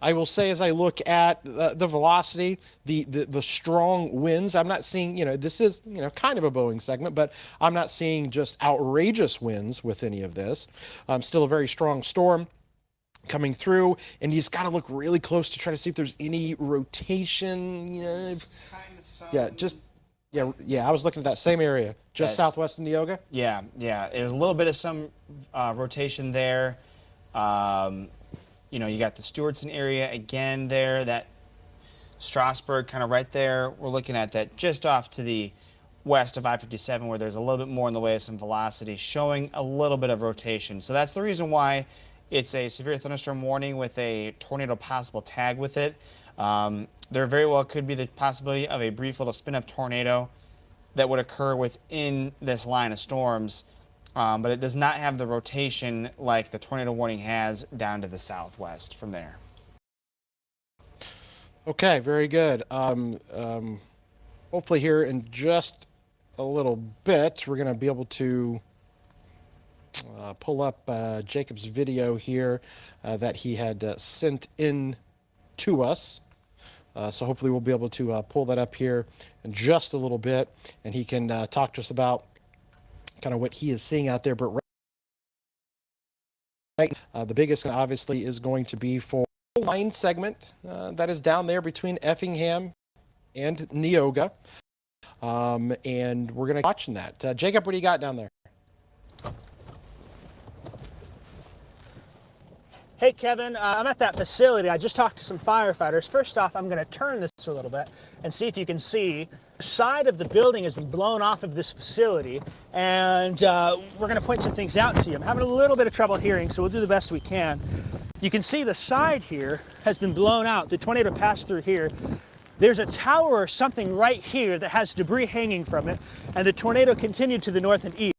I will say, as I look at the velocity, the strong winds, I'm not seeing, this is, kind of a Boeing segment, but I'm not seeing just outrageous winds with any of this. Still a very strong storm coming through, and you just got to look really close to try to see if there's any rotation. I was looking at that same area, just southwest of Neoga. Yeah. There's a little bit of some rotation there. You got the Stewartson area again there, that Strasburg kind of right there. We're looking at that just off to the west of I-57 where there's a little bit more in the way of some velocity, showing a little bit of rotation. So that's the reason why it's a severe thunderstorm warning with a tornado possible tag with it. There very well could be the possibility of a brief little spin-up tornado that would occur within this line of storms. But it does not have the rotation like the tornado warning has down to the southwest from there. Okay, very good. Hopefully here in just a little bit, we're going to be able to pull up Jacob's video here that he had sent in to us. So hopefully we'll be able to pull that up here in just a little bit, and he can talk to us about kind of what he is seeing out there. But the biggest obviously is going to be for the line segment that is down there between Effingham and Neoga. And we're going to be watching that. Jacob, what do you got down there? Hey, Kevin, I'm at that facility. I just talked to some firefighters. First off, I'm going to turn this a little bit and see if you can see. The side of the building has been blown off of this facility, and we're going to point some things out to you. I'm having a little bit of trouble hearing, so we'll do the best we can. You can see the side here has been blown out. The tornado passed through here. There's a tower or something right here that has debris hanging from it, and the tornado continued to the north and east.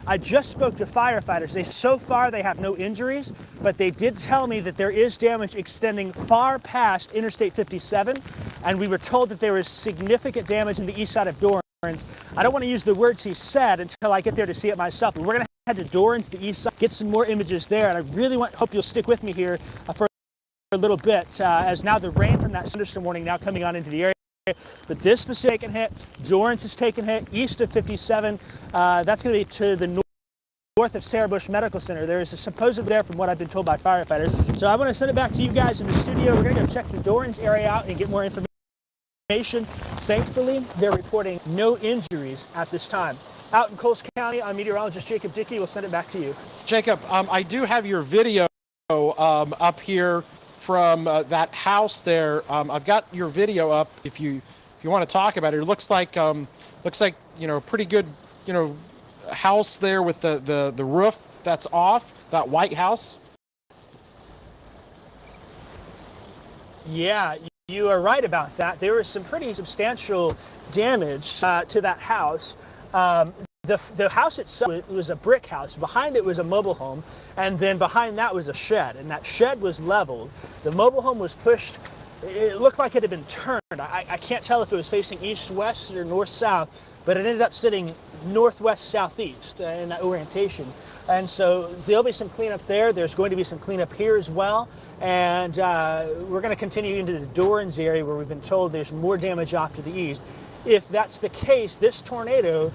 I just spoke to firefighters. So far they have no injuries, but they did tell me that there is damage extending far past Interstate 57, and we were told that there is significant damage in the east side of Dorrance. I don't want to use the words he said until I get there to see it myself, but we're going to head to Dorrance, the east side, get some more images there, and I really hope you'll stick with me here for a little bit, as now the rain from that thunderstorm warning now coming on into the area. But this was taken hit, Dorrance is taken hit, east of 57. That's going to be to the north of Sarah Bush Medical Center. There is a supposed there from what I've been told by firefighters. So I want to send it back to you guys in the studio. We're going to go check the Dorrance area out and get more information. Thankfully, they're reporting no injuries at this time. Out in Coles County, I'm meteorologist Jacob Dickey. We'll send it back to you. Jacob, I do have your video up here from that house there. I've got your video up if you want to talk about it. It looks like pretty good house there with the roof that's off, that white house? Yeah, you are right about that. There was some pretty substantial damage to that house. The house itself was a brick house. Behind it was a mobile home, and then behind that was a shed, and that shed was leveled. The mobile home was pushed. It looked like it had been turned. I can't tell if it was facing east-west or north-south, but it ended up sitting northwest-southeast in that orientation. And so there'll be some cleanup there. There's going to be some cleanup here as well. And we're going to continue into the Dorrans area where we've been told there's more damage off to the east. If that's the case, this tornado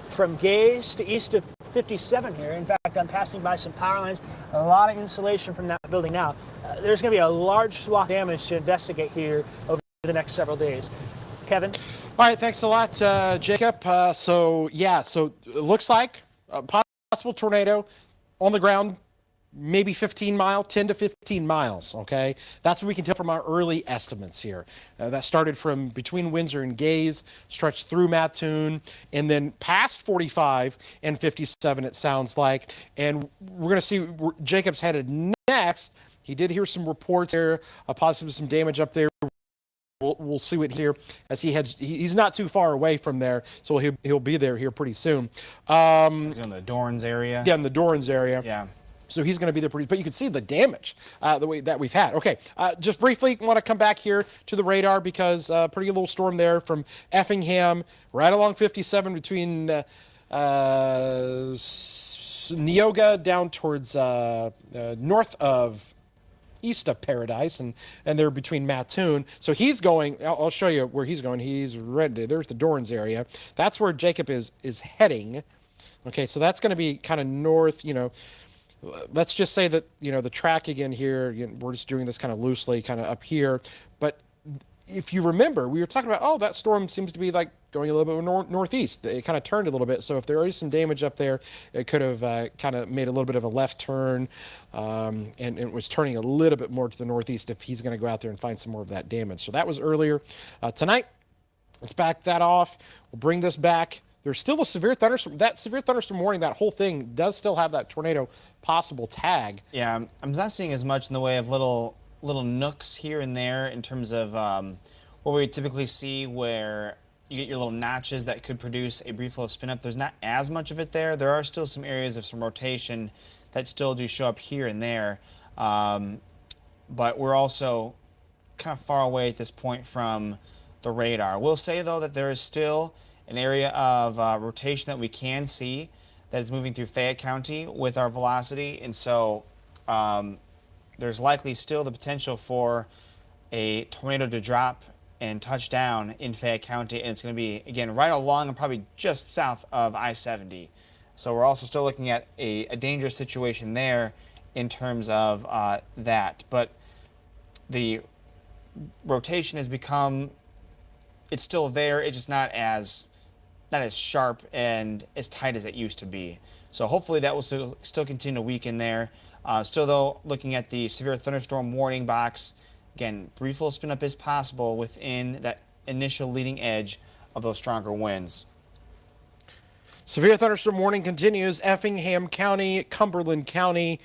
from Gaze to east of 57 here, in fact, I'm passing by some power lines, a lot of insulation from that building now. There's going to be a large swath of damage to investigate here over the next several days. Kevin? All right, thanks a lot, Jacob. So it looks like a possible tornado on the ground, maybe 10 to 15 miles, okay? That's what we can tell from our early estimates here. That started from between Windsor and Gaze, stretched through Mattoon, and then past 45 and 57, it sounds like. And we're going to see where Jacob's headed next. He did hear some reports there, possibly some damage up there. We'll see what here as he heads. He's not too far away from there, so he'll be there here pretty soon. He's in the Dorrans area. Yeah, in the Dorrans area. Yeah. So he's going to be there pretty, but you can see the damage the way that we've had. Okay, just briefly want to come back here to the radar because pretty little storm there from Effingham right along 57 between Neoga down towards north of east of Paradise, and they're between Mattoon. So he's going, I'll show you where he's going. He's right there. There's the Dorrans area. That's where Jacob is heading. Okay, so that's going to be kind of north, let's just say that, the track again here, we're just doing this kind of loosely, kind of up here. But if you remember, we were talking about, that storm seems to be like going a little bit northeast. It kind of turned a little bit. So if there is some damage up there, it could have kind of made a little bit of a left turn and it was turning a little bit more to the northeast if he's going to go out there and find some more of that damage. So that was earlier. Tonight, let's back that off. We'll bring this back. There's still a severe thunderstorm. That severe thunderstorm warning, that whole thing does still have that tornado possible tag. Yeah, I'm not seeing as much in the way of little nooks here and there in terms of what we typically see where you get your little notches that could produce a brief little spin up. There's not as much of it there. There are still some areas of some rotation that still do show up here and there. But we're also kind of far away at this point from the radar. We'll say, though, that there is still an area of rotation that we can see that is moving through Fayette County with our velocity, and so there's likely still the potential for a tornado to drop and touch down in Fayette County, and it's going to be, again, right along and probably just south of I-70. So we're also still looking at a dangerous situation there in terms of that. But the rotation has become, it's still there, it's just not as sharp and as tight as it used to be. So hopefully that will still continue to weaken there. Still, though, looking at the severe thunderstorm warning box, again, brief little spin up is possible within that initial leading edge of those stronger winds. Severe thunderstorm warning continues. Effingham County, Cumberland County,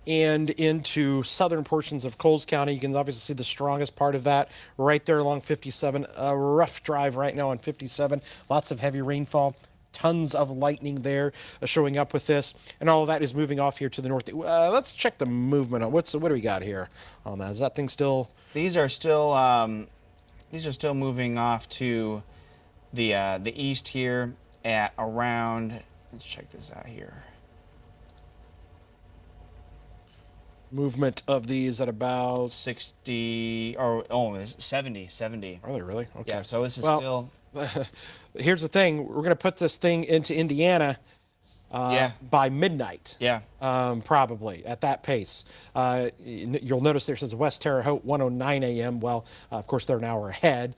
and into southern portions of Coles County. You can obviously see the strongest part of that right there along 57. A rough drive right now on 57. Lots of heavy rainfall. Tons of lightning there showing up with this. And all of that is moving off here to the north. Let's check the movement on what do we got here on that? Is that thing still? These are still moving off to the east here at around, let's check this out here. Movement of these at about 60 or 70. Are they really? Okay. Yeah, so this is still. Here's the thing: we're going to put this thing into Indiana by midnight. Yeah. Probably at that pace. You'll notice there says West Terre Haute 1:09 a.m. Well, of course they're an hour ahead.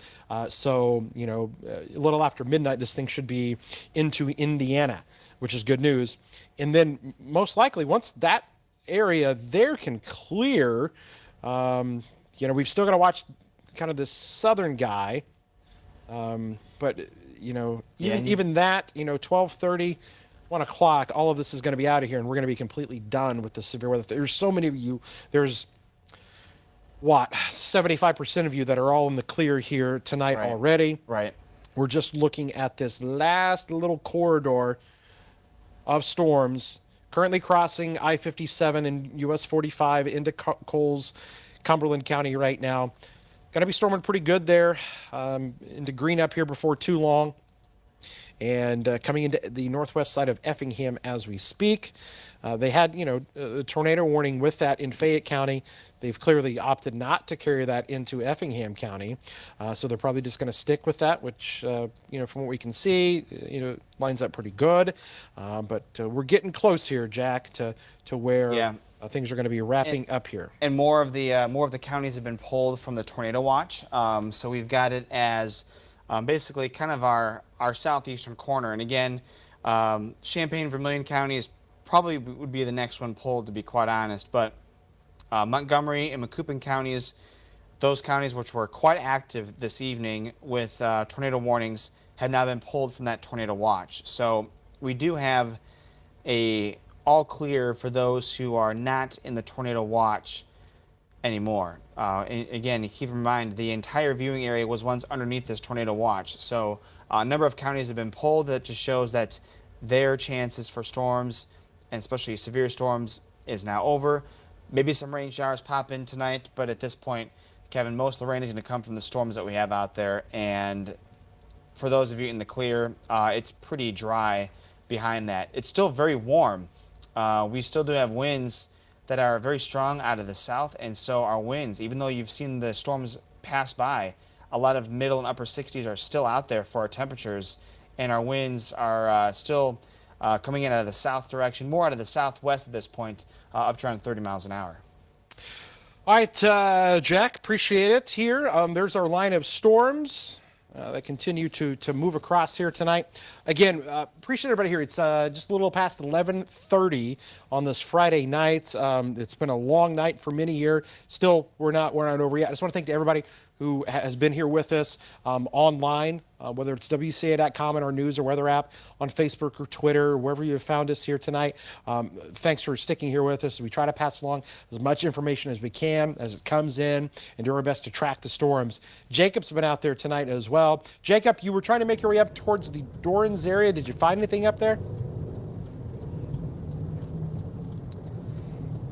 So a little after midnight, this thing should be into Indiana, which is good news. And then most likely once that area there can clear, we've still got to watch kind of this southern guy. But even that, 12:30, 1 o'clock, all of this is going to be out of here, and we're going to be completely done with the severe weather. There's so many of you. There's, what, 75% of you that are all in the clear here tonight already. Right. We're just looking at this last little corridor of storms currently crossing I-57 and US 45 into Coles, Cumberland County right now. Going to be storming pretty good there into Green up here before too long. And coming into the northwest side of Effingham as we speak. They had, a tornado warning with that in Fayette County. They've clearly opted not to carry that into Effingham County. So they're probably just going to stick with that, which, from what we can see, lines up pretty good. But we're getting close here, Jack, to where things are going to be wrapping up here. And more of the counties have been pulled from the tornado watch. So we've got it as basically kind of our southeastern corner. And again, Champaign, Vermilion County is probably would be the next one pulled, to be quite honest. But Montgomery and Macoupin counties, those counties which were quite active this evening with tornado warnings, have now been pulled from that tornado watch. So we do have a all clear for those who are not in the tornado watch anymore. And again, keep in mind, the entire viewing area was once underneath this tornado watch. So a number of counties have been pulled. That just shows that their chances for storms, and especially severe storms, is now over. Maybe some rain showers pop in tonight, but at this point, Kevin, most of the rain is going to come from the storms that we have out there. And for those of you in the clear, it's pretty dry behind that. It's still very warm. We still do have winds that are very strong out of the south, and so our winds, even though you've seen the storms pass by, a lot of middle and upper 60s are still out there for our temperatures, and our winds are still coming in out of the south direction, more out of the southwest at this point, up to around 30 miles an hour. All right, Jack, appreciate it here. There's our line of storms that continue to move across here tonight. Again, appreciate everybody here. It's just a little past 11:30 on this Friday night. It's been a long night for many here. Still, we're not over yet. I just want to thank everybody who has been here with us online, whether it's WCA.com and our news or weather app, on Facebook or Twitter, wherever you have found us here tonight. Thanks for sticking here with us. We try to pass along as much information as we can as it comes in and do our best to track the storms. Jacob's been out there tonight as well. Jacob, you were trying to make your way up towards the Dorrans area. Did you find anything up there?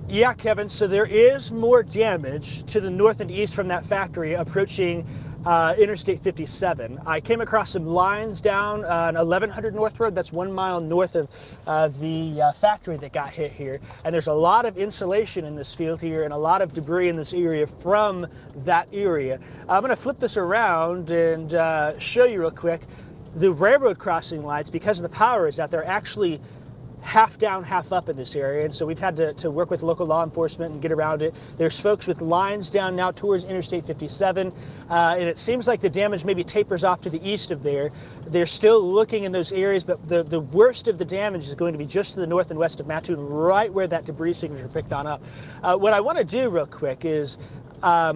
Yeah, Kevin, so there is more damage to the north and east from that factory approaching Interstate 57. I came across some lines down on 1100 North Road. That's 1 mile north of the factory that got hit here. And there's a lot of insulation in this field here and a lot of debris in this area from that area. I'm going to flip this around and show you real quick. The railroad crossing lights, because of the power is out, they're actually half down, half up in this area, and so we've had to work with local law enforcement and get around it. There's folks with lines down now towards Interstate 57, and it seems like the damage maybe tapers off to the east of there. They're still looking in those areas, but the worst of the damage is going to be just to the north and west of Mattoon, right where that debris signature picked on up. What I want to do real quick is I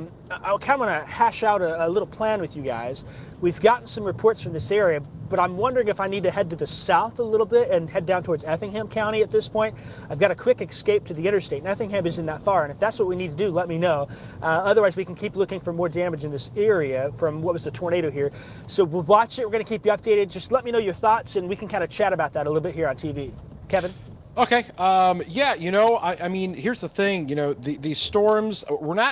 kind of want to hash out a little plan with you guys. We've gotten some reports from this area, but I'm wondering if I need to head to the south a little bit and head down towards Effingham County at this point. I've got a quick escape to the interstate, and Effingham isn't that far, and if that's what we need to do, let me know. Otherwise, we can keep looking for more damage in this area from what was the tornado here. So we'll watch it. We're going to keep you updated. Just let me know your thoughts, and we can kind of chat about that a little bit here on TV. Kevin? Okay. Yeah, I mean, here's the thing, these storms,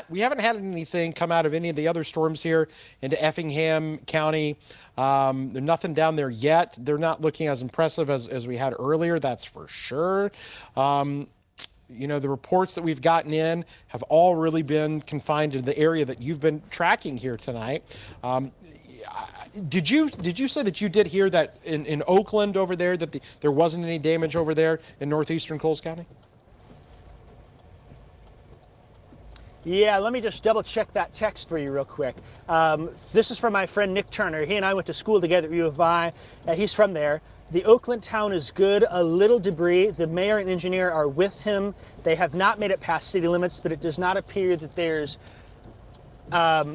we haven't had anything come out of any of the other storms here into Effingham County. There's nothing down there yet. They're not looking as impressive as we had earlier, that's for sure. The reports that we've gotten in have all really been confined to the area that you've been tracking here tonight. Did you say that you did hear that in Oakland over there that there wasn't any damage over there in northeastern Coles County? Yeah, let me just double check that text for you real quick. This is from my friend Nick Turner. He and I went to school together at U of I. He's from there. The Oakland town is good, a little debris. The mayor and engineer are with him. They have not made it past city limits, but it does not appear that there's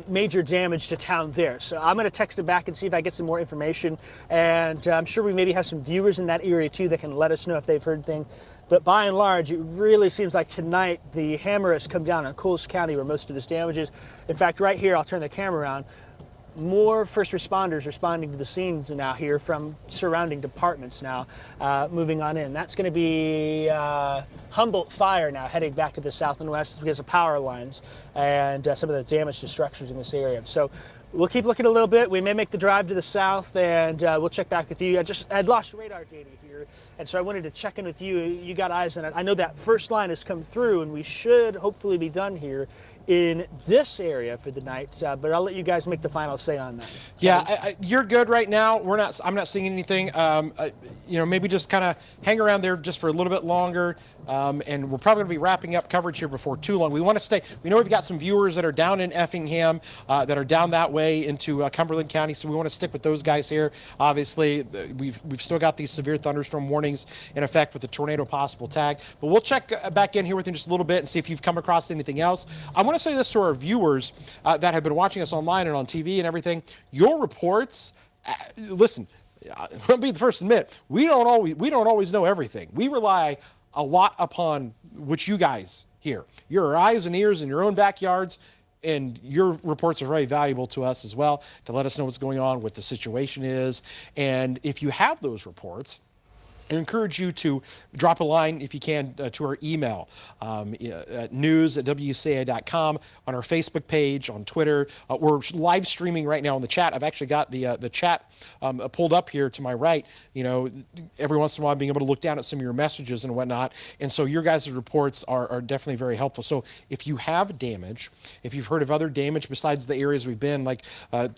major damage to town there. So I'm going to text it back and see if I get some more information. And I'm sure we maybe have some viewers in that area too that can let us know if they've heard things. But by and large, it really seems like tonight the hammer has come down on Coles County where most of this damage is. In fact, right here, I'll turn the camera around. More first responders responding to the scenes now here from surrounding departments now, moving on in. That's going to be Humboldt Fire now heading back to the south and west because of power lines and some of the damage to structures in this area. So we'll keep looking a little bit. We may make the drive to the south and we'll check back with you. I'd lost radar data here, and so I wanted to check in with you. You got eyes on it. I know that first line has come through and we should hopefully be done here in this area for the night, but I'll let you guys make the final say on that. Yeah, you're good right now. I'm not seeing anything. Maybe just kind of hang around there just for a little bit longer, and we're probably going to be wrapping up coverage here before too long. We want to stay. We know we've got some viewers that are down in Effingham, that are down that way into Cumberland County, so we want to stick with those guys here. Obviously, we've still got these severe thunderstorm warnings in effect with the tornado possible tag, but we'll check back in here within just a little bit and see if you've come across anything else. I want to say this to our viewers that have been watching us online and on TV and everything. Your reports, listen, I'll be the first to admit, we don't always know everything. We rely a lot upon what you guys hear. Your eyes and ears in your own backyards, and your reports are very valuable to us as well to let us know what's going on, what the situation is. And if you have those reports, I encourage you to drop a line, if you can, to our email, news@wca.com, on our Facebook page, on Twitter. We're live streaming right now on the chat. I've actually got the chat pulled up here to my right. Every once in a while, being able to look down at some of your messages and whatnot. And so your guys' reports are definitely very helpful. So if you have damage, if you've heard of other damage besides the areas we've been, like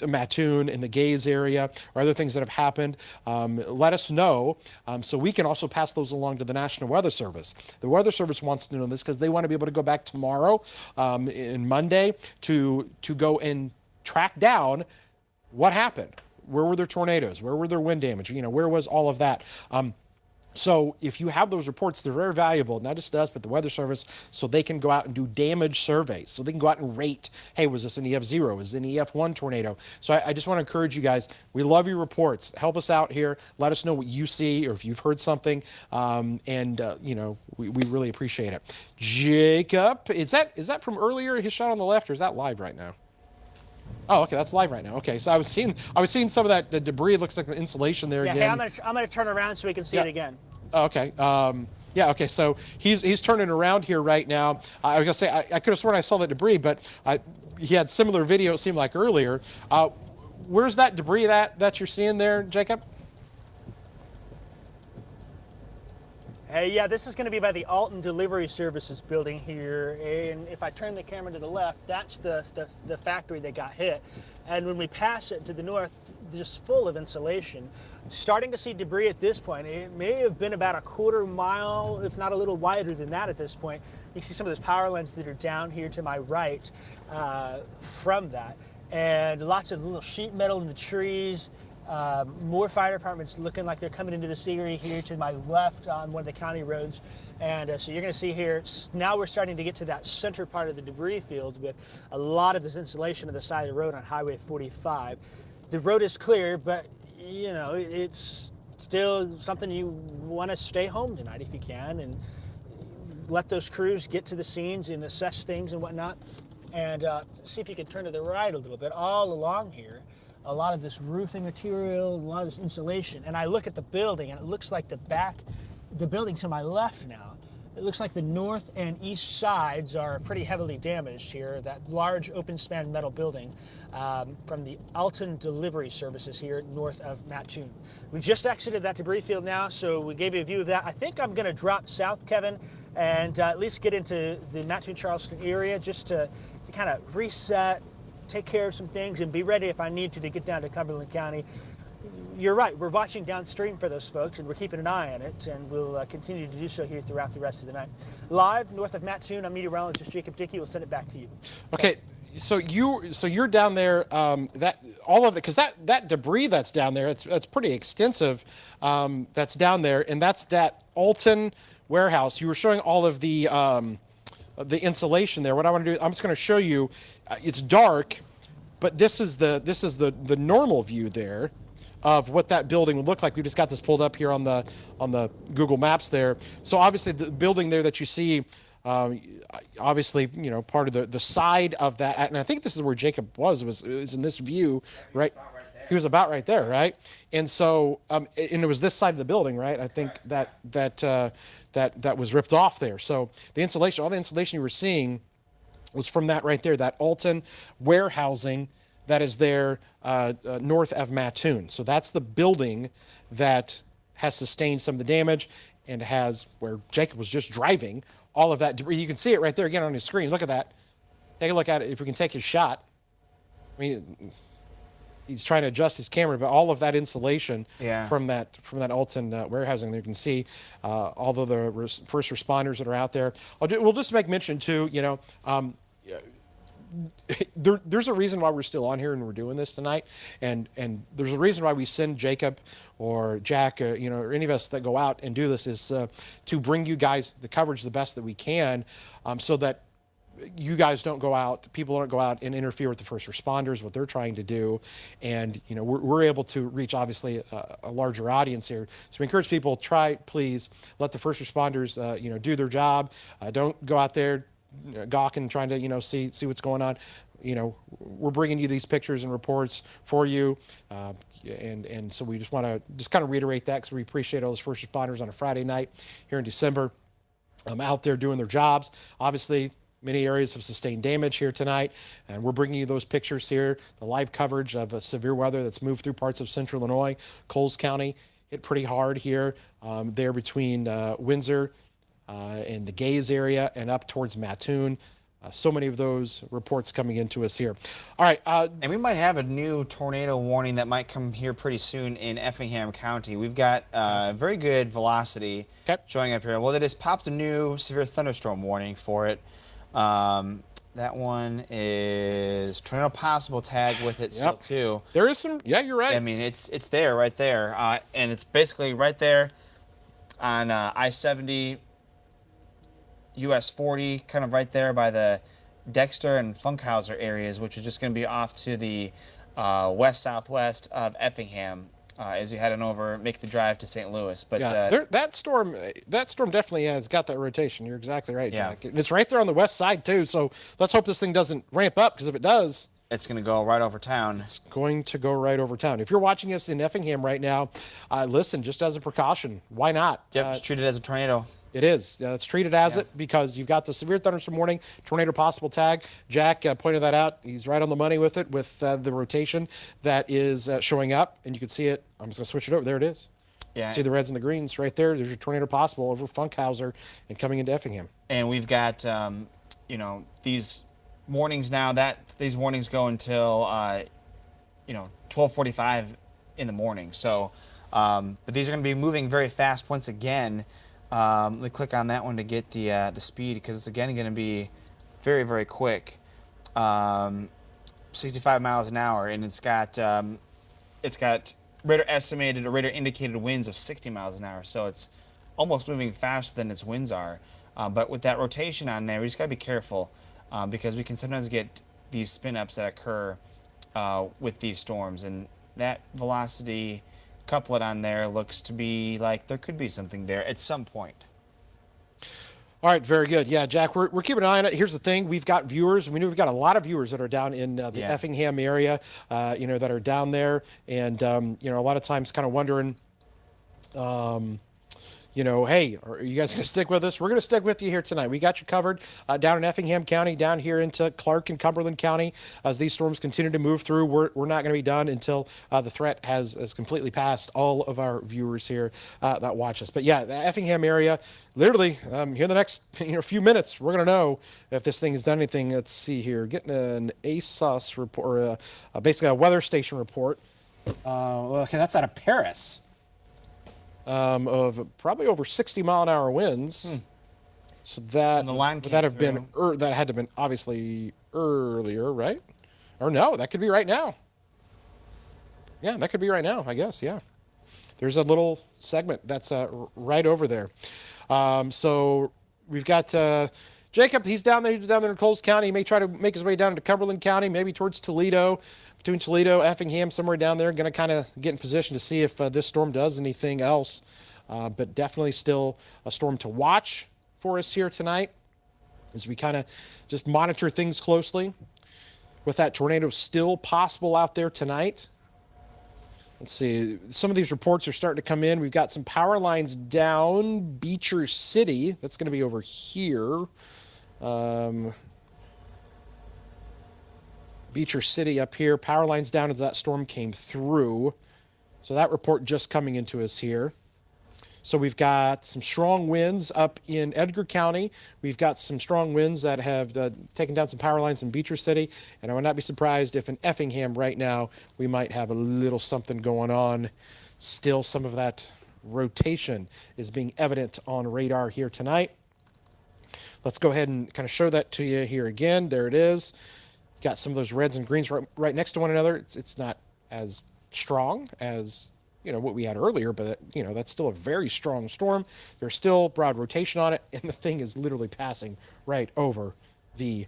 Mattoon and the Gaze area, or other things that have happened, let us know. So we can also pass those along to the National Weather Service. The Weather Service wants to know this because they want to be able to go back tomorrow and Monday to go and track down what happened. Where were there tornadoes? Where were there wind damage? Where was all of that? So if you have those reports, they're very valuable, not just to us, but the Weather Service, so they can go out and do damage surveys. So they can go out and rate, hey, was this an EF0? Was it an EF1 tornado? So I just want to encourage you guys, we love your reports. Help us out here. Let us know what you see or if you've heard something. We really appreciate it. Jacob, is that from earlier, his shot on the left, or is that live right now? Oh, okay, that's live right now. Okay, so I was seeing some of that the debris. It looks like the insulation there again. Yeah, hey, I'm gonna turn around so we can see it again. Oh, okay. Yeah. Okay. So he's turning around here right now. I was gonna say I could have sworn I saw that debris, but he had similar video. It seemed like earlier. Where's that debris that you're seeing there, Jacob? Hey, yeah, this is going to be by the Alton Delivery Services building here, and if I turn the camera to the left, that's the factory that got hit. And when we pass it to the north, just full of insulation. Starting to see debris at this point. It may have been about a quarter mile, if not a little wider than that at this point. You can see some of those power lines that are down here to my right from that. And lots of little sheet metal in the trees. More fire departments looking like they're coming into this area here to my left on one of the county roads. And so you're going to see here, now we're starting to get to that center part of the debris field with a lot of this insulation on the side of the road on Highway 45. The road is clear, but it's still something you want to stay home tonight if you can and let those crews get to the scenes and assess things and whatnot. And see if you can turn to the right a little bit. All along here, a lot of this roofing material, a lot of this insulation. And I look at the building and it looks like the building to my left now, it looks like the north and east sides are pretty heavily damaged here. That large open span metal building from the Alton Delivery Services here north of Mattoon. We've just exited that debris field now, so we gave you a view of that. I think I'm gonna drop south, Kevin, and at least get into the Mattoon-Charleston area just to kind of reset, take care of some things, and be ready if I need to get down to Cumberland County. You're right, we're watching downstream for those folks, and we're keeping an eye on it, and we'll continue to do so here throughout the rest of the night. Live north of Mattoon, I'm meteorologist Jacob Dickey. We'll send it back to you. Okay, so you're down there. That all of it, because that debris that's down there, it's pretty extensive. That's down there, and that's that Alton warehouse. You were showing all of the the insulation there. What I want to do, I'm just going to show you. It's dark, but this is the normal view there of what that building would look like. We just got this pulled up here on the Google Maps there. So obviously the building there that you see, obviously, you know, part of the side of that, and I think this is where Jacob was in this view, right? He was about right there, right? And so, and it was this side of the building, right? I think that was ripped off there. So the insulation, all the insulation you were seeing was from that right there, that Alton warehousing that is there north of Mattoon. So that's the building that has sustained some of the damage and has, where Jacob was just driving, all of that debris. You can see it right there again on his screen. Look at that. Take a look at it if we can take his shot. I mean, he's trying to adjust his camera, but all of that insulation from that Alton warehousing there, you can see all of the first responders that are out there. We'll just make mention too, you know, there's a reason why we're still on here and we're doing this tonight, and there's a reason why we send Jacob or Jack, you know, or any of us that go out and do this is to bring you guys the coverage the best that we can, so that you guys don't go out, people don't go out and interfere with the first responders, what they're trying to do. And, you know, we're able to reach, obviously, a larger audience here. So we encourage people, please, let the first responders, you know, do their job. Don't go out there gawking, trying to, you know, see what's going on. You know, we're bringing you these pictures and reports for you. And so we just want to just kind of reiterate that, because we appreciate all those first responders on a Friday night here in December, out there doing their jobs. Obviously, many areas have sustained damage here tonight, and we're bringing you those pictures here, the live coverage of severe weather that's moved through parts of central Illinois. Coles County hit pretty hard here, there between Windsor and the Gaze area and up towards Mattoon. So many of those reports coming into us here. All right. And we might have a new tornado warning that might come here pretty soon in Effingham County. We've got very good velocity showing up here. Well, they just popped a new severe thunderstorm warning for it. That one is tornado possible tag with it still too. There is some, yeah, you're right. I mean, it's there, right there. And it's basically right there on I-70, US 40, kind of right there by the Dexter and Funkhauser areas, which is just going to be off to the west-southwest of Effingham. As you head on over, make the drive to St. Louis. But that storm definitely has got that rotation. You're exactly right, Jack. It's right there on the west side too. So let's hope this thing doesn't ramp up, because if it does, it's going to go right over town. It's going to go right over town. If you're watching us in Effingham right now, listen, just as a precaution, why not? Yep, it's treated as a tornado. It is. It's treated as it, because you've got the severe thunderstorm warning, tornado possible tag. Jack pointed that out. He's right on the money with it, with the rotation that is showing up. And you can see it. I'm just going to switch it over. There it is. Yeah. See the reds and the greens right there. There's your tornado possible over Funkhauser and coming into Effingham. And we've got, you know, these warnings now. These warnings go until, you know, 12:45 in the morning. So, but these are going to be moving very fast once again. Let me click on that one to get the speed, because it's again going to be very, very quick. 65 miles an hour, and it's got radar estimated or radar indicated winds of 60 miles an hour. So it's almost moving faster than its winds are. But with that rotation on there, we just got to be careful, because we can sometimes get these spin ups that occur with these storms, and that velocity couplet on there looks to be like there could be something there at some point. All right, very good. Yeah, Jack, we're keeping an eye on it. Here's the thing. We've got viewers. We know we've got a lot of viewers that are down in the Effingham area, you know, that are down there. And, you know, a lot of times kind of wondering, you know, hey, are you guys going to stick with us? We're going to stick with you here tonight. We got you covered down in Effingham County, down here into Clark and Cumberland County. As these storms continue to move through, we're not going to be done until the threat has completely passed all of our viewers here that watch us. But yeah, the Effingham area, literally here in the next few minutes, we're going to know if this thing has done anything. Let's see here. Getting an ASOS report, basically a weather station report. Okay, that's out of Paris. Of probably over 60-mile-an-hour winds. So that would have been that had to have been obviously earlier, right? Or no, that could be right now. Yeah, that could be right now, I guess. Yeah, there's a little segment that's right over there. So we've got Jacob, he's down there. He's down there in Coles County. He may try to make his way down into Cumberland County, maybe towards Toledo, between Toledo, Effingham, somewhere down there. Going to kind of get in position to see if this storm does anything else. But definitely still a storm to watch for us here tonight as we kind of just monitor things closely. With that tornado still possible out there tonight. Let's see. Some of these reports are starting to come in. We've got some power lines down Beecher City. That's going to be over here. Beecher City up here. Power lines down as that storm came through. So that report just coming into us here. So we've got some strong winds up in Edgar County. We've got some strong winds that have taken down some power lines in Beecher City. And I would not be surprised if in Effingham right now we might have a little something going on. Still, some of that rotation is being evident on radar here tonight. Let's go ahead and kind of show that to you here again. There it is. Got some of those reds and greens right next to one another. It's not as strong as what we had earlier, but that's still a very strong storm. There's still broad rotation on it, and the thing is literally passing right over the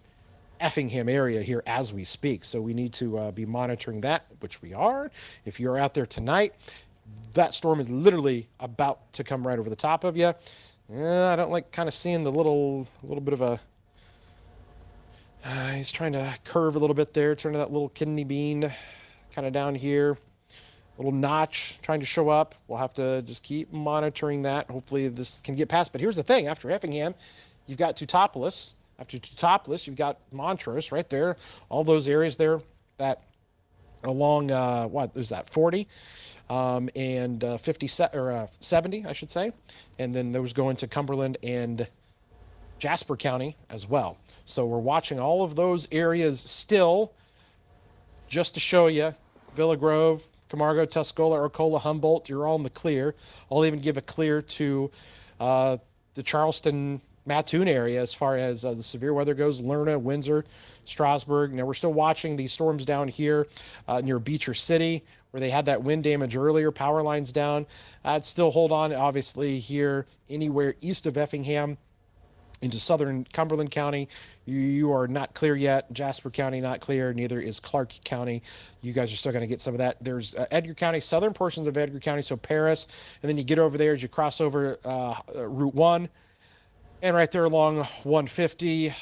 Effingham area here as we speak. So we need to be monitoring that, which we are. If you're out there tonight, that storm is literally about to come right over the top of you. I don't like kind of seeing the little bit of a he's trying to curve a little bit there, turn to that little kidney bean kind of down here. Little notch trying to show up. We'll have to just keep monitoring that. Hopefully this can get past. But here's the thing. After Effingham, you've got Teutopolis. After Teutopolis, you've got Montrose right there. All those areas there that along, what is that, 40 and 50 or 70, I should say. And then those go into Cumberland and Jasper County as well. So we're watching all of those areas still just to show you. Villa Grove, Camargo, Tuscola, Arcola, Humboldt, you're all in the clear. I'll even give a clear to the Charleston, Mattoon area as far as the severe weather goes. Lerna, Windsor, Strasburg. Now, we're still watching these storms down here near Beecher City where they had that wind damage earlier, power lines down. I'd still hold on, obviously, here anywhere east of Effingham into southern Cumberland County. You are not clear yet. Jasper County not clear. Neither is Clark County. You guys are still going to get some of that. There's Edgar County, southern portions of Edgar County, so Paris, and then you get over there as you cross over Route 1, and right there along 150,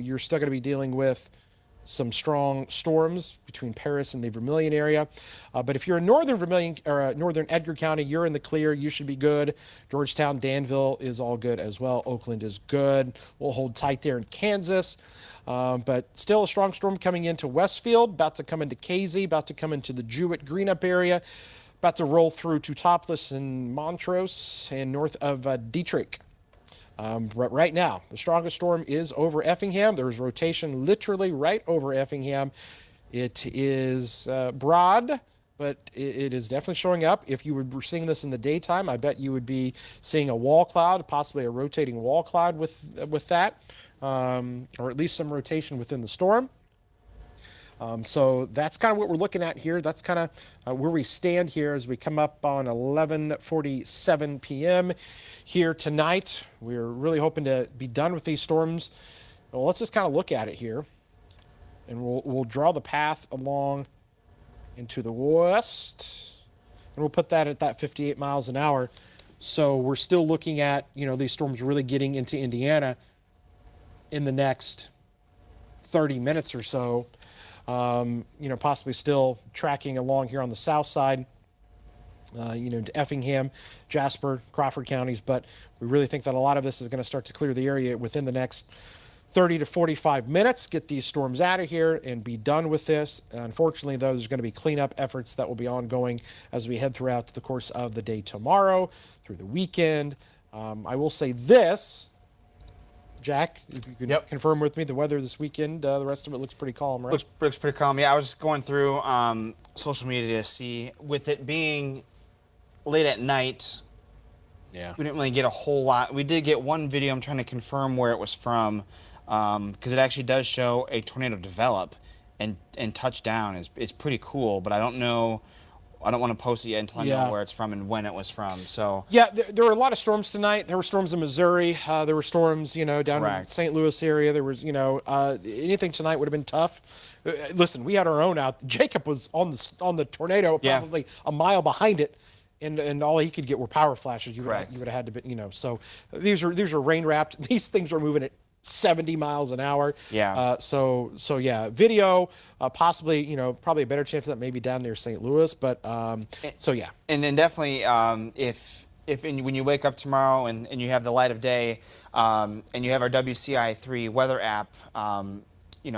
you're still going to be dealing with some strong storms between Paris and the Vermilion area. But if you're in northern Vermilion or northern Edgar County, you're in the clear. You should be good. Georgetown, Danville is all good as well. Oakland is good. We'll hold tight there in Kansas. But still a strong storm coming into Westfield, about to come into Casey, about to come into the Jewett Greenup area, about to roll through Teutopolis and Montrose and north of Dietrich. Right now, the strongest storm is over Effingham. There's rotation literally right over Effingham. It is broad, but it is definitely showing up. If you were seeing this in the daytime, I bet you would be seeing a wall cloud, possibly a rotating wall cloud with that, or at least some rotation within the storm. So that's kind of what we're looking at here. That's kind of where we stand here as we come up on 11:47 p.m. here tonight. We're really hoping to be done with these storms. Well, let's just kind of look at it here, and we'll draw the path along into the west, and we'll put that at that 58 miles an hour. So we're still looking at these storms really getting into Indiana in the next 30 minutes or so. Possibly still tracking along here on the south side, to Effingham, Jasper, Crawford counties. But we really think that a lot of this is going to start to clear the area within the next 30 to 45 minutes, get these storms out of here and be done with this. Unfortunately, though, there's going to be cleanup efforts that will be ongoing as we head throughout the course of the day tomorrow, through the weekend. I will say this. Jack, if you could confirm with me the weather this weekend, the rest of it looks pretty calm, right? Looks pretty calm. Yeah, I was going through social media to see, with it being late at night, we didn't really get a whole lot. We did get one video. I'm trying to confirm where it was from, because it actually does show a tornado develop and touch down. It's pretty cool, but I don't know I don't want to post it yet until I know where it's from and when it was from. So Yeah, there were a lot of storms tonight. There were storms in Missouri. There were storms, down in St. Louis area. There was, anything tonight would have been tough. Listen, we had our own out. Jacob was on the tornado, probably a mile behind it, and all he could get were power flashes. You would have had to be, So these are rain wrapped. These things were moving at 70 miles an hour. Yeah. So yeah, video, possibly, probably a better chance of that maybe down near St. Louis. But so yeah. And then definitely, when you wake up tomorrow and you have the light of day, and you have our WCI3 weather app,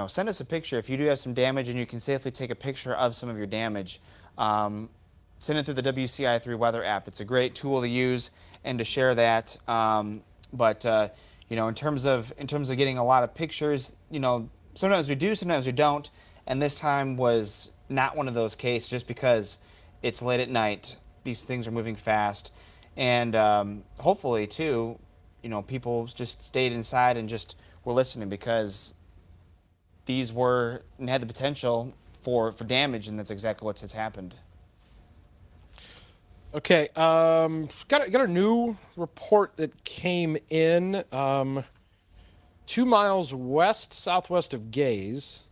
send us a picture. If you do have some damage and you can safely take a picture of some of your damage, send it through the WCI3 weather app. It's a great tool to use and to share that. In terms of getting a lot of pictures, sometimes we do, sometimes we don't. And this time was not one of those cases, just because it's late at night. These things are moving fast. And hopefully, too, people just stayed inside and just were listening, because these had the potential for damage, and that's exactly what has happened. Okay, got a new report that came in 2 miles southwest of Gaze.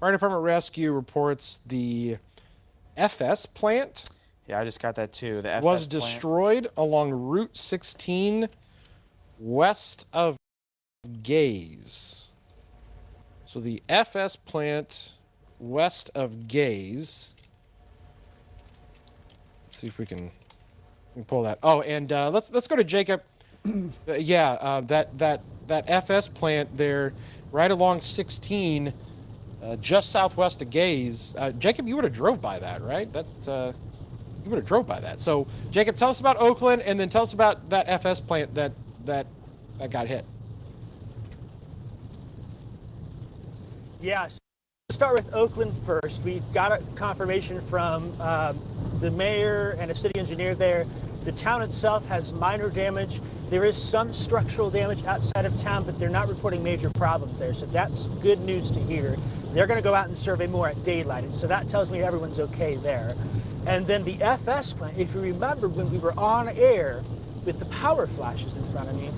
Fire Department Rescue reports the FS plant. Yeah, I just got that too. The FS was plant destroyed along Route 16 west of Gaze. So the FS plant west of Gaze. Let's see if we can pull that. Oh, and let's go to Jacob. That FS plant there, right along 16, just southwest of Gaze. Jacob, you would have drove by that, right? You would have drove by that. So, Jacob, tell us about Oakland, and then tell us about that FS plant that got hit. Yeah, so let's start with Oakland first. We got a confirmation from the mayor and a city engineer there. The town itself has minor damage. There is some structural damage outside of town, but they're not reporting major problems there. So that's good news to hear. They're going to go out and survey more at daylight, and so that tells me everyone's okay there. And then the FS plant, if you remember when we were on air with the power flashes in front of me,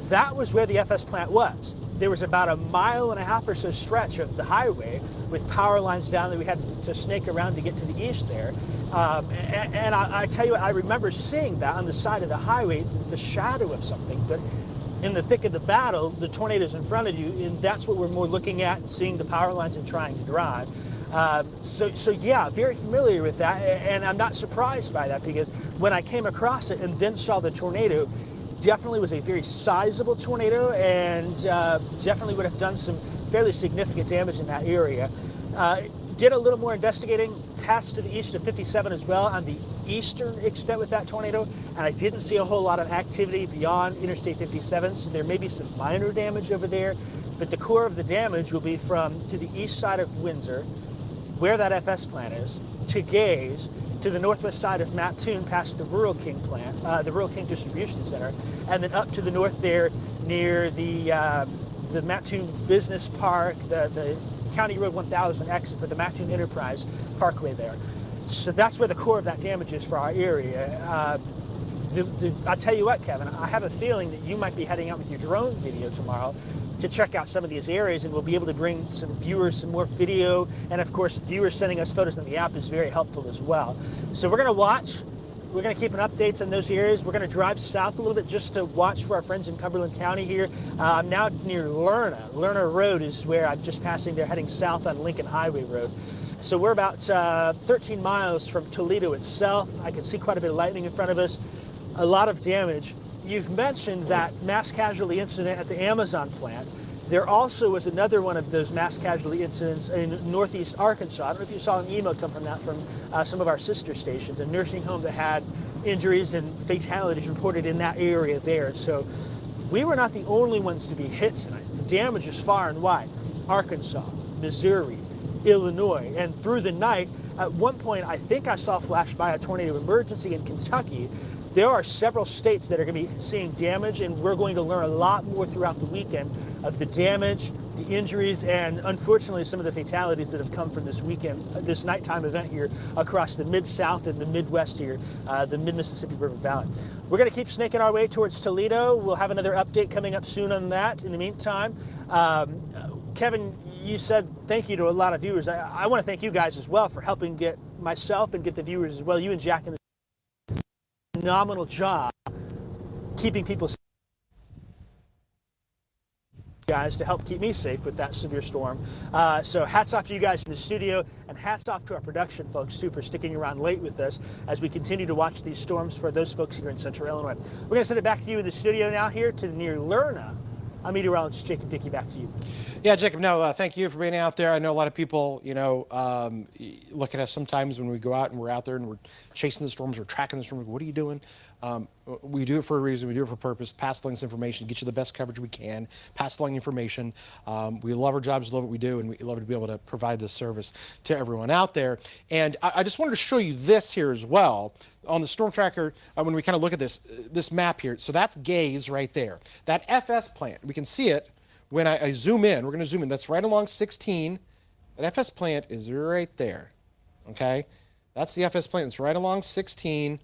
that was where the FS plant was. There was about 1.5 miles or so stretch of the highway with power lines down that we had to snake around to get to the east there. And I tell you what, I remember seeing that on the side of the highway, the shadow of something, but in the thick of the battle, the tornado's in front of you, and that's what we're more looking at, and seeing the power lines and trying to drive. So yeah, very familiar with that, and I'm not surprised by that, because when I came across it and then saw the tornado, definitely was a very sizable tornado, and definitely would have done some fairly significant damage in that area. Did a little more investigating past to the east of 57 as well on the eastern extent with that tornado, and I didn't see a whole lot of activity beyond Interstate 57, so there may be some minor damage over there, but the core of the damage will be from to the east side of Windsor, where that FS plant is, to Gaze, to the northwest side of Mattoon past the Rural King plant, the Rural King Distribution Center, and then up to the north there near the Mattoon Business Park, the County Road 1000 exit for the Mattoon Enterprise Parkway there. So that's where the core of that damage is for our area. I'll tell you what, Kevin, I have a feeling that you might be heading out with your drone video tomorrow to check out some of these areas, and we'll be able to bring some viewers some more video, and of course viewers sending us photos on the app is very helpful as well. So we're going to watch, we're going to keep an updates on those areas. We're going to drive south a little bit just to watch for our friends in Cumberland County here. I'm now near Lerna. Lerna Road is where I'm just passing there, heading south on Lincoln Highway Road. So we're about 13 miles from Toledo itself. I can see quite a bit of lightning in front of us, a lot of damage. You've mentioned that mass casualty incident at the Amazon plant. There also was another one of those mass casualty incidents in northeast Arkansas. I don't know if you saw an email come from that from some of our sister stations, a nursing home that had injuries and fatalities reported in that area there. So we were not the only ones to be hit tonight. The damage is far and wide. Arkansas, Missouri, Illinois, and through the night, at one point I think I saw flash by a tornado emergency in Kentucky. there are several states that are going to be seeing damage, and we're going to learn a lot more throughout the weekend of the damage, the injuries, and unfortunately some of the fatalities that have come from this weekend, this nighttime event here across the Mid-South and the Midwest here, the Mid-Mississippi River Valley. We're going to keep snaking our way towards Toledo. We'll have another update coming up soon on that. In the meantime, Kevin, you said thank you to a lot of viewers. I want to thank you guys as well for helping get myself and get the viewers as well. You and Jack and the phenomenal job keeping people safe, guys, to help keep me safe with that severe storm. So hats off to you guys in the studio, and hats off to our production folks too for sticking around late with us as we continue to watch these storms for those folks here in Central Illinois. We're going to send it back to you in the studio now here to near Lerna. I'm meteorologist Jacob Dickey. Back to you. Yeah, Jacob, no, thank you for being out there. I know a lot of people, look at us sometimes when we go out and we're out there and we're chasing the storms, we're tracking the storms. What are you doing? We do it for a reason. We do it for a purpose. Pass along this information, get you the best coverage we can. Pass along information. We love our jobs, love what we do, and we love to be able to provide this service to everyone out there. And I just wanted to show you this here as well on the storm tracker. When we kind of look at this map here, so that's Gaze right there. That FS plant, we can see it when I zoom in. We're going to zoom in. That's right along 16. That FS plant is right there. Okay, that's the FS plant. It's right along 16.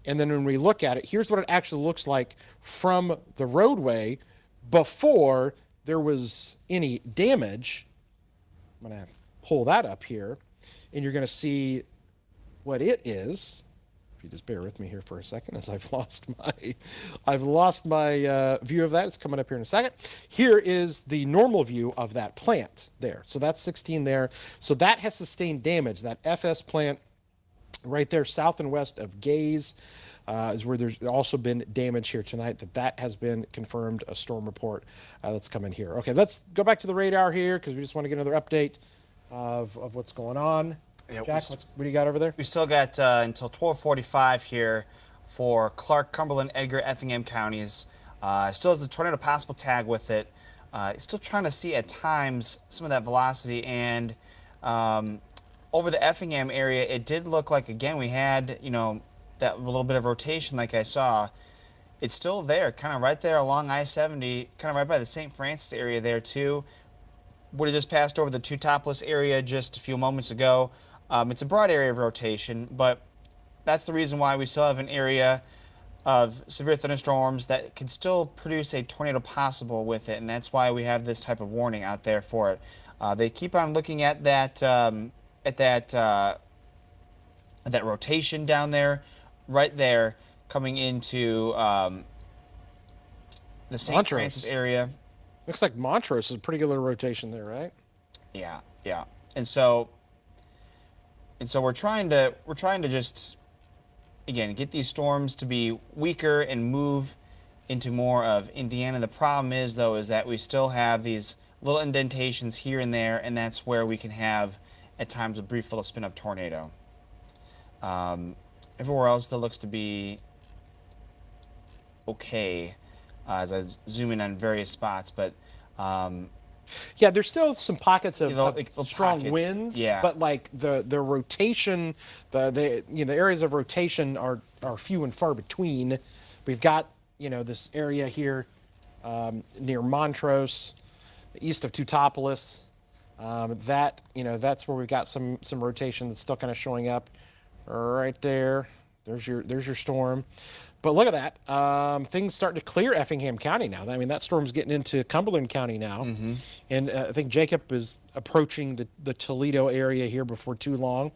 And then when we look at it, here's what it actually looks like from the roadway before there was any damage. I'm going to pull that up here, and you're going to see what it is. If you just bear with me here for a second, as I've lost my view of that. It's coming up here in a second. Here is the normal view of that plant there. So that's 16 there. So that has sustained damage. That FS plant right there, south and west of Gaze, is where there's also been damage here tonight. That has been confirmed, a storm report that's coming here. Okay, let's go back to the radar here because we just want to get another update of what's going on. Yeah, Jack, what do you got over there? We still got until 12:45 here for Clark, Cumberland, Edgar, Effingham counties. Still has the tornado possible tag with it. Still trying to see at times some of that velocity, and over the Effingham area, it did look like, again, we had, that little bit of rotation like I saw. It's still there, kind of right there along I-70, kind of right by the St. Francis area there too. Would have just passed over the Two Topless area just a few moments ago. It's a broad area of rotation, but that's the reason why we still have an area of severe thunderstorms that can still produce a tornado possible with it, and that's why we have this type of warning out there for it. They keep on looking at that rotation down there, right there, coming into the St. Francis area. Looks like Montrose is a pretty good little rotation there, right? Yeah, yeah. And so we're trying to just, again, get these storms to be weaker and move into more of Indiana. The problem is, though, is that we still have these little indentations here and there, and that's where we can have, at times, a brief little spin-up tornado. Everywhere else, that looks to be okay as I zoom in on various spots, but yeah, there's still some pockets of strong pockets. winds, yeah. But like the rotation, the areas of rotation are few and far between. We've got this area here near Montrose, east of Teutopolis. That's where we've got some rotation that's still kind of showing up right there. There's your storm. But look at that. Things starting to clear Effingham County now. I mean, that storm's getting into Cumberland County now. Mm-hmm. And I think Jacob is approaching the Toledo area here before too long.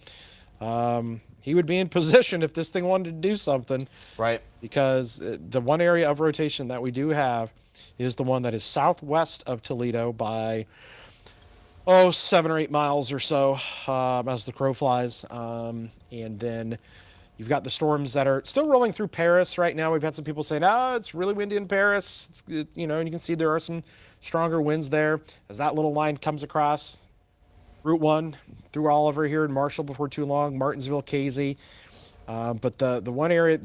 He would be in position if this thing wanted to do something. Right. Because the one area of rotation that we do have is the one that is southwest of Toledo by, 7 or 8 miles or so as the crow flies. And then you've got the storms that are still rolling through Paris right now. We've had some people saying, it's really windy in Paris. And you can see there are some stronger winds there. As that little line comes across Route 1 through Oliver here in Marshall before too long, Martinsville, Casey. But the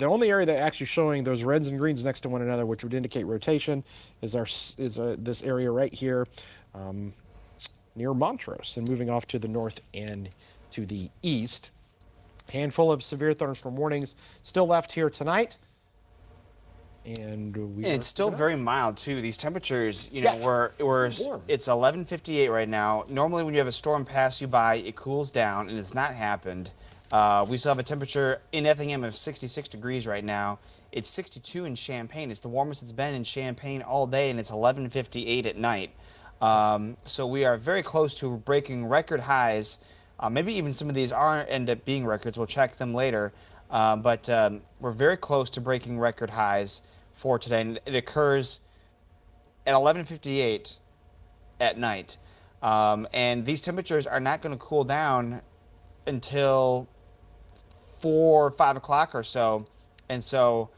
only area that actually showing those reds and greens next to one another, which would indicate rotation, is this area right here near Montrose, and moving off to the north and to the east. Handful of severe thunderstorm warnings still left here tonight. And it's still very mild too. These temperatures, you know, Yeah, we're it's warm. it's 11:58 right now. Normally, when you have a storm pass you by, it cools down, and it's not happened. We still have a temperature in Effingham of 66 degrees right now. It's 62 in Champaign. It's the warmest it's been in Champaign all day, and it's 11:58 at night. So we are very close to breaking record highs. Maybe even some of these aren't end up being records. We'll check them later. But we're very close to breaking record highs for today. And it occurs at 11:58 at night. And these temperatures are not going to cool down until 4 or 5 o'clock or so. And so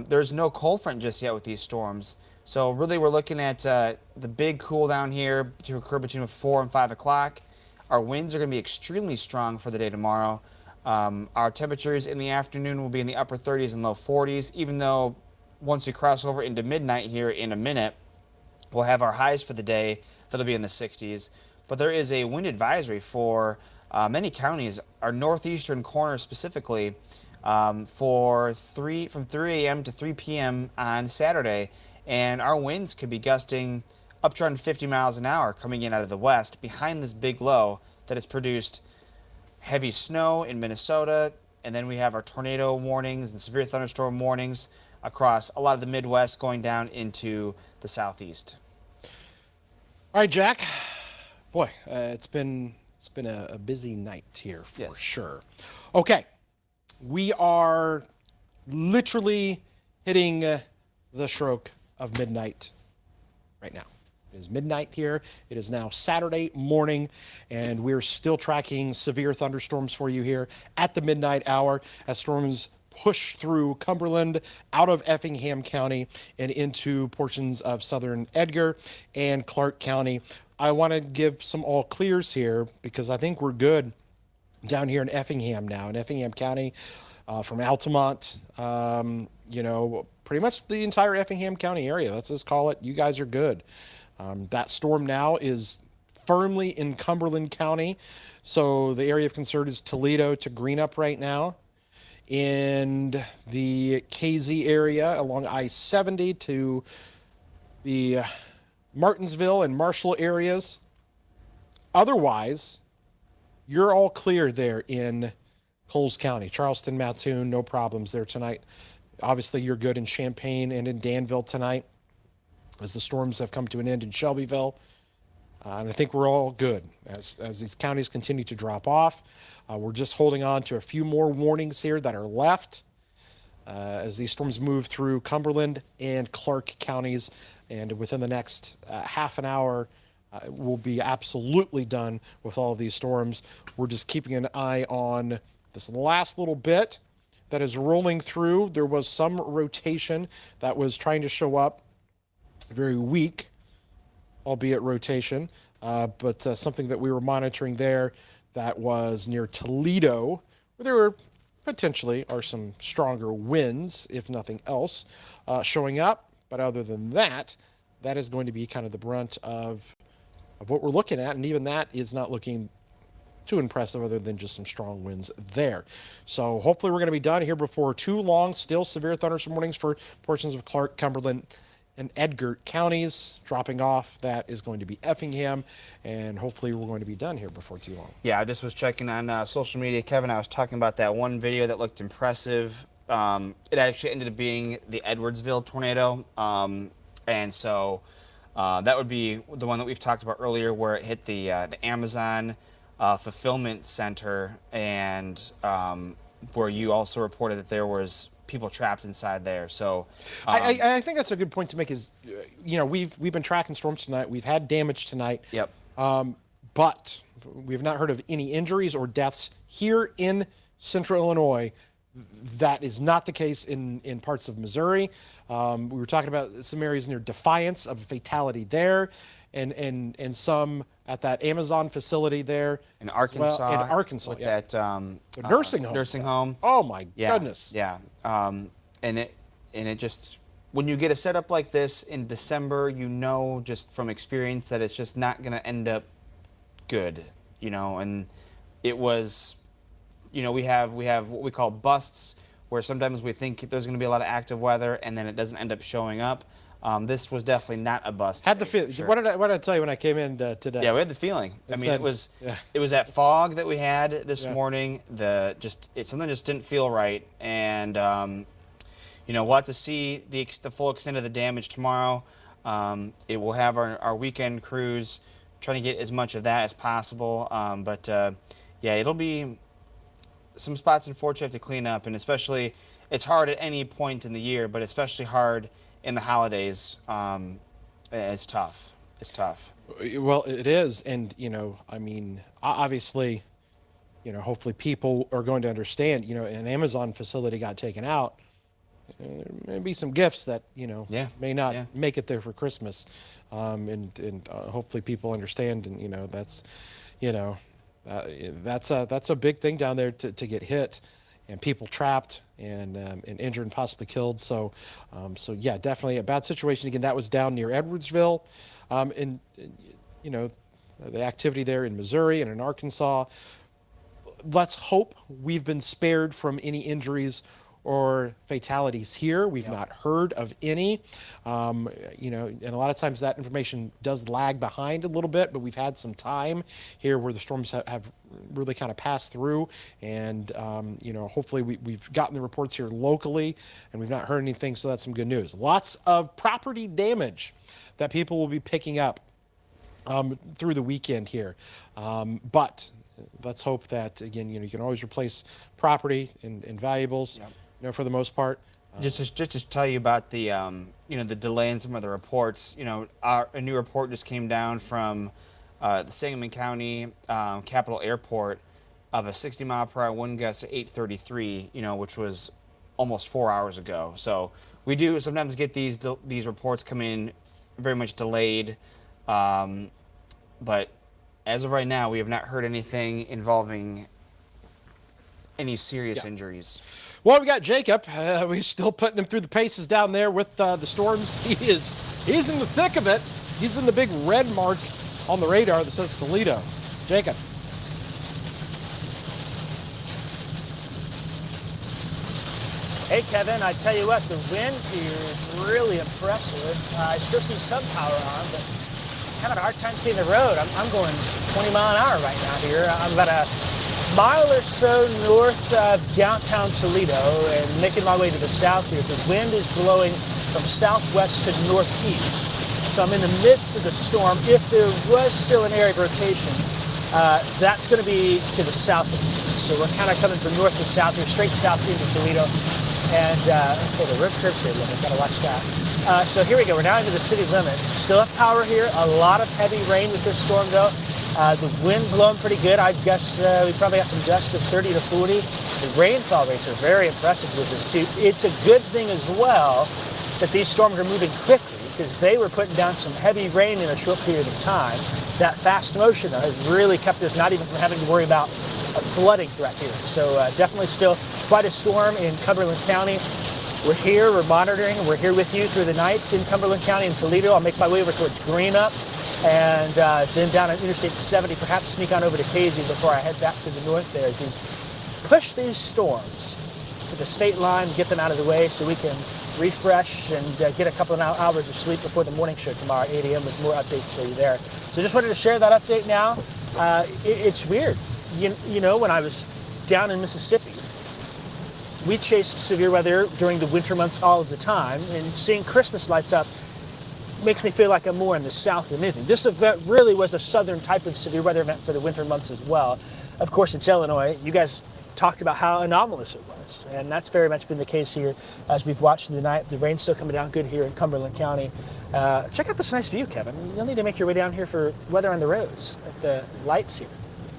there's no cold front just yet with these storms. So really we're looking at the big cool down here to occur between 4 and 5 o'clock. Our winds are going to be extremely strong for the day tomorrow. Our temperatures in the afternoon will be in the upper 30s and low 40s, even though once we cross over into midnight here in a minute, we'll have our highs for the day that'll be in the 60s. But there is a wind advisory for many counties, our northeastern corner specifically, from 3 a.m. to 3 p.m. on Saturday. And our winds could be gusting up to around 50 miles an hour coming in out of the west behind this big low that has produced heavy snow in Minnesota. And then we have our tornado warnings and severe thunderstorm warnings across a lot of the Midwest going down into the southeast. All right, Jack. Boy, it's been a busy night here for sure. Okay, we are literally hitting the stroke of midnight right now. It is midnight here. It is now Saturday morning, and we're still tracking severe thunderstorms for you here at the midnight hour as storms push through Cumberland, out of Effingham County, and into portions of southern Edgar and Clark County. I want to give some all clears here because I think we're good down here in Effingham now, in Effingham County, from Altamont, you know, pretty much the entire Effingham County area. Let's just call it, you guys are good. That storm now is firmly in Cumberland County. So the area of concern is Toledo to Greenup right now. In the KZ area along I-70 to the Martinsville and Marshall areas. Otherwise, you're all clear there in Coles County. Charleston, Mattoon, no problems there tonight. Obviously, you're good in Champaign and in Danville tonight as the storms have come to an end in Shelbyville. And I think we're all good as these counties continue to drop off. We're just holding on to a few more warnings here that are left as these storms move through Cumberland and Clark counties. And within the next half an hour, we'll be absolutely done with all of these storms. We're just keeping an eye on this last little bit that is rolling through. There was some rotation that was trying to show up, very weak, albeit rotation, but something that we were monitoring there that was near Toledo, where there were potentially are some stronger winds, if nothing else, showing up. But other than that, that is going to be kind of the brunt of what we're looking at, and even that is not looking too impressive other than just some strong winds there. So hopefully we're going to be done here before too long. Still severe thunderstorm warnings for portions of Clark, Cumberland, and Edgar counties. Dropping off, that is going to be Effingham, and hopefully we're going to be done here before too long. Yeah, I just was checking on social media, Kevin. I was talking about that one video that looked impressive. It actually ended up being the Edwardsville tornado, and so that would be the one that we've talked about earlier, where it hit the Amazon fulfillment center, and where you also reported that there was people trapped inside there. So I think that's a good point to make is, you know, we've been tracking storms tonight. We've had damage tonight. Yep. But we've not heard of any injuries or deaths here in central Illinois. That is not the case in parts of Missouri. We were talking about some areas near Defiance of a fatality there, and some at that Amazon facility there in Arkansas. Well, in Arkansas, with yeah. that The nursing home. Nursing home. Oh my Yeah, goodness. Yeah. And it just, when you get a setup like this in December, you know just from experience that it's just not going to end up good, you know. And it was, you know, we have what we call busts where sometimes we think there's going to be a lot of active weather and then it doesn't end up showing up. This was definitely not a bust. Had the today, feel. for sure. What did I tell you when I came in today? Yeah, we had the feeling. I mean, said- it was yeah. it was that fog that we had this Yeah. morning. Something just didn't feel right, and we'll have to see the full extent of the damage tomorrow. It will have our weekend crews trying to get as much of that as possible. Yeah, it'll be some spots unfortunately have to clean up, and especially it's hard at any point in the year, but especially hard in the holidays. It's tough. It's tough. Well, it is, and I mean, obviously, hopefully people are going to understand. An Amazon facility got taken out. There may be some gifts that may not make it there for Christmas, and hopefully people understand. And that's a big thing down there to get hit, and people trapped and injured and possibly killed. So yeah, definitely a bad situation. Again, that was down near Edwardsville, and the activity there in Missouri and in Arkansas. Let's hope we've been spared from any injuries or fatalities here. We've not heard of any, and a lot of times that information does lag behind a little bit, but we've had some time here where the storms have really kind of passed through, and hopefully we've gotten the reports here locally, and we've not heard anything, so that's some good news. Lots of property damage that people will be picking up through the weekend here, but let's hope that, again, you can always replace property and valuables. For the most part. Just to tell you about the the delay in some of the reports. A new report just came down from the Sangamon County Capital Airport of a 60-mile-per-hour wind gust at 8:33. Which was almost 4 hours ago. So we do sometimes get these reports come in very much delayed, but as of right now, we have not heard anything involving any serious injuries. Well, we got Jacob. We're still putting him through the paces down there with the storms. He's in the thick of it. He's in the big red mark on the radar that says Toledo. Jacob. Hey, Kevin, I tell you what, the wind here is really impressive. I still see some power on, but kind of a hard time seeing the road. I'm going 20 mile an hour right now here. I'm about a mile or so north of downtown Toledo and making my way to the south here. The wind is blowing from southwest to northeast. So I'm in the midst of the storm. If there was still an area of rotation, that's going to be to the south of me. So we're kind of coming from north to south here, straight south into Toledo. And the road curves here, I've got to watch that. So here we go. We're now into the city limits. Still have power here. A lot of heavy rain with this storm, though. The wind blowing pretty good. I guess we probably got some gusts of 30 to 40. The rainfall rates are very impressive with this too. It's a good thing as well that these storms are moving quickly, because they were putting down some heavy rain in a short period of time. That fast motion has really kept us not even from having to worry about a flooding threat here. So definitely still quite a storm in Cumberland County. We're here, we're monitoring, and we're here with you through the night in Cumberland County and Toledo. I'll make my way over towards Greenup and then down on Interstate 70, perhaps sneak on over to Casey before I head back to the north there to push these storms to the state line, get them out of the way so we can refresh and get a couple of hours of sleep before the morning show tomorrow at 8 a.m. with more updates for you there. So just wanted to share that update now. It's weird. When I was down in Mississippi, we chased severe weather during the winter months all of the time, and seeing Christmas lights up makes me feel like I'm more in the south than anything. This event really was a southern type of severe weather event for the winter months as well. Of course, it's Illinois. You guys talked about how anomalous it was, and that's very much been the case here as we've watched through the night. The rain's still coming down good here in Cumberland County. Check out this nice view, Kevin. You'll need to make your way down here for weather on the roads at the lights here.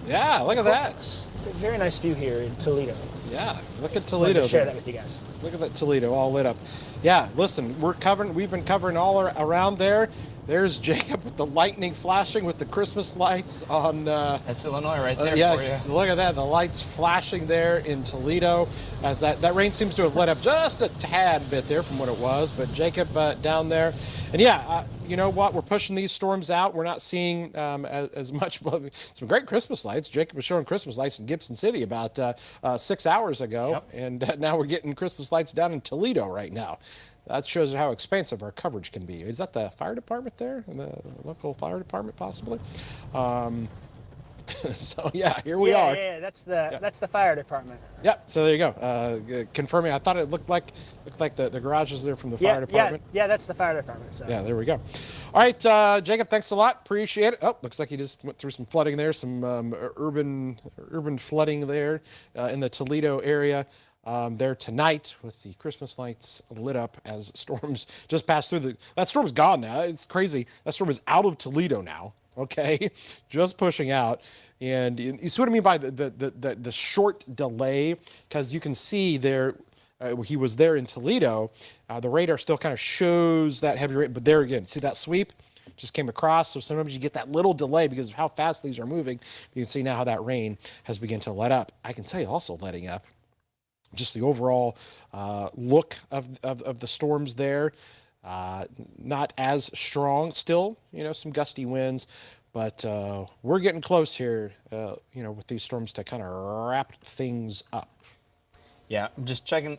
Yeah, look at that. It's a very nice view here in Toledo. Yeah, look at Wanted Toledo. to share that with you guys. Look at that Toledo all lit up. Yeah, listen, we've been covering all around there. There's Jacob with the lightning flashing with the Christmas lights on. That's Illinois right there yeah, for you. Look at that, the lights flashing there in Toledo. As that rain seems to have let up just a tad bit there from what it was. But Jacob down there, and yeah, you know what? We're pushing these storms out. We're not seeing as much. Some great Christmas lights. Jacob was showing Christmas lights in Gibson City about 6 hours ago, and now we're getting Christmas lights down in Toledo right now. That shows how expansive our coverage can be. Is that the fire department there? The local fire department, possibly? So yeah, here we are. Yeah, that's the fire department. Yep. So there you go. Confirming. I thought it looked like the garages there from the fire department. Yeah, that's the fire department. So. Yeah, there we go. All right, Jacob, thanks a lot. Appreciate it. Oh, looks like you just went through some flooding there, some urban flooding there in the Toledo area. There tonight with the Christmas lights lit up as storms just passed through. That storm's gone now. It's crazy. That storm is out of Toledo now. Okay, just pushing out. And you see what I mean by the short delay, because you can see there, he was there in Toledo. The radar still kind of shows that heavy rain, but there again, see that sweep just came across. So sometimes you get that little delay because of how fast these are moving. You can see now how that rain has begun to let up. I can tell you also letting up just the overall look of the storms there. Not as strong still, some gusty winds, but we're getting close here, with these storms to kind of wrap things up. Yeah, I'm just checking.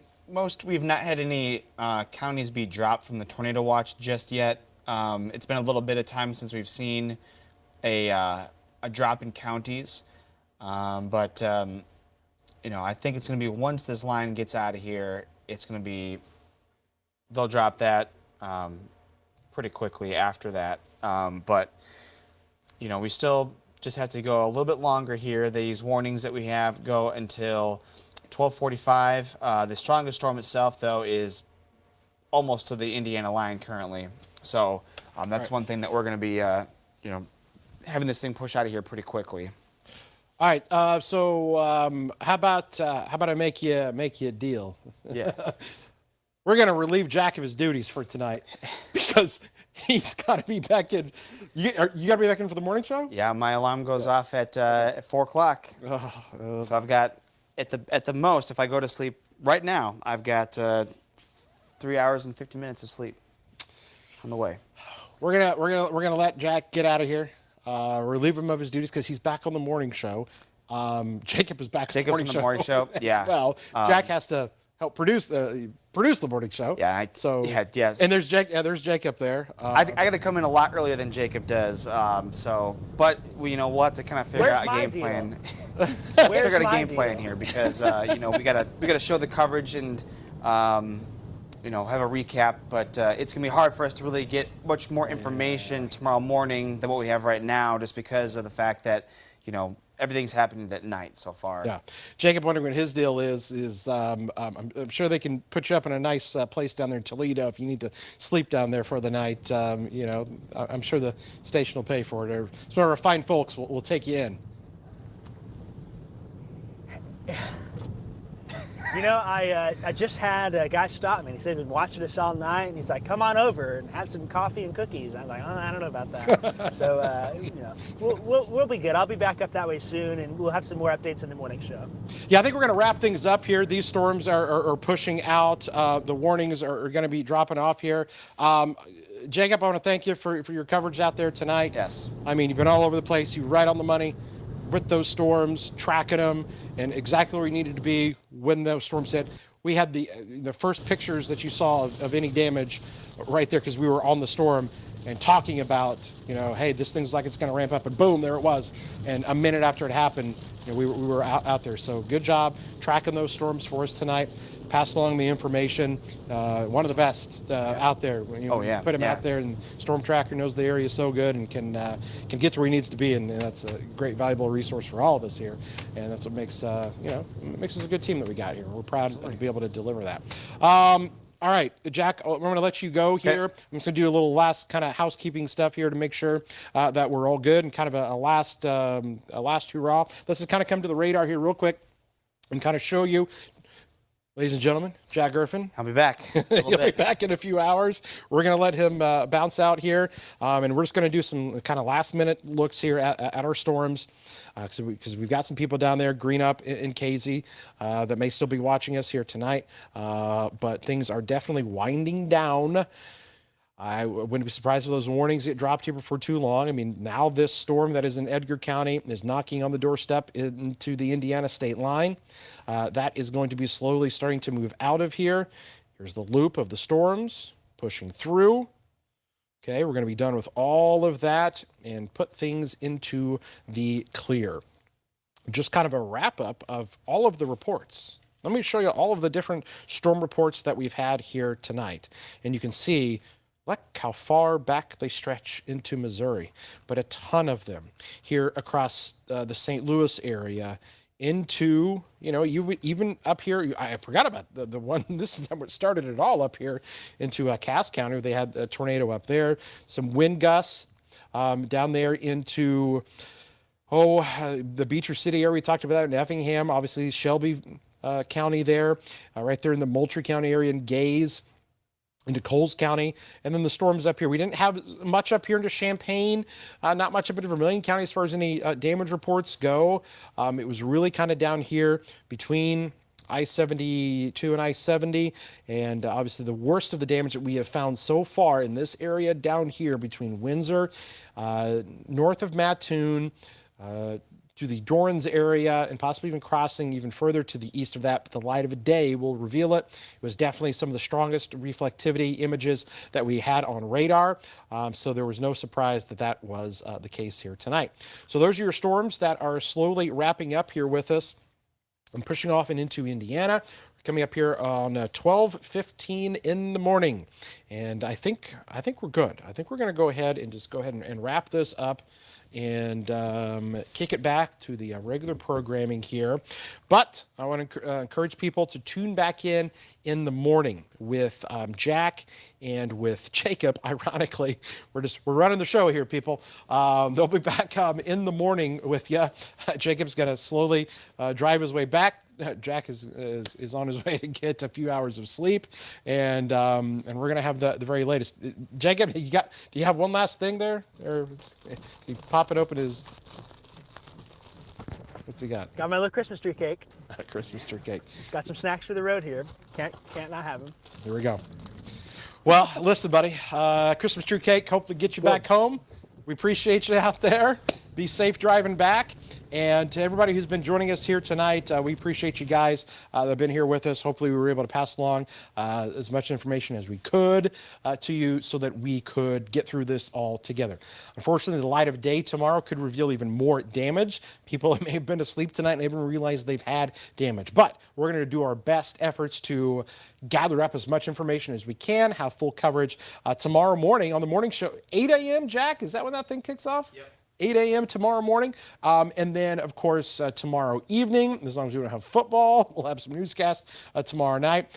We've not had any counties be dropped from the tornado watch just yet. It's been a little bit of time since we've seen a drop in counties, but I think it's going to be, once this line gets out of here, it's going to be, they'll drop that pretty quickly after that. But we still just have to go a little bit longer here. These warnings that we have go until 12:45. The strongest storm itself, though, is almost to the Indiana line currently. So that's one thing that we're going to be, having this thing push out of here pretty quickly. All right. So how about I make you a deal? Yeah. We're going to relieve Jack of his duties for tonight because he's got to be back in. You got to be back in for the morning show? Yeah, my alarm goes off at 4 o'clock. So I've got, at the most, if I go to sleep right now, I've got 3 hours and 50 minutes of sleep on the way. We're gonna let Jack get out of here. Relieve him of his duties because he's back on the morning show. Jacob is back on the morning show. Yeah. Well, Jack has to help produce the morning show. Yeah. Yes. And there's Jake. Yeah, there's Jacob there. I got to come in a lot earlier than Jacob does. But we'll have to kind of figure out a game plan. Figure out a game plan here because we gotta show the coverage and have a recap. But it's gonna be hard for us to really get much more information tomorrow morning than what we have right now, just because of the fact that everything's happening at night so far. Yeah. Jacob wondering what his deal is I'm sure they can put you up in a nice place down there in Toledo if you need to sleep down there for the night. I'm sure the station will pay for it. Or some of our fine folks will take you in. I just had a guy stop me. He said he'd been watching us all night, and he's like, "Come on over and have some coffee and cookies." And I was like, "Oh, I don't know about that." So, we'll be good. I'll be back up that way soon, and we'll have some more updates in the morning show. Yeah, I think we're going to wrap things up here. These storms are pushing out. The warnings are going to be dropping off here. Jacob, I want to thank you for your coverage out there tonight. Yes. I mean, you've been all over the place. You're right on the money with those storms, tracking them, and exactly where you needed to be when those storms hit. We had the first pictures that you saw of any damage right there because we were on the storm and talking about, hey, this thing's like it's going to ramp up, and boom, there it was. And a minute after it happened, we were out there. So good job tracking those storms for us tonight. Pass along the information. One of the best out there. Put him out there, and Storm Tracker knows the area so good and can get to where he needs to be, and that's a great, valuable resource for all of us here. And that's what makes makes us a good team that we got here. We're proud to be able to deliver that. All right, Jack, we're going to let you go here. Okay. I'm just going to do a little last kind of housekeeping stuff here to make sure that we're all good, and kind of a last hurrah. Let's just kind of come to the radar here real quick and kind of show you. Ladies and gentlemen, Jack Griffin. I'll be back. He'll be back in a few hours. We're going to let him bounce out here, and we're just going to do some kind of last-minute looks here at our storms because we've got some people down there, green up in Casey, that may still be watching us here tonight, but things are definitely winding down. I wouldn't be surprised if those warnings get dropped here before too long. I mean, now this storm that is in Edgar County is knocking on the doorstep into the Indiana state line. That is going to be slowly starting to move out of here. Here's the loop of the storms pushing through. Okay, we're going to be done with all of that and put things into the clear. Just kind of a wrap up of all of the reports. Let me show you all of the different storm reports that we've had here tonight. And you can see, look how far back they stretch into Missouri, but a ton of them here across the St. Louis area into, you even up here, I forgot about the one, this is what started it all up here into Cass County. They had a tornado up there, some wind gusts down there into, the Beecher City area. We talked about that in Effingham, obviously Shelby County there, right there in the Moultrie County area in Gaze, into Coles County, and then the storms up here. We didn't have much up here into Champaign, not much up into Vermilion County as far as any damage reports go. It was really kind of down here between I-72 and I-70, and obviously the worst of the damage that we have found so far in this area down here between Windsor, north of Mattoon, to the Dorrance area, and possibly even crossing even further to the east of that, but the light of day will reveal it. It was definitely some of the strongest reflectivity images that we had on radar, so there was no surprise that that was the case here tonight. So those are your storms that are slowly wrapping up here with us and pushing off and into Indiana. Coming up here on 12:15 in the morning, and I think we're good. I think we're going to go ahead and just go ahead and wrap this up and kick it back to the regular programming here. But I want to encourage people to tune back in the morning with Jack and with Jacob. Ironically, we're running the show here, people. They'll be back in the morning with you. Jacob's going to slowly drive his way back. Jack is on his way to get a few hours of sleep, and we're gonna have the very latest. Jacob, do you have one last thing there? Or is he popping open his? What's he got? Got my little Christmas tree cake. Christmas tree cake. Got some snacks for the road here. Can't not have them. Here we go. Well, listen, buddy. Christmas tree cake. Hopefully, get you back home. We appreciate you out there. Be safe driving back. And to everybody who's been joining us here tonight, we appreciate you guys that have been here with us. Hopefully we were able to pass along as much information as we could to you so that we could get through this all together. Unfortunately, the light of day tomorrow could reveal even more damage. People that may have been asleep tonight and even realized they've had damage. But we're going to do our best efforts to gather up as much information as we can, have full coverage tomorrow morning on the morning show. 8 a.m., Jack? Is that when that thing kicks off? Yep. 8 a.m. tomorrow morning. And then, of course, tomorrow evening, as long as we don't have football, we'll have some newscasts tomorrow night.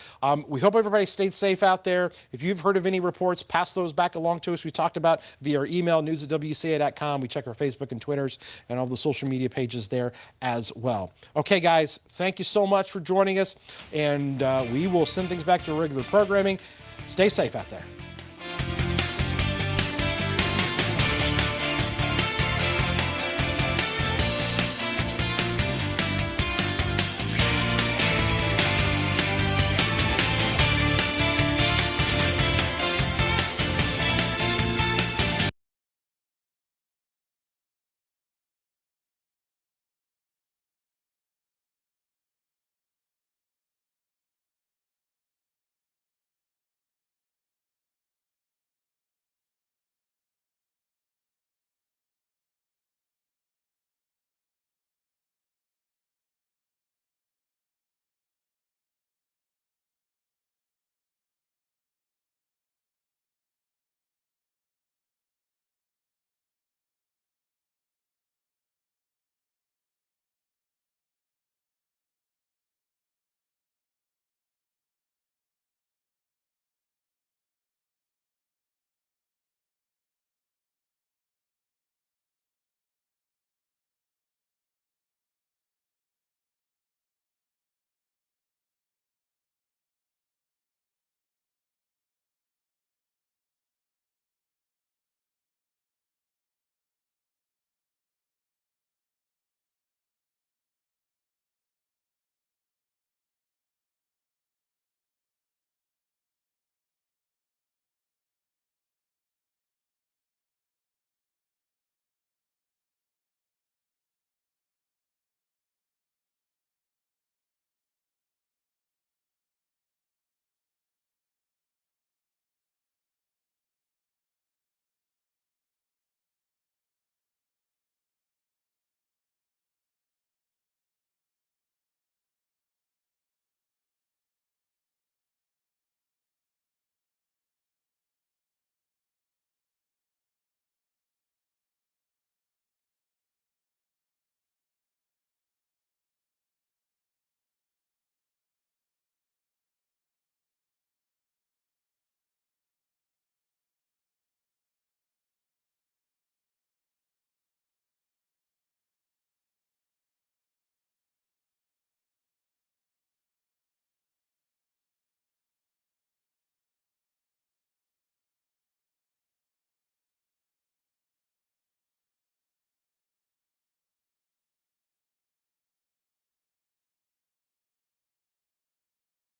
We hope everybody stayed safe out there. If you've heard of any reports, pass those back along to us. We talked about via our email, news@wca.com. We check our Facebook and Twitters and all the social media pages there as well. Okay, guys, thank you so much for joining us. And we will send things back to regular programming. Stay safe out there.